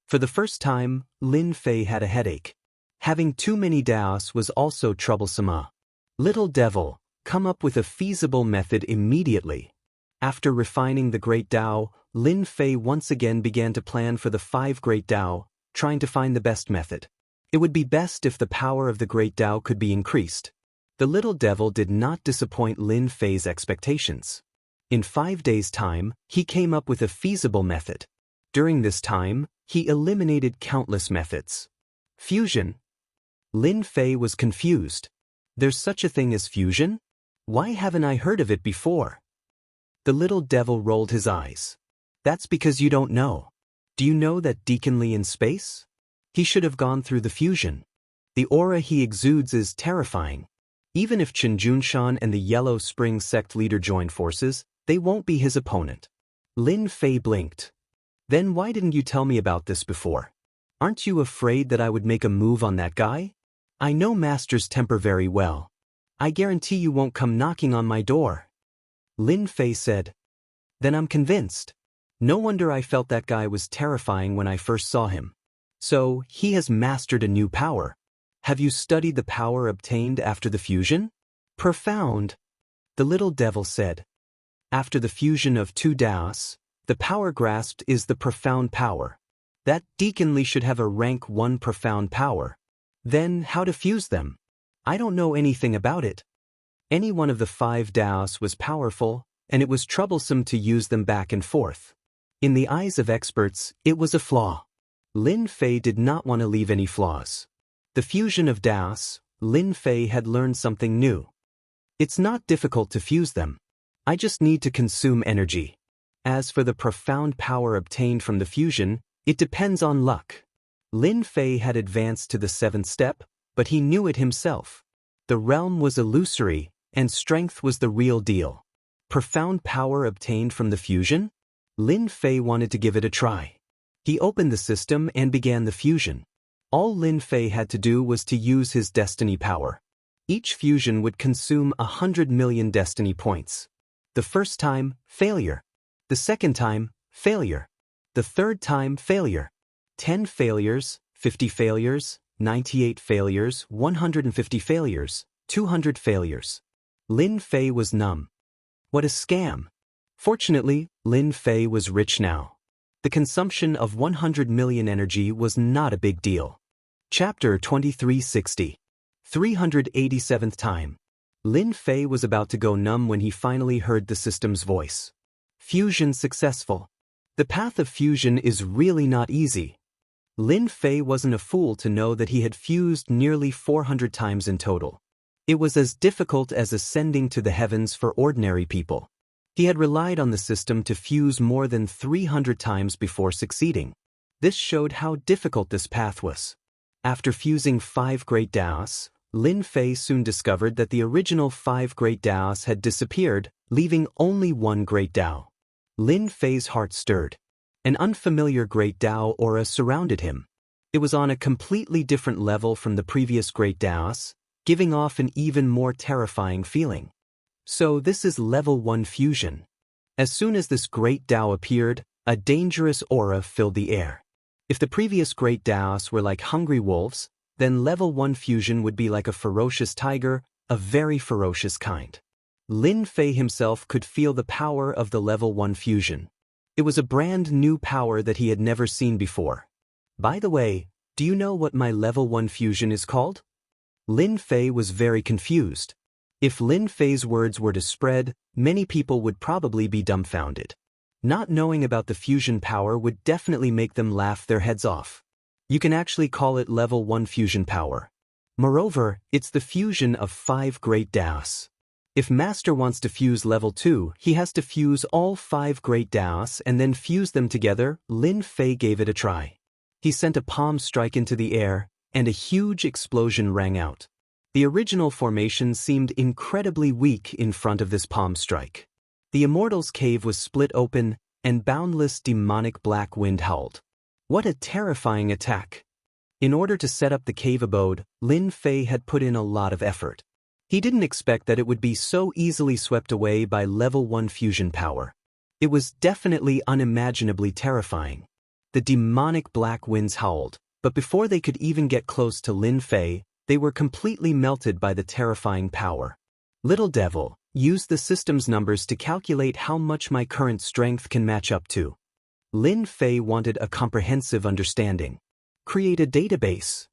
For the first time, Lin Fei had a headache. Having too many Taos was also troublesome. Little devil, come up with a feasible method immediately. After refining the Great Tao, Lin Fei once again began to plan for the 5 Great Tao, trying to find the best method. It would be best if the power of the Great Tao could be increased. The little devil did not disappoint Lin Fei's expectations. In 5 days' time, he came up with a feasible method. During this time, he eliminated countless methods. Fusion. Lin Fei was confused. There's such a thing as fusion? Why haven't I heard of it before? The little devil rolled his eyes. That's because you don't know. Do you know that Deacon Lee in space? He should have gone through the fusion. The aura he exudes is terrifying. Even if Chen Junshan and the Yellow Spring sect leader join forces, they won't be his opponent. Lin Fei blinked. Then why didn't you tell me about this before? Aren't you afraid that I would make a move on that guy? I know Master's temper very well. I guarantee you won't come knocking on my door. Lin Fei said. Then I'm convinced. No wonder I felt that guy was terrifying when I first saw him. So, he has mastered a new power. Have you studied the power obtained after the fusion? Profound. The little devil said. After the fusion of 2 Taos, the power grasped is the profound power. That Deacon Lee should have a rank 1 profound power. Then, how to fuse them? I don't know anything about it. Any one of the 5 Taos was powerful, and it was troublesome to use them back and forth. In the eyes of experts, it was a flaw. Lin Fei did not want to leave any flaws. The fusion of Taos, Lin Fei had learned something new. It's not difficult to fuse them. I just need to consume energy. As for the profound power obtained from the fusion, it depends on luck. Lin Fei had advanced to the 7th step, but he knew it himself. The realm was illusory, and strength was the real deal. Profound power obtained from the fusion? Lin Fei wanted to give it a try. He opened the system and began the fusion. All Lin Fei had to do was to use his destiny power. Each fusion would consume 100 million destiny points. The first time, failure. The second time, failure. The third time, failure. 10 failures, 50 failures, 98 failures, 150 failures, 200 failures. Lin Fei was numb. What a scam. Fortunately, Lin Fei was rich now. The consumption of 100 million energy was not a big deal. Chapter 2360. 387th time. Lin Fei was about to go numb when he finally heard the system's voice. Fusion successful. The path of fusion is really not easy. Lin Fei wasn't a fool to know that he had fused nearly 400 times in total. It was as difficult as ascending to the heavens for ordinary people. He had relied on the system to fuse more than 300 times before succeeding. This showed how difficult this path was. After fusing 5 great Daos, Lin Fei soon discovered that the original 5 great Daos had disappeared, leaving only one great Dao. Lin Fei's heart stirred. An unfamiliar great Dao aura surrounded him. It was on a completely different level from the previous great Daos, giving off an even more terrifying feeling. So this is level 1 fusion. As soon as this great Dao appeared, a dangerous aura filled the air. If the previous great Daos were like hungry wolves, then level 1 fusion would be like a ferocious tiger, a very ferocious kind. Lin Fei himself could feel the power of the level 1 fusion. It was a brand new power that he had never seen before. By the way, do you know what my level 1 fusion is called? Lin Fei was very confused. If Lin Fei's words were to spread, many people would probably be dumbfounded. Not knowing about the fusion power would definitely make them laugh their heads off. You can actually call it level 1 fusion power. Moreover, it's the fusion of 5 great Daos. If Master wants to fuse level 2, he has to fuse all 5 great Daos and then fuse them together. Lin Fei gave it a try. He sent a palm strike into the air, and a huge explosion rang out. The original formation seemed incredibly weak in front of this palm strike. The Immortal's cave was split open, and boundless demonic black wind howled. What a terrifying attack! In order to set up the cave abode, Lin Fei had put in a lot of effort. He didn't expect that it would be so easily swept away by level 1 fusion power. It was definitely unimaginably terrifying. The demonic black winds howled, but before they could even get close to Lin Fei, they were completely melted by the terrifying power. Little devil, use the system's numbers to calculate how much my current strength can match up to. Lin Fei wanted a comprehensive understanding. Create a database.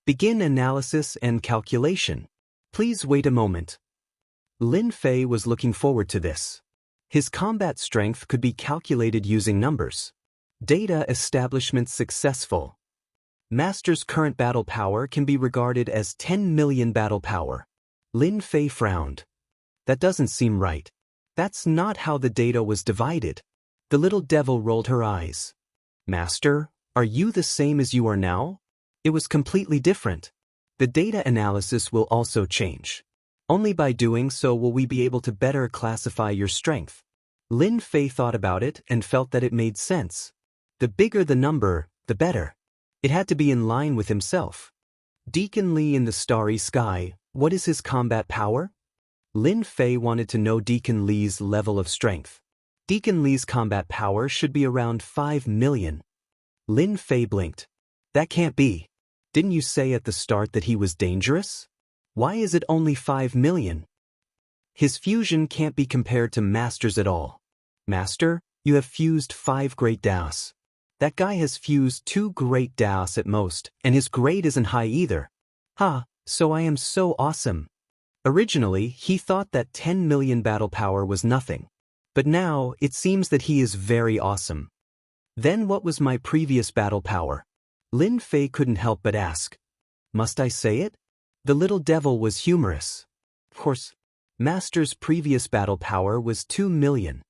Begin analysis and calculation. Please wait a moment. Lin Fei was looking forward to this. His combat strength could be calculated using numbers. Data establishment successful. Master's current battle power can be regarded as 10 million battle power. Lin Fei frowned. That doesn't seem right. That's not how the data was divided. The little devil rolled her eyes. Master, are you the same as you are now? It was completely different. The data analysis will also change. Only by doing so will we be able to better classify your strength. Lin Fei thought about it and felt that it made sense. The bigger the number, the better. It had to be in line with himself. Deacon Li in the starry sky, what is his combat power? Lin Fei wanted to know Deacon Li's level of strength. Deacon Li's combat power should be around 5 million. Lin Fei blinked. That can't be. Didn't you say at the start that he was dangerous? Why is it only 5 million? His fusion can't be compared to Master's at all. Master, you have fused 5 great Daos. That guy has fused 2 great Daos at most, and his grade isn't high either. Ha, so I am so awesome. Originally, he thought that 10 million battle power was nothing. But now, it seems that he is very awesome. Then what was my previous battle power? Lin Fei couldn't help but ask. Must I say it? The little devil was humorous. Of course, Master's previous battle power was 2 million.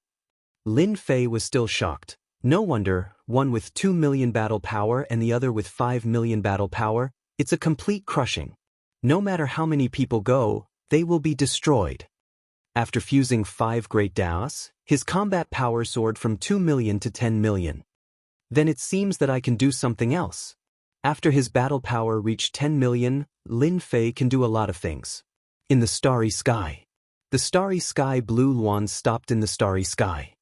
Lin Fei was still shocked. No wonder, one with 2 million battle power and the other with 5 million battle power, it's a complete crushing. No matter how many people go, they will be destroyed. After fusing 5 great Daos, his combat power soared from 2 million to 10 million. Then it seems that I can do something else. After his battle power reached 10 million, Lin Fei can do a lot of things. In the starry sky. The starry sky blue Luan stopped in the starry sky.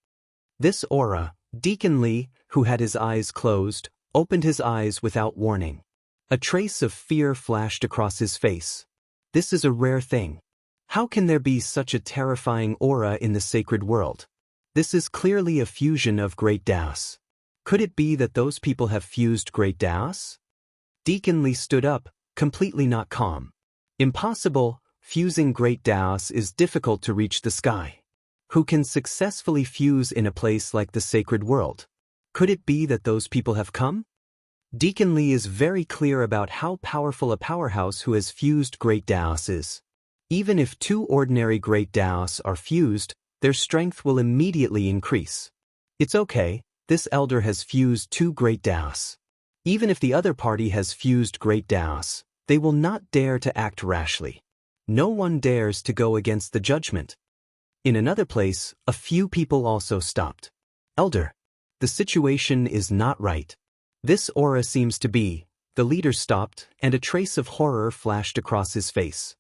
This aura, Deacon Li, who had his eyes closed, opened his eyes without warning. A trace of fear flashed across his face. This is a rare thing. How can there be such a terrifying aura in the sacred world? This is clearly a fusion of great Daos. Could it be that those people have fused great Daos? Deacon Li stood up, completely not calm. Impossible, fusing great Daos is difficult to reach the sky. Who can successfully fuse in a place like the sacred world? Could it be that those people have come? Deacon Li is very clear about how powerful a powerhouse who has fused great Daos is. Even if two ordinary great Daos are fused, their strength will immediately increase. It's okay, this elder has fused two great Daos. Even if the other party has fused great Daos, they will not dare to act rashly. No one dares to go against the judgment. In another place, a few people also stopped. Elder, the situation is not right. This aura seems to be. The leader stopped, and a trace of horror flashed across his face.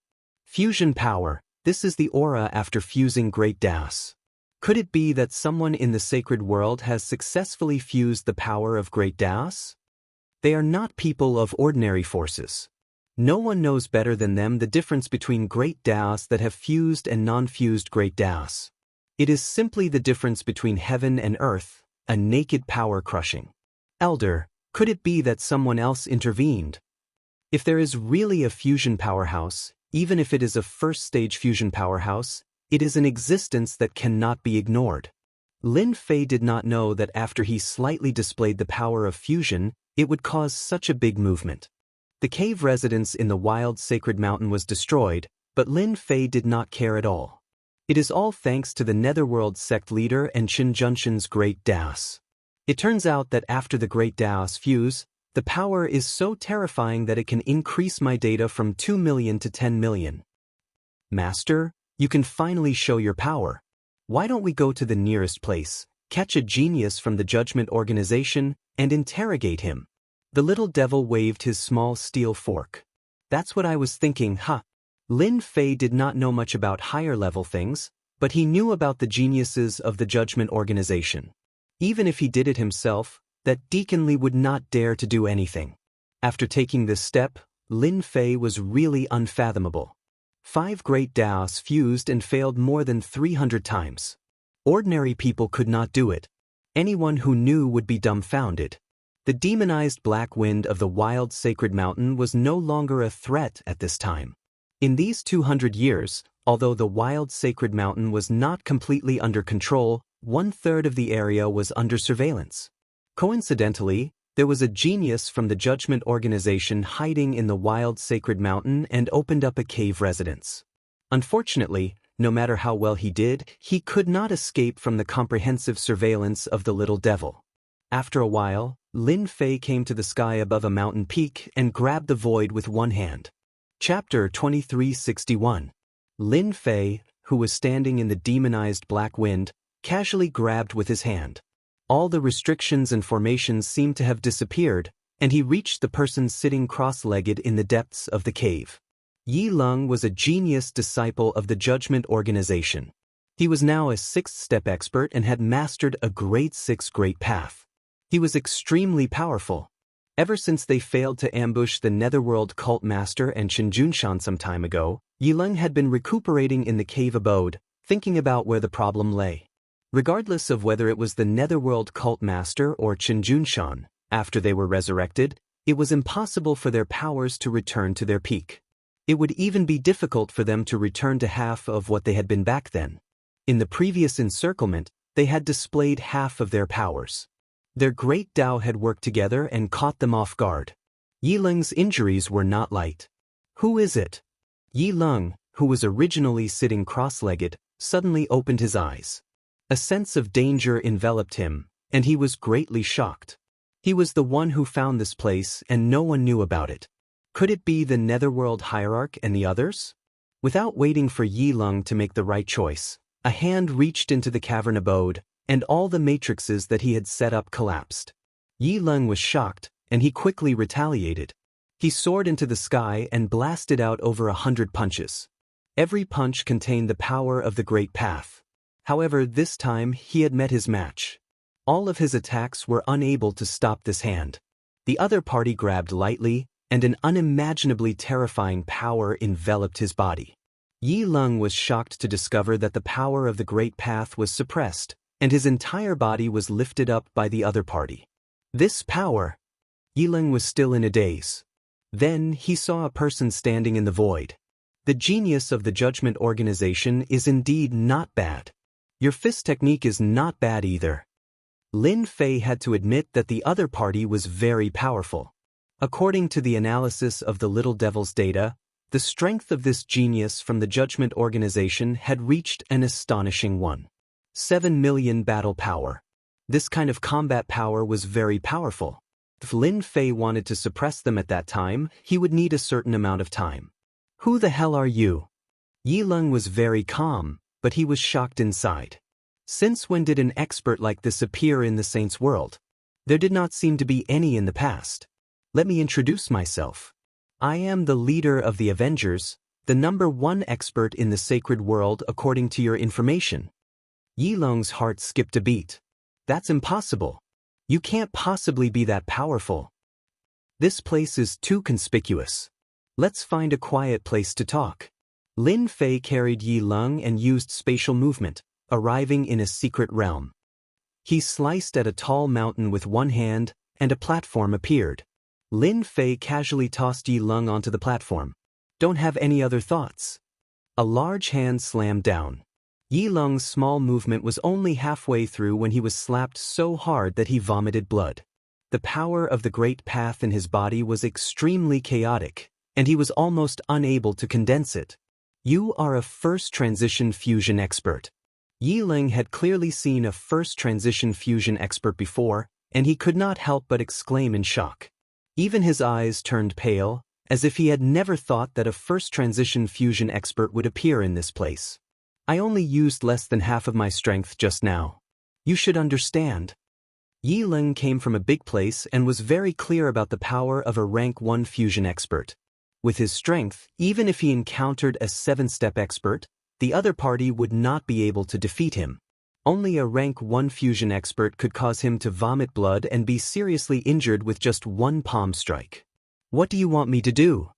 Fusion power, this is the aura after fusing great Daos. Could it be that someone in the sacred world has successfully fused the power of great Daos? They are not people of ordinary forces. No one knows better than them the difference between great Daos that have fused and non-fused great Daos. It is simply the difference between heaven and earth, a naked power crushing. Elder, could it be that someone else intervened? If there is really a fusion powerhouse, even if it is a first-stage fusion powerhouse, it is an existence that cannot be ignored. Lin Fei did not know that after he slightly displayed the power of fusion, it would cause such a big movement. The cave residence in the wild sacred mountain was destroyed, but Lin Fei did not care at all. It is all thanks to the Netherworld sect leader and Qin Junshan's great Daos. It turns out that after the great Daos fuse, the power is so terrifying that it can increase my data from 2 million to 10 million. Master, you can finally show your power. Why don't we go to the nearest place, catch a genius from the judgment organization, and interrogate him? The little devil waved his small steel fork. That's what I was thinking, huh? Lin Fei did not know much about higher-level things, but he knew about the geniuses of the judgment organization. Even if he did it himself, that Deacon Li would not dare to do anything. After taking this step, Lin Fei was really unfathomable. 5 great Daos fused and failed more than 300 times. Ordinary people could not do it. Anyone who knew would be dumbfounded. The demonized black wind of the wild sacred mountain was no longer a threat at this time. In these 200 years, although the wild sacred mountain was not completely under control, 1/3 of the area was under surveillance. Coincidentally, there was a genius from the judgment organization hiding in the wild sacred mountain and opened up a cave residence. Unfortunately, no matter how well he did, he could not escape from the comprehensive surveillance of the little devil. After a while, Lin Fei came to the sky above a mountain peak and grabbed the void with one hand. Chapter 2361. Lin Fei, who was standing in the demonized black wind, casually grabbed with his hand. All the restrictions and formations seemed to have disappeared, and he reached the person sitting cross-legged in the depths of the cave. Yi Lung was a genius disciple of the judgment organization. He was now a 6th-step expert and had mastered a grade 6 great path. He was extremely powerful. Ever since they failed to ambush the Netherworld cult master and Qin Junshan some time ago, Yi Lung had been recuperating in the cave abode, thinking about where the problem lay. Regardless of whether it was the Netherworld cult master or Qin Junshan, after they were resurrected, it was impossible for their powers to return to their peak. It would even be difficult for them to return to half of what they had been back then. In the previous encirclement, they had displayed half of their powers. Their great Tao had worked together and caught them off guard. Yi Lung's injuries were not light. Who is it? Yi Lung, who was originally sitting cross-legged, suddenly opened his eyes. A sense of danger enveloped him, and he was greatly shocked. He was the one who found this place and no one knew about it. Could it be the Netherworld hierarch and the others? Without waiting for Yi Lung to make the right choice, a hand reached into the cavern abode, and all the matrices that he had set up collapsed. Yi Lung was shocked, and he quickly retaliated. He soared into the sky and blasted out over 100 punches. Every punch contained the power of the Great Path. However, this time he had met his match. All of his attacks were unable to stop this hand. The other party grabbed lightly, and an unimaginably terrifying power enveloped his body. Yi Lung was shocked to discover that the power of the Great Path was suppressed, and his entire body was lifted up by the other party. This power! Yi Lung was still in a daze. Then he saw a person standing in the void. The genius of the judgment organization is indeed not bad. Your fist technique is not bad either. Lin Fei had to admit that the other party was very powerful. According to the analysis of the Little Devil's data, the strength of this genius from the Judgment Organization had reached an astonishing 7 million battle power. This kind of combat power was very powerful. If Lin Fei wanted to suppress them at that time, he would need a certain amount of time. Who the hell are you? Yi Leng was very calm, but he was shocked inside. Since when did an expert like this appear in the Saints' world? There did not seem to be any in the past. Let me introduce myself. I am the leader of the Avengers, the #1 expert in the sacred world according to your information. Yi Leng's heart skipped a beat. That's impossible. You can't possibly be that powerful. This place is too conspicuous. Let's find a quiet place to talk. Lin Fei carried Yi Leng and used spatial movement, arriving in a secret realm. He sliced at a tall mountain with one hand, and a platform appeared. Lin Fei casually tossed Yi Leng onto the platform. Don't have any other thoughts. A large hand slammed down. Yi Leng's small movement was only halfway through when he was slapped so hard that he vomited blood. The power of the great path in his body was extremely chaotic, and he was almost unable to condense it. You are a first transition fusion expert. Yi Leng had clearly seen a first transition fusion expert before, and he could not help but exclaim in shock. Even his eyes turned pale, as if he had never thought that a first transition fusion expert would appear in this place. I only used less than half of my strength just now. You should understand. Yi Leng came from a big place and was very clear about the power of a rank 1 fusion expert. With his strength, even if he encountered a 7-step expert, the other party would not be able to defeat him. Only a rank 1 fusion expert could cause him to vomit blood and be seriously injured with just one palm strike. What do you want me to do?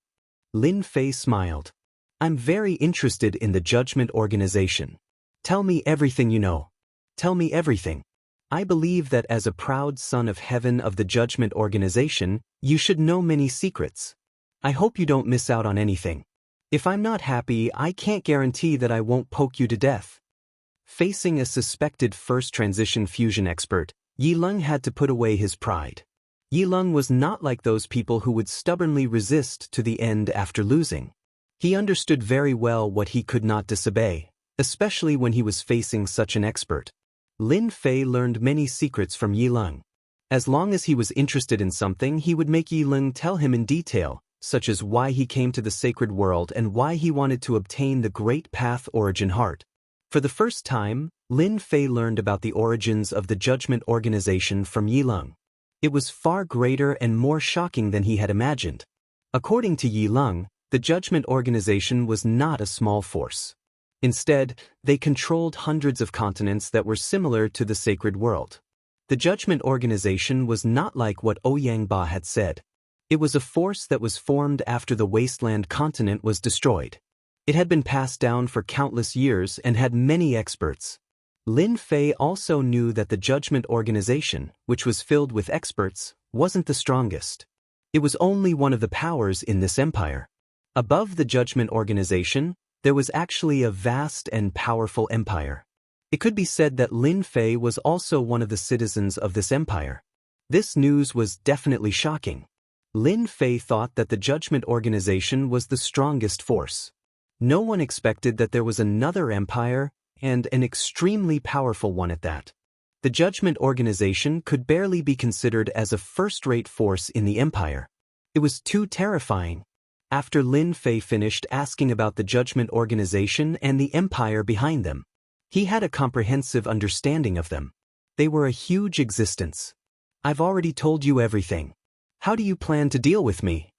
Lin Fei smiled. I'm very interested in the Judgment Organization. Tell me everything you know. Tell me everything. I believe that as a proud son of heaven of the Judgment Organization, you should know many secrets. I hope you don't miss out on anything. If I'm not happy, I can't guarantee that I won't poke you to death. Facing a suspected first transition fusion expert, Yi Leng had to put away his pride. Yi Leng was not like those people who would stubbornly resist to the end after losing. He understood very well what he could not disobey, especially when he was facing such an expert. Lin Fei learned many secrets from Yi Leng. As long as he was interested in something, he would make Yi Leng tell him in detail, such as why he came to the sacred world and why he wanted to obtain the Great Path Origin Heart. For the first time, Lin Fei learned about the origins of the Judgment Organization from Yi Leng. It was far greater and more shocking than he had imagined. According to Yi Leng, the Judgment Organization was not a small force. Instead, they controlled hundreds of continents that were similar to the sacred world. The Judgment Organization was not like what Ouyang Ba had said. It was a force that was formed after the Wasteland continent was destroyed. It had been passed down for countless years and had many experts. Lin Fei also knew that the Judgment Organization, which was filled with experts, wasn't the strongest. It was only one of the powers in this empire. Above the Judgment Organization, there was actually a vast and powerful empire. It could be said that Lin Fei was also one of the citizens of this empire. This news was definitely shocking. Lin Fei thought that the Judgment Organization was the strongest force. No one expected that there was another empire, and an extremely powerful one at that. The Judgment Organization could barely be considered as a first-rate force in the empire. It was too terrifying. After Lin Fei finished asking about the Judgment Organization and the empire behind them, he had a comprehensive understanding of them. They were a huge existence. I've already told you everything. How do you plan to deal with me?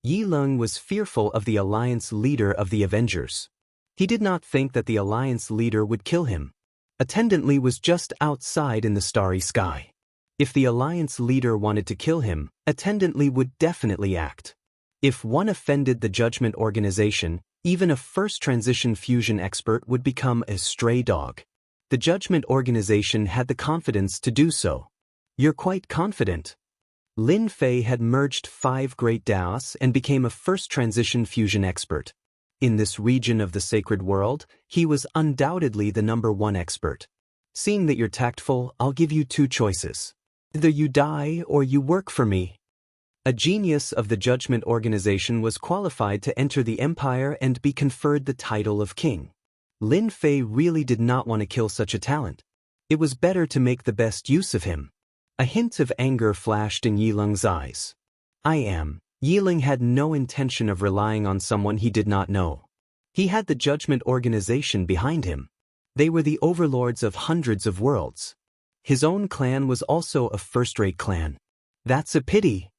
Yi Leng was fearful of the alliance leader of the Avengers. He did not think that the alliance leader would kill him. Attendant Li was just outside in the starry sky. If the alliance leader wanted to kill him, Attendant Li would definitely act. If one offended the Judgment Organization, even a first transition fusion expert would become a stray dog. The Judgment Organization had the confidence to do so. You're quite confident. Lin Fei had merged 5 great Daos and became a first transition fusion expert. In this region of the sacred world, he was undoubtedly the #1 expert. Seeing that you're tactful, I'll give you two choices. Either you die or you work for me. A genius of the Judgment Organization was qualified to enter the Empire and be conferred the title of king. Lin Fei really did not want to kill such a talent. It was better to make the best use of him. A hint of anger flashed in Yiling's eyes. Yiling had no intention of relying on someone he did not know. He had the Judgment Organization behind him. They were the overlords of hundreds of worlds. His own clan was also a first-rate clan. That's a pity.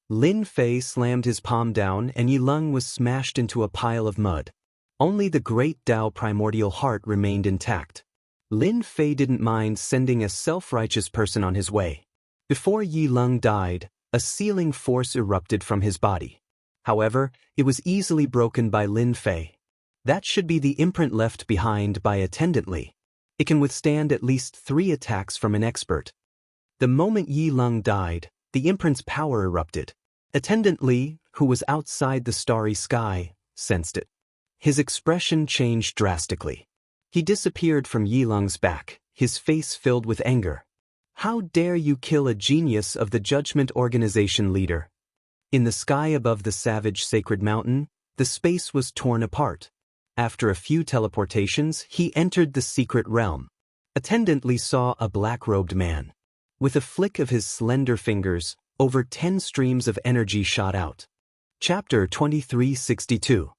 Lin Fei slammed his palm down and Yiling was smashed into a pile of mud. Only the great Tao primordial heart remained intact. Lin Fei didn't mind sending a self-righteous person on his way. Before Yiling died, a sealing force erupted from his body. However, it was easily broken by Lin Fei. That should be the imprint left behind by Attendant Li. It can withstand at least 3 attacks from an expert. The moment Yiling died, the imprint's power erupted. Attendant Li, who was outside the starry sky, sensed it. His expression changed drastically. He disappeared from Yiling's back, his face filled with anger. How dare you kill a genius of the Judgment Organization leader? In the sky above the savage sacred mountain, the space was torn apart. After a few teleportations, he entered the secret realm. Attendant Li saw a black-robed man. With a flick of his slender fingers, over 10 streams of energy shot out. Chapter 2362.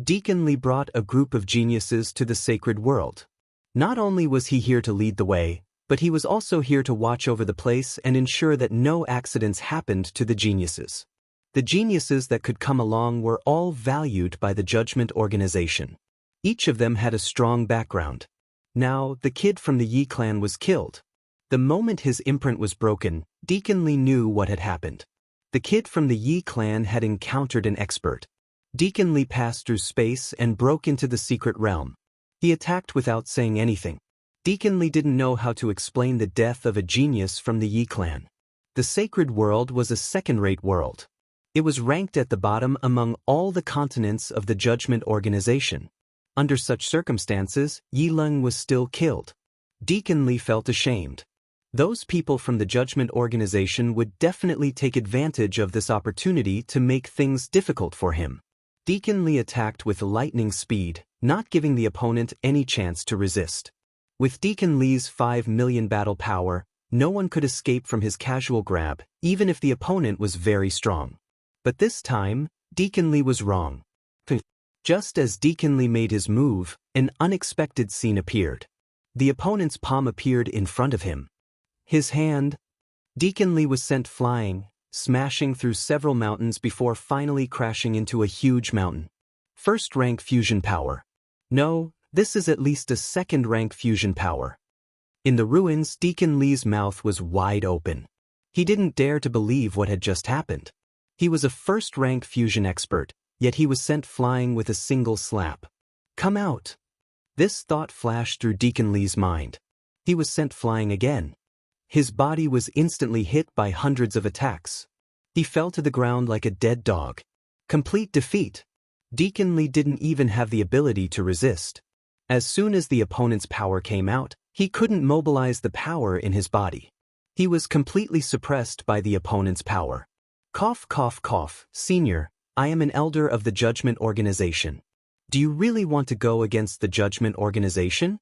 Deacon Li brought a group of geniuses to the sacred world. Not only was he here to lead the way, but he was also here to watch over the place and ensure that no accidents happened to the geniuses. The geniuses that could come along were all valued by the Judgment Organization. Each of them had a strong background. Now, the kid from the Yi clan was killed. The moment his imprint was broken, Deacon Li knew what had happened. The kid from the Yi clan had encountered an expert. Deacon Li passed through space and broke into the secret realm. He attacked without saying anything. Deacon Li didn't know how to explain the death of a genius from the Yi clan. The sacred world was a second-rate world. It was ranked at the bottom among all the continents of the Judgment Organization. Under such circumstances, Yiling was still killed. Deacon Li felt ashamed. Those people from the Judgment Organization would definitely take advantage of this opportunity to make things difficult for him. Deacon Li attacked with lightning speed, not giving the opponent any chance to resist. With Deacon Li's 5 million battle power, no one could escape from his casual grab, even if the opponent was very strong. But this time, Deacon Li was wrong. Just as Deacon Li made his move, an unexpected scene appeared. The opponent's palm appeared in front of him. His hand. Deacon Li was sent flying, smashing through several mountains before finally crashing into a huge mountain. First-rank fusion power. No, this is at least a second-rank fusion power. In the ruins, Deacon Li's mouth was wide open. He didn't dare to believe what had just happened. He was a first-rank fusion expert, yet he was sent flying with a single slap. Come out. This thought flashed through Deacon Li's mind. He was sent flying again. His body was instantly hit by hundreds of attacks. He fell to the ground like a dead dog. Complete defeat. Deacon Li didn't even have the ability to resist. As soon as the opponent's power came out, he couldn't mobilize the power in his body. He was completely suppressed by the opponent's power. Cough, cough, cough. Senior, I am an elder of the Judgment Organization. Do you really want to go against the Judgment Organization?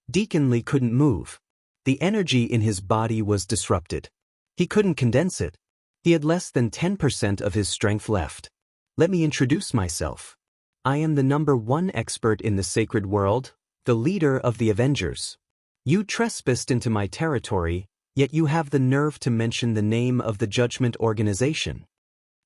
Deacon Li couldn't move. The energy in his body was disrupted. He couldn't condense it. He had less than 10% of his strength left. Let me introduce myself. I am the #1 expert in the sacred world, the leader of the Avengers. You trespassed into my territory, yet you have the nerve to mention the name of the Judgment Organization.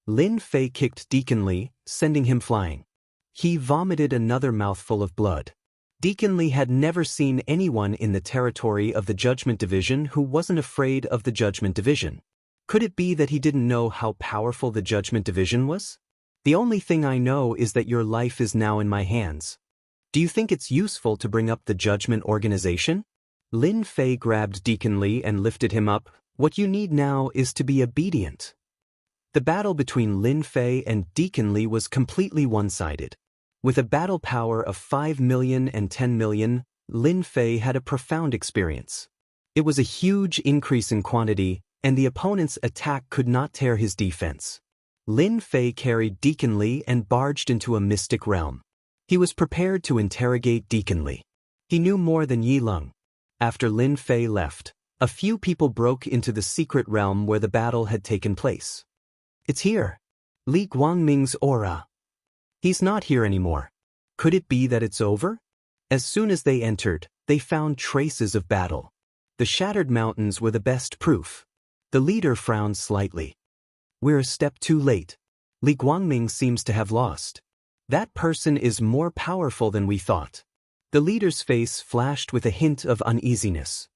Lin Fei kicked Deacon Li, sending him flying. He vomited another mouthful of blood. Deacon Li had never seen anyone in the territory of the Judgment Division who wasn't afraid of the Judgment Division. Could it be that he didn't know how powerful the Judgment Division was? The only thing I know is that your life is now in my hands. Do you think it's useful to bring up the Judgment Organization? Lin Fei grabbed Deacon Li and lifted him up. What you need now is to be obedient. The battle between Lin Fei and Deacon Li was completely one-sided. With a battle power of 5 million and 10 million, Lin Fei had a profound experience. It was a huge increase in quantity, and the opponent's attack could not tear his defense. Lin Fei carried Deacon Li and barged into a mystic realm. He was prepared to interrogate Deacon Li. He knew more than Yi Leng. After Lin Fei left, a few people broke into the secret realm where the battle had taken place. It's here. Li Guangming's aura. He's not here anymore. Could it be that it's over? As soon as they entered, they found traces of battle. The shattered mountains were the best proof. The leader frowned slightly. We're a step too late. Li Guangming seems to have lost. That person is more powerful than we thought. The leader's face flashed with a hint of uneasiness.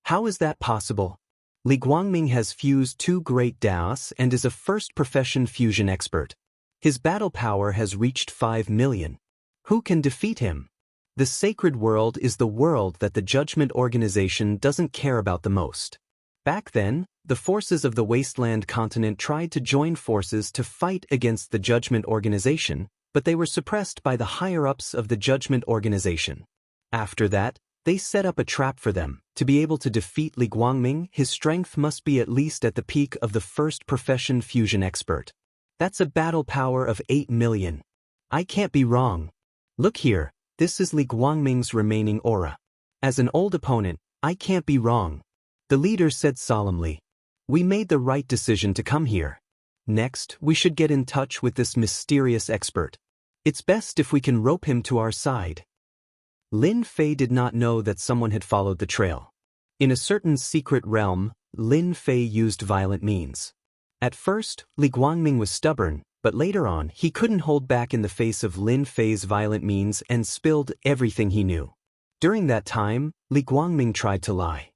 How is that possible? Li Guangming has fused two great Daos and is a first-profession fusion expert. His battle power has reached 5 million. Who can defeat him? The sacred world is the world that the Judgment Organization doesn't care about the most. Back then, the forces of the Wasteland continent tried to join forces to fight against the Judgment Organization, but they were suppressed by the higher-ups of the Judgment Organization. After that, they set up a trap for them. To be able to defeat Li Guangming, his strength must be at least at the peak of the first-profession fusion expert. That's a battle power of 8 million. I can't be wrong. Look here, this is Li Guangming's remaining aura. As an old opponent, I can't be wrong. The leader said solemnly. We made the right decision to come here. Next, we should get in touch with this mysterious expert. It's best if we can rope him to our side. Lin Fei did not know that someone had followed the trail. In a certain secret realm, Lin Fei used violent means. At first, Li Guangming was stubborn, but later on he couldn't hold back in the face of Lin Fei's violent means and spilled everything he knew. During that time, Li Guangming tried to lie.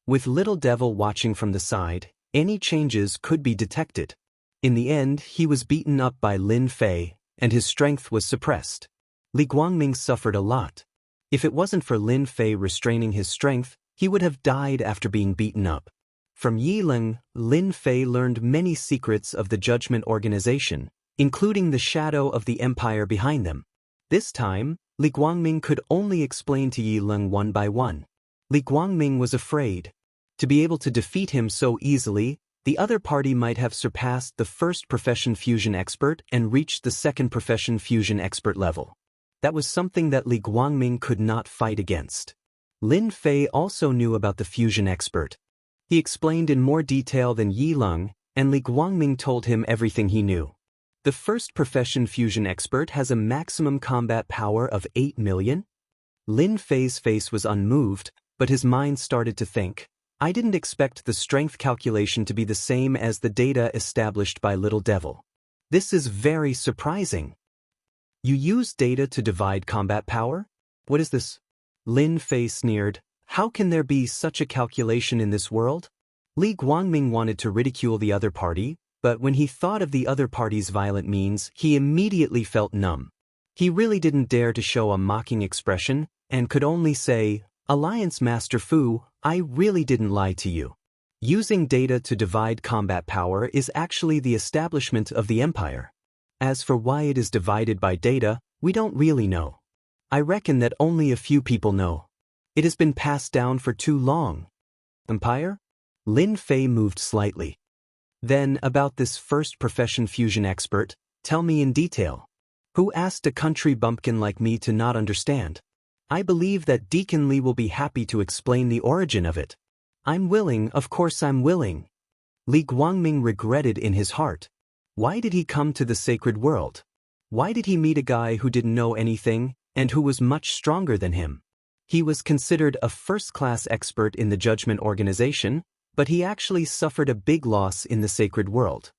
With Little Devil watching from the side, any changes could be detected. In the end, he was beaten up by Lin Fei, and his strength was suppressed. Li Guangming suffered a lot. If it wasn't for Lin Fei restraining his strength, he would have died after being beaten up. From Yi Leng, Lin Fei learned many secrets of the Judgment Organization, including the shadow of the empire behind them. This time, Li Guangming could only explain to Yi Leng one by one. Li Guangming was afraid. To be able to defeat him so easily, the other party might have surpassed the first-profession fusion expert and reached the second-profession fusion expert level. That was something that Li Guangming could not fight against. Lin Fei also knew about the fusion expert. He explained in more detail than Yi Leng, and Li Guangming told him everything he knew. The first-profession fusion expert has a maximum combat power of 8 million? Lin Fei's face was unmoved, but his mind started to think. I didn't expect the strength calculation to be the same as the data established by Little Devil. This is very surprising. You use data to divide combat power? What is this? Lin Fei sneered. How can there be such a calculation in this world? Li Guangming wanted to ridicule the other party, but when he thought of the other party's violent means, he immediately felt numb. He really didn't dare to show a mocking expression, and could only say, Alliance Master Fu, I really didn't lie to you. Using data to divide combat power is actually the establishment of the empire. As for why it is divided by data, we don't really know. I reckon that only a few people know. It has been passed down for too long. Empire? Lin Fei moved slightly. Then, about this first-profession fusion expert, tell me in detail. Who asked a country bumpkin like me to not understand? I believe that Deacon Li will be happy to explain the origin of it. I'm willing, of course I'm willing. Li Guangming regretted in his heart. Why did he come to the sacred world? Why did he meet a guy who didn't know anything, and who was much stronger than him? He was considered a first-class expert in the Judgment Organization, but he actually suffered a big loss in the sacred world.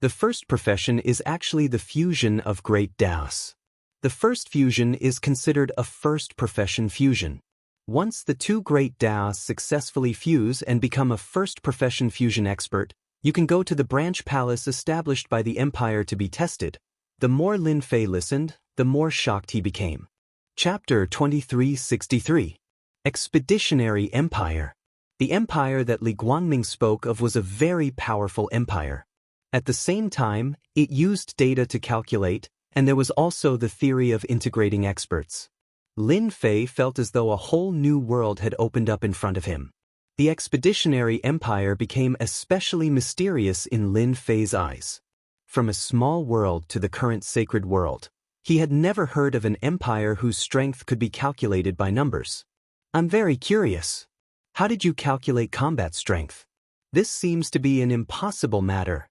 The first profession is actually the fusion of great Daos. The first fusion is considered a first-profession fusion. Once the two great Daos successfully fuse and become a first-profession fusion expert, you can go to the branch palace established by the Empire to be tested. The more Lin Fei listened, the more shocked he became. Chapter 2363. Expeditionary Empire. The empire that Li Guangming spoke of was a very powerful empire. At the same time, it used data to calculate, and there was also the theory of integrating experts. Lin Fei felt as though a whole new world had opened up in front of him. The expeditionary empire became especially mysterious in Lin Fei's eyes. From a small world to the current sacred world, he had never heard of an empire whose strength could be calculated by numbers. I'm very curious. How did you calculate combat strength? This seems to be an impossible matter.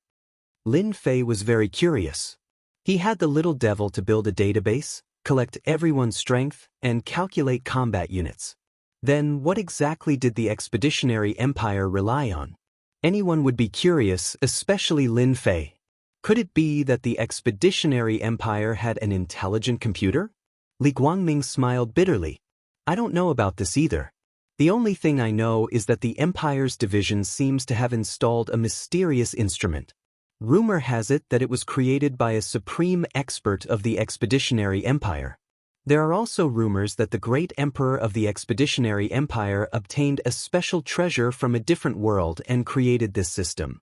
Lin Fei was very curious. He had the little devil to build a database, collect everyone's strength, and calculate combat units. Then what exactly did the expeditionary empire rely on? Anyone would be curious, especially Lin Fei. Could it be that the expeditionary empire had an intelligent computer? Li Guangming smiled bitterly. I don't know about this either. The only thing I know is that the empire's division seems to have installed a mysterious instrument. Rumor has it that it was created by a supreme expert of the expeditionary empire. There are also rumors that the great emperor of the expeditionary empire obtained a special treasure from a different world and created this system.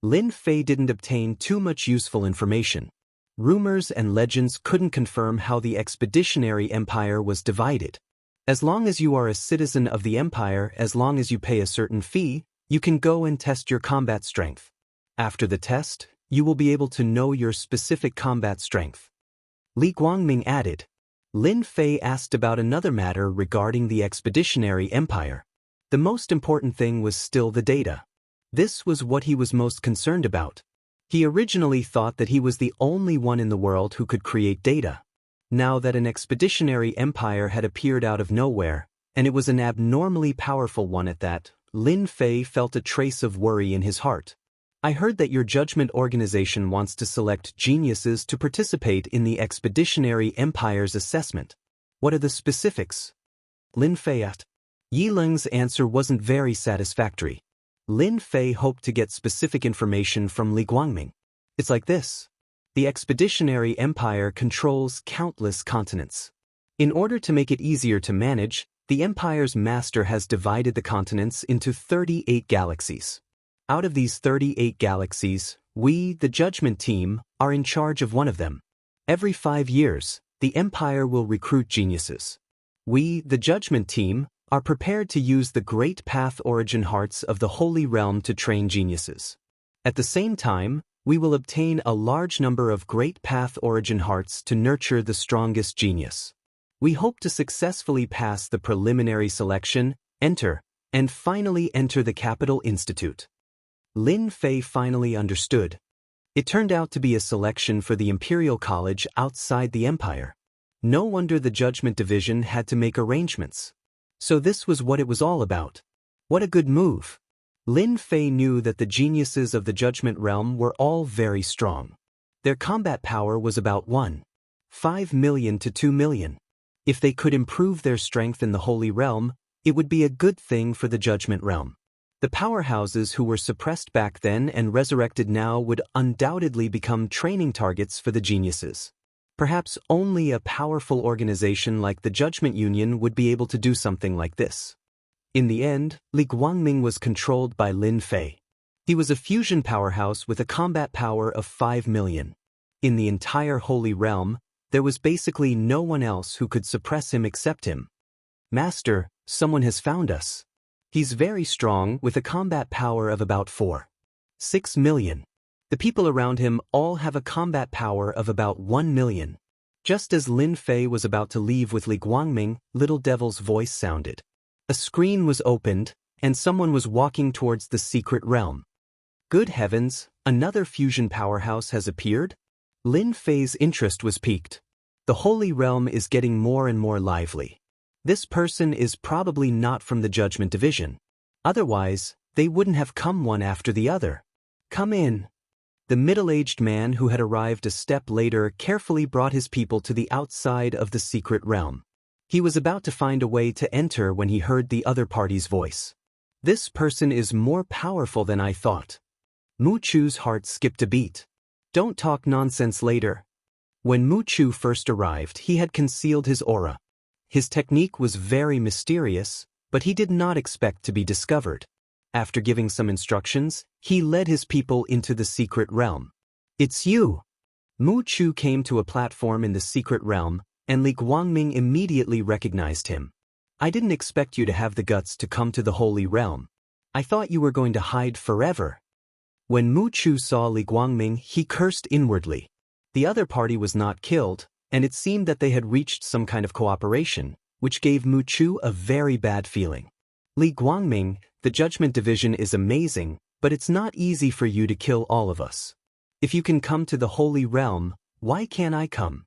Lin Fei didn't obtain too much useful information. Rumors and legends couldn't confirm how the expeditionary empire was divided. As long as you are a citizen of the empire, as long as you pay a certain fee, you can go and test your combat strength. After the test, you will be able to know your specific combat strength. Li Guangming added. Lin Fei asked about another matter regarding the expeditionary empire. The most important thing was still the data. This was what he was most concerned about. He originally thought that he was the only one in the world who could create data. Now that an expeditionary empire had appeared out of nowhere, and it was an abnormally powerful one at that, Lin Fei felt a trace of worry in his heart. I heard that your judgment organization wants to select geniuses to participate in the expeditionary empire's assessment. What are the specifics? Lin Fei asked. Yi Leng's answer wasn't very satisfactory. Lin Fei hoped to get specific information from Li Guangming. It's like this. The expeditionary empire controls countless continents. In order to make it easier to manage, the empire's master has divided the continents into 38 galaxies. Out of these 38 galaxies, we, the judgment team, are in charge of one of them. Every 5 years, the empire will recruit geniuses. We, the judgment team, are prepared to use the great path origin hearts of the Holy Realm to train geniuses. At the same time, we will obtain a large number of great path origin hearts to nurture the strongest genius. We hope to successfully pass the preliminary selection, enter, and finally enter the Capital Institute. Lin Fei finally understood. It turned out to be a selection for the Imperial College outside the Empire. No wonder the Judgment Division had to make arrangements. So this was what it was all about. What a good move. Lin Fei knew that the geniuses of the Judgment Realm were all very strong. Their combat power was about 1.5 million to 2 million. If they could improve their strength in the Holy Realm, it would be a good thing for the Judgment Realm. The powerhouses who were suppressed back then and resurrected now would undoubtedly become training targets for the geniuses. Perhaps only a powerful organization like the Judgment Union would be able to do something like this. In the end, Li Guangming was controlled by Lin Fei. He was a fusion powerhouse with a combat power of 5 million. In the entire Holy Realm, there was basically no one else who could suppress him except him. Master, someone has found us. He's very strong with a combat power of about 4.6 million. The people around him all have a combat power of about 1 million. Just as Lin Fei was about to leave with Li Guangming, Little Devil's voice sounded. A screen was opened, and someone was walking towards the secret realm. Good heavens, another fusion powerhouse has appeared? Lin Fei's interest was piqued. The Holy Realm is getting more and more lively. This person is probably not from the Judgment Division. Otherwise, they wouldn't have come one after the other. Come in. The middle-aged man who had arrived a step later carefully brought his people to the outside of the secret realm. He was about to find a way to enter when he heard the other party's voice. This person is more powerful than I thought. Mu Chu's heart skipped a beat. Don't talk nonsense later. When Mu Chu first arrived, he had concealed his aura. His technique was very mysterious, but he did not expect to be discovered. After giving some instructions, he led his people into the secret realm. It's you! Mu Chu came to a platform in the secret realm, and Li Guangming immediately recognized him. I didn't expect you to have the guts to come to the Holy Realm. I thought you were going to hide forever. When Mu Chu saw Li Guangming, he cursed inwardly. The other party was not killed, and it seemed that they had reached some kind of cooperation, which gave Mu Chu a very bad feeling. Li Guangming, the Judgment Division is amazing, but it's not easy for you to kill all of us. If you can come to the Holy Realm, why can't I come?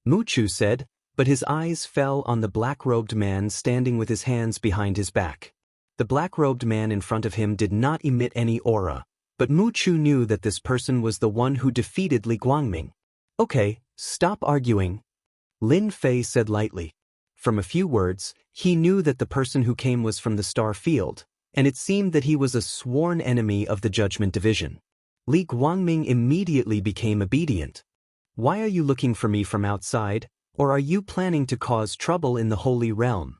Mu Chu said, but his eyes fell on the black-robed man standing with his hands behind his back. The black-robed man in front of him did not emit any aura, but Mu Chu knew that this person was the one who defeated Li Guangming. Okay, stop arguing, Lin Fei said lightly. From a few words, he knew that the person who came was from the Star Field, and it seemed that he was a sworn enemy of the Judgment Division. Li Guangming immediately became obedient. Why are you looking for me from outside, or are you planning to cause trouble in the Holy Realm?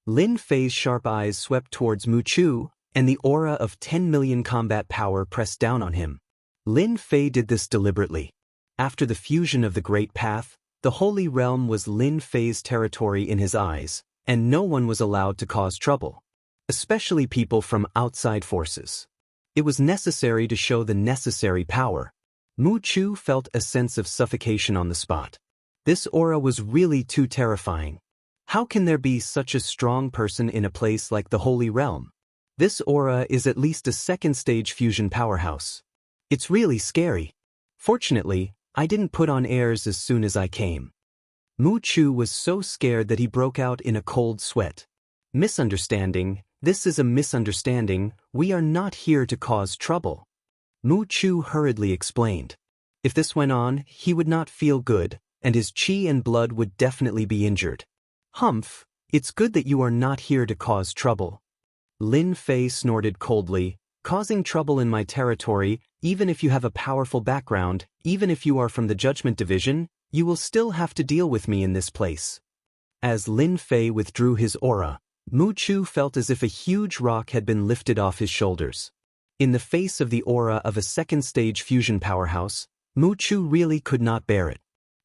Lin Fei's sharp eyes swept towards Mu Chu, and the aura of 10 million combat power pressed down on him. Lin Fei did this deliberately. After the fusion of the Great Path, the Holy Realm was Lin Fei's territory in his eyes, and no one was allowed to cause trouble, especially people from outside forces. It was necessary to show the necessary power. Mu Chu felt a sense of suffocation on the spot. This aura was really too terrifying. How can there be such a strong person in a place like the Holy Realm? This aura is at least a second-stage fusion powerhouse. It's really scary. Fortunately, I didn't put on airs as soon as I came. Mu Chu was so scared that he broke out in a cold sweat. Misunderstanding, this is a misunderstanding, we are not here to cause trouble. Mu Chu hurriedly explained. If this went on, he would not feel good, and his qi and blood would definitely be injured. Humph, it's good that you are not here to cause trouble. Lin Fei snorted coldly, causing trouble in my territory, even if you have a powerful background, even if you are from the Judgment Division, you will still have to deal with me in this place. As Lin Fei withdrew his aura, Mu Chu felt as if a huge rock had been lifted off his shoulders. In the face of the aura of a second-stage fusion powerhouse, Mu Chu really could not bear it.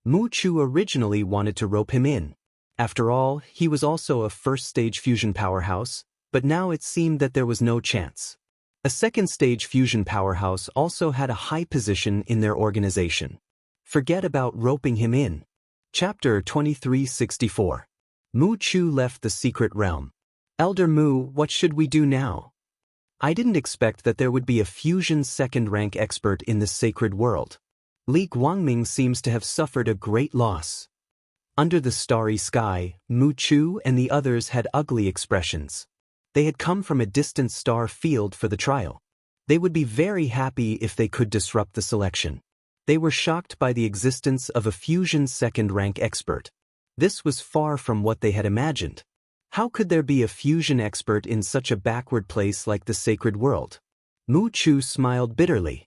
Mu Chu originally wanted to rope him in. After all, he was also a first-stage fusion powerhouse, but now it seemed that there was no chance. A second-stage fusion powerhouse also had a high position in their organization. Forget about roping him in. Chapter 2364. Mu Chu left the secret realm. Elder Mu, what should we do now? I didn't expect that there would be a fusion second-rank expert in the sacred world. Li Guangming seems to have suffered a great loss. Under the starry sky, Mu Chu and the others had ugly expressions. They had come from a distant star field for the trial. They would be very happy if they could disrupt the selection. They were shocked by the existence of a fusion second-rank expert. This was far from what they had imagined. How could there be a fusion expert in such a backward place like the sacred world? Mu Chu smiled bitterly.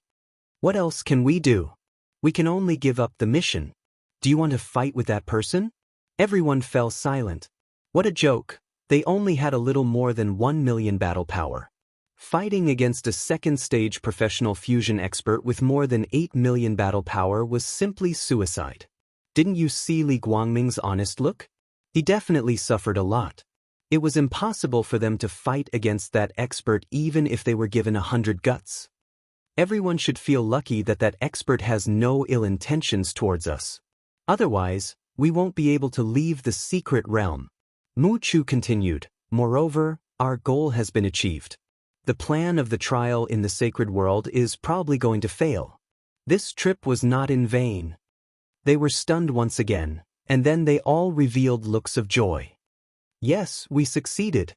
What else can we do? We can only give up the mission. Do you want to fight with that person? Everyone fell silent. What a joke. They only had a little more than 1 million battle power. Fighting against a second-stage professional fusion expert with more than 8 million battle power was simply suicide. Didn't you see Li Guangming's honest look? He definitely suffered a lot. It was impossible for them to fight against that expert even if they were given 100 guts. Everyone should feel lucky that that expert has no ill intentions towards us. Otherwise, we won't be able to leave the secret realm. Mu Chu continued, moreover, our goal has been achieved. The plan of the trial in the sacred world is probably going to fail. This trip was not in vain. They were stunned once again, and then they all revealed looks of joy. Yes, we succeeded.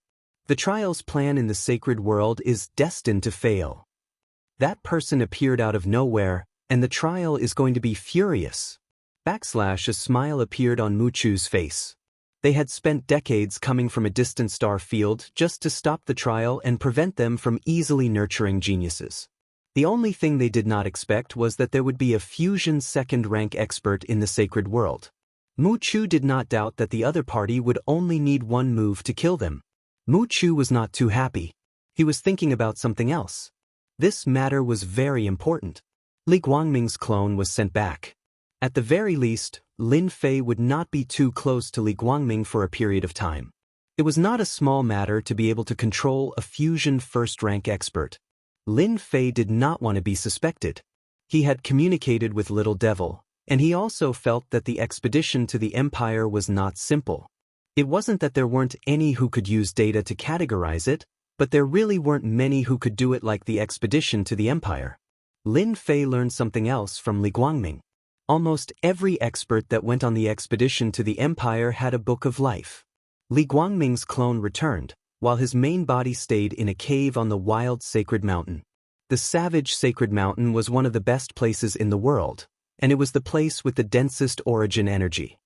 The trial's plan in the sacred world is destined to fail. That person appeared out of nowhere, and the trial is going to be furious. A smile appeared on Mu Chu's face. They had spent decades coming from a distant star field just to stop the trial and prevent them from easily nurturing geniuses. The only thing they did not expect was that there would be a fusion second-rank expert in the sacred world. Mu Chu did not doubt that the other party would only need one move to kill them. Mu Chu was not too happy. He was thinking about something else. This matter was very important. Li Guangming's clone was sent back. At the very least, Lin Fei would not be too close to Li Guangming for a period of time. It was not a small matter to be able to control a fusion first-rank expert. Lin Fei did not want to be suspected. He had communicated with Little Devil, and he also felt that the expedition to the Empire was not simple. It wasn't that there weren't any who could use data to categorize it, but there really weren't many who could do it like the expedition to the Empire. Lin Fei learned something else from Li Guangming. Almost every expert that went on the expedition to the Empire had a book of life. Li Guangming's clone returned, while his main body stayed in a cave on the wild sacred mountain. The savage sacred mountain was one of the best places in the world, and it was the place with the densest origin energy.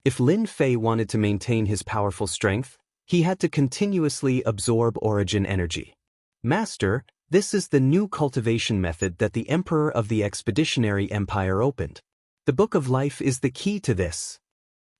If Lin Fei wanted to maintain his powerful strength, he had to continuously absorb origin energy. Master, this is the new cultivation method that the Emperor of the Expeditionary Empire opened. The Book of Life is the key to this.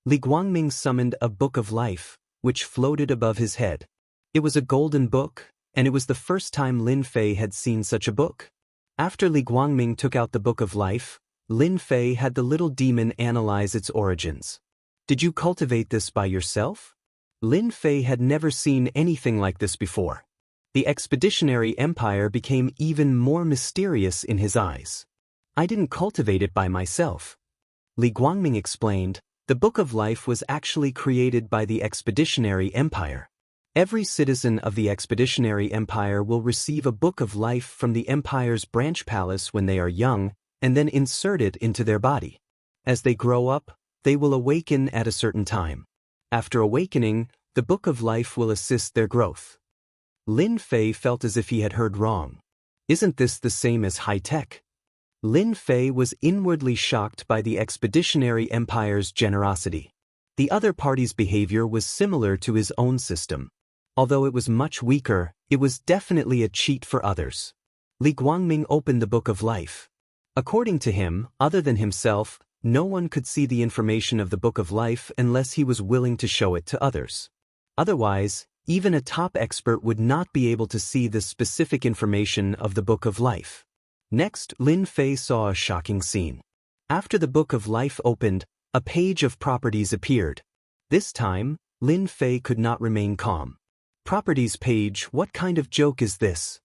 Li Guangming summoned a Book of Life, which floated above his head. It was a golden book, and it was the first time Lin Fei had seen such a book. After Li Guangming took out the Book of Life, Lin Fei had the little demon analyze its origins. Did you cultivate this by yourself? Lin Fei had never seen anything like this before. The Expeditionary Empire became even more mysterious in his eyes. I didn't cultivate it by myself. Li Guangming explained, the Book of Life was actually created by the Expeditionary Empire. Every citizen of the Expeditionary Empire will receive a Book of Life from the Empire's branch palace when they are young, and then insert it into their body. As they grow up, they will awaken at a certain time. After awakening, the Book of Life will assist their growth. Lin Fei felt as if he had heard wrong. Isn't this the same as high-tech? Lin Fei was inwardly shocked by the Expeditionary Empire's generosity. The other party's behavior was similar to his own system. Although it was much weaker, it was definitely a cheat for others. Li Guangming opened the Book of Life. According to him, other than himself, no one could see the information of the Book of Life unless he was willing to show it to others. Otherwise, even a top expert would not be able to see the specific information of the Book of Life. Next, Lin Fei saw a shocking scene. After the Book of Life opened, a page of properties appeared. This time, Lin Fei could not remain calm. Properties page, what kind of joke is this?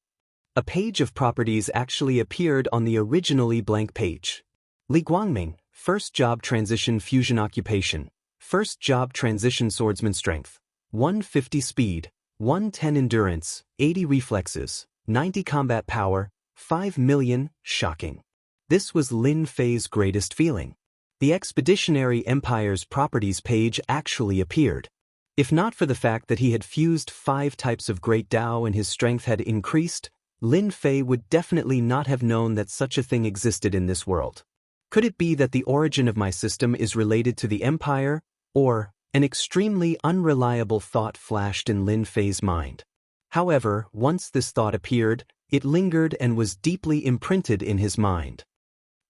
A page of properties actually appeared on the originally blank page. Li Guangming, first job transition fusion occupation, first job transition swordsman strength, 150 speed, 110 endurance, 80 reflexes, 90 combat power, 5 million, shocking. This was Lin Fei's greatest feeling. The Expeditionary Empire's properties page actually appeared. If not for the fact that he had fused 5 types of Great Tao and his strength had increased, Lin Fei would definitely not have known that such a thing existed in this world. Could it be that the origin of my system is related to the Empire, or an extremely unreliable thought flashed in Lin Fei's mind? However, once this thought appeared, it lingered and was deeply imprinted in his mind.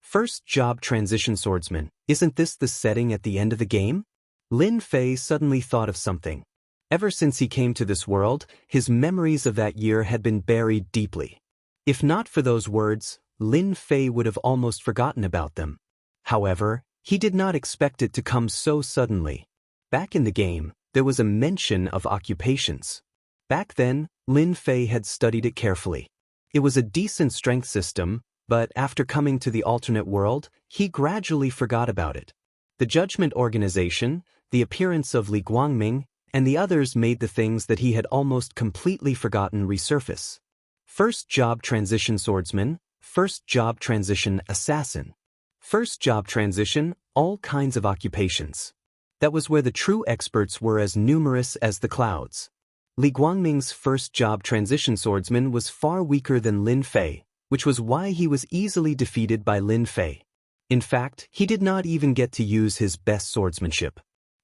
First job transition swordsman, isn't this the setting at the end of the game? Lin Fei suddenly thought of something. Ever since he came to this world, his memories of that year had been buried deeply. If not for those words, Lin Fei would have almost forgotten about them. However, he did not expect it to come so suddenly. Back in the game, there was a mention of occupations. Back then, Lin Fei had studied it carefully. It was a decent strength system, but after coming to the alternate world, he gradually forgot about it. The Judgment Organization, the appearance of Li Guangming, and the others made the things that he had almost completely forgotten resurface. First job transition swordsman, first job transition assassin. First job transition, all kinds of occupations. That was where the true experts were as numerous as the clouds. Li Guangming's first job transition swordsman was far weaker than Lin Fei, which was why he was easily defeated by Lin Fei. In fact, he did not even get to use his best swordsmanship.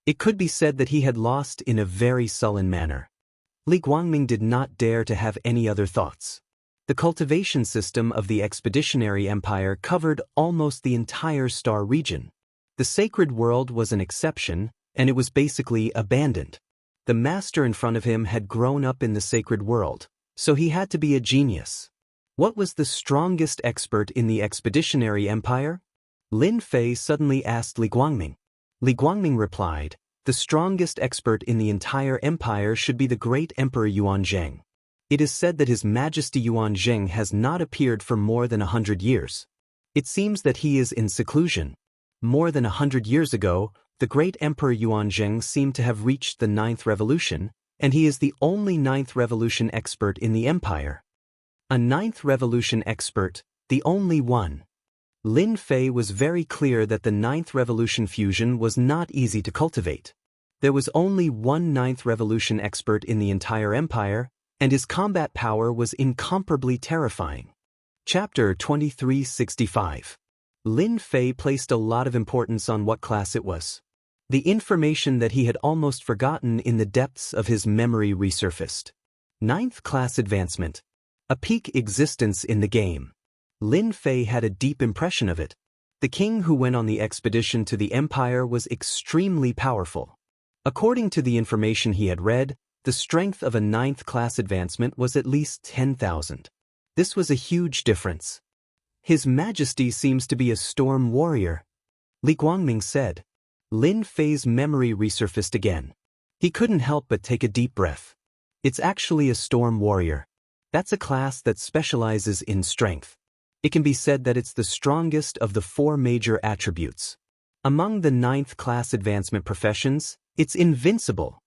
It could be said that he had lost in a very sullen manner. Li Guangming did not dare to have any other thoughts. The cultivation system of the Expeditionary Empire covered almost the entire star region. The sacred world was an exception, and it was basically abandoned. The master in front of him had grown up in the sacred world, so he had to be a genius. What was the strongest expert in the Expeditionary Empire? Lin Fei suddenly asked Li Guangming. Li Guangming replied, "The strongest expert in the entire empire should be the great Emperor Yuanzheng. It is said that His Majesty Yuanzheng has not appeared for more than 100 years. It seems that he is in seclusion. More than 100 years ago, the great Emperor Yuanzheng seemed to have reached the 9th revolution, and he is the only 9th revolution expert in the empire." A 9th revolution expert, the only one. Lin Fei was very clear that the 9th revolution fusion was not easy to cultivate. There was only one 9th revolution expert in the entire empire, and his combat power was incomparably terrifying. Chapter 2365. Lin Fei placed a lot of importance on what class it was. The information that he had almost forgotten in the depths of his memory resurfaced. 9th class advancement. A peak existence in the game. Lin Fei had a deep impression of it. The king who went on the expedition to the empire was extremely powerful. According to the information he had read, the strength of a 9th class advancement was at least 10,000. This was a huge difference. His Majesty seems to be a storm warrior, Li Guangming said. Lin Fei's memory resurfaced again. He couldn't help but take a deep breath. It's actually a storm warrior. That's a class that specializes in strength. It can be said that it's the strongest of the 4 major attributes. Among the 9th class advancement professions, it's invincible.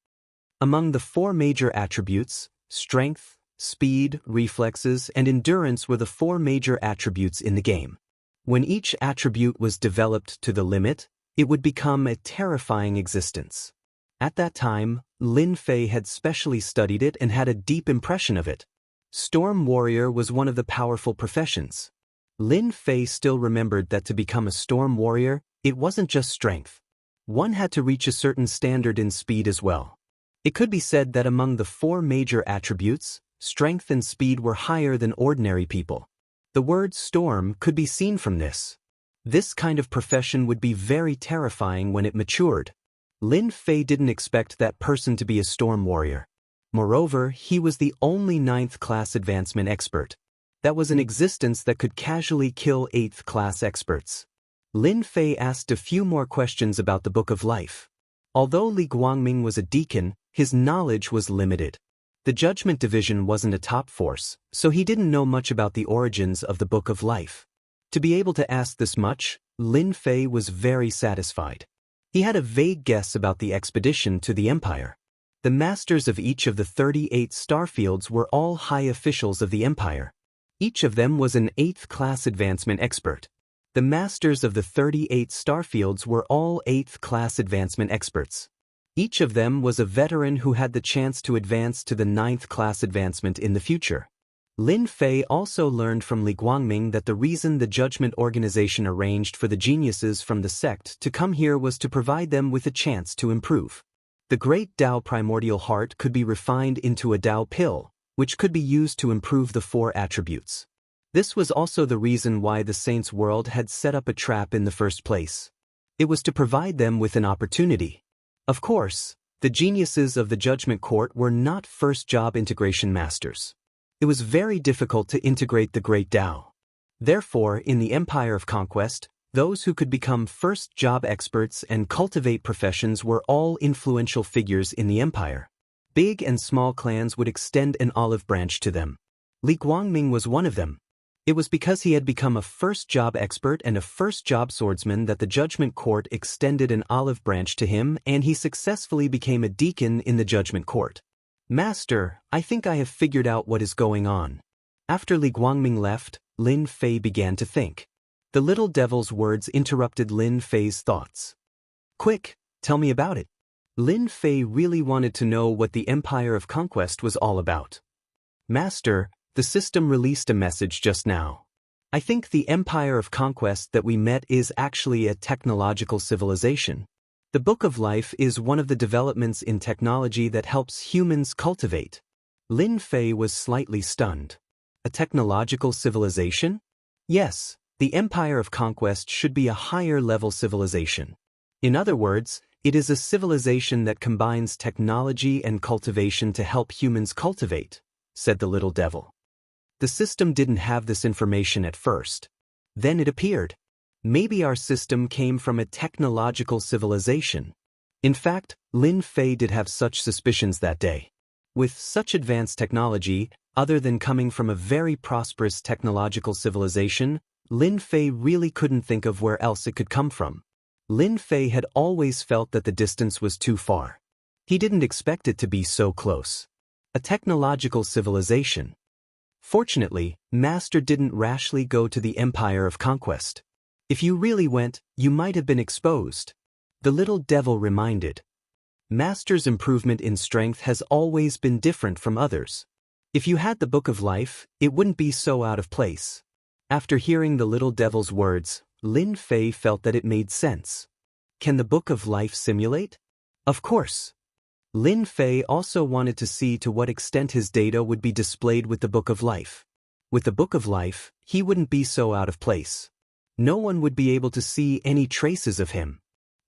Among the 4 major attributes, strength, speed, reflexes, and endurance were the 4 major attributes in the game. When each attribute was developed to the limit, it would become a terrifying existence. At that time, Lin Fei had specially studied it and had a deep impression of it. Storm warrior was one of the powerful professions. Lin Fei still remembered that to become a storm warrior, it wasn't just strength. One had to reach a certain standard in speed as well. It could be said that among the 4 major attributes, strength and speed were higher than ordinary people. The word storm could be seen from this. This kind of profession would be very terrifying when it matured. Lin Fei didn't expect that person to be a storm warrior. Moreover, he was the only 9th class advancement expert. That was an existence that could casually kill 8th class experts. Lin Fei asked a few more questions about the Book of Life. Although Li Guangming was a deacon, his knowledge was limited. The Judgment Division wasn't a top force, so he didn't know much about the origins of the Book of Life. To be able to ask this much, Lin Fei was very satisfied. He had a vague guess about the expedition to the Empire. The masters of each of the 38 starfields were all high officials of the Empire. Each of them was an 8th class advancement expert. The masters of the 38 starfields were all 8th class advancement experts. Each of them was a veteran who had the chance to advance to the 9th class advancement in the future. Lin Fei also learned from Li Guangming that the reason the Judgment Organization arranged for the geniuses from the sect to come here was to provide them with a chance to improve. The great Tao primordial heart could be refined into a Tao pill, which could be used to improve the 4 attributes. This was also the reason why the Saints' World had set up a trap in the first place. It was to provide them with an opportunity. Of course, the geniuses of the Judgment Court were not first-job integration masters. It was very difficult to integrate the Great Tao. Therefore, in the Empire of Conquest, those who could become first-job experts and cultivate professions were all influential figures in the Empire. Big and small clans would extend an olive branch to them. Li Guangming was one of them. It was because he had become a first-job expert and a first-job swordsman that the Judgment Court extended an olive branch to him, and he successfully became a deacon in the Judgment Court. "Master, I think I have figured out what is going on." After Li Guangming left, Lin Fei began to think. The little devil's words interrupted Lin Fei's thoughts. "Quick, tell me about it." Lin Fei really wanted to know what the Empire of Conquest was all about. "Master, the system released a message just now. I think the Empire of Conquest that we met is actually a technological civilization. The Book of Life is one of the developments in technology that helps humans cultivate." Lin Fei was slightly stunned. A technological civilization? Yes, the Empire of Conquest should be a higher-level civilization. In other words, it is a civilization that combines technology and cultivation to help humans cultivate, said the little devil. The system didn't have this information at first. Then it appeared. Maybe our system came from a technological civilization. In fact, Lin Fei did have such suspicions that day. With such advanced technology, other than coming from a very prosperous technological civilization, Lin Fei really couldn't think of where else it could come from. Lin Fei had always felt that the distance was too far. He didn't expect it to be so close. A technological civilization. Fortunately, Master didn't rashly go to the Empire of Conquest. If you really went, you might have been exposed. The little devil reminded. Master's improvement in strength has always been different from others. If you had the Book of Life, it wouldn't be so out of place. After hearing the little devil's words, Lin Fei felt that it made sense. Can the Book of Life simulate? Of course. Lin Fei also wanted to see to what extent his data would be displayed with the Book of Life. With the Book of Life, he wouldn't be so out of place. No one would be able to see any traces of him.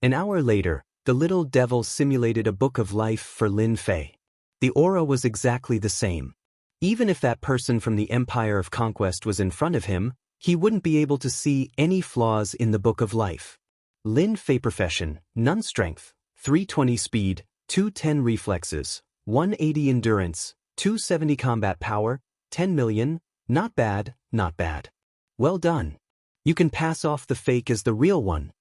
An hour later, the little devil simulated a Book of Life for Lin Fei. The aura was exactly the same. Even if that person from the Empire of Conquest was in front of him, he wouldn't be able to see any flaws in the Book of Life. Lin Fei profession, none strength, 320 speed, 210 reflexes, 180 endurance, 270 combat power, 10 million, not bad, not bad. Well done. You can pass off the fake as the real one.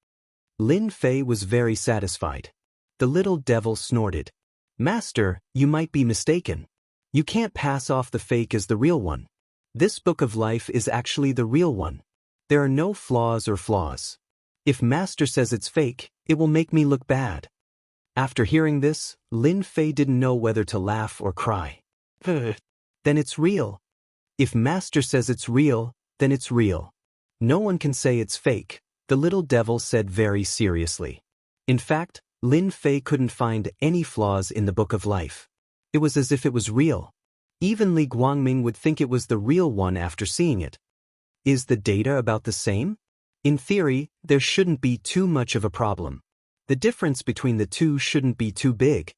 Lin Fei was very satisfied. The little devil snorted. Master, you might be mistaken. You can't pass off the fake as the real one. This Book of Life is actually the real one. There are no flaws or flaws. If Master says it's fake, it will make me look bad. After hearing this, Lin Fei didn't know whether to laugh or cry. Then it's real. If Master says it's real, then it's real. No one can say it's fake, the little devil said very seriously. In fact, Lin Fei couldn't find any flaws in the Book of Life. It was as if it was real. Even Li Guangming would think it was the real one after seeing it. Is the data about the same? In theory, there shouldn't be too much of a problem. The difference between the two shouldn't be too big.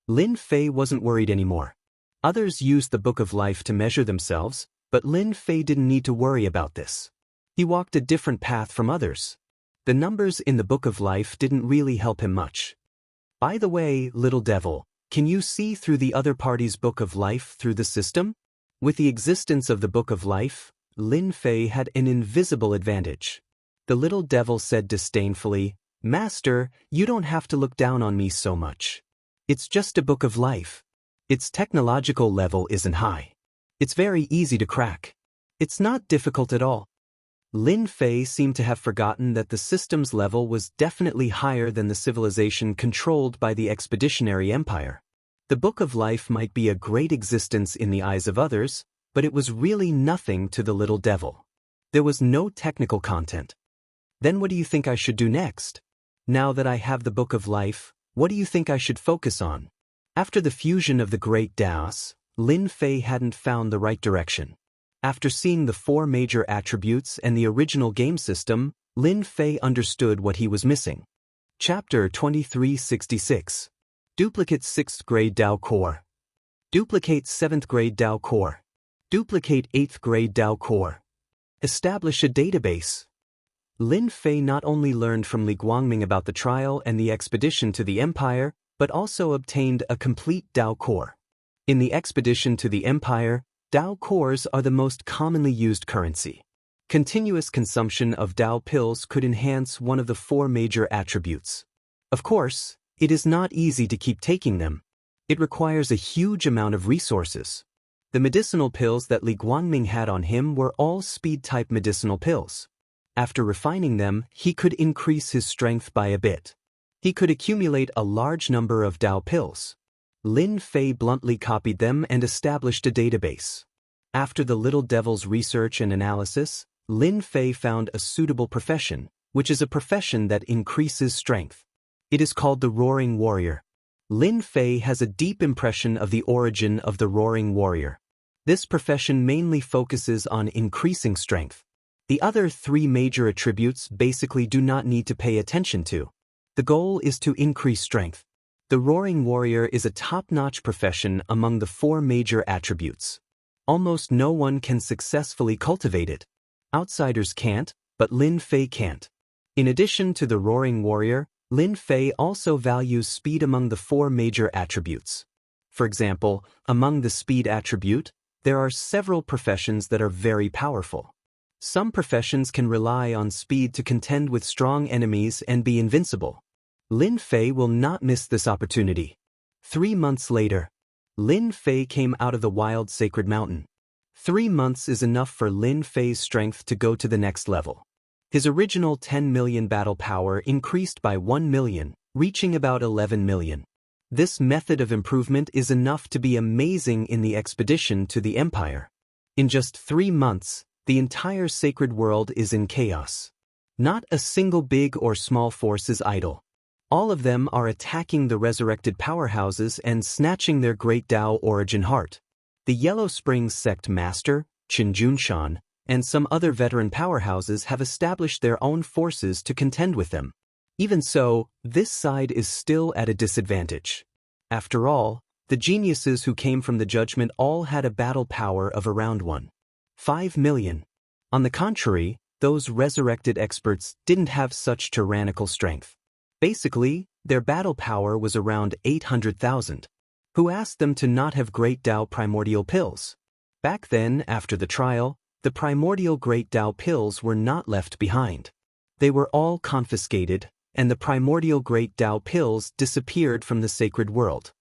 Lin Fei wasn't worried anymore. Others used the Book of Life to measure themselves, but Lin Fei didn't need to worry about this. He walked a different path from others. The numbers in the Book of Life didn't really help him much. By the way, little devil, can you see through the other party's Book of Life through the system? With the existence of the Book of Life, Lin Fei had an invisible advantage. The little devil said disdainfully, Master, you don't have to look down on me so much. It's just a Book of Life. Its technological level isn't high. It's very easy to crack. It's not difficult at all. Lin Fei seemed to have forgotten that the system's level was definitely higher than the civilization controlled by the Expeditionary Empire. The Book of Life might be a great existence in the eyes of others, but it was really nothing to the little devil. There was no technical content. Then what do you think I should do next? Now that I have the Book of Life, what do you think I should focus on? After the fusion of the great Daos, Lin Fei hadn't found the right direction. After seeing the 4 major attributes and the original game system, Lin Fei understood what he was missing. Chapter 2366. Duplicate 6th grade Dao Core. Duplicate 7th grade Dao Core. Duplicate 8th grade Dao Core. Establish a database. Lin Fei not only learned from Li Guangming about the trial and the expedition to the Empire, but also obtained a complete Dao Core. In the expedition to the Empire, Dao Cores are the most commonly used currency. Continuous consumption of Dao pills could enhance one of the 4 major attributes. Of course, it is not easy to keep taking them. It requires a huge amount of resources. The medicinal pills that Li Guangming had on him were all speed-type medicinal pills. After refining them, he could increase his strength by a bit. He could accumulate a large number of Dao pills. Lin Fei bluntly copied them and established a database. After the little devil's research and analysis, Lin Fei found a suitable profession, which is a profession that increases strength. It is called the Roaring Warrior. Lin Fei has a deep impression of the origin of the Roaring Warrior. This profession mainly focuses on increasing strength. The other 3 major attributes basically do not need to pay attention to. The goal is to increase strength. The Roaring Warrior is a top-notch profession among the 4 major attributes. Almost no one can successfully cultivate it. Outsiders can't, but Lin Fei can't. In addition to the roaring warrior, Lin Fei also values speed among the 4 major attributes. For example, among the speed attribute, there are several professions that are very powerful. Some professions can rely on speed to contend with strong enemies and be invincible. Lin Fei will not miss this opportunity. 3 months later, Lin Fei came out of the wild sacred mountain. 3 months is enough for Lin Fei's strength to go to the next level. His original 10 million battle power increased by 1 million, reaching about 11 million. This method of improvement is enough to be amazing in the expedition to the Empire. In just 3 months, the entire sacred world is in chaos. Not a single big or small force is idle. All of them are attacking the resurrected powerhouses and snatching their great Tao origin heart. The Yellow Springs sect master, Xianxia, and some other veteran powerhouses have established their own forces to contend with them. Even so, this side is still at a disadvantage. After all, the geniuses who came from the judgment all had a battle power of around 1.5 million. On the contrary, those resurrected experts didn't have such tyrannical strength. Basically, their battle power was around 800,000. Who asked them to not have Great Tao primordial pills? Back then, after the trial, the primordial Great Tao pills were not left behind. They were all confiscated, and the primordial Great Tao pills disappeared from the sacred world.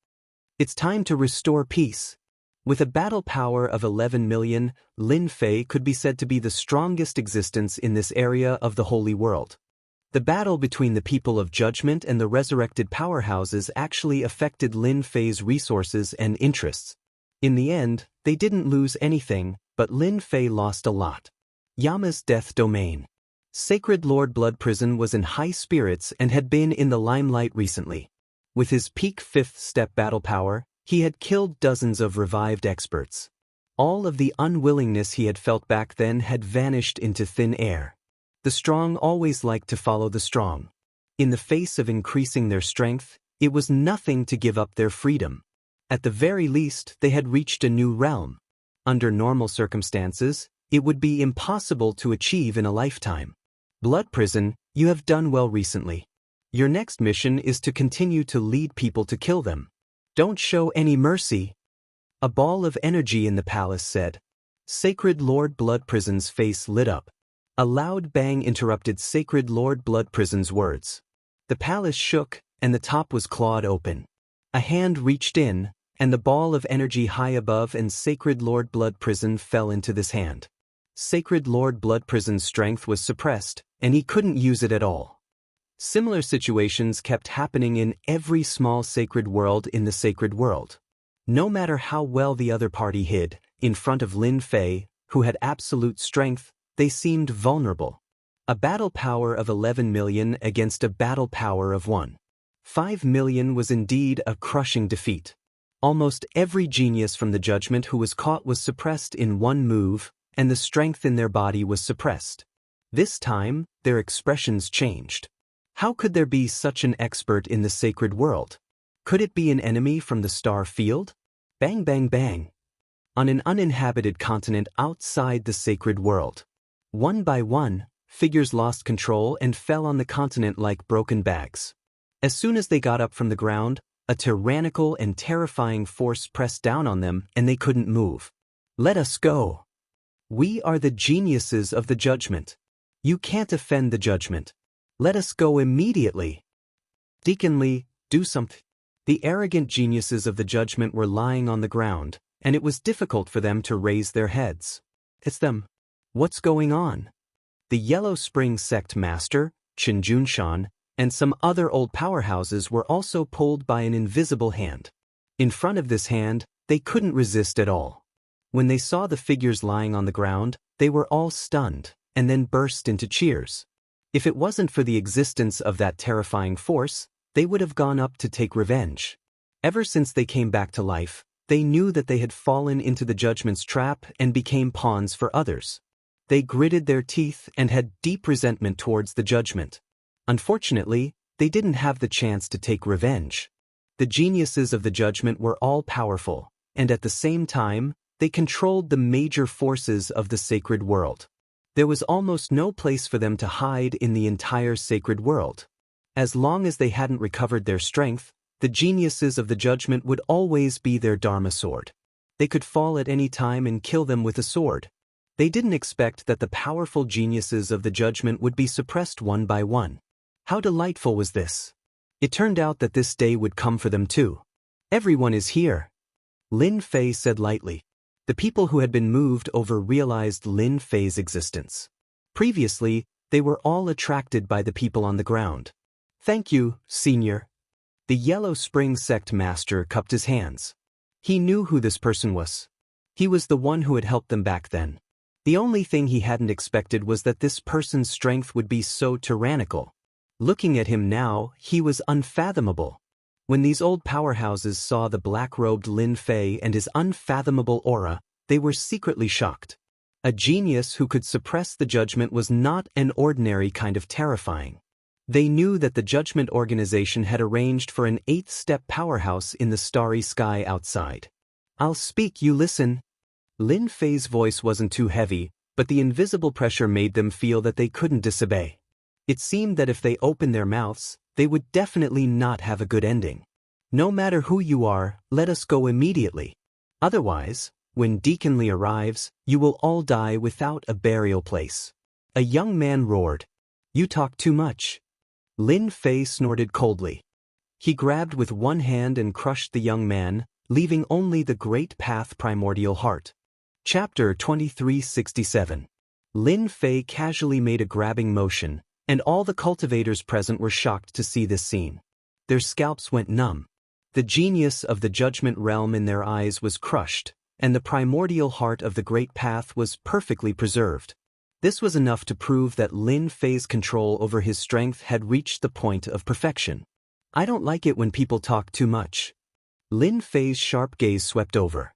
It's time to restore peace. With a battle power of 11 million, Lin Fei could be said to be the strongest existence in this area of the Holy World. The battle between the people of Judgment and the resurrected powerhouses actually affected Lin Fei's resources and interests. In the end, they didn't lose anything, but Lin Fei lost a lot. Yama's death domain. Sacred Lord Blood Prison was in high spirits and had been in the limelight recently. With his peak 5th step battle power, he had killed dozens of revived experts. All of the unwillingness he had felt back then had vanished into thin air. The strong always like to follow the strong. In the face of increasing their strength, it was nothing to give up their freedom. At the very least, they had reached a new realm. Under normal circumstances, it would be impossible to achieve in a lifetime. Blood Prison, you have done well recently. Your next mission is to continue to lead people to kill them. Don't show any mercy. A ball of energy in the palace said. Sacred Lord Blood Prison's face lit up. A loud bang interrupted Sacred Lord Blood Prison's words. The palace shook, and the top was clawed open. A hand reached in, and the ball of energy high above and Sacred Lord Blood Prison fell into this hand. Sacred Lord Blood Prison's strength was suppressed, and he couldn't use it at all. Similar situations kept happening in every small sacred world in the sacred world. No matter how well the other party hid, in front of Lin Fei, who had absolute strength, they seemed vulnerable. A battle power of 11 million against a battle power of 1.5 million was indeed a crushing defeat. Almost every genius from the judgment who was caught was suppressed in one move, and the strength in their body was suppressed. This time, their expressions changed. How could there be such an expert in the sacred world? Could it be an enemy from the star field? Bang bang bang. On an uninhabited continent outside the sacred world. One by one, figures lost control and fell on the continent like broken bags. As soon as they got up from the ground, a tyrannical and terrifying force pressed down on them and they couldn't move. Let us go. We are the geniuses of the judgment. You can't offend the judgment. Let us go immediately. Deacon Li, do something. The arrogant geniuses of the judgment were lying on the ground, and it was difficult for them to raise their heads. It's them. What's going on? The Yellow Spring sect master, Xianxia, and some other old powerhouses were also pulled by an invisible hand. In front of this hand, they couldn't resist at all. When they saw the figures lying on the ground, they were all stunned, and then burst into cheers. If it wasn't for the existence of that terrifying force, they would have gone up to take revenge. Ever since they came back to life, they knew that they had fallen into the judgment's trap and became pawns for others. They gritted their teeth and had deep resentment towards the judgment. Unfortunately, they didn't have the chance to take revenge. The geniuses of the judgment were all powerful, and at the same time, they controlled the major forces of the sacred world. There was almost no place for them to hide in the entire sacred world. As long as they hadn't recovered their strength, the geniuses of the judgment would always be their Dharma sword. They could fall at any time and kill them with a sword. They didn't expect that the powerful geniuses of the judgment would be suppressed one by one. How delightful was this? It turned out that this day would come for them too. Everyone is here, Lin Fei said lightly. The people who had been moved over realized Lin Fei's existence. Previously, they were all attracted by the people on the ground. Thank you, Senior. The Yellow Spring Sect Master cupped his hands. He knew who this person was. He was the one who had helped them back then. The only thing he hadn't expected was that this person's strength would be so tyrannical. Looking at him now, he was unfathomable. When these old powerhouses saw the black-robed Lin Fei and his unfathomable aura, they were secretly shocked. A genius who could suppress the judgment was not an ordinary kind of terrifying. They knew that the judgment organization had arranged for an 8th-step powerhouse in the starry sky outside. I'll speak, you listen. Lin Fei's voice wasn't too heavy, but the invisible pressure made them feel that they couldn't disobey. It seemed that if they opened their mouths, they would definitely not have a good ending. No matter who you are, let us go immediately. Otherwise, when Deacon Li arrives, you will all die without a burial place. A young man roared. You talk too much. Lin Fei snorted coldly. He grabbed with one hand and crushed the young man, leaving only the Great Path Primordial Heart. Chapter 2367. Lin Fei casually made a grabbing motion, and all the cultivators present were shocked to see this scene. Their scalps went numb. The genius of the judgment realm in their eyes was crushed, and the primordial heart of the Great Path was perfectly preserved. This was enough to prove that Lin Fei's control over his strength had reached the point of perfection. I don't like it when people talk too much. Lin Fei's sharp gaze swept over.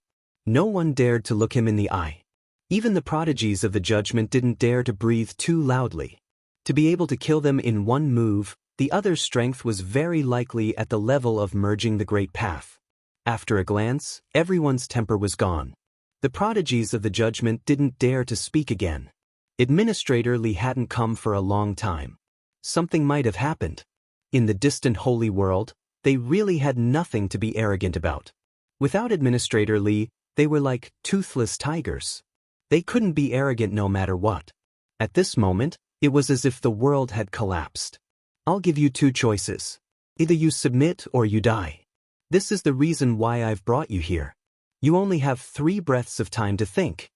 No one dared to look him in the eye. Even the prodigies of the judgment didn't dare to breathe too loudly. To be able to kill them in one move, the other's strength was very likely at the level of merging the Great Path. After a glance, everyone's temper was gone. The prodigies of the judgment didn't dare to speak again. Administrator Li hadn't come for a long time. Something might have happened. In the distant holy world, they really had nothing to be arrogant about. Without Administrator Li, they were like toothless tigers. They couldn't be arrogant no matter what. At this moment, it was as if the world had collapsed. I'll give you two choices. Either you submit or you die. This is the reason why I've brought you here. You only have 3 breaths of time to think.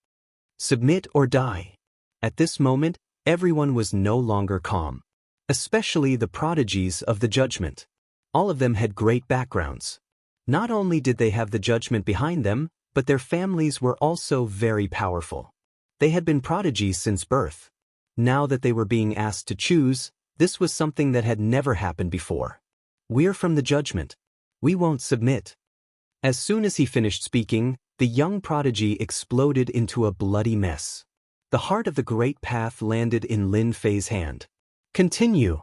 Submit or die. At this moment, everyone was no longer calm. Especially the prodigies of the judgment. All of them had great backgrounds. Not only did they have the judgment behind them, but their families were also very powerful. They had been prodigies since birth. Now that they were being asked to choose, this was something that had never happened before. We're from the judgment. We won't submit. As soon as he finished speaking, the young prodigy exploded into a bloody mess. The heart of the Great Path landed in Lin Fei's hand. Continue.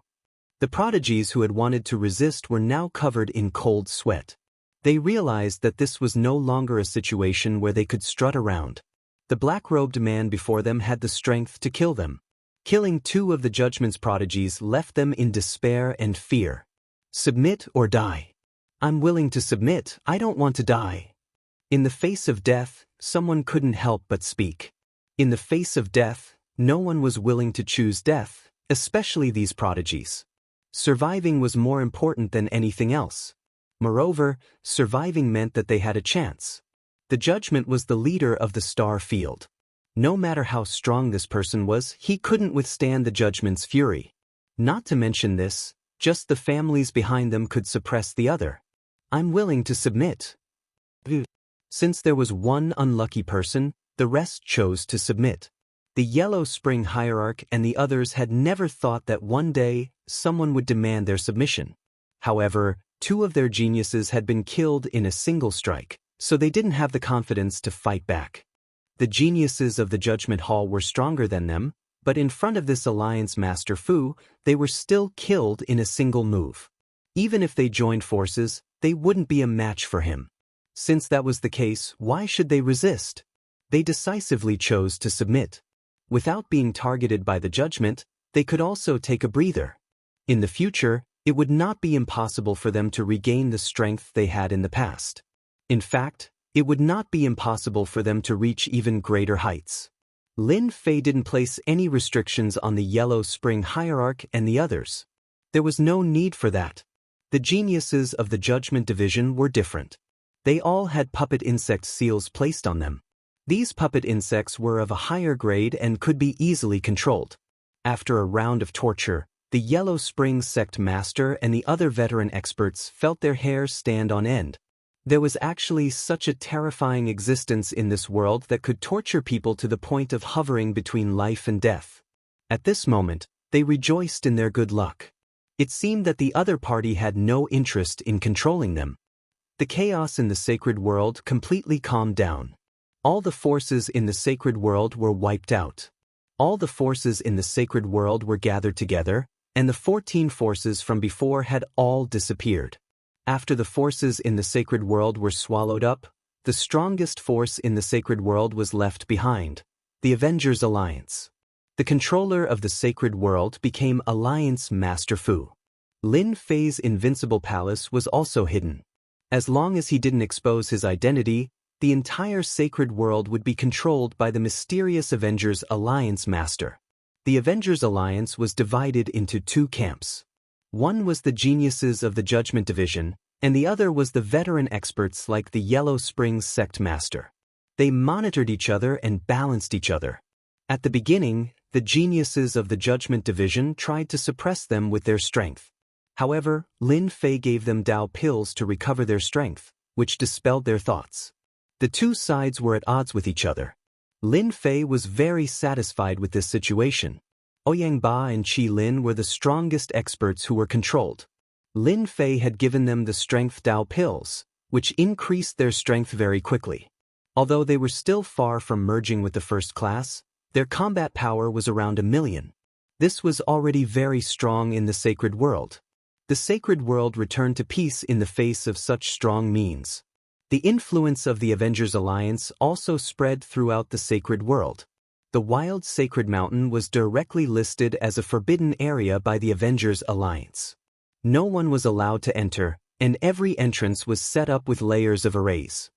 The prodigies who had wanted to resist were now covered in cold sweat. They realized that this was no longer a situation where they could strut around. The black-robed man before them had the strength to kill them. Killing 2 of the judgment's prodigies left them in despair and fear. Submit or die. I'm willing to submit, I don't want to die. In the face of death, someone couldn't help but speak. In the face of death, no one was willing to choose death, especially these prodigies. Surviving was more important than anything else. Moreover, surviving meant that they had a chance. The judgment was the leader of the star field. No matter how strong this person was, he couldn't withstand the judgment's fury. Not to mention this, just the families behind them could suppress the other. I'm willing to submit. Since there was one unlucky person, the rest chose to submit. The Yellow Spring Hierarch and the others had never thought that one day, someone would demand their submission. However, 2 of their geniuses had been killed in a single strike, so they didn't have the confidence to fight back. The geniuses of the Judgment Hall were stronger than them, but in front of this alliance Master Fu, they were still killed in a single move. Even if they joined forces, they wouldn't be a match for him. Since that was the case, why should they resist? They decisively chose to submit. Without being targeted by the judgment, they could also take a breather. In the future, it would not be impossible for them to regain the strength they had in the past. In fact, it would not be impossible for them to reach even greater heights. Lin Fei didn't place any restrictions on the Yellow Spring Hierarch and the others. There was no need for that. The geniuses of the Judgment Division were different. They all had puppet insect seals placed on them. These puppet insects were of a higher grade and could be easily controlled. After a round of torture, the Yellow Spring Sect Master and the other veteran experts felt their hair stand on end. There was actually such a terrifying existence in this world that could torture people to the point of hovering between life and death. At this moment, they rejoiced in their good luck. It seemed that the other party had no interest in controlling them. The chaos in the sacred world completely calmed down. All the forces in the sacred world were wiped out. All the forces in the sacred world were gathered together, and the 14 forces from before had all disappeared. After the forces in the sacred world were swallowed up, the strongest force in the sacred world was left behind, the Avengers Alliance. The controller of the sacred world became Alliance Master Fu. Lin Fei's invincible palace was also hidden. As long as he didn't expose his identity, the entire sacred world would be controlled by the mysterious Avengers Alliance Master. The Avengers Alliance was divided into two camps. One was the geniuses of the Judgment Division, and the other was the veteran experts like the Yellow Spring Sect Master. They monitored each other and balanced each other. At the beginning, the geniuses of the Judgment Division tried to suppress them with their strength. However, Lin Fei gave them Dao pills to recover their strength, which dispelled their thoughts. The two sides were at odds with each other. Lin Fei was very satisfied with this situation. Ouyang Ba and Qi Lin were the strongest experts who were controlled. Lin Fei had given them the strength Dao pills, which increased their strength very quickly. Although they were still far from merging with the first class, their combat power was around 1 million. This was already very strong in the sacred world. The sacred world returned to peace in the face of such strong means. The influence of the Avengers Alliance also spread throughout the sacred world. The wild sacred mountain was directly listed as a forbidden area by the Avengers Alliance. No one was allowed to enter, and every entrance was set up with layers of arrays.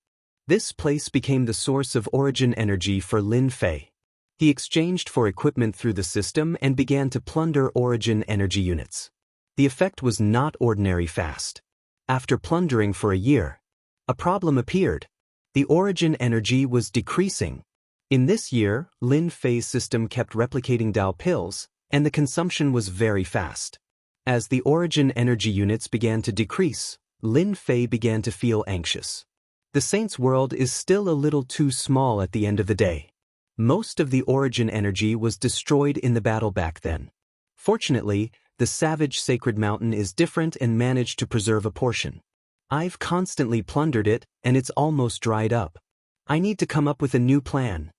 This place became the source of origin energy for Lin Fei. He exchanged for equipment through the system and began to plunder origin energy units. The effect was not ordinary fast. After plundering for a year, a problem appeared. The origin energy was decreasing. In this year, Lin Fei's system kept replicating Dao pills, and the consumption was very fast. As the origin energy units began to decrease, Lin Fei began to feel anxious. The Saint's world is still a little too small at the end of the day. Most of the origin energy was destroyed in the battle back then. Fortunately, the Savage Sacred Mountain is different and managed to preserve a portion. I've constantly plundered it, and it's almost dried up. I need to come up with a new plan.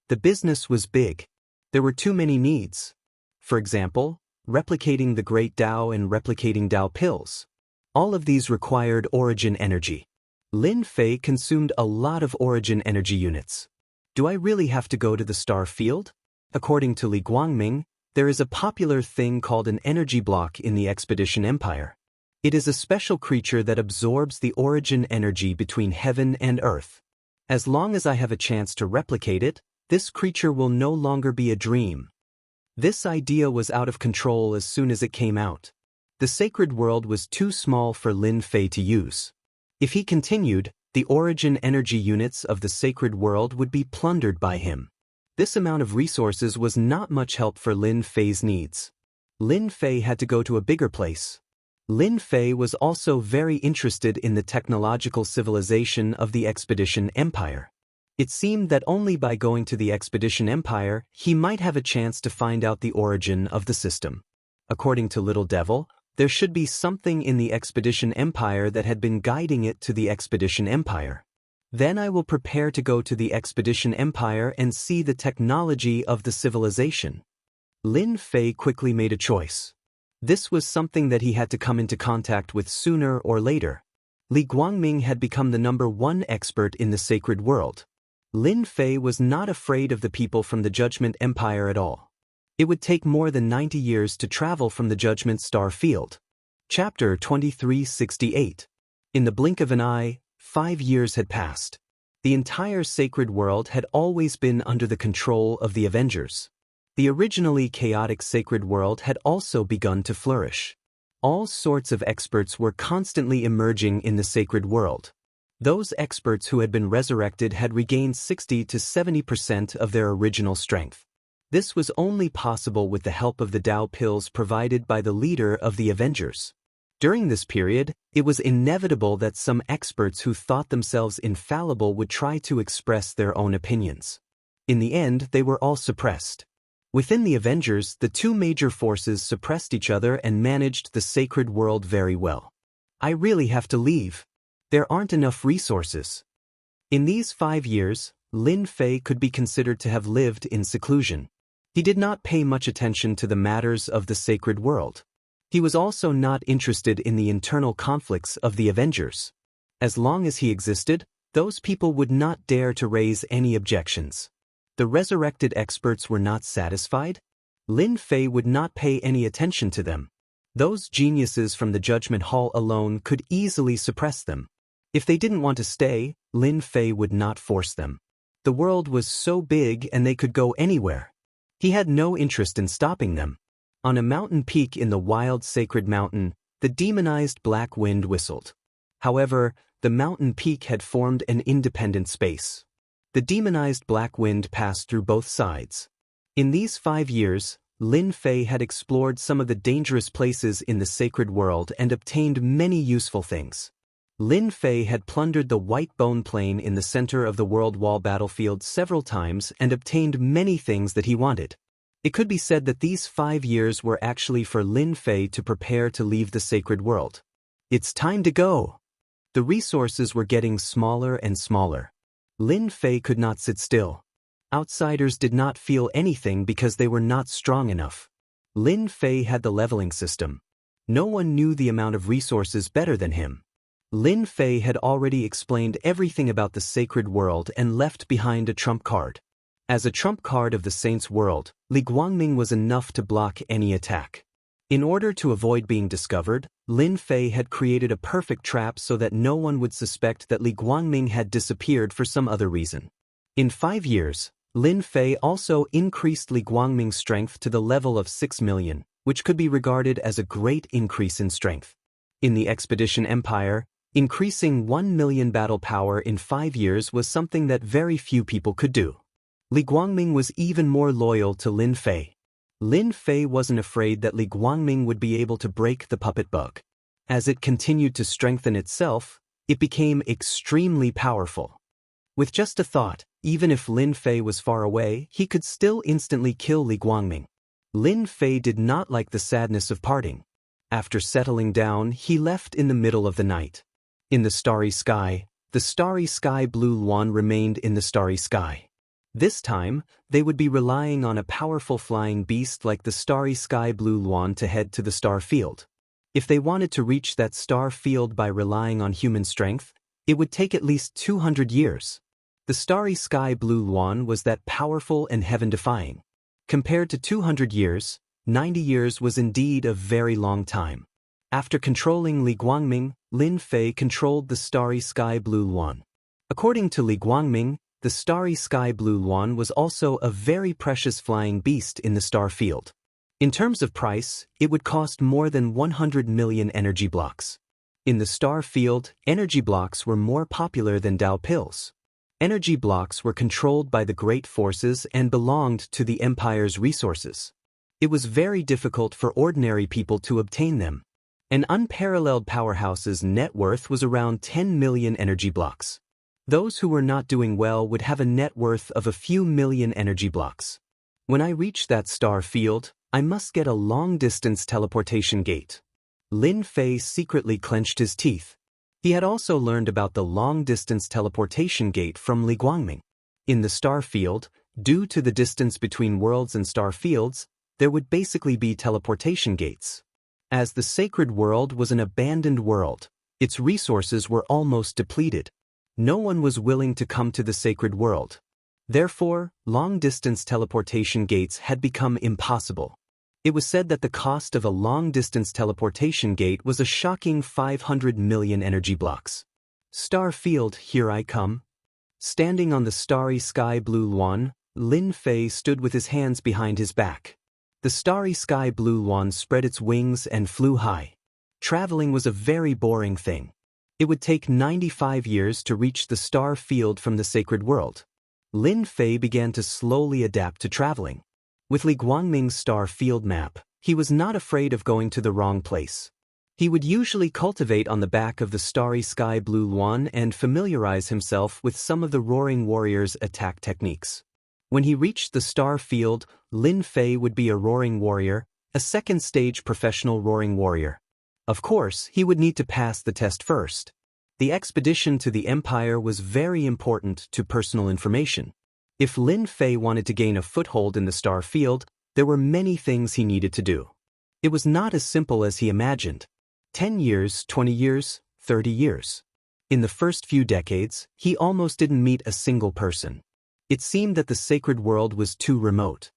The business was big. There were too many needs. For example, replicating the Great Dao and replicating Dao pills. All of these required origin energy. Lin Fei consumed a lot of origin energy units. Do I really have to go to the star field? According to Li Guangming, there is a popular thing called an energy block in the Expedition Empire. It is a special creature that absorbs the origin energy between heaven and earth. As long as I have a chance to replicate it, this creature will no longer be a dream. This idea was out of control as soon as it came out. The sacred world was too small for Lin Fei to use. If he continued, the origin energy units of the sacred world would be plundered by him. This amount of resources was not much help for Lin Fei's needs. Lin Fei had to go to a bigger place. Lin Fei was also very interested in the technological civilization of the Expedition Empire. It seemed that only by going to the Expedition Empire, he might have a chance to find out the origin of the system. According to Little Devil, there should be something in the Expedition Empire that had been guiding it to the Expedition Empire. Then I will prepare to go to the Expedition Empire and see the technology of the civilization. Lin Fei quickly made a choice. This was something that he had to come into contact with sooner or later. Li Guangming had become the #1 expert in the sacred world. Lin Fei was not afraid of the people from the Judgment Empire at all. It would take more than 90 years to travel from the Judgment Star Field. Chapter 2368. In the blink of an eye, 5 years had passed. The entire sacred world had always been under the control of the Avengers. The originally chaotic sacred world had also begun to flourish. All sorts of experts were constantly emerging in the sacred world. Those experts who had been resurrected had regained 60 to 70% of their original strength. This was only possible with the help of the Tao pills provided by the leader of the Avengers. During this period, it was inevitable that some experts who thought themselves infallible would try to express their own opinions. In the end, they were all suppressed. Within the Avengers, the two major forces suppressed each other and managed the sacred world very well. I really have to leave. There aren't enough resources. In these 5 years, Lin Fei could be considered to have lived in seclusion. He did not pay much attention to the matters of the sacred world. He was also not interested in the internal conflicts of the Avengers. As long as he existed, those people would not dare to raise any objections. The resurrected experts were not satisfied. Lin Fei would not pay any attention to them. Those geniuses from the Judgment Hall alone could easily suppress them. If they didn't want to stay, Lin Fei would not force them. The world was so big and they could go anywhere. He had no interest in stopping them. On a mountain peak in the wild sacred mountain, the demonized black wind whistled. However, the mountain peak had formed an independent space. The demonized black wind passed through both sides. In these 5 years, Lin Fei had explored some of the dangerous places in the sacred world and obtained many useful things. Lin Fei had plundered the White Bone Plain in the center of the World Wall battlefield several times and obtained many things that he wanted. It could be said that these 5 years were actually for Lin Fei to prepare to leave the sacred world. It's time to go. The resources were getting smaller and smaller. Lin Fei could not sit still. Outsiders did not feel anything because they were not strong enough. Lin Fei had the leveling system. No one knew the amount of resources better than him. Lin Fei had already explained everything about the sacred world and left behind a trump card. As a trump card of the Saints' world, Li Guangming was enough to block any attack. In order to avoid being discovered, Lin Fei had created a perfect trap so that no one would suspect that Li Guangming had disappeared for some other reason. In 5 years, Lin Fei also increased Li Guangming's strength to the level of 6 million, which could be regarded as a great increase in strength. In the Expedition Empire, increasing 1 million battle power in 5 years was something that very few people could do. Li Guangming was even more loyal to Lin Fei. Lin Fei wasn't afraid that Li Guangming would be able to break the puppet bug. As it continued to strengthen itself, it became extremely powerful. With just a thought, even if Lin Fei was far away, he could still instantly kill Li Guangming. Lin Fei did not like the sadness of parting. After settling down, he left in the middle of the night. In the starry sky blue Luan remained in the starry sky. This time, they would be relying on a powerful flying beast like the starry sky blue Luan to head to the star field. If they wanted to reach that star field by relying on human strength, it would take at least 200 years. The starry sky blue Luan was that powerful and heaven-defying. Compared to 200 years, 90 years was indeed a very long time. After controlling Li Guangming, Lin Fei controlled the starry sky blue Luan. According to Li Guangming, the starry sky blue Luan was also a very precious flying beast in the star field. In terms of price, it would cost more than 100 million energy blocks. In the star field, energy blocks were more popular than Tao pills. Energy blocks were controlled by the great forces and belonged to the Empire's resources. It was very difficult for ordinary people to obtain them. An unparalleled powerhouse's net worth was around 10 million energy blocks. Those who were not doing well would have a net worth of a few million energy blocks. When I reach that star field, I must get a long-distance teleportation gate. Lin Fei secretly clenched his teeth. He had also learned about the long-distance teleportation gate from Li Guangming. In the star field, due to the distance between worlds and star fields, there would basically be teleportation gates. As the sacred world was an abandoned world, its resources were almost depleted. No one was willing to come to the sacred world. Therefore, long-distance teleportation gates had become impossible. It was said that the cost of a long-distance teleportation gate was a shocking 500 million energy blocks. Star field, here I come. Standing on the starry sky blue lawn, Lin Fei stood with his hands behind his back. The starry sky blue lawn spread its wings and flew high. Traveling was a very boring thing. It would take 95 years to reach the star field from the sacred world. Lin Fei began to slowly adapt to traveling. With Li Guangming's star field map, he was not afraid of going to the wrong place. He would usually cultivate on the back of the starry sky blue lawn and familiarize himself with some of the Roaring Warrior's attack techniques. When he reached the star field, Lin Fei would be a Roaring Warrior, a second-stage professional Roaring Warrior. Of course, he would need to pass the test first. The expedition to the Empire was very important to personal information. If Lin Fei wanted to gain a foothold in the star field, there were many things he needed to do. It was not as simple as he imagined. 10 years, 20 years, 30 years. In the first few decades, he almost didn't meet a single person. It seemed that the sacred world was too remote.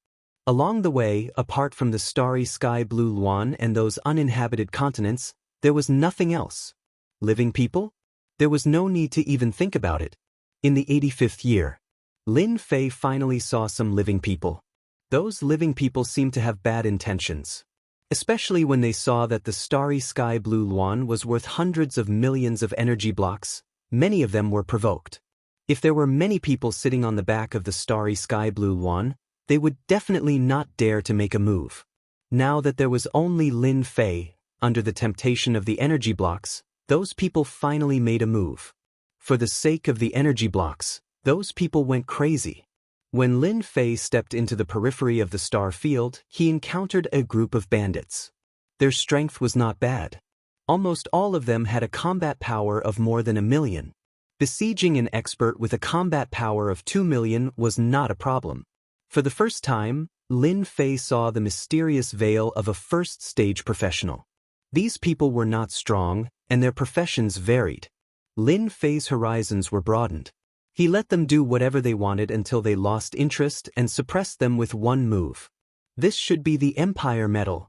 Along the way, apart from the starry sky blue lawn and those uninhabited continents, there was nothing else. Living people? There was no need to even think about it. In the 85th year, Lin Fei finally saw some living people. Those living people seemed to have bad intentions. Especially when they saw that the starry sky blue lawn was worth hundreds of millions of energy blocks, many of them were provoked. If there were many people sitting on the back of the starry sky blue lawn, they would definitely not dare to make a move. Now that there was only Lin Fei, under the temptation of the energy blocks, those people finally made a move. For the sake of the energy blocks, those people went crazy. When Lin Fei stepped into the periphery of the star field, he encountered a group of bandits. Their strength was not bad. Almost all of them had a combat power of more than 1 million. Besieging an expert with a combat power of 2 million was not a problem. For the first time, Lin Fei saw the mysterious veil of a first-stage professional. These people were not strong, and their professions varied. Lin Fei's horizons were broadened. He let them do whatever they wanted until they lost interest and suppressed them with one move. This should be the Empire medal.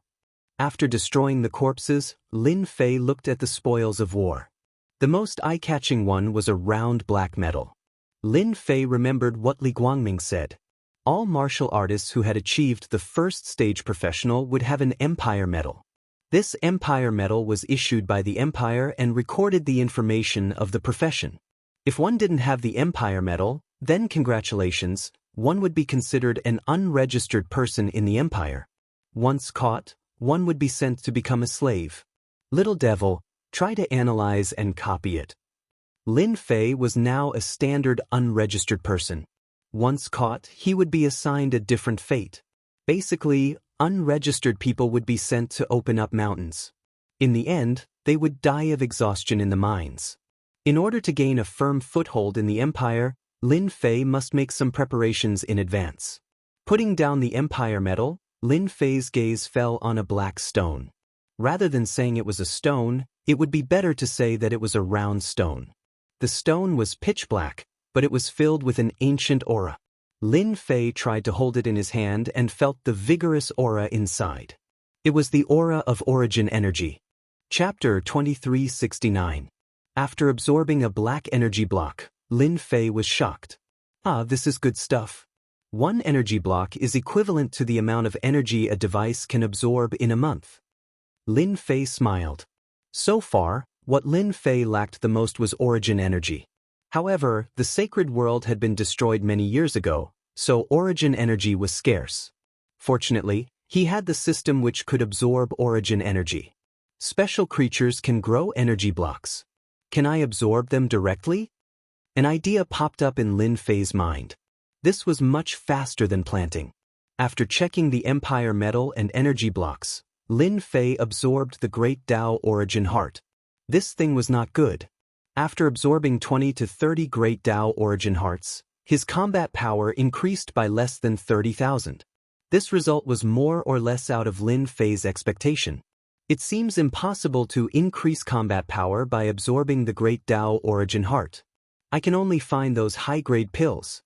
After destroying the corpses, Lin Fei looked at the spoils of war. The most eye-catching one was a round black medal. Lin Fei remembered what Li Guangming said. All martial artists who had achieved the first stage professional would have an Empire medal. This Empire medal was issued by the Empire and recorded the information of the profession. If one didn't have the Empire medal, then congratulations, one would be considered an unregistered person in the Empire. Once caught, one would be sent to become a slave. Little devil, try to analyze and copy it. Lin Fei was now a standard unregistered person. Once caught, he would be assigned a different fate. Basically, unregistered people would be sent to open up mountains. In the end, they would die of exhaustion in the mines. In order to gain a firm foothold in the Empire, Lin Fei must make some preparations in advance. Putting down the Empire medal, Lin Fei's gaze fell on a black stone. Rather than saying it was a stone, it would be better to say that it was a round stone. The stone was pitch black, but it was filled with an ancient aura. Lin Fei tried to hold it in his hand and felt the vigorous aura inside. It was the aura of origin energy. Chapter 2369. After absorbing a black energy block, Lin Fei was shocked. This is good stuff. One energy block is equivalent to the amount of energy a device can absorb in a month. Lin Fei smiled. So far, what Lin Fei lacked the most was origin energy. However, the sacred world had been destroyed many years ago, so origin energy was scarce. Fortunately, he had the system which could absorb origin energy. Special creatures can grow energy blocks. Can I absorb them directly? An idea popped up in Lin Fei's mind. This was much faster than planting. After checking the Empire medal and energy blocks, Lin Fei absorbed the Great Tao Origin Heart. This thing was not good. After absorbing 20 to 30 Great Tao Origin Hearts, his combat power increased by less than 30,000. This result was more or less out of Lin Fei's expectation. It seems impossible to increase combat power by absorbing the Great Tao Origin Heart. I can only find those high-grade pills.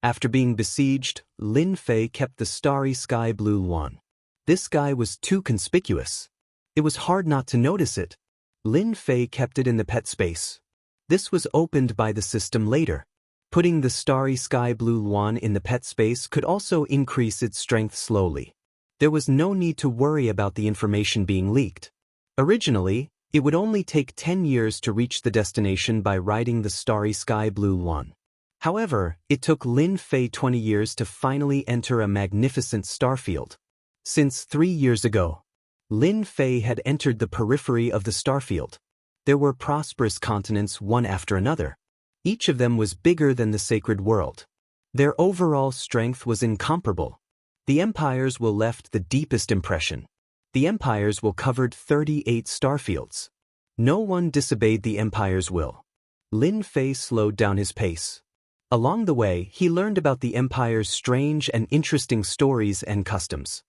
After being besieged, Lin Fei kept the starry sky blue one. This guy was too conspicuous. It was hard not to notice it. Lin Fei kept it in the pet space. This was opened by the system later. Putting the starry sky blue one in the pet space could also increase its strength slowly. There was no need to worry about the information being leaked. Originally, it would only take 10 years to reach the destination by riding the starry sky blue one. However, it took Lin Fei 20 years to finally enter a magnificent starfield. Since 3 years ago, Lin Fei had entered the periphery of the starfield. There were prosperous continents one after another. Each of them was bigger than the sacred world. Their overall strength was incomparable. The empires will left the deepest impression. The empires will covered 38 starfields. No one disobeyed the empire's will. Lin Fei slowed down his pace. Along the way, he learned about the empire's strange and interesting stories and customs.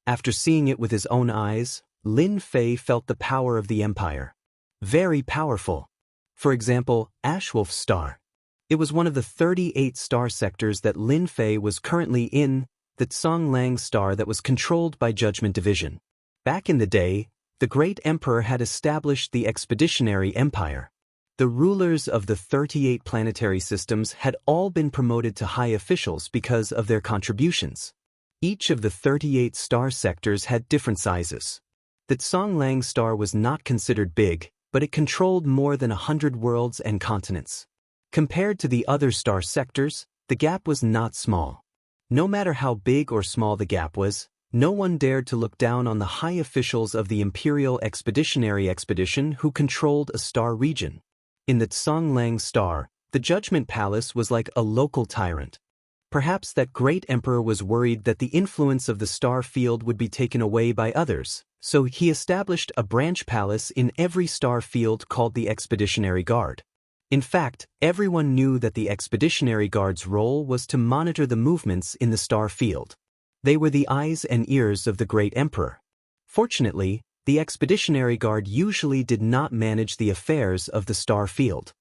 After seeing it with his own eyes, Lin Fei felt the power of the empire. Very powerful. For example, Ashwolf Star. It was one of the 38 star sectors that Lin Fei was currently in, the Tsonglang Star that was controlled by Judgment Division. Back in the day, the great emperor had established the Expeditionary Empire. The rulers of the 38 planetary systems had all been promoted to high officials because of their contributions. Each of the 38 star sectors had different sizes. The Tsonglang Star was not considered big, but it controlled more than 100 worlds and continents. Compared to the other star sectors, the gap was not small. No matter how big or small the gap was, no one dared to look down on the high officials of the Imperial Expeditionary Expedition who controlled a star region. In the Tsonglang Star, the Judgment Palace was like a local tyrant. Perhaps that great emperor was worried that the influence of the star field would be taken away by others, so he established a branch palace in every star field called the Expeditionary Guard. In fact, everyone knew that the Expeditionary Guard's role was to monitor the movements in the star field. They were the eyes and ears of the great emperor. Fortunately, the Expeditionary Guard usually did not manage the affairs of the star field.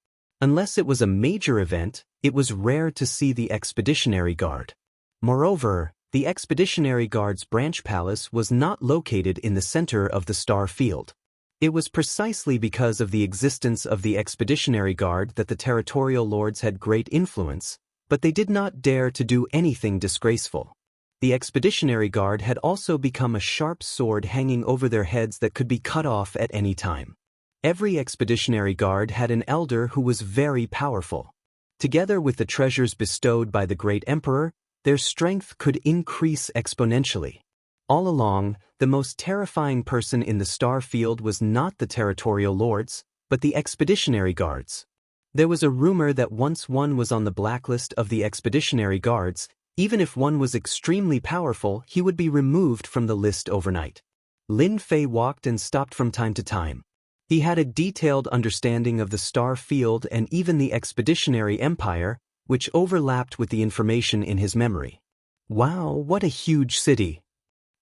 Unless it was a major event, it was rare to see the Expeditionary Guard. Moreover, the Expeditionary Guard's branch palace was not located in the center of the star field. It was precisely because of the existence of the Expeditionary Guard that the territorial lords had great influence, but they did not dare to do anything disgraceful. The Expeditionary Guard had also become a sharp sword hanging over their heads that could be cut off at any time. Every Expeditionary Guard had an elder who was very powerful. Together with the treasures bestowed by the great emperor, their strength could increase exponentially. All along, the most terrifying person in the star field was not the territorial lords, but the Expeditionary Guards. There was a rumor that once one was on the blacklist of the Expeditionary Guards, even if one was extremely powerful, he would be removed from the list overnight. Lin Fei walked and stopped from time to time. He had a detailed understanding of the star field and even the Expeditionary Empire, which overlapped with the information in his memory. Wow, what a huge city!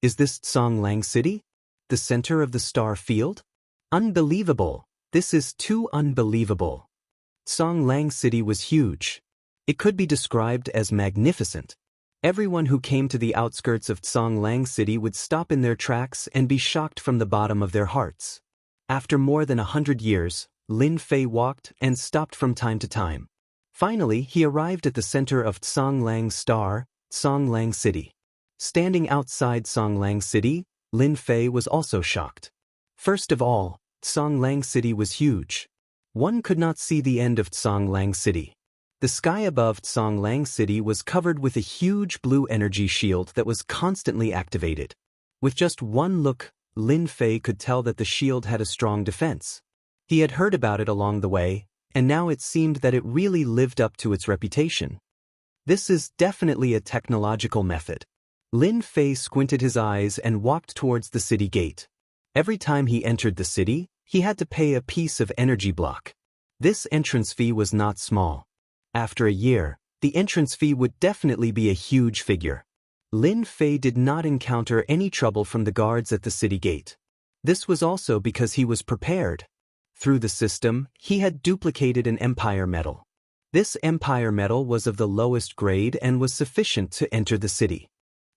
Is this Tsonglang City? The center of the star field? Unbelievable! This is too unbelievable. Tsonglang City was huge. It could be described as magnificent. Everyone who came to the outskirts of Tsonglang City would stop in their tracks and be shocked from the bottom of their hearts. After more than 100 years, Lin Fei walked and stopped from time to time. Finally, he arrived at the center of Tsonglang Star, Tsonglang City. Standing outside Tsonglang City, Lin Fei was also shocked. First of all, Tsonglang City was huge. One could not see the end of Tsonglang City. The sky above Tsonglang City was covered with a huge blue energy shield that was constantly activated. With just one look, Lin Fei could tell that the shield had a strong defense. He had heard about it along the way, and now it seemed that it really lived up to its reputation. This is definitely a technological method. Lin Fei squinted his eyes and walked towards the city gate. Every time he entered the city, he had to pay a piece of energy block. This entrance fee was not small. After a year, the entrance fee would definitely be a huge figure. Lin Fei did not encounter any trouble from the guards at the city gate. This was also because he was prepared. Through the system, he had duplicated an empire medal. This empire medal was of the lowest grade and was sufficient to enter the city.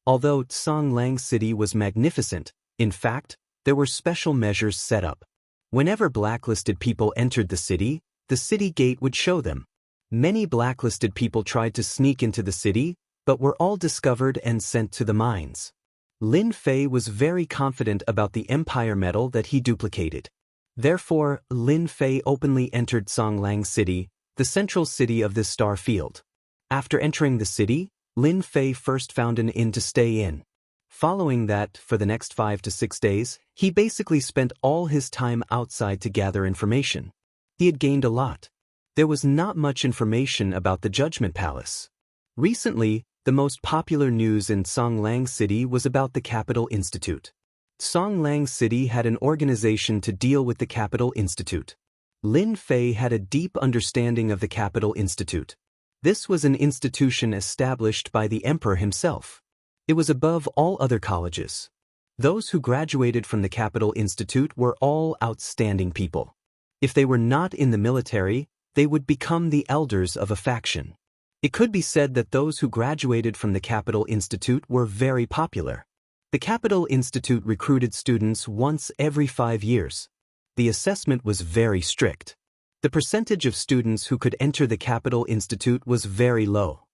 Although Songlang City was magnificent, in fact, there were special measures set up. Whenever blacklisted people entered the city gate would show them. Many blacklisted people tried to sneak into the city, but were all discovered and sent to the mines. Lin Fei was very confident about the empire medal that he duplicated. Therefore, Lin Fei openly entered Songlang City, the central city of this star field. After entering the city, Lin Fei first found an inn to stay in. Following that, for the next 5 to 6 days, he basically spent all his time outside to gather information. He had gained a lot. There was not much information about the Judgment Palace. Recently, the most popular news in Songlang City was about the Capital Institute. Songlang City had an organization to deal with the Capital Institute. Lin Fei had a deep understanding of the Capital Institute. This was an institution established by the emperor himself. It was above all other colleges. Those who graduated from the Capital Institute were all outstanding people. If they were not in the military, they would become the elders of a faction. It could be said that those who graduated from the Capital Institute were very popular. The Capital Institute recruited students once every 5 years. The assessment was very strict. The percentage of students who could enter the Capital Institute was very low.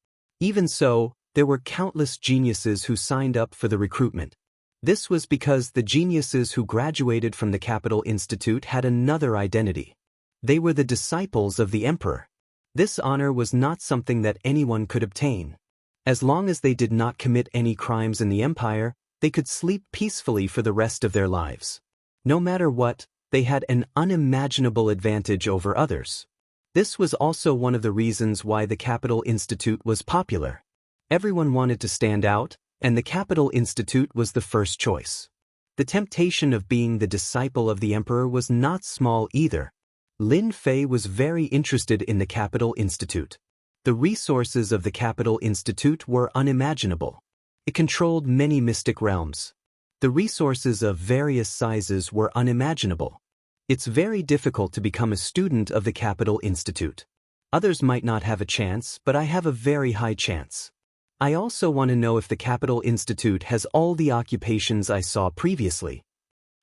Even so, there were countless geniuses who signed up for the recruitment. This was because the geniuses who graduated from the Capital Institute had another identity. They were the disciples of the emperor. This honor was not something that anyone could obtain. As long as they did not commit any crimes in the empire, they could sleep peacefully for the rest of their lives. No matter what, they had an unimaginable advantage over others. This was also one of the reasons why the Capital Institute was popular. Everyone wanted to stand out, and the Capital Institute was the first choice. The temptation of being the disciple of the emperor was not small either. Lin Fei was very interested in the Capital Institute. The resources of the Capital Institute were unimaginable. It controlled many mystic realms. The resources of various sizes were unimaginable. It's very difficult to become a student of the Capital Institute. Others might not have a chance, but I have a very high chance. I also want to know if the Capital Institute has all the occupations I saw previously.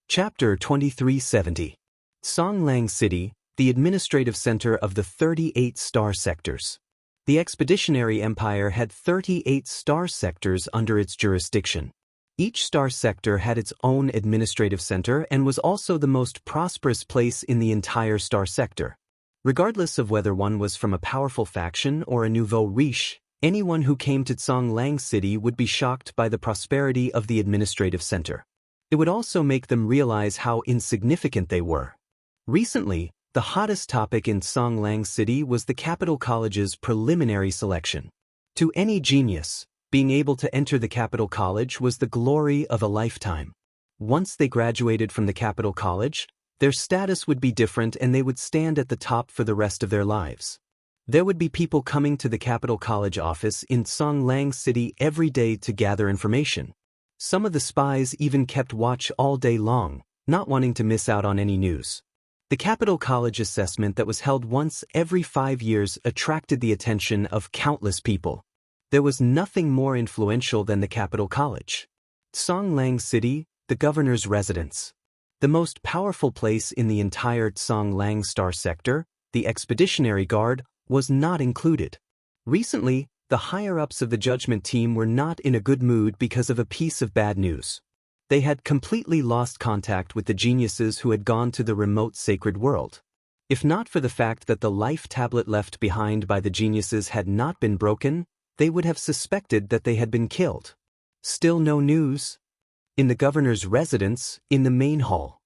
Chapter 2370. Songlang City, the administrative center of the 38 star sectors. The Expeditionary Empire had 38 star sectors under its jurisdiction. Each star sector had its own administrative center and was also the most prosperous place in the entire star sector. Regardless of whether one was from a powerful faction or a nouveau riche, anyone who came to Songlang City would be shocked by the prosperity of the administrative center. It would also make them realize how insignificant they were. Recently, the hottest topic in Songlang City was the Capital College's preliminary selection. To any genius, being able to enter the Capital College was the glory of a lifetime. Once they graduated from the Capital College, their status would be different and they would stand at the top for the rest of their lives. There would be people coming to the Capital College office in Songlang City every day to gather information. Some of the spies even kept watch all day long, not wanting to miss out on any news. The Capital College assessment that was held once every 5 years attracted the attention of countless people. There was nothing more influential than the Capital College. Songlang City, the governor's residence. The most powerful place in the entire Songlang Star Sector, the Expeditionary Guard, was not included. Recently, the higher-ups of the judgment team were not in a good mood because of a piece of bad news. They had completely lost contact with the geniuses who had gone to the remote sacred world. If not for the fact that the life tablet left behind by the geniuses had not been broken, they would have suspected that they had been killed. Still no news. In the governor's residence, in the main hall,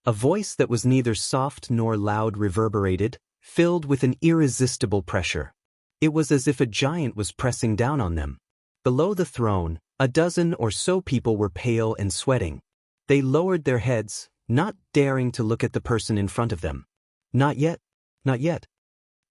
a voice that was neither soft nor loud reverberated, filled with an irresistible pressure. It was as if a giant was pressing down on them. Below the throne, a dozen or so people were pale and sweating. They lowered their heads, not daring to look at the person in front of them. Not yet, not yet.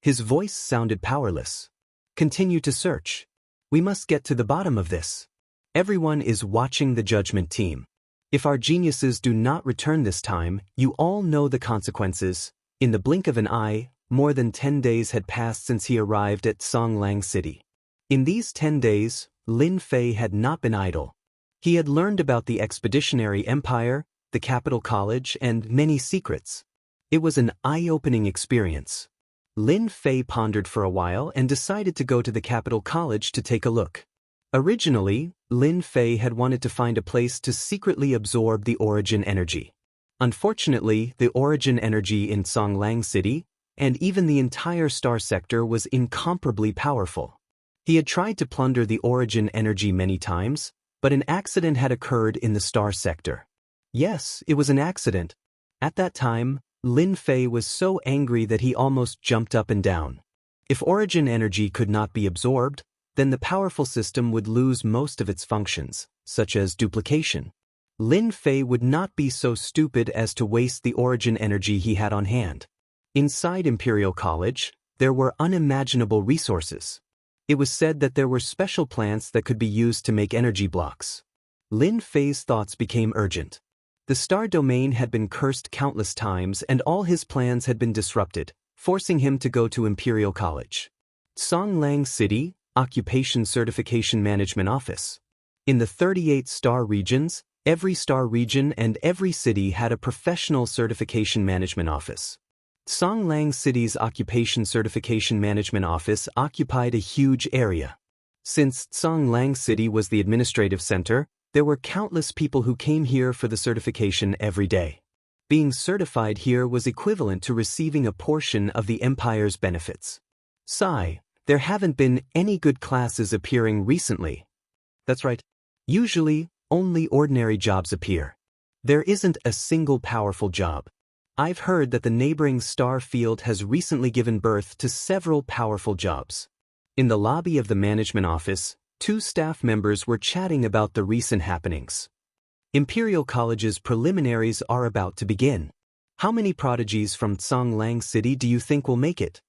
His voice sounded powerless. Continue to search. We must get to the bottom of this. Everyone is watching the judgment team. If our geniuses do not return this time, you all know the consequences. In the blink of an eye, More than 10 days had passed since he arrived at Songlang City. In these 10 days, Lin Fei had not been idle. He had learned about the Expeditionary Empire, the Capital College, and many secrets. It was an eye-opening experience. Lin Fei pondered for a while and decided to go to the Capital College to take a look. Originally, Lin Fei had wanted to find a place to secretly absorb the origin energy. Unfortunately, the origin energy in Songlang City, and even the entire star sector, was incomparably powerful. He had tried to plunder the origin energy many times, but an accident had occurred in the star sector. Yes, it was an accident. At that time, Lin Fei was so angry that he almost jumped up and down. If origin energy could not be absorbed, then the powerful system would lose most of its functions, such as duplication. Lin Fei would not be so stupid as to waste the origin energy he had on hand. Inside Imperial College, there were unimaginable resources. It was said that there were special plants that could be used to make energy blocks. Lin Fei's thoughts became urgent. The star domain had been cursed countless times and all his plans had been disrupted, forcing him to go to Imperial College. Songlang City, Occupation Certification Management Office. In the 38 star regions, every star region and every city had a professional certification management office. Songlang City's Occupation Certification Management Office occupied a huge area. Since Songlang City was the administrative center, there were countless people who came here for the certification every day. Being certified here was equivalent to receiving a portion of the Empire's benefits. Sigh, there haven't been any good classes appearing recently. That's right. Usually, only ordinary jobs appear. There isn't a single powerful job. I've heard that the neighboring star field has recently given birth to several powerful jobs. In the lobby of the management office, 2 staff members were chatting about the recent happenings. Imperial College's preliminaries are about to begin. How many prodigies from Songlang City do you think will make it?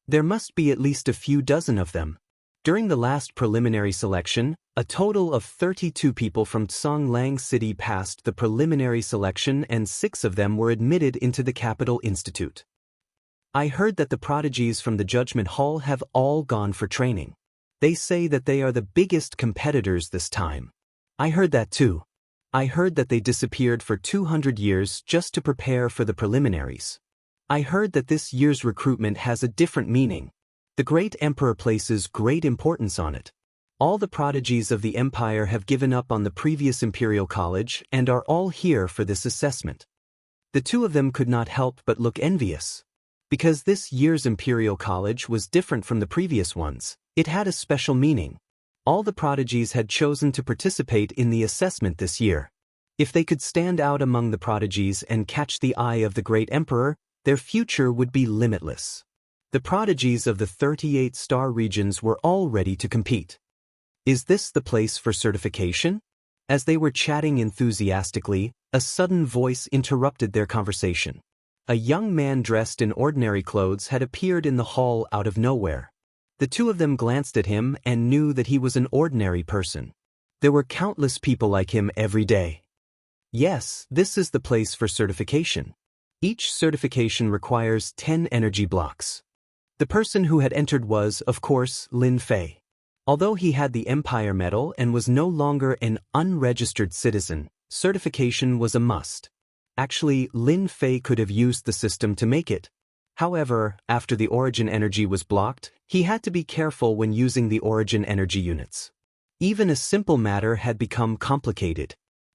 There must be at least a few dozen of them. During the last preliminary selection, a total of 32 people from Songlang City passed the preliminary selection and 6 of them were admitted into the Capital Institute. I heard that the prodigies from the Judgment Hall have all gone for training. They say that they are the biggest competitors this time. I heard that too. I heard that they disappeared for 200 years just to prepare for the preliminaries. I heard that this year's recruitment has a different meaning. The Great Emperor places great importance on it. All the prodigies of the Empire have given up on the previous Imperial College and are all here for this assessment. The 2 of them could not help but look envious. Because this year's Imperial College was different from the previous ones, it had a special meaning. All the prodigies had chosen to participate in the assessment this year. If they could stand out among the prodigies and catch the eye of the Great Emperor, their future would be limitless. The prodigies of the 38 star regions were all ready to compete. Is this the place for certification? As they were chatting enthusiastically, a sudden voice interrupted their conversation. A young man dressed in ordinary clothes had appeared in the hall out of nowhere. The 2 of them glanced at him and knew that he was an ordinary person. There were countless people like him every day. Yes, this is the place for certification. Each certification requires 10 energy blocks. The person who had entered was, of course, Lin Fei. Although he had the Empire Medal and was no longer an unregistered citizen, certification was a must. Actually, Lin Fei could have used the system to make it. However, after the origin energy was blocked, he had to be careful when using the origin energy units. Even a simple matter had become complicated.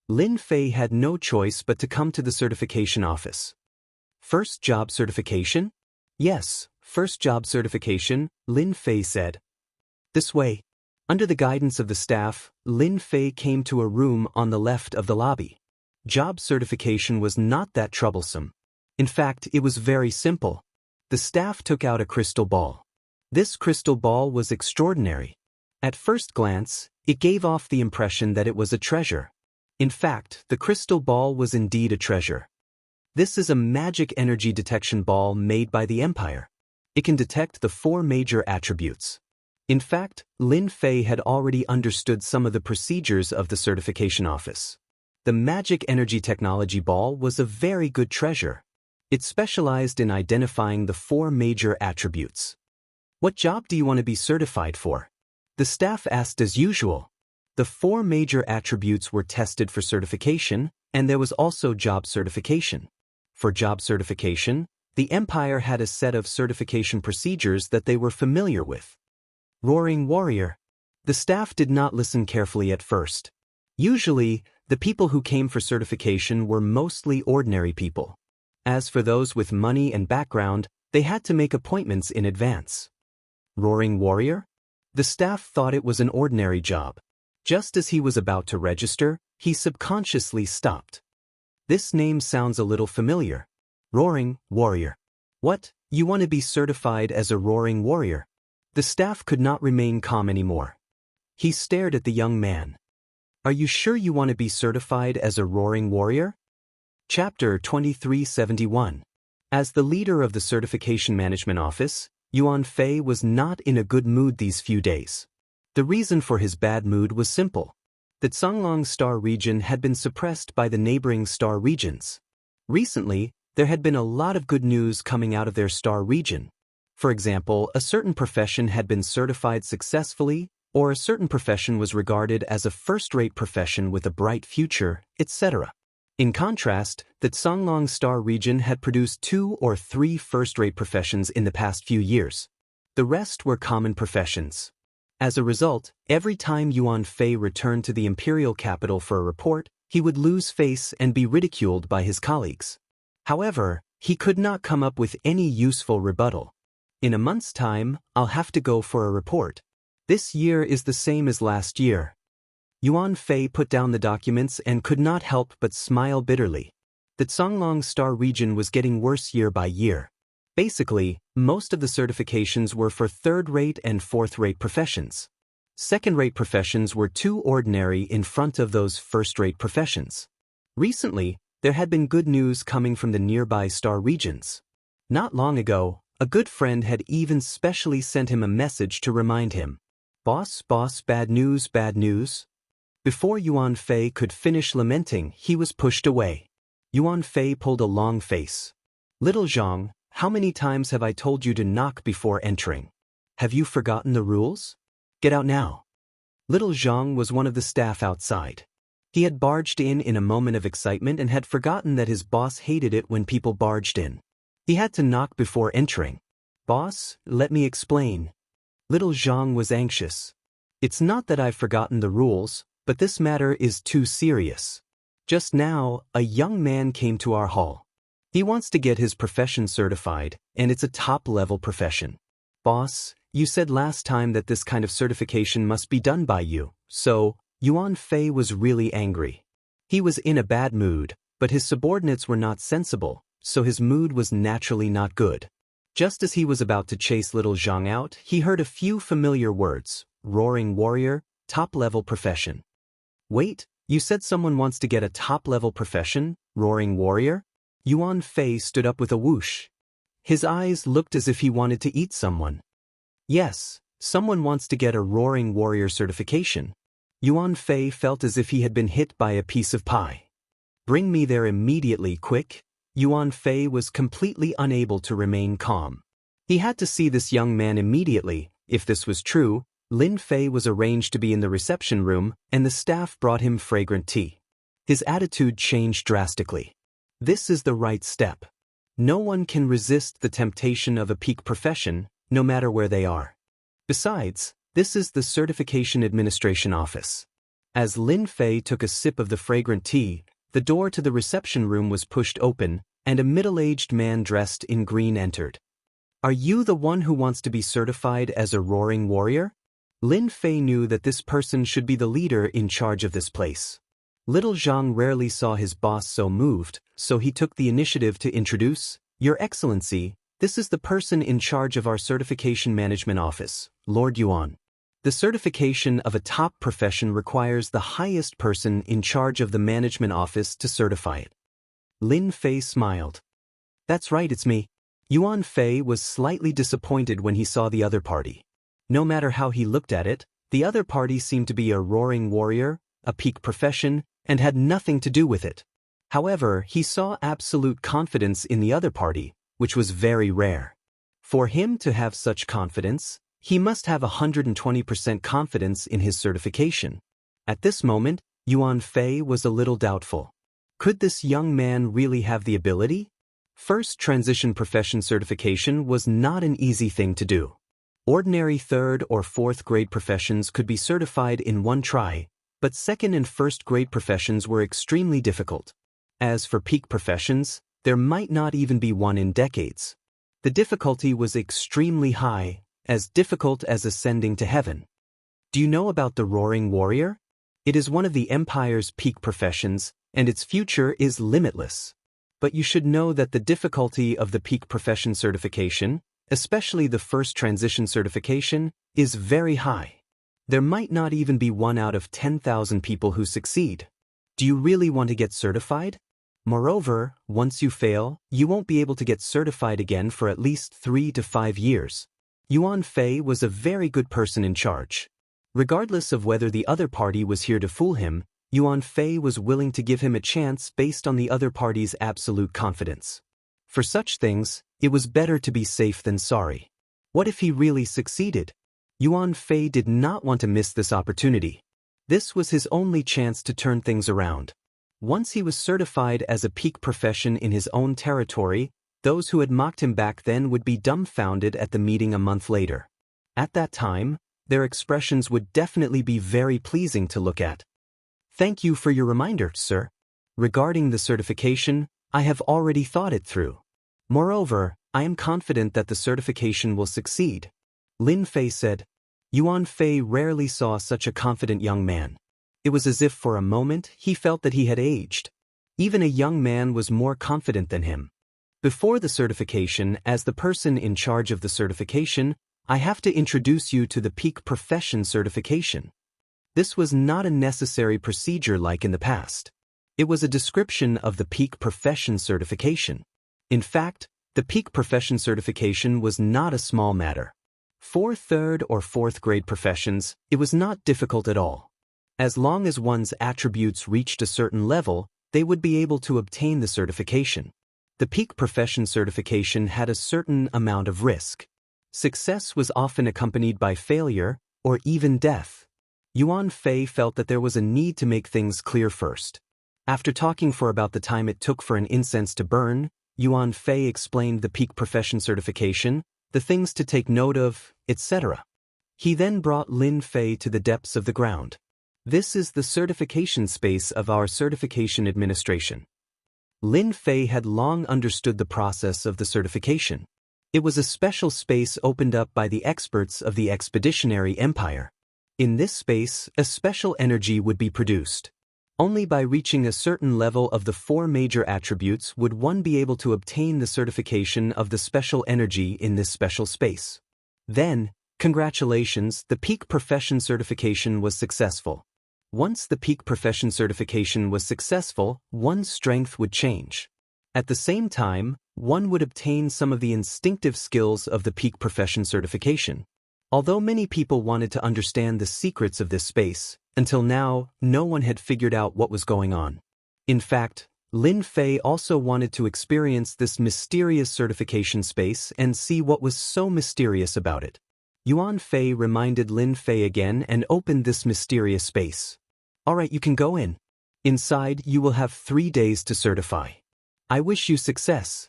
Lin Fei had no choice but to come to the certification office. First job certification? Yes, first job certification, Lin Fei said. This way. Under the guidance of the staff, Lin Fei came to a room on the left of the lobby. Job certification was not that troublesome. In fact, it was very simple. The staff took out a crystal ball. This crystal ball was extraordinary. At first glance, it gave off the impression that it was a treasure. In fact, the crystal ball was indeed a treasure. This is a magic energy detection ball made by the Empire. It can detect the 4 major attributes. In fact, Lin Fei had already understood some of the procedures of the certification office. The magic energy technology ball was a very good treasure. It specialized in identifying the 4 major attributes. What job do you want to be certified for? The staff asked as usual. The 4 major attributes were tested for certification, and there was also job certification. For job certification, the Empire had a set of certification procedures that they were familiar with. Roaring Warrior. The staff did not listen carefully at first. Usually, the people who came for certification were mostly ordinary people. As for those with money and background, they had to make appointments in advance. Roaring Warrior? The staff thought it was an ordinary job. Just as he was about to register, he subconsciously stopped. This name sounds a little familiar. Roaring Warrior. What, you want to be certified as a Roaring Warrior? The staff could not remain calm anymore. He stared at the young man. Are you sure you want to be certified as a Roaring Warrior? Chapter 2371. As the leader of the Certification Management Office, Yuan Fei was not in a good mood these few days. The reason for his bad mood was simple. The Songlong Star region had been suppressed by the neighboring star regions. Recently, there had been a lot of good news coming out of their star region. For example, a certain profession had been certified successfully, or a certain profession was regarded as a first-rate profession with a bright future, etc. In contrast, the Songlong Star region had produced 2 or 3 first-rate professions in the past few years. The rest were common professions. As a result, every time Yuan Fei returned to the imperial capital for a report, he would lose face and be ridiculed by his colleagues. However, he could not come up with any useful rebuttal. In a month's time, I'll have to go for a report. This year is the same as last year. Yuan Fei put down the documents and could not help but smile bitterly. The Songlong Star region was getting worse year by year. Basically, most of the certifications were for third-rate and fourth-rate professions. Second-rate professions were too ordinary in front of those first-rate professions. Recently, there had been good news coming from the nearby star regions. Not long ago, a good friend had even specially sent him a message to remind him. Boss, bad news, bad news. Before Yuan Fei could finish lamenting, he was pushed away. Yuan Fei pulled a long face. Little Zhang, how many times have I told you to knock before entering? Have you forgotten the rules? Get out now. Little Zhang was one of the staff outside. He had barged in a moment of excitement and had forgotten that his boss hated it when people barged in. He had to knock before entering. Boss, let me explain. Little Zhang was anxious. It's not that I've forgotten the rules, but this matter is too serious. Just now, a young man came to our hall. He wants to get his profession certified, and it's a top-level profession. Boss, you said last time that this kind of certification must be done by you, so Yuan Fei was really angry. He was in a bad mood, but his subordinates were not sensible, so his mood was naturally not good. Just as he was about to chase little Zhang out, he heard a few familiar words. Roaring Warrior, top-level profession. Wait, you said someone wants to get a top-level profession, Roaring Warrior? Yuan Fei stood up with a whoosh. His eyes looked as if he wanted to eat someone. Yes, someone wants to get a Roaring Warrior certification. Yuan Fei felt as if he had been hit by a piece of pie. Bring me there immediately, quick. Yuan Fei was completely unable to remain calm. He had to see this young man immediately. If this was true, Lin Fei was arranged to be in the reception room, and the staff brought him fragrant tea. His attitude changed drastically. This is the right step. No one can resist the temptation of a peak profession, no matter where they are. Besides, this is the Certification Administration Office. As Lin Fei took a sip of the fragrant tea, the door to the reception room was pushed open, and a middle-aged man dressed in green entered. Are you the one who wants to be certified as a Roaring Warrior? Lin Fei knew that this person should be the leader in charge of this place. Little Zhang rarely saw his boss so moved, so he took the initiative to introduce, Your Excellency, this is the person in charge of our Certification Management Office, Lord Yuan. The certification of a top profession requires the highest person in charge of the management office to certify it. Lin Fei smiled. That's right, it's me. Yuan Fei was slightly disappointed when he saw the other party. No matter how he looked at it, the other party seemed to be a Roaring Warrior, a peak profession, and had nothing to do with it. However, he saw absolute confidence in the other party, which was very rare. For him to have such confidence, he must have 120% confidence in his certification. At this moment, Yuan Fei was a little doubtful. Could this young man really have the ability? First transition profession certification was not an easy thing to do. Ordinary third or fourth grade professions could be certified in one try, but second and first grade professions were extremely difficult. As for peak professions, there might not even be one in decades. The difficulty was extremely high, as difficult as ascending to heaven. Do you know about the Roaring Warrior? It is one of the Empire's peak professions, and its future is limitless. But you should know that the difficulty of the peak profession certification, especially the first transition certification, is very high. There might not even be 1 out of 10,000 people who succeed. Do you really want to get certified? Moreover, once you fail, you won't be able to get certified again for at least 3 to 5 years. Yuan Fei was a very good person in charge. Regardless of whether the other party was here to fool him, Yuan Fei was willing to give him a chance based on the other party's absolute confidence. For such things, it was better to be safe than sorry. What if he really succeeded? Yuan Fei did not want to miss this opportunity. This was his only chance to turn things around. Once he was certified as a peak profession in his own territory, those who had mocked him back then would be dumbfounded at the meeting a month later. At that time, their expressions would definitely be very pleasing to look at. Thank you for your reminder, sir. Regarding the certification, I have already thought it through. Moreover, I am confident that the certification will succeed. Lin Fei said. Yuan Fei rarely saw such a confident young man. It was as if for a moment he felt that he had aged. Even a young man was more confident than him. Before the certification, as the person in charge of the certification, I have to introduce you to the peak profession certification. This was not a necessary procedure like in the past. It was a description of the peak profession certification. In fact, the peak profession certification was not a small matter. For third or fourth grade professions, it was not difficult at all. As long as one's attributes reached a certain level, they would be able to obtain the certification. The peak profession certification had a certain amount of risk. Success was often accompanied by failure, or even death. Yuan Fei felt that there was a need to make things clear first. After talking for about the time it took for an incense to burn, Yuan Fei explained the peak profession certification, the things to take note of, etc. He then brought Lin Fei to the depths of the ground. This is the certification space of our certification administration. Lin Fei had long understood the process of the certification. It was a special space opened up by the experts of the Expeditionary Empire. In this space, a special energy would be produced. Only by reaching a certain level of the 4 major attributes would one be able to obtain the certification of the special energy in this special space. Then, congratulations, the peak profession certification was successful. Once the peak profession certification was successful, one's strength would change. At the same time, one would obtain some of the instinctive skills of the peak profession certification. Although many people wanted to understand the secrets of this space, until now, no one had figured out what was going on. In fact, Lin Fei also wanted to experience this mysterious certification space and see what was so mysterious about it. Yuan Fei reminded Lin Fei again and opened this mysterious space. Alright, you can go in. Inside, you will have 3 days to certify. I wish you success.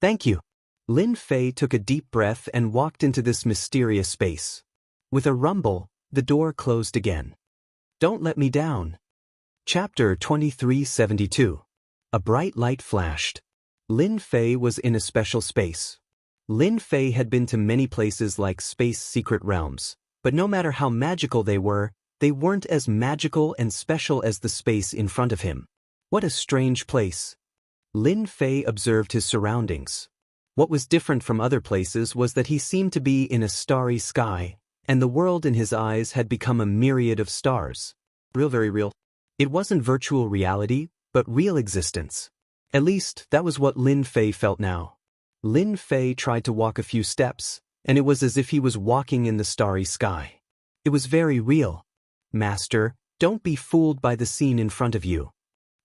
Thank you. Lin Fei took a deep breath and walked into this mysterious space. With a rumble, the door closed again. Don't let me down. Chapter 2372. A bright light flashed. Lin Fei was in a special space. Lin Fei had been to many places like space secret realms, but no matter how magical they weren't as magical and special as the space in front of him. What a strange place. Lin Fei observed his surroundings. What was different from other places was that he seemed to be in a starry sky, and the world in his eyes had become a myriad of stars. Real, very real. It wasn't virtual reality, but real existence. At least, that was what Lin Fei felt now. Lin Fei tried to walk a few steps, and it was as if he was walking in the starry sky. It was very real. Master, don't be fooled by the scene in front of you.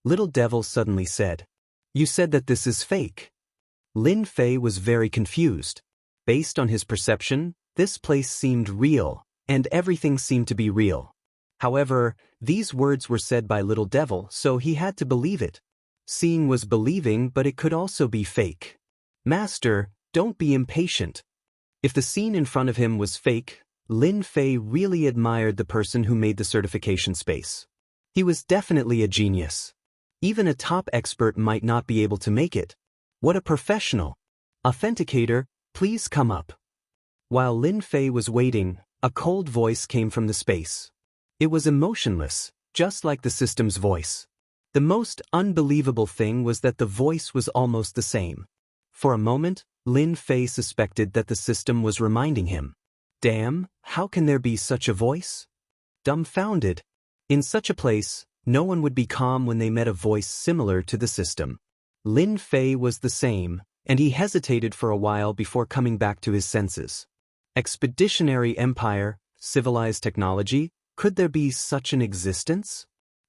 Little Devil suddenly said. You said that this is fake. Lin Fei was very confused. Based on his perception, this place seemed real, and everything seemed to be real. However, these words were said by Little Devil, so he had to believe it. Seeing was believing, but it could also be fake. Master, don't be impatient. If the scene in front of him was fake, Lin Fei really admired the person who made the certification space. He was definitely a genius. Even a top expert might not be able to make it. What a professional! Authenticator, please come up. While Lin Fei was waiting, a cold voice came from the space. It was emotionless, just like the system's voice. The most unbelievable thing was that the voice was almost the same. For a moment, Lin Fei suspected that the system was reminding him. Damn, how can there be such a voice? Dumbfounded. In such a place, no one would be calm when they met a voice similar to the system. Lin Fei was the same, and he hesitated for a while before coming back to his senses. Expeditionary Empire, civilized technology, could there be such an existence?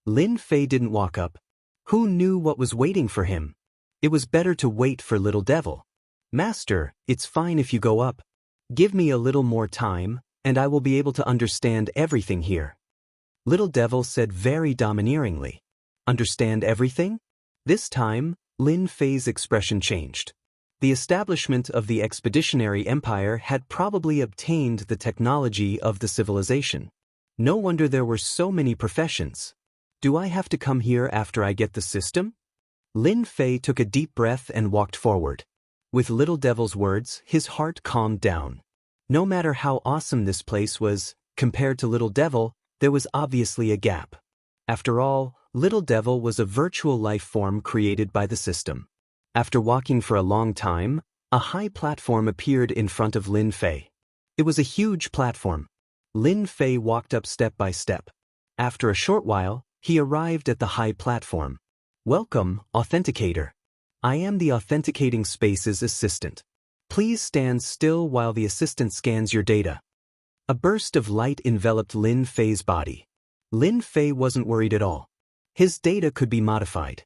Lin Fei didn't walk up. Who knew what was waiting for him? It was better to wait for Little Devil. Master, it's fine if you go up. Give me a little more time, and I will be able to understand everything here. Little Devil said very domineeringly. Understand everything? This time, Lin Fei's expression changed. The establishment of the Expeditionary Empire had probably obtained the technology of the civilization. No wonder there were so many professions. Do I have to come here after I get the system? Lin Fei took a deep breath and walked forward. With Little Devil's words, his heart calmed down. No matter how awesome this place was, compared to Little Devil, there was obviously a gap. After all, Little Devil was a virtual life form created by the system. After walking for a long time, a high platform appeared in front of Lin Fei. It was a huge platform. Lin Fei walked up step by step. After a short while, he arrived at the high platform. Welcome, Authenticator. I am the Authenticating Space's assistant. Please stand still while the assistant scans your data. A burst of light enveloped Lin Fei's body. Lin Fei wasn't worried at all. His data could be modified.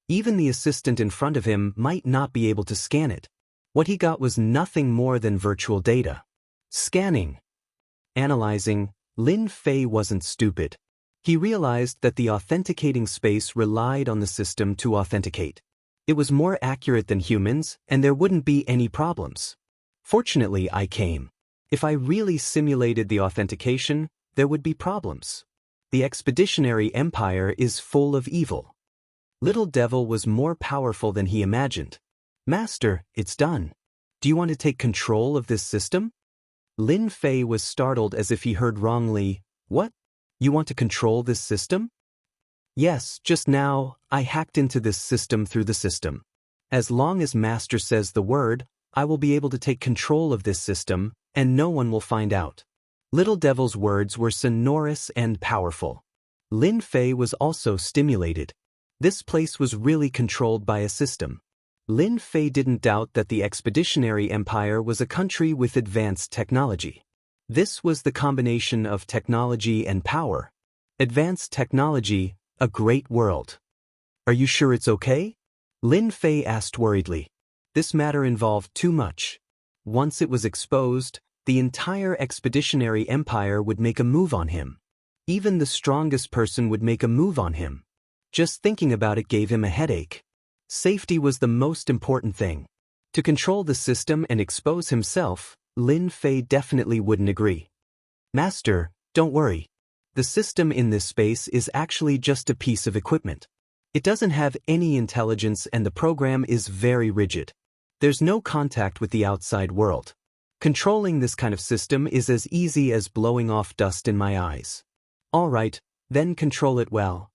Even the assistant in front of him might not be able to scan it. What he got was nothing more than virtual data. Scanning. Analyzing, Lin Fei wasn't stupid. He realized that the authenticating space relied on the system to authenticate. It was more accurate than humans, and there wouldn't be any problems. Fortunately, I came. If I really simulated the authentication, there would be problems. The Expeditionary Empire is full of evil. Little Devil was more powerful than he imagined. Master, it's done. Do you want to take control of this system? Lin Fei was startled as if he heard wrongly. What? You want to control this system? Yes, just now, I hacked into this system through the system. As long as Master says the word, I will be able to take control of this system, and no one will find out. Little Devil's words were sonorous and powerful. Lin Fei was also stimulated. This place was really controlled by a system. Lin Fei didn't doubt that the Expeditionary Empire was a country with advanced technology. This was the combination of technology and power. Advanced technology, a great world. Are you sure it's okay? Lin Fei asked worriedly. This matter involved too much. Once it was exposed, the entire Expeditionary Empire would make a move on him. Even the strongest person would make a move on him. Just thinking about it gave him a headache. Safety was the most important thing. To control the system and expose himself, Lin Fei definitely wouldn't agree. Master, don't worry. The system in this space is actually just a piece of equipment. It doesn't have any intelligence and the program is very rigid. There's no contact with the outside world. Controlling this kind of system is as easy as blowing off dust in my eyes. All right, then control it well.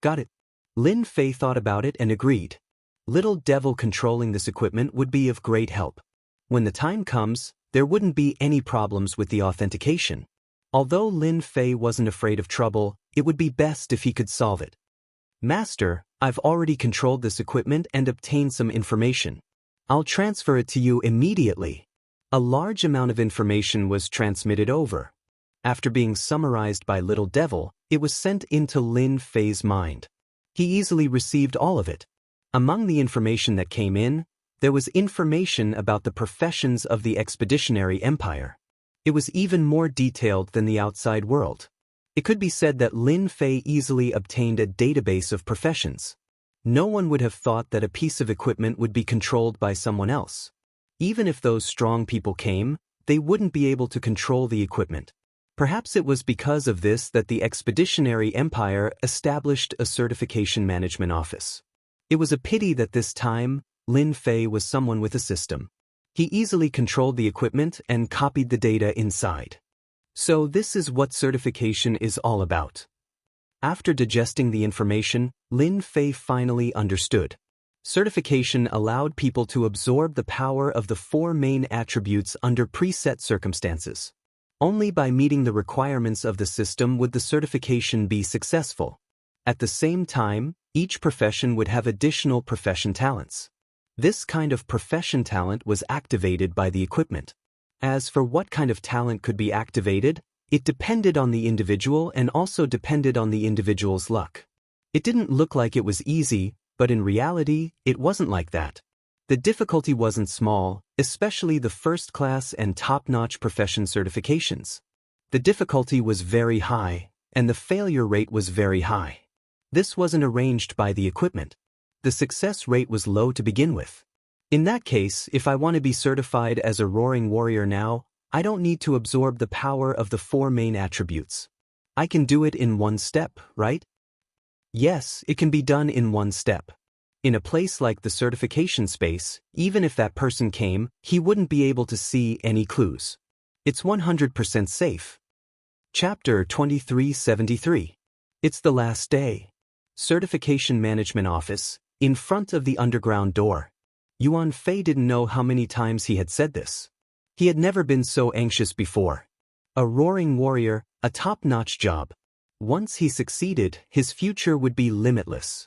Got it. Lin Fei thought about it and agreed. Little Devil controlling this equipment would be of great help. When the time comes, there wouldn't be any problems with the authentication. Although Lin Fei wasn't afraid of trouble, it would be best if he could solve it. Master, I've already controlled this equipment and obtained some information. I'll transfer it to you immediately. A large amount of information was transmitted over. After being summarized by Little Devil, it was sent into Lin Fei's mind. He easily received all of it. Among the information that came in, there was information about the professions of the expeditionary empire. It was even more detailed than the outside world. It could be said that Lin Fei easily obtained a database of professions. No one would have thought that a piece of equipment would be controlled by someone else. Even if those strong people came, they wouldn't be able to control the equipment. Perhaps it was because of this that the expeditionary empire established a certification management office. It was a pity that this time, Lin Fei was someone with a system. He easily controlled the equipment and copied the data inside. So this is what certification is all about. After digesting the information, Lin Fei finally understood. Certification allowed people to absorb the power of the 4 main attributes under preset circumstances. Only by meeting the requirements of the system would the certification be successful. At the same time, each profession would have additional profession talents. This kind of profession talent was activated by the equipment. As for what kind of talent could be activated, it depended on the individual and also depended on the individual's luck. It didn't look like it was easy, but in reality, it wasn't like that. The difficulty wasn't small, especially the first-class and top-notch profession certifications. The difficulty was very high, and the failure rate was very high. This wasn't arranged by the equipment. The success rate was low to begin with. In that case, if I want to be certified as a roaring warrior now, I don't need to absorb the power of the 4 main attributes. I can do it in one step, right? Yes, it can be done in one step. In a place like the certification space, even if that person came, he wouldn't be able to see any clues. It's 100% safe. Chapter 2373. It's the last day. Certification Management Office, in front of the underground door. Yuan Fei didn't know how many times he had said this. He had never been so anxious before. A roaring warrior, a top-notch job. Once he succeeded, his future would be limitless.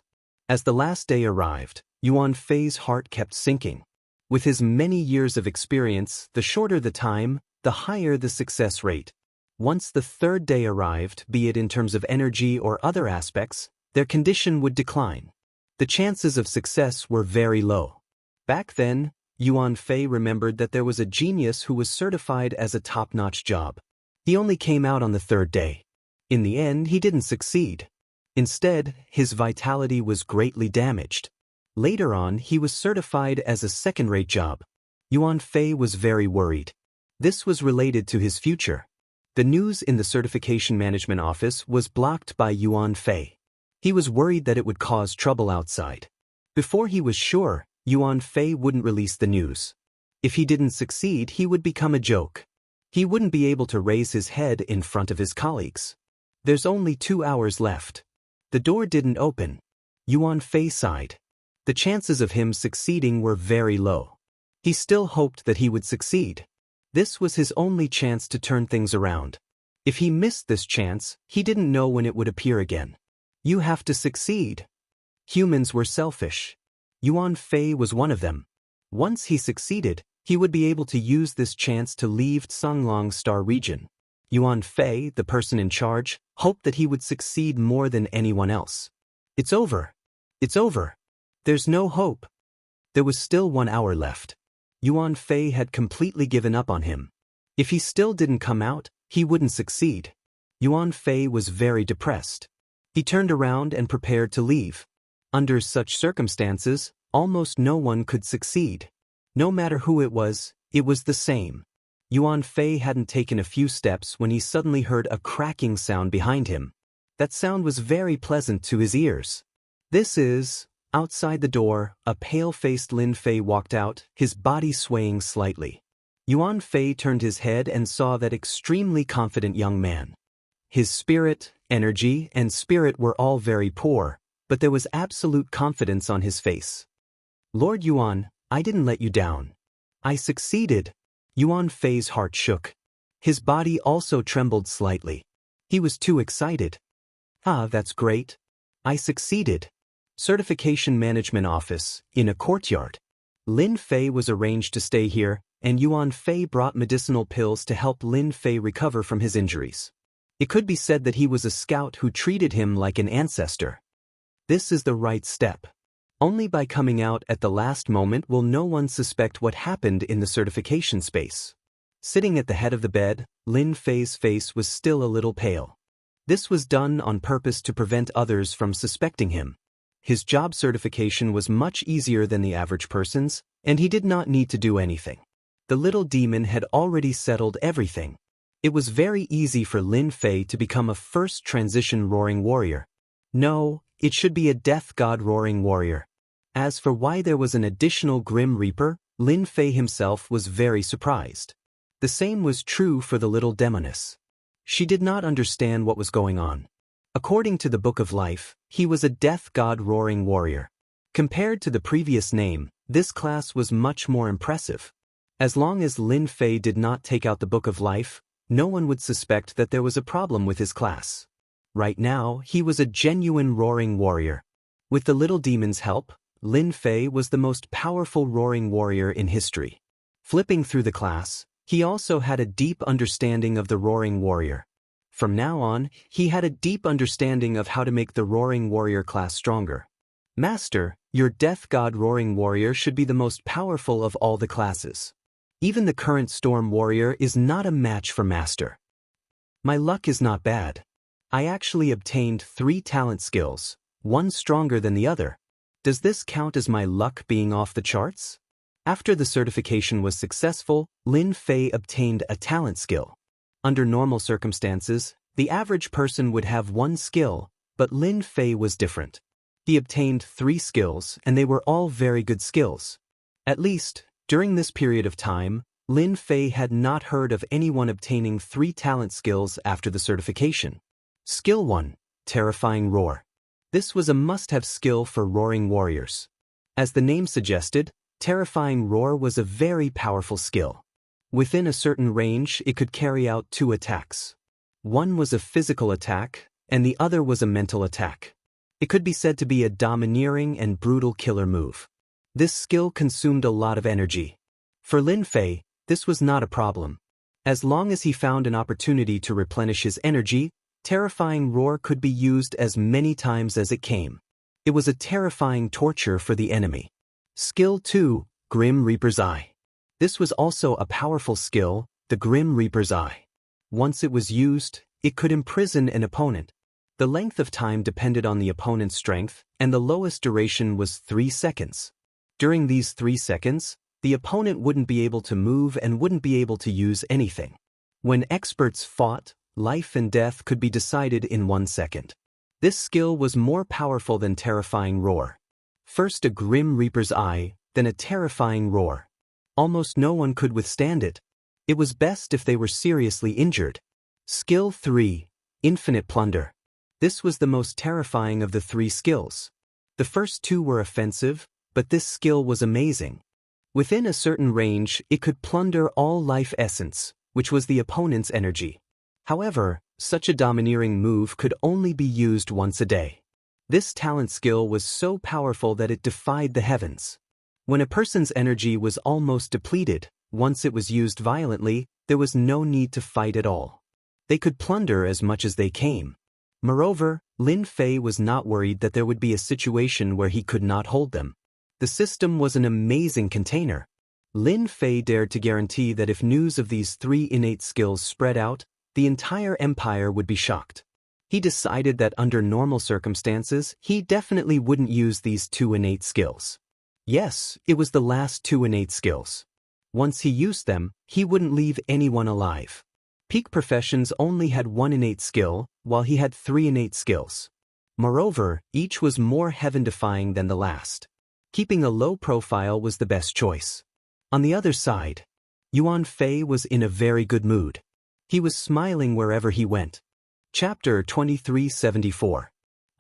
As the last day arrived, Yuan Fei's heart kept sinking. With his many years of experience, the shorter the time, the higher the success rate. Once the 3rd day arrived, be it in terms of energy or other aspects, their condition would decline. The chances of success were very low. Back then, Yuan Fei remembered that there was a genius who was certified as a top-notch job. He only came out on the 3rd day. In the end, he didn't succeed. Instead, his vitality was greatly damaged. Later on, he was certified as a second-rate job. Yuan Fei was very worried. This was related to his future. The news in the Certification Management Office was blocked by Yuan Fei. He was worried that it would cause trouble outside. Before he was sure, Yuan Fei wouldn't release the news. If he didn't succeed, he would become a joke. He wouldn't be able to raise his head in front of his colleagues. There's only 2 hours left. The door didn't open. Yuan Fei sighed. The chances of him succeeding were very low. He still hoped that he would succeed. This was his only chance to turn things around. If he missed this chance, he didn't know when it would appear again. You have to succeed. Humans were selfish. Yuan Fei was one of them. Once he succeeded, he would be able to use this chance to leave Songlong Star region. Yuan Fei, the person in charge, hoped that he would succeed more than anyone else. It's over. It's over. There's no hope. There was still 1 hour left. Yuan Fei had completely given up on him. If he still didn't come out, he wouldn't succeed. Yuan Fei was very depressed. He turned around and prepared to leave. Under such circumstances, almost no one could succeed. No matter who it was the same. Yuan Fei hadn't taken a few steps when he suddenly heard a cracking sound behind him. That sound was very pleasant to his ears. This is... Outside the door, a pale-faced Lin Fei walked out, his body swaying slightly. Yuan Fei turned his head and saw that extremely confident young man. His spirit, energy, and spirit were all very poor, but there was absolute confidence on his face. Lord Yuan, I didn't let you down. I succeeded. Yuan Fei's heart shook. His body also trembled slightly. He was too excited. Ah, that's great. I succeeded. Certification Management Office, in a courtyard. Lin Fei was arranged to stay here, and Yuan Fei brought medicinal pills to help Lin Fei recover from his injuries. It could be said that he was a scout who treated him like an ancestor. This is the right step. Only by coming out at the last moment will no one suspect what happened in the certification space. Sitting at the head of the bed, Lin Fei's face was still a little pale. This was done on purpose to prevent others from suspecting him. His job certification was much easier than the average person's, and he did not need to do anything. The little demon had already settled everything. It was very easy for Lin Fei to become a first transition roaring warrior. No, it should be a death god roaring warrior. As for why there was an additional Grim Reaper, Lin Fei himself was very surprised. The same was true for the little demoness. She did not understand what was going on. According to the Book of Life, he was a death god roaring warrior. Compared to the previous name, this class was much more impressive. As long as Lin Fei did not take out the Book of Life, no one would suspect that there was a problem with his class. Right now, he was a genuine roaring warrior. With the little demon's help, Lin Fei was the most powerful roaring warrior in history. Flipping through the class, he also had a deep understanding of the roaring warrior. From now on, he had a deep understanding of how to make the roaring warrior class stronger. Master, your death god roaring warrior should be the most powerful of all the classes. Even the current storm warrior is not a match for Master. My luck is not bad. I actually obtained 3 talent skills, one stronger than the other. Does this count as my luck being off the charts? After the certification was successful, Lin Fei obtained a talent skill. Under normal circumstances, the average person would have 1 skill, but Lin Fei was different. He obtained 3 skills, and they were all very good skills. At least, during this period of time, Lin Fei had not heard of anyone obtaining 3 talent skills after the certification. Skill 1, Terrifying Roar. This was a must-have skill for roaring warriors. As the name suggested, Terrifying Roar was a very powerful skill. Within a certain range, it could carry out 2 attacks. One was a physical attack, and the other was a mental attack. It could be said to be a domineering and brutal killer move. This skill consumed a lot of energy. For Lin Fei, this was not a problem. As long as he found an opportunity to replenish his energy, Terrifying Roar could be used as many times as it came. It was a terrifying torture for the enemy. Skill 2, Grim Reaper's Eye. This was also a powerful skill, the Grim Reaper's Eye. Once it was used, it could imprison an opponent. The length of time depended on the opponent's strength, and the lowest duration was 3 seconds. During these 3 seconds, the opponent wouldn't be able to move and wouldn't be able to use anything. When experts fought, life and death could be decided in 1 second. This skill was more powerful than Terrifying Roar. First a Grim Reaper's Eye, then a Terrifying Roar. Almost no one could withstand it. It was best if they were seriously injured. Skill 3, Infinite Plunder. This was the most terrifying of the 3 skills. The first 2 were offensive, but this skill was amazing. Within a certain range, it could plunder all life essence, which was the opponent's energy. However, such a domineering move could only be used once a day. This talent skill was so powerful that it defied the heavens. When a person's energy was almost depleted, once it was used violently, there was no need to fight at all. They could plunder as much as they came. Moreover, Lin Fei was not worried that there would be a situation where he could not hold them. The system was an amazing container. Lin Fei dared to guarantee that if news of these 3 innate skills spread out, the entire empire would be shocked. He decided that under normal circumstances, he definitely wouldn't use these 2 innate skills. Yes, it was the last 2 innate skills. Once he used them, he wouldn't leave anyone alive. Peak professions only had 1 innate skill, while he had 3 innate skills. Moreover, each was more heaven-defying than the last. Keeping a low profile was the best choice. On the other side, Yuan Fei was in a very good mood. He was smiling wherever he went. Chapter 2374.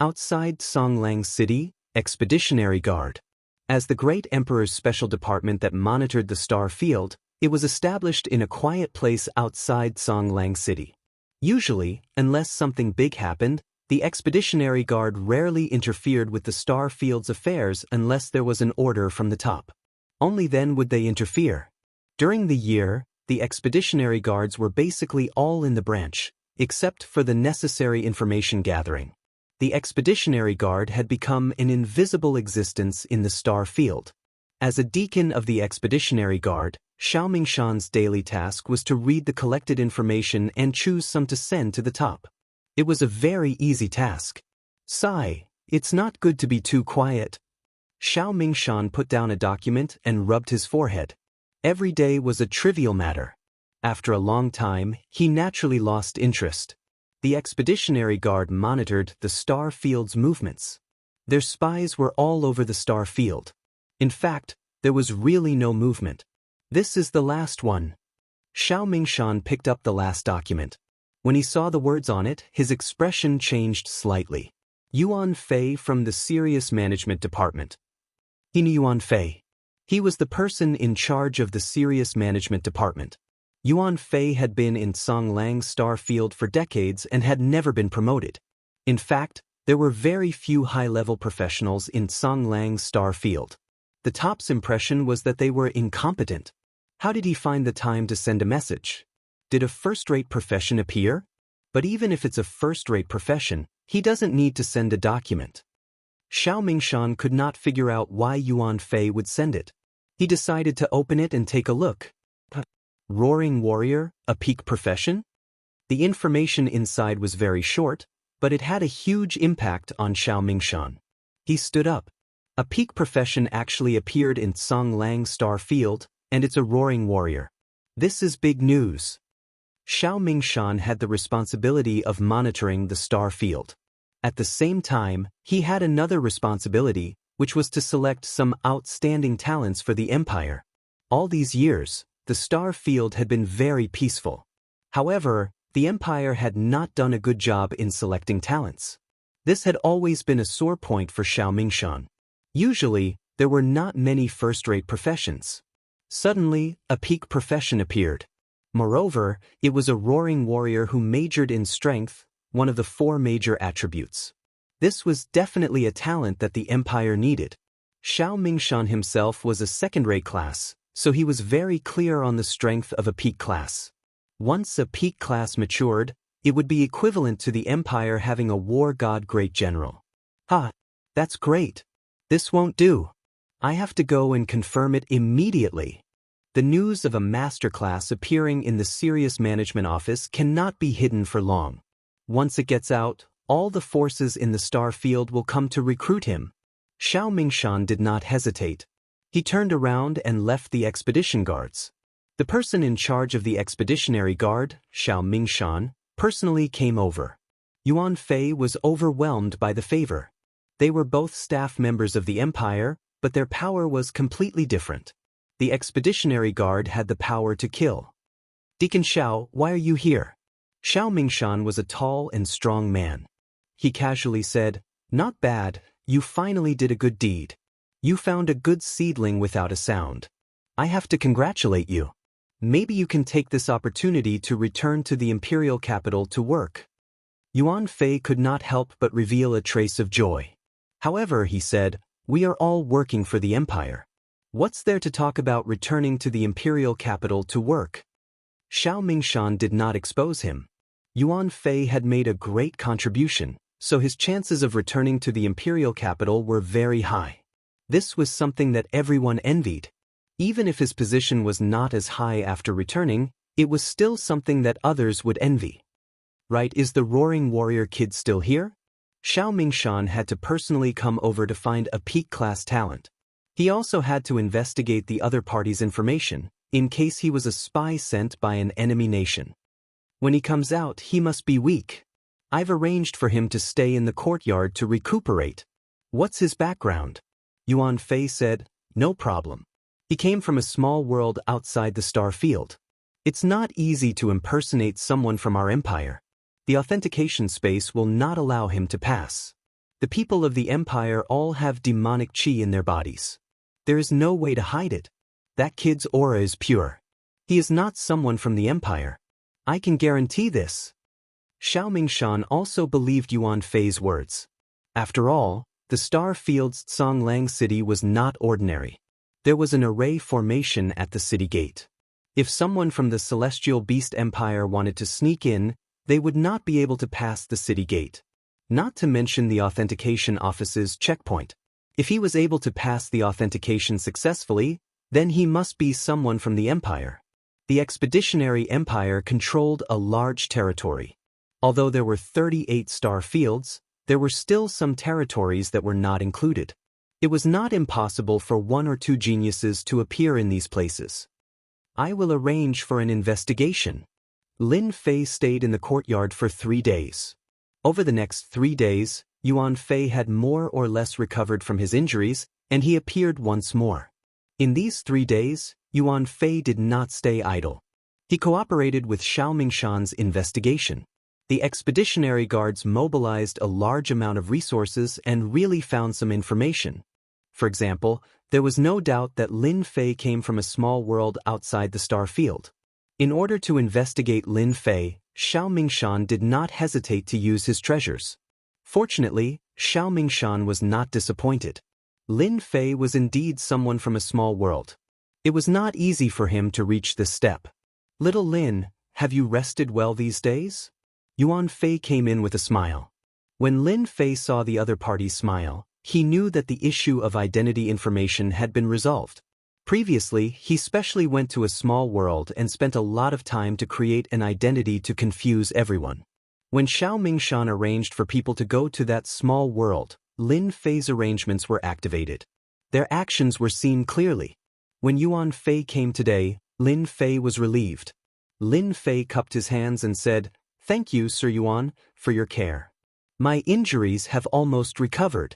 Outside Songlang City, Expeditionary Guard. As the Great Emperor's special department that monitored the star field, it was established in a quiet place outside Songlang City. Usually, unless something big happened, the Expeditionary Guard rarely interfered with the star field's affairs unless there was an order from the top. Only then would they interfere. During the year, the Expeditionary Guards were basically all in the branch, except for the necessary information gathering. The Expeditionary Guard had become an invisible existence in the star field. As a deacon of the Expeditionary Guard, Xianxia's daily task was to read the collected information and choose some to send to the top. It was a very easy task. Sigh, it's not good to be too quiet. Xianxia put down a document and rubbed his forehead. Every day was a trivial matter. After a long time, he naturally lost interest. The Expeditionary Guard monitored the star field's movements. Their spies were all over the star field. In fact, there was really no movement. This is the last one. Xianxia picked up the last document. When he saw the words on it, his expression changed slightly. Yuan Fei from the Serious Management Department. He knew Yuan Fei. He was the person in charge of the Serious Management Department. Yuan Fei had been in Songlang's star field for decades and had never been promoted. In fact, there were very few high-level professionals in Songlang's star field. The top's impression was that they were incompetent. How did he find the time to send a message? Did a first-rate profession appear? But even if it's a first-rate profession, he doesn't need to send a document. Xianxia could not figure out why Yuan Fei would send it. He decided to open it and take a look. Roaring Warrior, a peak profession? The information inside was very short, but it had a huge impact on Xianxia. He stood up. A peak profession actually appeared in Songlang's star field, and it's a Roaring Warrior. This is big news. Xianxia had the responsibility of monitoring the star field. At the same time, he had another responsibility, which was to select some outstanding talents for the Empire. All these years, the star field had been very peaceful. However, the Empire had not done a good job in selecting talents. This had always been a sore point for Xianxia. Usually, there were not many first-rate professions. Suddenly, a peak profession appeared. Moreover, it was a Roaring Warrior who majored in strength, one of the 4 major attributes. This was definitely a talent that the Empire needed. Xianxia himself was a second-rate class, so he was very clear on the strength of a peak class. Once a peak class matured, it would be equivalent to the Empire having a war god great general. That's great. This won't do. I have to go and confirm it immediately. The news of a master class appearing in the Serious Management Office cannot be hidden for long. Once it gets out, all the forces in the star field will come to recruit him. Xianxia did not hesitate. He turned around and left the expedition guards. The person in charge of the Expeditionary Guard, Xianxia, personally came over. Yuan Fei was overwhelmed by the favor. They were both staff members of the Empire, but their power was completely different. The Expeditionary Guard had the power to kill. Deacon Xiao, why are you here? Xianxia was a tall and strong man. He casually said, "Not bad, you finally did a good deed. You found a good seedling without a sound. I have to congratulate you. Maybe you can take this opportunity to return to the imperial capital to work." Yuan Fei could not help but reveal a trace of joy. However, he said, "We are all working for the Empire. What's there to talk about returning to the imperial capital to work?" Xianxia did not expose him. Yuan Fei had made a great contribution, so his chances of returning to the imperial capital were very high. This was something that everyone envied. Even if his position was not as high after returning, it was still something that others would envy. Right, is the Roaring Warrior kid still here? Xianxia had to personally come over to find a peak class talent. He also had to investigate the other party's information, in case he was a spy sent by an enemy nation. When he comes out, he must be weak. I've arranged for him to stay in the courtyard to recuperate. What's his background? Yuan Fei said, "No problem. He came from a small world outside the star field. It's not easy to impersonate someone from our empire. The authentication space will not allow him to pass. The people of the empire all have demonic chi in their bodies. There is no way to hide it. That kid's aura is pure. He is not someone from the empire. I can guarantee this." Xianxia also believed Yuan Fei's words. After all, the star field's Songlang city was not ordinary. There was an array formation at the city gate. If someone from the Celestial Beast Empire wanted to sneak in, they would not be able to pass the city gate. not to mention the authentication office's checkpoint. If he was able to pass the authentication successfully, then he must be someone from the Empire. The Expeditionary Empire controlled a large territory. Although there were 38 star fields, there were still some territories that were not included. It was not impossible for 1 or 2 geniuses to appear in these places. I will arrange for an investigation. Lin Fei stayed in the courtyard for 3 days. Over the next 3 days, Yuan Fei had more or less recovered from his injuries, and he appeared once more. In these 3 days, Yuan Fei did not stay idle. He cooperated with Xiao Mingshan's investigation. The expeditionary guards mobilized a large amount of resources and really found some information. For example, there was no doubt that Lin Fei came from a small world outside the star field. In order to investigate Lin Fei, Xiao Mingshan did not hesitate to use his treasures. Fortunately, Xiao Mingshan was not disappointed. Lin Fei was indeed someone from a small world. It was not easy for him to reach this step. "Little Lin, have you rested well these days?" Yuan Fei came in with a smile. When Lin Fei saw the other party smile, he knew that the issue of identity information had been resolved. Previously, he specially went to a small world and spent a lot of time to create an identity to confuse everyone. When Xiao Mingshan arranged for people to go to that small world, Lin Fei's arrangements were activated. Their actions were seen clearly. When Yuan Fei came today, Lin Fei was relieved. Lin Fei cupped his hands and said, "Thank you, Sir Yuan, for your care. My injuries have almost recovered."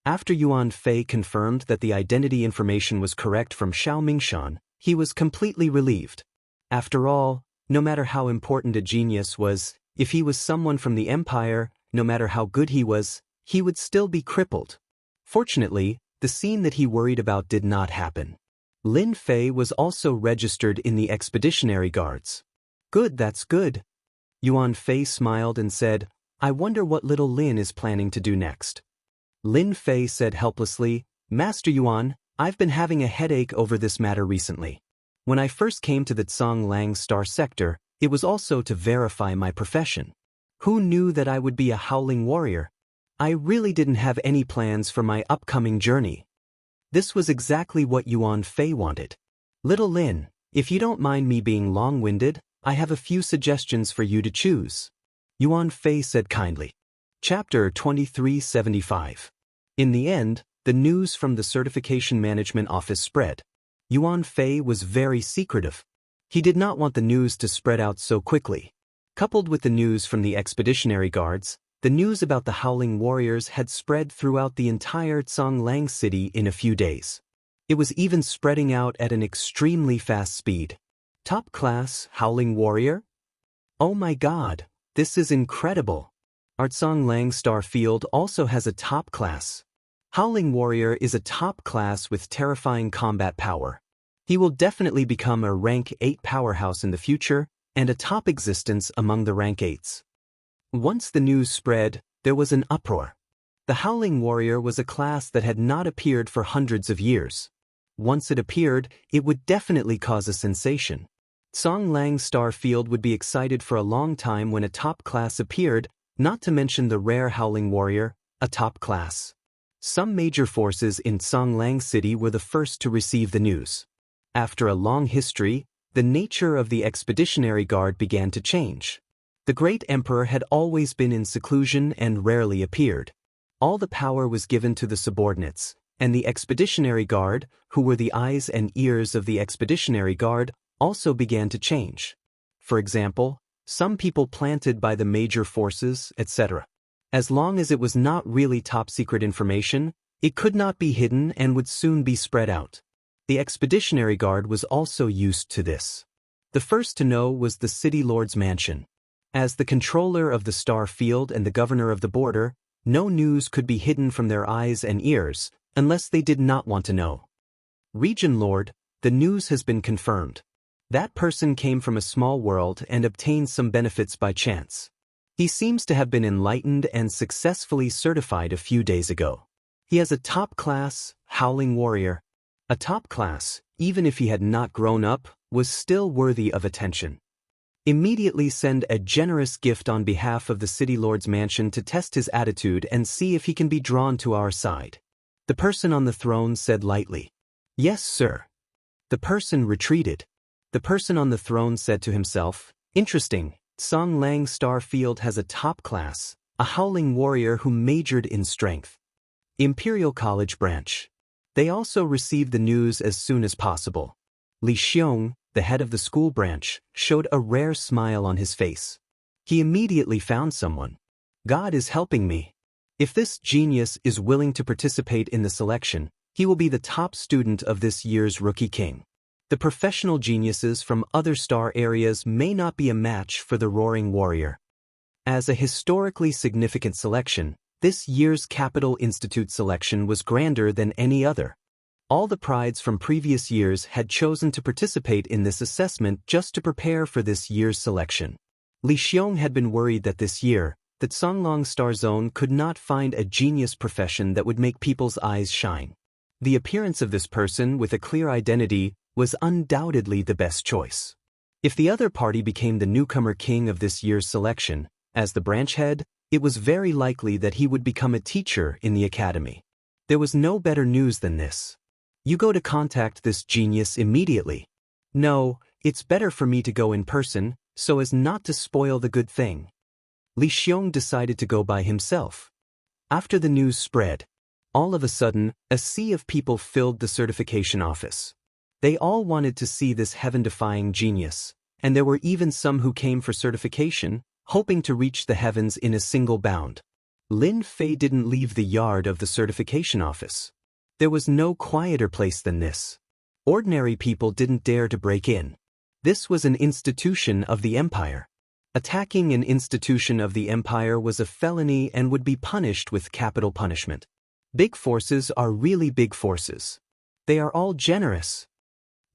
After Yuan Fei confirmed that the identity information was correct from Xiao Mingshan, he was completely relieved. After all, no matter how important a genius was, if he was someone from the Empire, no matter how good he was, he would still be crippled. Fortunately, the scene that he worried about did not happen. Lin Fei was also registered in the Expeditionary Guards. "Good, that's good." Yuan Fei smiled and said, "I wonder what little Lin is planning to do next." Lin Fei said helplessly, "Master Yuan, I've been having a headache over this matter recently. When I first came to the Zhonglang Star Sector, it was also to verify my profession. Who knew that I would be a howling warrior? I really didn't have any plans for my upcoming journey." This was exactly what Yuan Fei wanted. "Little Lin, if you don't mind me being long-winded, I have a few suggestions for you to choose," Yuan Fei said kindly. Chapter 2375. In the end, the news from the Certification Management Office spread. Yuan Fei was very secretive. He did not want the news to spread out so quickly. Coupled with the news from the Expeditionary Guards, the news about the Howling Warriors had spread throughout the entire Zhonglang city in a few days. It was even spreading out at an extremely fast speed. Top class Howling Warrior? Oh my god, this is incredible. Our Zhonglang Star Field also has a top class. Howling Warrior is a top class with terrifying combat power. He will definitely become a rank 8 powerhouse in the future, and a top existence among the rank 8s. Once the news spread, there was an uproar. The Howling Warrior was a class that had not appeared for hundreds of years. Once it appeared, it would definitely cause a sensation. Zhonglang Star Field would be excited for a long time when a top class appeared, not to mention the rare Howling Warrior, a top class. Some major forces in Zhonglang City were the first to receive the news. After a long history, the nature of the Expeditionary Guard began to change. The Great Emperor had always been in seclusion and rarely appeared. All the power was given to the subordinates, and the Expeditionary Guard, who were the eyes and ears of the Expeditionary Guard, also began to change. For example, some people planted by the major forces, etc. As long as it was not really top-secret information, it could not be hidden and would soon be spread out. The Expeditionary Guard was also used to this. The first to know was the City Lord's mansion. As the controller of the Star Field and the governor of the border, no news could be hidden from their eyes and ears, unless they did not want to know. Region Lord, the news has been confirmed. That person came from a small world and obtained some benefits by chance. He seems to have been enlightened and successfully certified a few days ago. He has a top-class Howling Warrior. A top class, even if he had not grown up, was still worthy of attention. Immediately send a generous gift on behalf of the city lord's mansion to test his attitude and see if he can be drawn to our side. The person on the throne said lightly. Yes, sir. The person retreated. The person on the throne said to himself, interesting, Song Lang Star Field has a top class, a howling warrior who majored in strength. Imperial College branch. They also received the news as soon as possible. Li Xiong, the head of the school branch, showed a rare smile on his face. He immediately found someone. God is helping me. If this genius is willing to participate in the selection, he will be the top student of this year's Rookie King. The professional geniuses from other star areas may not be a match for the Roaring Warrior. As a historically significant selection, this year's Capital Institute selection was grander than any other. All the prides from previous years had chosen to participate in this assessment just to prepare for this year's selection. Li Xiong had been worried that this year, that Songlong Star Zone could not find a genius profession that would make people's eyes shine. The appearance of this person with a clear identity was undoubtedly the best choice. If the other party became the newcomer king of this year's selection, as the branch head, it was very likely that he would become a teacher in the academy. There was no better news than this. You go to contact this genius immediately. No, it's better for me to go in person, so as not to spoil the good thing. Li Xiong decided to go by himself. After the news spread, all of a sudden, a sea of people filled the certification office. They all wanted to see this heaven-defying genius, and there were even some who came for certification, hoping to reach the heavens in a single bound. Lin Fei didn't leave the yard of the certification office. There was no quieter place than this. Ordinary people didn't dare to break in. This was an institution of the empire. Attacking an institution of the empire was a felony and would be punished with capital punishment. Big forces are really big forces. They are all generous.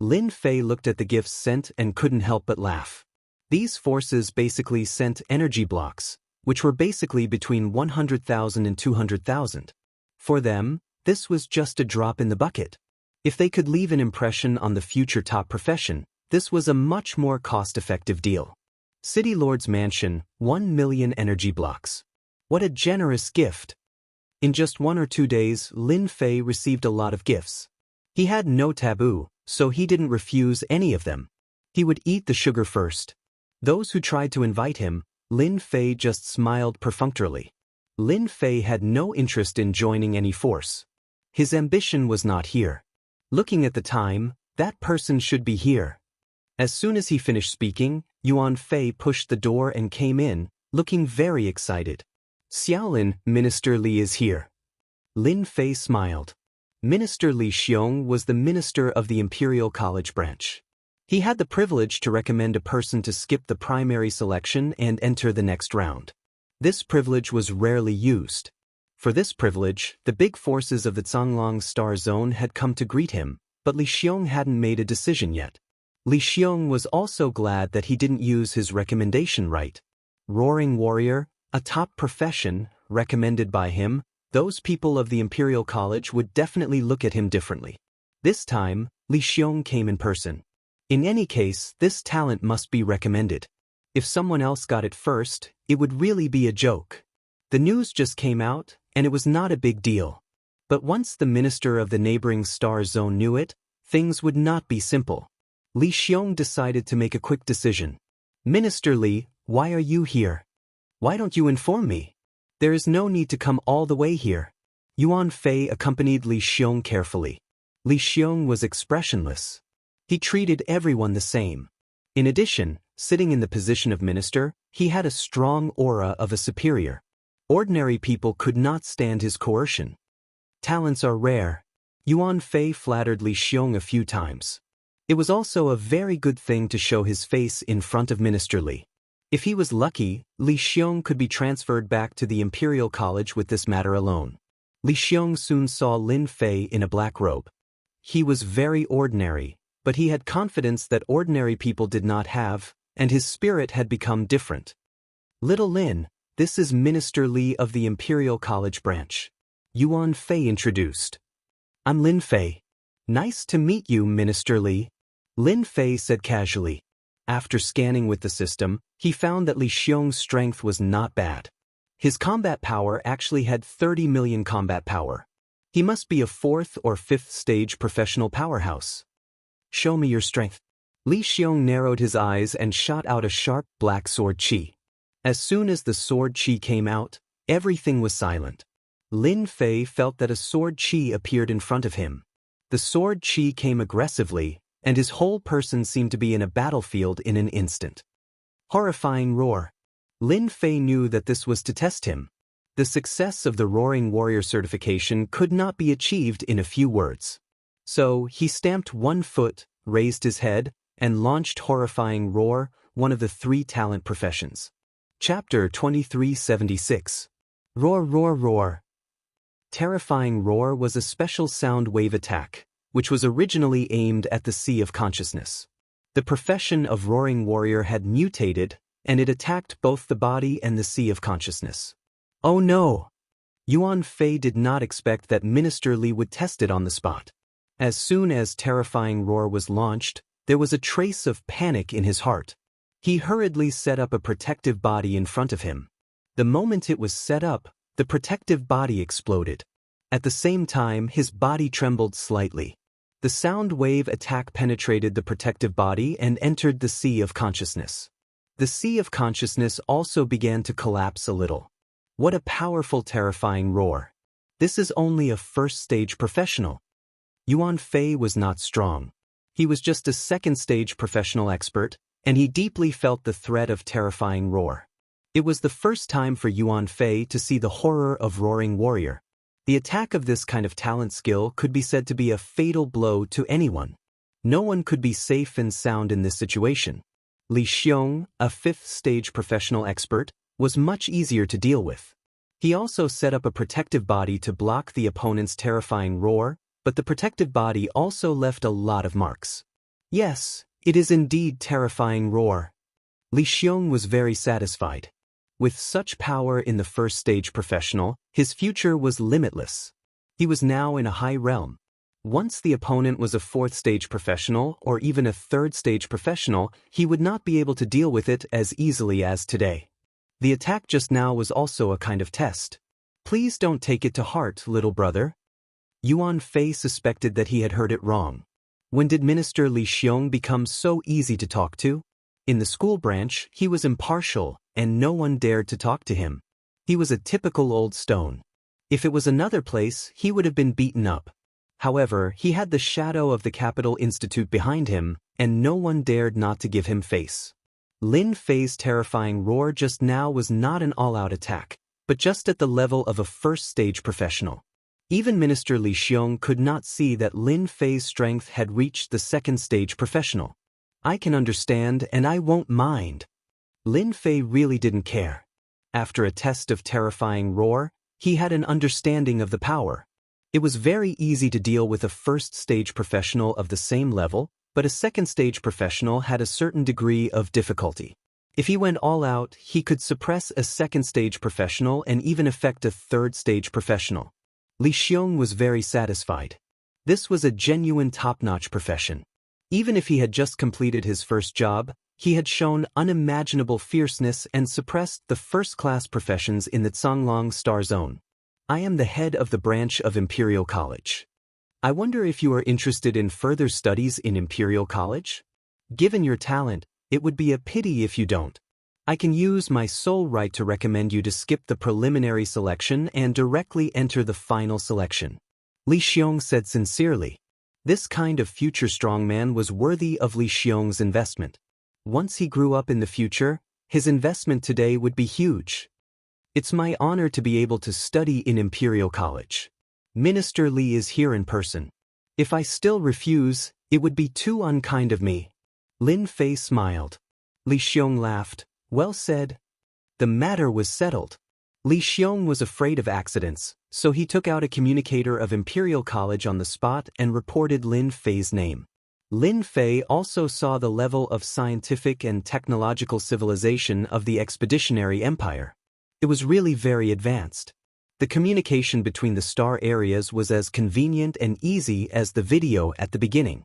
Lin Fei looked at the gifts sent and couldn't help but laugh. These forces basically sent energy blocks, which were basically between 100,000 and 200,000. For them, this was just a drop in the bucket. If they could leave an impression on the future top profession, this was a much more cost-effective deal. City Lord's Mansion, 1 million energy blocks. What a generous gift! In just 1 or 2 days, Lin Fei received a lot of gifts. He had no taboo, so he didn't refuse any of them. He would eat the sugar first. Those who tried to invite him, Lin Fei just smiled perfunctorily. Lin Fei had no interest in joining any force. His ambition was not here. Looking at the time, that person should be here. As soon as he finished speaking, Yuan Fei pushed the door and came in, looking very excited. Xiaolin, Minister Li is here. Lin Fei smiled. Minister Li Xiong was the minister of the Imperial College branch. He had the privilege to recommend a person to skip the primary selection and enter the next round. This privilege was rarely used. For this privilege, the big forces of the Songlong Star Zone had come to greet him, but Li Xiong hadn't made a decision yet. Li Xiong was also glad that he didn't use his recommendation right. Roaring Warrior, a top profession, recommended by him, those people of the Imperial College would definitely look at him differently. This time, Li Xiong came in person. In any case, this talent must be recommended. If someone else got it first, it would really be a joke. The news just came out, and it was not a big deal. But once the minister of the neighboring star zone knew it, things would not be simple. Li Xiong decided to make a quick decision. Minister Li, why are you here? Why don't you inform me? There is no need to come all the way here. Yuan Fei accompanied Li Xiong carefully. Li Xiong was expressionless. He treated everyone the same. In addition, sitting in the position of minister, he had a strong aura of a superior. Ordinary people could not stand his coercion. Talents are rare. Yuan Fei flattered Li Xiong a few times. It was also a very good thing to show his face in front of Minister Li. If he was lucky, Li Xiong could be transferred back to the Imperial College with this matter alone. Li Xiong soon saw Lin Fei in a black robe. He was very ordinary, but he had confidence that ordinary people did not have, and his spirit had become different. Little Lin, this is Minister Li of the Imperial College branch. Yuan Fei introduced. I'm Lin Fei. Nice to meet you, Minister Li. Lin Fei said casually. After scanning with the system, he found that Li Xiong's strength was not bad. His combat power actually had 30 million combat power. He must be a 4th or 5th stage professional powerhouse. Show me your strength. Li Xiong narrowed his eyes and shot out a sharp black sword qi. As soon as the sword qi came out, everything was silent. Lin Fei felt that a sword qi appeared in front of him. The sword qi came aggressively, and his whole person seemed to be in a battlefield in an instant. Horrifying roar. Lin Fei knew that this was to test him. The success of the Roaring Warrior certification could not be achieved in a few words. So he stamped one foot, raised his head, and launched Horrifying Roar, one of the 3 talent professions. Chapter 2376. Roar, roar, roar. Terrifying Roar was a special sound wave attack, which was originally aimed at the Sea of Consciousness. The profession of Roaring Warrior had mutated, and it attacked both the body and the Sea of Consciousness. Oh no! Yuan Fei did not expect that Minister Li would test it on the spot. As soon as Terrifying Roar was launched, there was a trace of panic in his heart. He hurriedly set up a protective body in front of him. The moment it was set up, the protective body exploded. At the same time, his body trembled slightly. The sound wave attack penetrated the protective body and entered the Sea of Consciousness. The Sea of Consciousness also began to collapse a little. What a powerful terrifying roar. This is only a 1st stage professional. Yuan Fei was not strong. He was just a 2nd stage professional expert, and he deeply felt the threat of terrifying roar. It was the first time for Yuan Fei to see the horror of Roaring Warrior. The attack of this kind of talent skill could be said to be a fatal blow to anyone. No one could be safe and sound in this situation. Li Xiong, a 5th stage professional expert, was much easier to deal with. He also set up a protective body to block the opponent's terrifying roar, but the protective body also left a lot of marks. Yes, it is indeed terrifying roar. Li Xiong was very satisfied. With such power in the 1st stage professional, his future was limitless. He was now in a high realm. Once the opponent was a 4th stage professional or even a 3rd stage professional, he would not be able to deal with it as easily as today. The attack just now was also a kind of test. Please don't take it to heart, little brother. Yuan Fei suspected that he had heard it wrong. When did Minister Li Xiong become so easy to talk to? In the school branch, he was impartial, and no one dared to talk to him. He was a typical old stone. If it was another place, he would have been beaten up. However, he had the shadow of the Capital Institute behind him, and no one dared not to give him face. Lin Fei's terrifying roar just now was not an all-out attack, but just at the level of a 1st stage professional. Even Minister Li Xiong could not see that Lin Fei's strength had reached the 2nd stage professional. I can understand and I won't mind. Lin Fei really didn't care. After a test of terrifying roar, he had an understanding of the power. It was very easy to deal with a 1st stage professional of the same level, but a 2nd stage professional had a certain degree of difficulty. If he went all out, he could suppress a 2nd stage professional and even affect a 3rd stage professional. Li Xiong was very satisfied. This was a genuine top-notch profession. Even if he had just completed his first job, he had shown unimaginable fierceness and suppressed the 1st-class professions in the Zonglong Star Zone. I am the head of the branch of Imperial College. I wonder if you are interested in further studies in Imperial College? Given your talent, it would be a pity if you don't. I can use my sole right to recommend you to skip the preliminary selection and directly enter the final selection. Li Xiong said sincerely. This kind of future strongman was worthy of Li Xiong's investment. Once he grew up in the future, his investment today would be huge. It's my honor to be able to study in Imperial College. Minister Li is here in person. If I still refuse, it would be too unkind of me. Lin Fei smiled. Li Xiong laughed. Well said. The matter was settled. Li Xiong was afraid of accidents, so he took out a communicator of Imperial College on the spot and reported Lin Fei's name. Lin Fei also saw the level of scientific and technological civilization of the Expeditionary Empire. It was really very advanced. The communication between the star areas was as convenient and easy as the video at the beginning.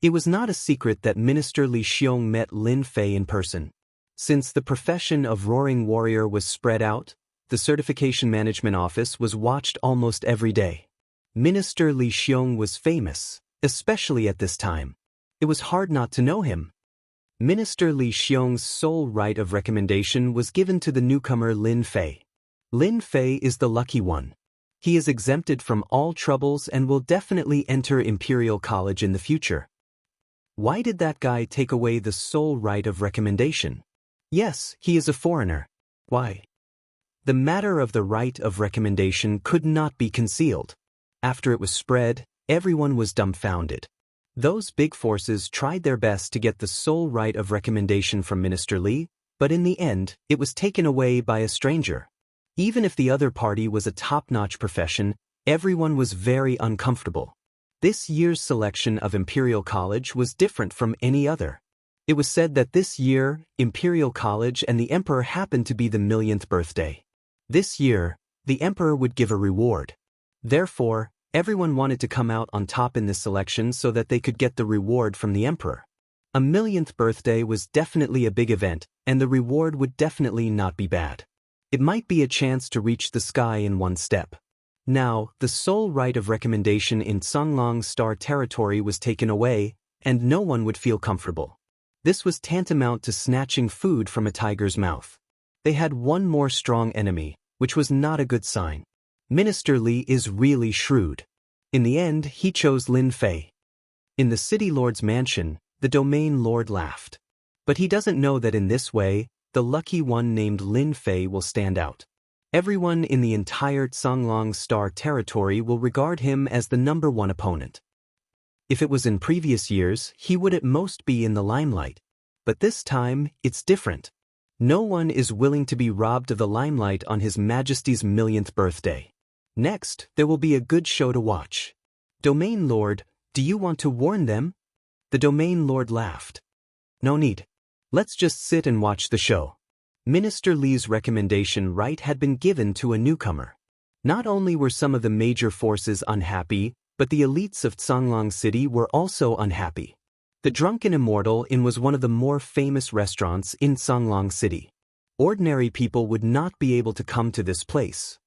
It was not a secret that Minister Li Xiong met Lin Fei in person. Since the profession of roaring warrior was spread out, the Certification Management Office was watched almost every day. Minister Li Xiong was famous, especially at this time. It was hard not to know him. Minister Li Xiong's sole right of recommendation was given to the newcomer Lin Fei. Lin Fei is the lucky one. He is exempted from all troubles and will definitely enter Imperial College in the future. Why did that guy take away the sole right of recommendation? Yes, he is a foreigner. Why? The matter of the right of recommendation could not be concealed. After it was spread, everyone was dumbfounded. Those big forces tried their best to get the sole right of recommendation from Minister Li, but in the end, it was taken away by a stranger. Even if the other party was a top-notch profession, everyone was very uncomfortable. This year's selection of Imperial College was different from any other. It was said that this year, Imperial College and the Emperor happened to be the 1,000th birthday. This year, the Emperor would give a reward. Therefore, everyone wanted to come out on top in this selection so that they could get the reward from the Emperor. A 1,000th birthday was definitely a big event, and the reward would definitely not be bad. It might be a chance to reach the sky in one step. Now, the sole right of recommendation in Songlong Star territory was taken away, and no one would feel comfortable. This was tantamount to snatching food from a tiger's mouth. They had one more strong enemy, which was not a good sign. Minister Li is really shrewd. In the end, he chose Lin Fei. In the city lord's mansion, the domain lord laughed. But he doesn't know that in this way, the lucky one named Lin Fei will stand out. Everyone in the entire Songlong Star territory will regard him as the #1 opponent. If it was in previous years, he would at most be in the limelight. But this time, it's different. No one is willing to be robbed of the limelight on His Majesty's 1,000th birthday. Next, there will be a good show to watch. Domain Lord, do you want to warn them? The Domain Lord laughed. No need. Let's just sit and watch the show. Minister Li's recommendation right had been given to a newcomer. Not only were some of the major forces unhappy, but the elites of Songlong City were also unhappy. The Drunken Immortal Inn was one of the more famous restaurants in Songlong City. Ordinary people would not be able to come to this place.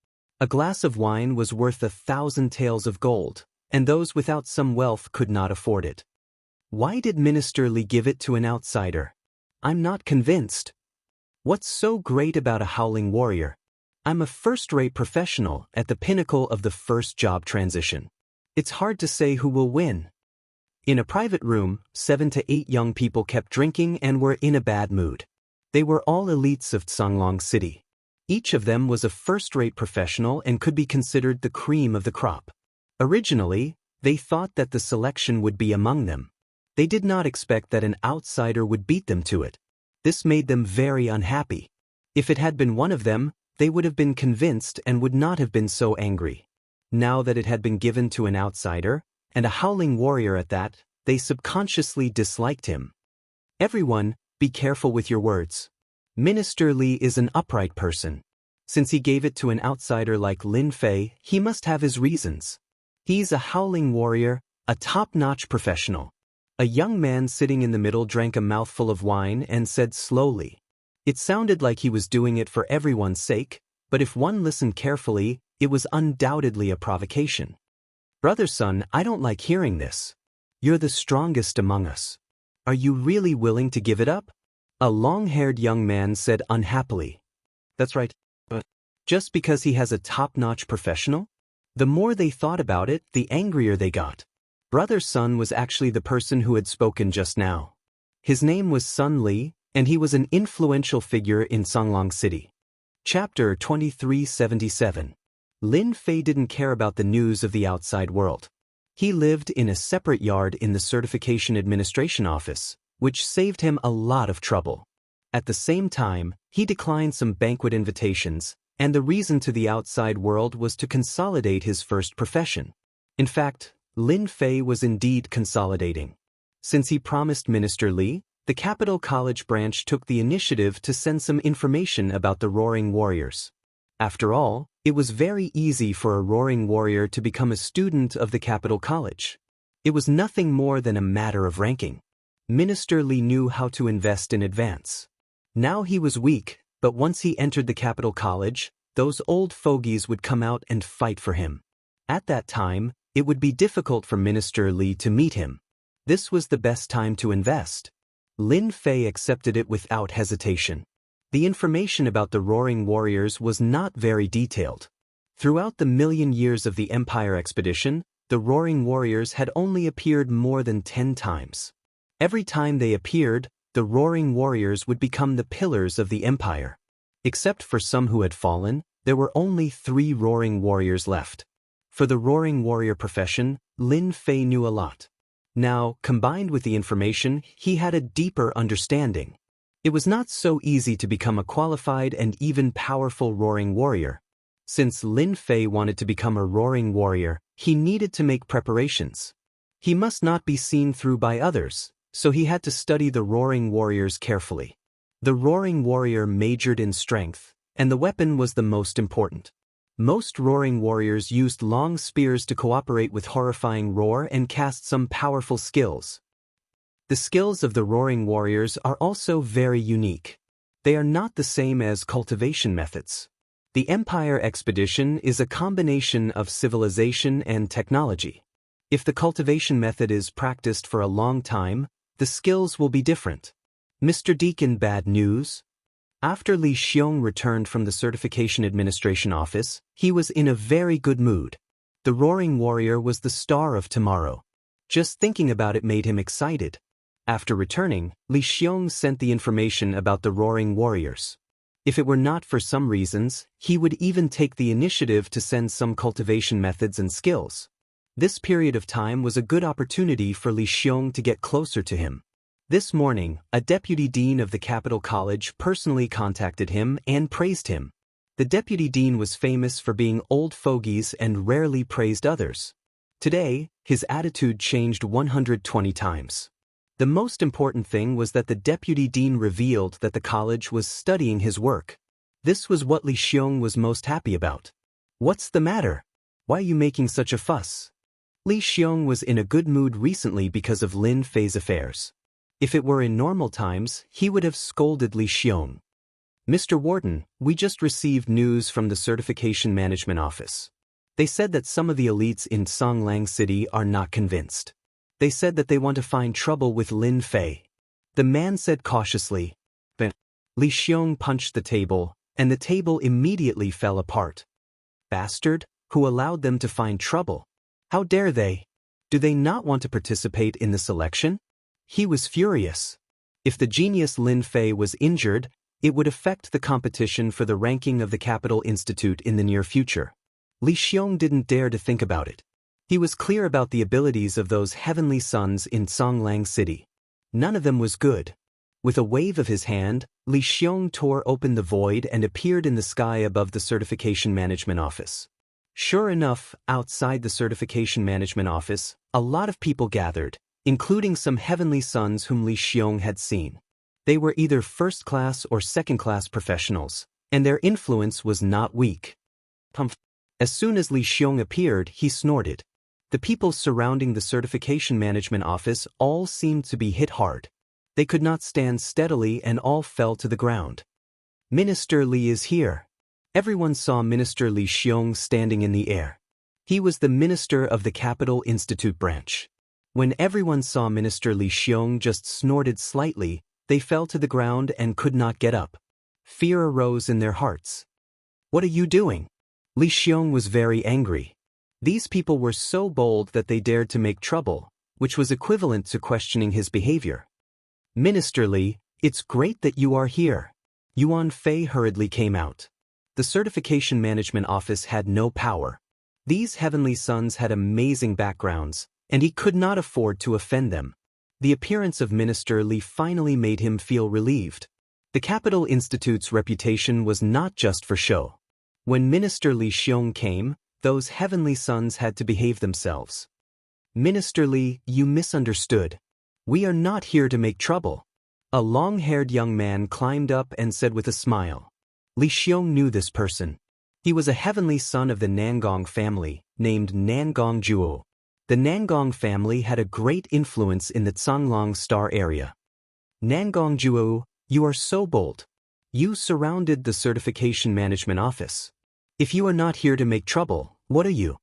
A glass of wine was worth 1,000 taels of gold, and those without some wealth could not afford it. Why did Minister Li give it to an outsider? I'm not convinced. What's so great about a howling warrior? I'm a first-rate professional at the pinnacle of the first job transition. It's hard to say who will win. In a private room, 7 to 8 young people kept drinking and were in a bad mood. They were all elites of Songlong City. Each of them was a first-rate professional and could be considered the cream of the crop. Originally, they thought that the selection would be among them. They did not expect that an outsider would beat them to it. This made them very unhappy. If it had been one of them, they would have been convinced and would not have been so angry. Now that it had been given to an outsider, and a howling warrior at that, they subconsciously disliked him. Everyone, be careful with your words. Minister Li is an upright person. Since he gave it to an outsider like Lin Fei, he must have his reasons. He's a howling warrior, a top-notch professional. A young man sitting in the middle drank a mouthful of wine and said slowly. It sounded like he was doing it for everyone's sake, but if one listened carefully, it was undoubtedly a provocation. Brother son, I don't like hearing this. You're the strongest among us. Are you really willing to give it up? A long-haired young man said unhappily. That's right, but just because he has a top-notch professional? The more they thought about it, the angrier they got. Brother Sun was actually the person who had spoken just now. His name was Sun Li, and he was an influential figure in Songlong City. Chapter 2377. Lin Fei didn't care about the news of the outside world. He lived in a separate yard in the Certification Administration Office, which saved him a lot of trouble. At the same time, he declined some banquet invitations, and the reason to the outside world was to consolidate his first profession. In fact, Lin Fei was indeed consolidating. Since he promised Minister Li, the Capital College branch took the initiative to send some information about the Roaring Warriors. After all, it was very easy for a Roaring Warrior to become a student of the Capital College. It was nothing more than a matter of ranking. Minister Li knew how to invest in advance. Now he was weak, but once he entered the capital college, those old fogies would come out and fight for him. At that time, it would be difficult for Minister Li to meet him. This was the best time to invest. Lin Fei accepted it without hesitation. The information about the Roaring Warriors was not very detailed. Throughout the million years of the Empire expedition, the Roaring Warriors had only appeared more than 10 times. Every time they appeared, the Roaring Warriors would become the pillars of the Empire. Except for some who had fallen, there were only 3 Roaring Warriors left. For the Roaring Warrior profession, Lin Fei knew a lot. Now, combined with the information, he had a deeper understanding. It was not so easy to become a qualified and even powerful Roaring Warrior. Since Lin Fei wanted to become a Roaring Warrior, he needed to make preparations. He must not be seen through by others, so he had to study the Roaring Warriors carefully. The Roaring Warrior majored in strength, and the weapon was the most important. Most Roaring Warriors used long spears to cooperate with horrifying roar and cast some powerful skills. The skills of the Roaring Warriors are also very unique. They are not the same as cultivation methods. The Empire expedition is a combination of civilization and technology. If the cultivation method is practiced for a long time, the skills will be different. Mr. Deacon, bad news? After Li Xiong returned from the Certification Administration office, he was in a very good mood. The Roaring Warrior was the star of tomorrow. Just thinking about it made him excited. After returning, Li Xiong sent the information about the Roaring Warriors. If it were not for some reasons, he would even take the initiative to send some cultivation methods and skills. This period of time was a good opportunity for Li Xiong to get closer to him. This morning, a deputy dean of the Capital College personally contacted him and praised him. The deputy dean was famous for being old fogies and rarely praised others. Today, his attitude changed 120 times. The most important thing was that the deputy dean revealed that the college was studying his work. This was what Li Xiong was most happy about. What's the matter? Why are you making such a fuss? Li Xiong was in a good mood recently because of Lin Fei's affairs. If it were in normal times, he would have scolded Li Xiong. Mr. Warden, we just received news from the Certification Management Office. They said that some of the elites in Songlang City are not convinced. They said that they want to find trouble with Lin Fei. The man said cautiously. But Li Xiong punched the table, and the table immediately fell apart. Bastard, who allowed them to find trouble? How dare they? Do they not want to participate in the selection? He was furious. If the genius Lin Fei was injured, it would affect the competition for the ranking of the Capital Institute in the near future. Li Xiong didn't dare to think about it. He was clear about the abilities of those heavenly sons in Songlang City. None of them was good. With a wave of his hand, Li Xiong tore open the void and appeared in the sky above the Certification Management Office. Sure enough, outside the Certification Management Office, a lot of people gathered, including some heavenly sons whom Li Xiong had seen. They were either first-class or second-class professionals, and their influence was not weak. As soon as Li Xiong appeared, he snorted. The people surrounding the Certification Management Office all seemed to be hit hard. They could not stand steadily and all fell to the ground. Minister Li is here. Everyone saw Minister Li Xiong standing in the air. He was the minister of the Capital Institute branch. When everyone saw Minister Li Xiong just snorted slightly, they fell to the ground and could not get up. Fear arose in their hearts. What are you doing? Li Xiong was very angry. These people were so bold that they dared to make trouble, which was equivalent to questioning his behavior. Minister Li, it's great that you are here. Yuan Fei hurriedly came out. The Certification Management Office had no power. These heavenly sons had amazing backgrounds, and he could not afford to offend them. The appearance of Minister Li finally made him feel relieved. The Capital Institute's reputation was not just for show. When Minister Li Xiong came, those heavenly sons had to behave themselves. Minister Li, you misunderstood. We are not here to make trouble. A long-haired young man climbed up and said with a smile. Li Xiong knew this person. He was a heavenly son of the Nangong family, named Nangong Juo. The Nangong family had a great influence in the Zhonglong Star area. Nangong Juo, you are so bold. You surrounded the certification management office. If you are not here to make trouble, what are you?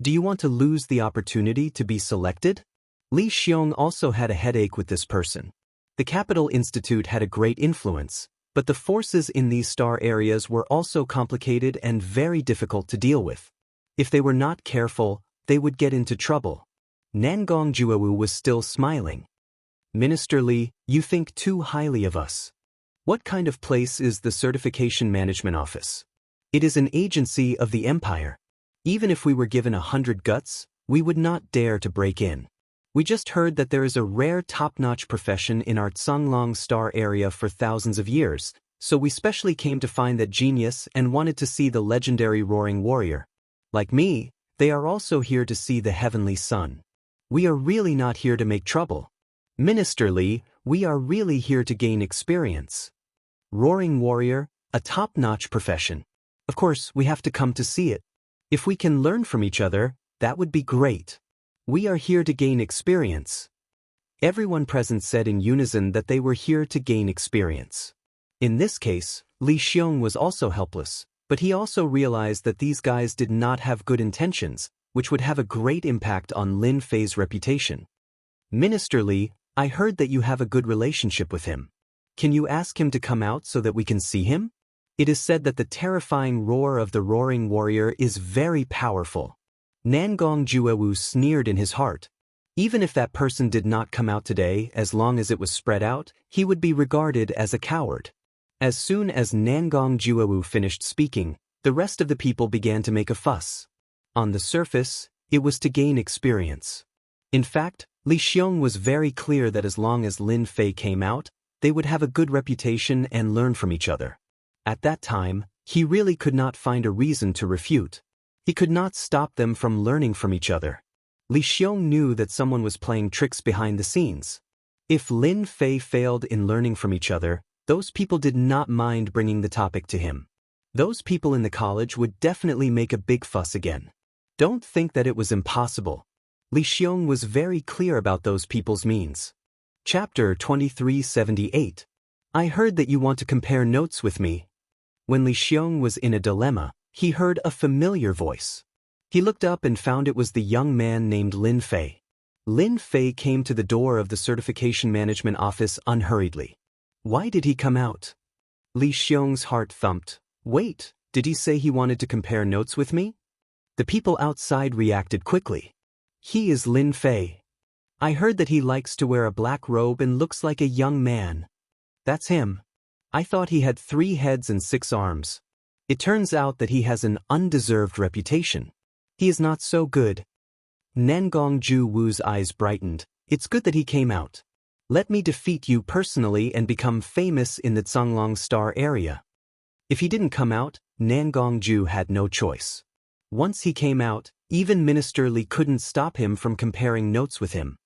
Do you want to lose the opportunity to be selected? Li Xiong also had a headache with this person. The Capital Institute had a great influence, but the forces in these star areas were also complicated and very difficult to deal with. If they were not careful, they would get into trouble. Nangong Juowu was still smiling. Minister Li, you think too highly of us. What kind of place is the Certification Management Office? It is an agency of the Empire. Even if we were given 100 guts, we would not dare to break in. We just heard that there is a rare top-notch profession in our Zhonglong Star area for thousands of years, so we specially came to find that genius and wanted to see the legendary Roaring Warrior. Like me, they are also here to see the Heavenly Sun. We are really not here to make trouble. Minister Li, we are really here to gain experience. Roaring Warrior, a top-notch profession. Of course, we have to come to see it. If we can learn from each other, that would be great. We are here to gain experience. Everyone present said in unison that they were here to gain experience. In this case, Li Xiong was also helpless, but he also realized that these guys did not have good intentions, which would have a great impact on Lin Fei's reputation. Minister Li, I heard that you have a good relationship with him. Can you ask him to come out so that we can see him? It is said that the terrifying roar of the Roaring Warrior is very powerful. Nangong Juowu sneered in his heart. Even if that person did not come out today, as long as it was spread out, he would be regarded as a coward. As soon as Nangong Juowu finished speaking, the rest of the people began to make a fuss. On the surface, it was to gain experience. In fact, Li Xiong was very clear that as long as Lin Fei came out, they would have a good reputation and learn from each other. At that time, he really could not find a reason to refute. He could not stop them from learning from each other. Li Xiong knew that someone was playing tricks behind the scenes. If Lin Fei failed in learning from each other, those people did not mind bringing the topic to him. Those people in the college would definitely make a big fuss again. Don't think that it was impossible. Li Xiong was very clear about those people's means. Chapter 2378. I heard that you want to compare notes with me. When Li Xiong was in a dilemma, he heard a familiar voice. He looked up and found it was the young man named Lin Fei. Lin Fei came to the door of the Certification Management Office unhurriedly. Why did he come out? Li Xiong's heart thumped. Wait, did he say he wanted to compare notes with me? The people outside reacted quickly. He is Lin Fei. I heard that he likes to wear a black robe and looks like a young man. That's him. I thought he had 3 heads and 6 arms. It turns out that he has an undeserved reputation. He is not so good. Nangong Juowu's eyes brightened. It's good that he came out. Let me defeat you personally and become famous in the Zhonglong Star area. If he didn't come out, Nangong Ju had no choice. Once he came out, even Minister Li couldn't stop him from comparing notes with him.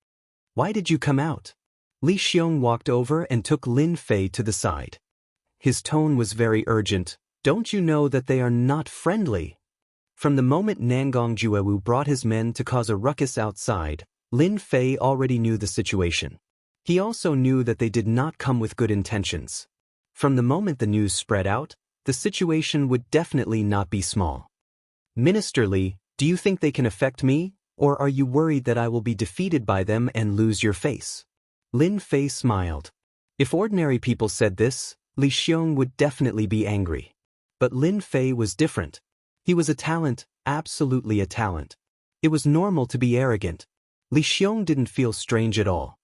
Why did you come out? Li Xiong walked over and took Lin Fei to the side. His tone was very urgent. Don't you know that they are not friendly? From the moment Nangong Juowu brought his men to cause a ruckus outside, Lin Fei already knew the situation. He also knew that they did not come with good intentions. From the moment the news spread out, the situation would definitely not be small. Minister Li, do you think they can affect me, or are you worried that I will be defeated by them and lose your face? Lin Fei smiled. If ordinary people said this, Li Xiong would definitely be angry. But Lin Fei was different. He was a talent, absolutely a talent. It was normal to be arrogant. Li Xiong didn't feel strange at all.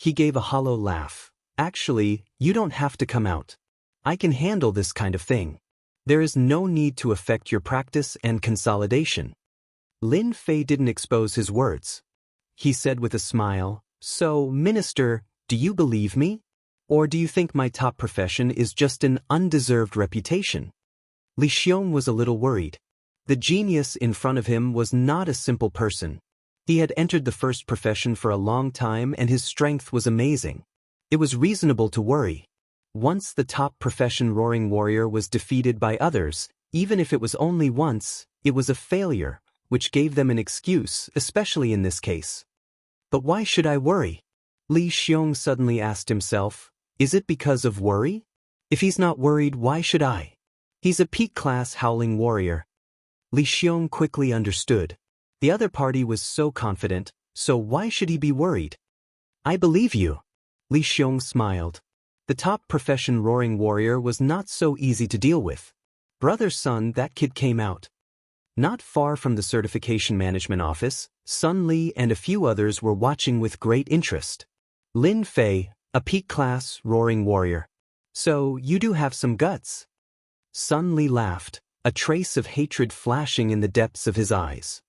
He gave a hollow laugh. Actually, you don't have to come out. I can handle this kind of thing. There is no need to affect your practice and consolidation. Lin Fei didn't expose his words. He said with a smile, So, Minister, do you believe me? Or do you think my top profession is just an undeserved reputation? Li Xiong was a little worried. The genius in front of him was not a simple person. He had entered the first profession for a long time and his strength was amazing. It was reasonable to worry. Once the top profession Roaring Warrior was defeated by others, even if it was only once, it was a failure, which gave them an excuse, especially in this case. But why should I worry? Li Xiong suddenly asked himself, is it because of worry? If he's not worried, why should I? He's a peak-class howling warrior. Li Xiong quickly understood. The other party was so confident, so why should he be worried? I believe you. Li Xiong smiled. The top profession roaring warrior was not so easy to deal with. Brother Sun, that kid came out. Not far from the certification management office, Sun Li and a few others were watching with great interest. Lin Fei, a peak-class roaring warrior. So, you do have some guts. Sun Li laughed, a trace of hatred flashing in the depths of his eyes.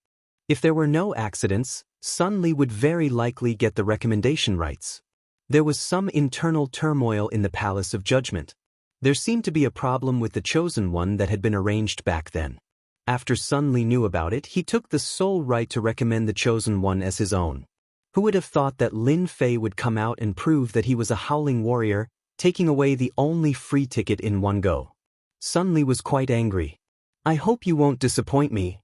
If there were no accidents, Sun Li would very likely get the recommendation rights. There was some internal turmoil in the Palace of Judgment. There seemed to be a problem with the Chosen One that had been arranged back then. After Sun Li knew about it, he took the sole right to recommend the Chosen One as his own. Who would have thought that Lin Fei would come out and prove that he was a howling warrior, taking away the only free ticket in one go? Sun Li was quite angry. I hope you won't disappoint me.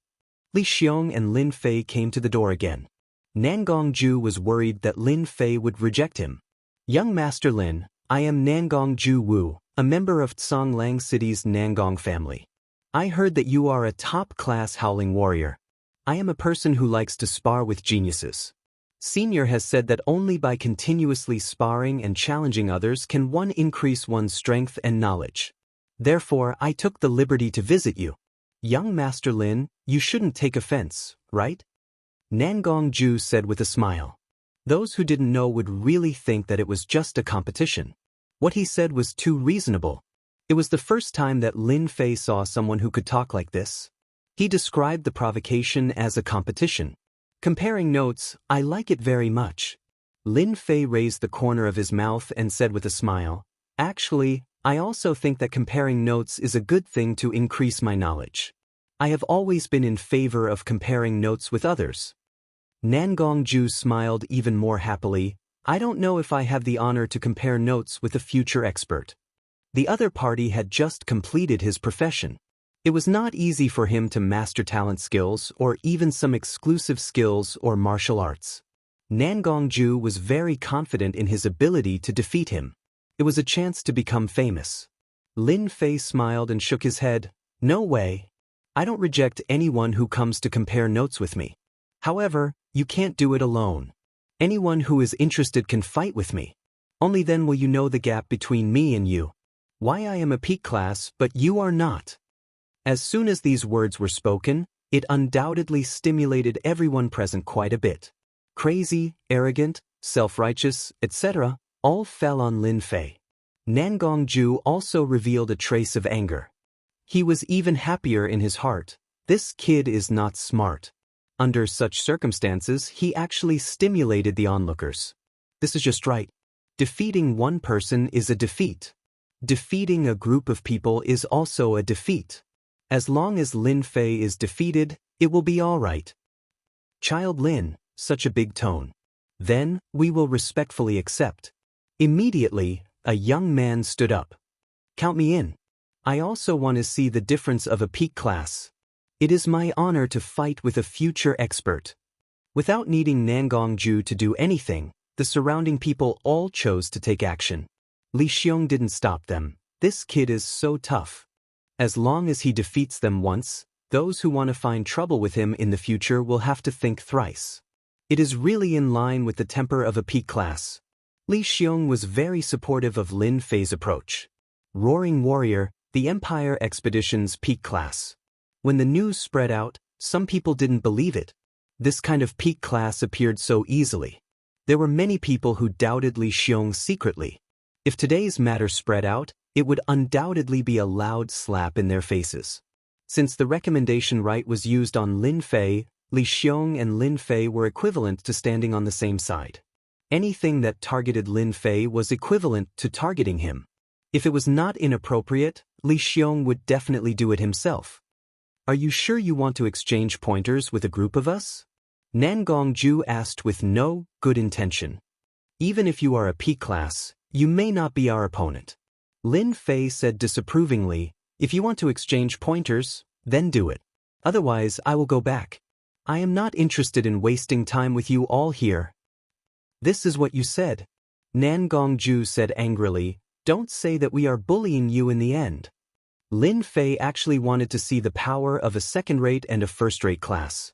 Li Xiong and Lin Fei came to the door again. Nangong Ju was worried that Lin Fei would reject him. Young Master Lin, I am Nangong Ju Wu, a member of Tsonglang City's Nangong family. I heard that you are a top-class howling warrior. I am a person who likes to spar with geniuses. Senior has said that only by continuously sparring and challenging others can one increase one's strength and knowledge. Therefore, I took the liberty to visit you. Young Master Lin, you shouldn't take offense, right? Nangong Ju said with a smile. Those who didn't know would really think that it was just a competition. What he said was too reasonable. It was the first time that Lin Fei saw someone who could talk like this. He described the provocation as a competition. Comparing notes, I like it very much. Lin Fei raised the corner of his mouth and said with a smile, actually, I also think that comparing notes is a good thing to increase my knowledge. I have always been in favor of comparing notes with others. Nangong Ju smiled even more happily. I don't know if I have the honor to compare notes with a future expert. The other party had just completed his profession. It was not easy for him to master talent skills or even some exclusive skills or martial arts. Nangong Ju was very confident in his ability to defeat him. It was a chance to become famous. Lin Fei smiled and shook his head. No way. I don't reject anyone who comes to compare notes with me. However, you can't do it alone. Anyone who is interested can fight with me. Only then will you know the gap between me and you. Why I am a peak class, but you are not. As soon as these words were spoken, it undoubtedly stimulated everyone present quite a bit. Crazy, arrogant, self-righteous, etc., all fell on Lin Fei. Nangong Ju also revealed a trace of anger. He was even happier in his heart. This kid is not smart. Under such circumstances, he actually stimulated the onlookers. This is just right. Defeating one person is a defeat. Defeating a group of people is also a defeat. As long as Lin Fei is defeated, it will be all right. Child Lin, such a big tone. Then, we will respectfully accept. Immediately, a young man stood up. Count me in. I also want to see the difference of a peak class. It is my honor to fight with a future expert. Without needing Nangong Ju to do anything, the surrounding people all chose to take action. Li Xiong didn't stop them. This kid is so tough. As long as he defeats them once, those who want to find trouble with him in the future will have to think thrice. It is really in line with the temper of a peak class. Li Xiong was very supportive of Lin Fei's approach. Roaring Warrior, the Empire Expedition's peak class. When the news spread out, some people didn't believe it. This kind of peak class appeared so easily. There were many people who doubted Li Xiong secretly. If today's matter spread out, it would undoubtedly be a loud slap in their faces. Since the recommendation right was used on Lin Fei, Li Xiong and Lin Fei were equivalent to standing on the same side. Anything that targeted Lin Fei was equivalent to targeting him. If it was not inappropriate, Li Xiong would definitely do it himself. Are you sure you want to exchange pointers with a group of us? Nangong Ju asked with no good intention. Even if you are a peak class, you may not be our opponent. Lin Fei said disapprovingly, if you want to exchange pointers, then do it. Otherwise, I will go back. I am not interested in wasting time with you all here. This is what you said. Nan Gongju said angrily, don't say that we are bullying you in the end. Lin Fei actually wanted to see the power of a second-rate and a first-rate class.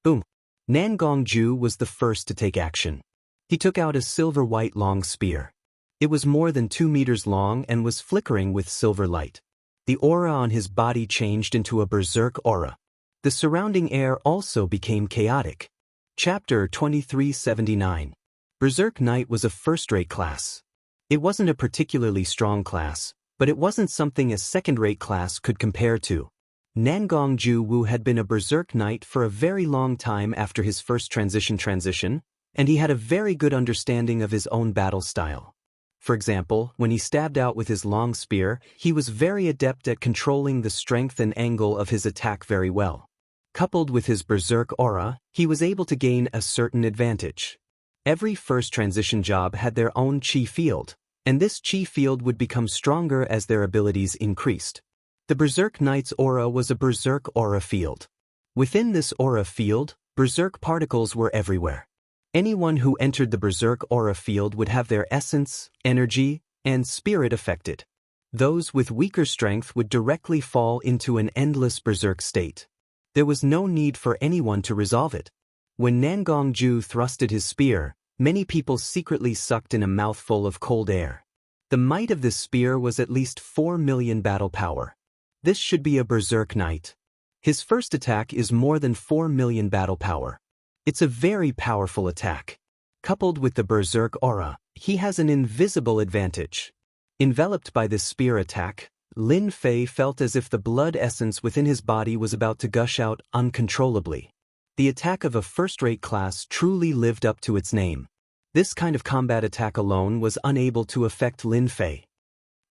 Boom. Nan Gongju was the first to take action. He took out a silver-white long spear. It was more than 2 meters long and was flickering with silver light. The aura on his body changed into a berserk aura. The surrounding air also became chaotic. Chapter 2379. Berserk Knight was a first-rate class. It wasn't a particularly strong class, but it wasn't something a second-rate class could compare to. Nangongju Wu had been a Berserk Knight for a very long time after his first transition, and he had a very good understanding of his own battle style. For example, when he stabbed out with his long spear, he was very adept at controlling the strength and angle of his attack very well. Coupled with his Berserk aura, he was able to gain a certain advantage. Every first transition job had their own chi field, and this chi field would become stronger as their abilities increased. The Berserk Knight's aura was a Berserk aura field. Within this aura field, Berserk particles were everywhere. Anyone who entered the Berserk aura field would have their essence, energy, and spirit affected. Those with weaker strength would directly fall into an endless Berserk state. There was no need for anyone to resolve it. When Nangongju thrusted his spear, many people secretly sucked in a mouthful of cold air. The might of this spear was at least 4 million battle power. This should be a Berserk Knight. His first attack is more than 4 million battle power. It's a very powerful attack. Coupled with the Berserk aura, he has an invisible advantage. Enveloped by this spear attack, Lin Fei felt as if the blood essence within his body was about to gush out uncontrollably. The attack of a first-rate class truly lived up to its name. This kind of combat attack alone was unable to affect Lin Fei.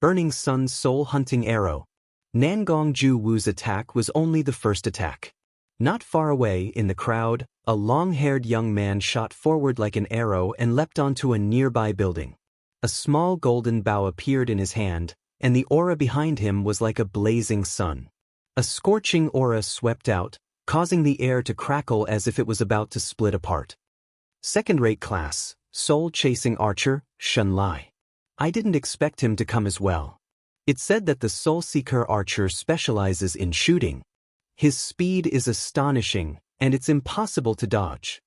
Burning Sun's soul-hunting arrow. Nangongju Wu's attack was only the first attack. Not far away, in the crowd, a long-haired young man shot forward like an arrow and leapt onto a nearby building. A small golden bow appeared in his hand, and the aura behind him was like a blazing sun. A scorching aura swept out, causing the air to crackle as if it was about to split apart. Second-rate class, soul-chasing archer, Xianxia. I didn't expect him to come as well. It's said that the soul-seeker archer specializes in shooting. His speed is astonishing, and it's impossible to dodge.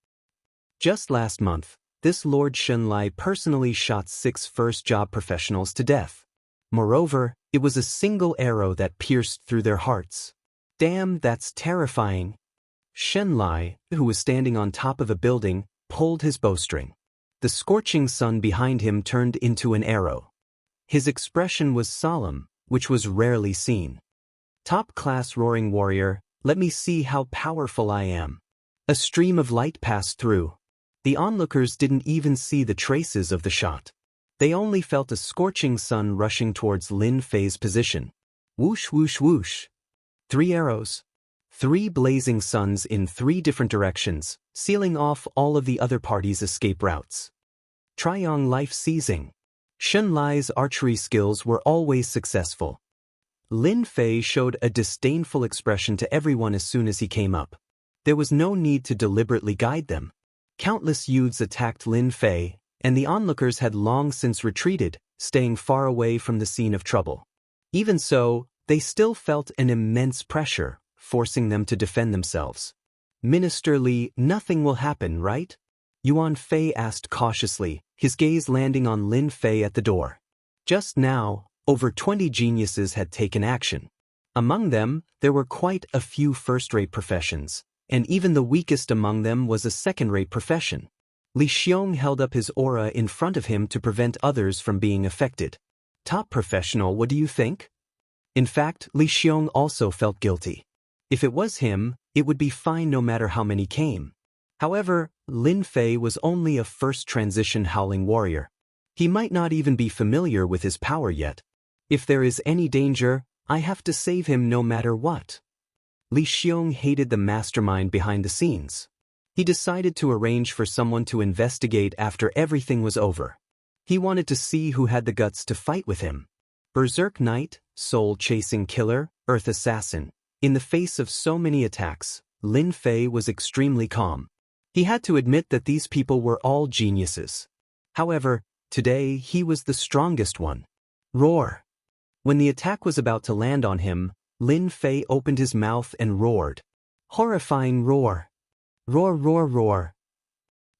Just last month, this Lord Xianxia personally shot 6 first-job professionals to death. Moreover, it was a single arrow that pierced through their hearts. Damn, that's terrifying. Xianxia, who was standing on top of a building, pulled his bowstring. The scorching sun behind him turned into an arrow. His expression was solemn, which was rarely seen. Top-class roaring warrior, let me see how powerful I am. A stream of light passed through. The onlookers didn't even see the traces of the shot. They only felt a scorching sun rushing towards Lin Fei's position. Whoosh whoosh whoosh. 3 arrows. 3 blazing suns in 3 different directions, sealing off all of the other party's escape routes. Triong life seizing. Xianxia's archery skills were always successful. Lin Fei showed a disdainful expression to everyone as soon as he came up. There was no need to deliberately guide them. Countless youths attacked Lin Fei, and the onlookers had long since retreated, staying far away from the scene of trouble. Even so, they still felt an immense pressure, forcing them to defend themselves. Minister Li, nothing will happen, right? Yuan Fei asked cautiously, his gaze landing on Lin Fei at the door. Just now, over 20 geniuses had taken action. Among them, there were quite a few first-rate professions, and even the weakest among them was a second-rate profession. Li Xiong held up his aura in front of him to prevent others from being affected. Top professional, what do you think? In fact, Li Xiong also felt guilty. If it was him, it would be fine no matter how many came. However, Lin Fei was only a first transition howling warrior. He might not even be familiar with his power yet. If there is any danger, I have to save him no matter what. Li Xiong hated the mastermind behind the scenes. He decided to arrange for someone to investigate after everything was over. He wanted to see who had the guts to fight with him. Berserk Knight, soul-chasing killer, earth assassin. In the face of so many attacks, Lin Fei was extremely calm. He had to admit that these people were all geniuses. However, today he was the strongest one. Roar! When the attack was about to land on him, Lin Fei opened his mouth and roared. Horrifying roar! Roar, roar, roar!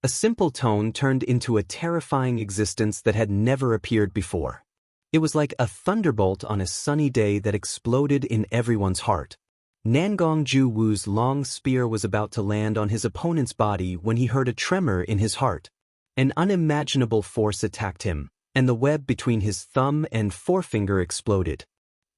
A simple tone turned into a terrifying existence that had never appeared before. It was like a thunderbolt on a sunny day that exploded in everyone's heart. Nangong Ju Wu's long spear was about to land on his opponent's body when he heard a tremor in his heart. An unimaginable force attacked him, and the web between his thumb and forefinger exploded.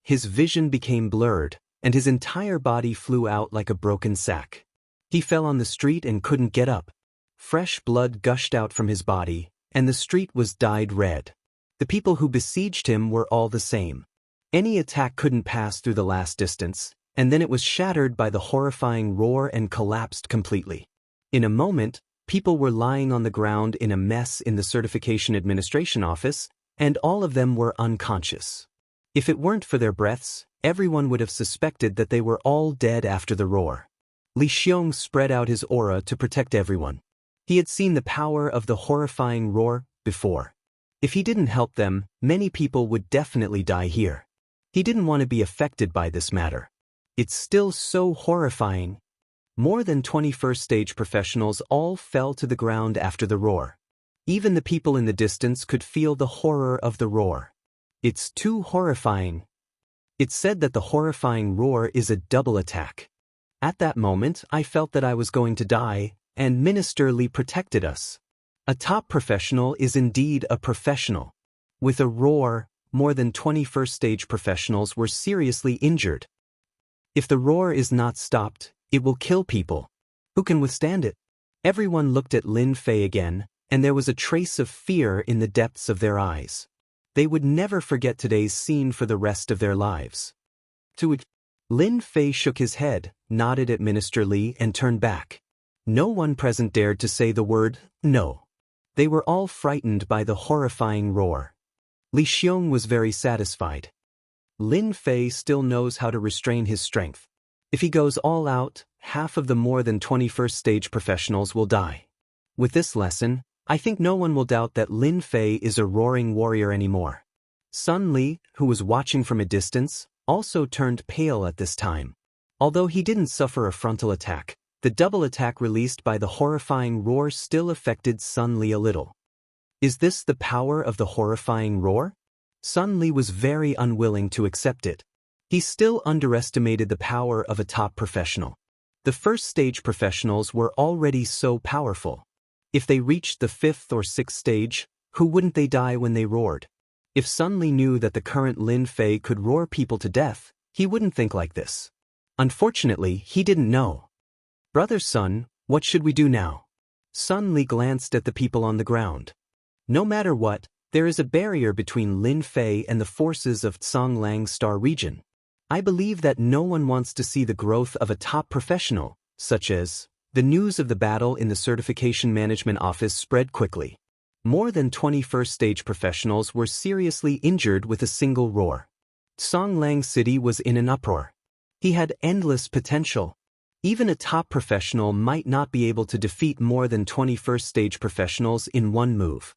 His vision became blurred, and his entire body flew out like a broken sack. He fell on the street and couldn't get up. Fresh blood gushed out from his body, and the street was dyed red. The people who besieged him were all the same. Any attack couldn't pass through the last distance, and then it was shattered by the horrifying roar and collapsed completely. In a moment, people were lying on the ground in a mess in the Certification Administration office, and all of them were unconscious. If it weren't for their breaths, everyone would have suspected that they were all dead after the roar. Li Xiong spread out his aura to protect everyone. He had seen the power of the horrifying roar before. If he didn't help them, many people would definitely die here. He didn't want to be affected by this matter. It's still so horrifying. More than 21st stage professionals all fell to the ground after the roar. Even the people in the distance could feel the horror of the roar. It's too horrifying. It's said that the horrifying roar is a double attack. At that moment, I felt that I was going to die, and Minister Li protected us. A top professional is indeed a professional. With a roar, more than 21st stage professionals were seriously injured. If the roar is not stopped, it will kill people. Who can withstand it? Everyone looked at Lin Fei again, and there was a trace of fear in the depths of their eyes. They would never forget today's scene for the rest of their lives. Lin Fei shook his head, nodded at Minister Li, and turned back. No one present dared to say the word no. They were all frightened by the horrifying roar. Li Xiong was very satisfied. Lin Fei still knows how to restrain his strength. If he goes all out, half of the more than 21st stage professionals will die. With this lesson, I think no one will doubt that Lin Fei is a roaring warrior anymore. Sun Li, who was watching from a distance, also turned pale at this time. Although he didn't suffer a frontal attack, the double attack released by the horrifying roar still affected Sun Li a little. Is this the power of the horrifying roar? Sun Li was very unwilling to accept it. He still underestimated the power of a top professional. The first stage professionals were already so powerful. If they reached the 5th or 6th stage, who wouldn't they die when they roared? If Sun Li knew that the current Lin Fei could roar people to death, he wouldn't think like this. Unfortunately, he didn't know. Brother Sun, what should we do now? Sun Li glanced at the people on the ground. No matter what, there is a barrier between Lin Fei and the forces of Tsanglang Star region. I believe that no one wants to see the growth of a top professional, such as the news of the battle in the Certification Management Office spread quickly. More than 21st stage professionals were seriously injured with a single roar. Tsanglang City was in an uproar. He had endless potential. Even a top professional might not be able to defeat more than 21st stage professionals in one move.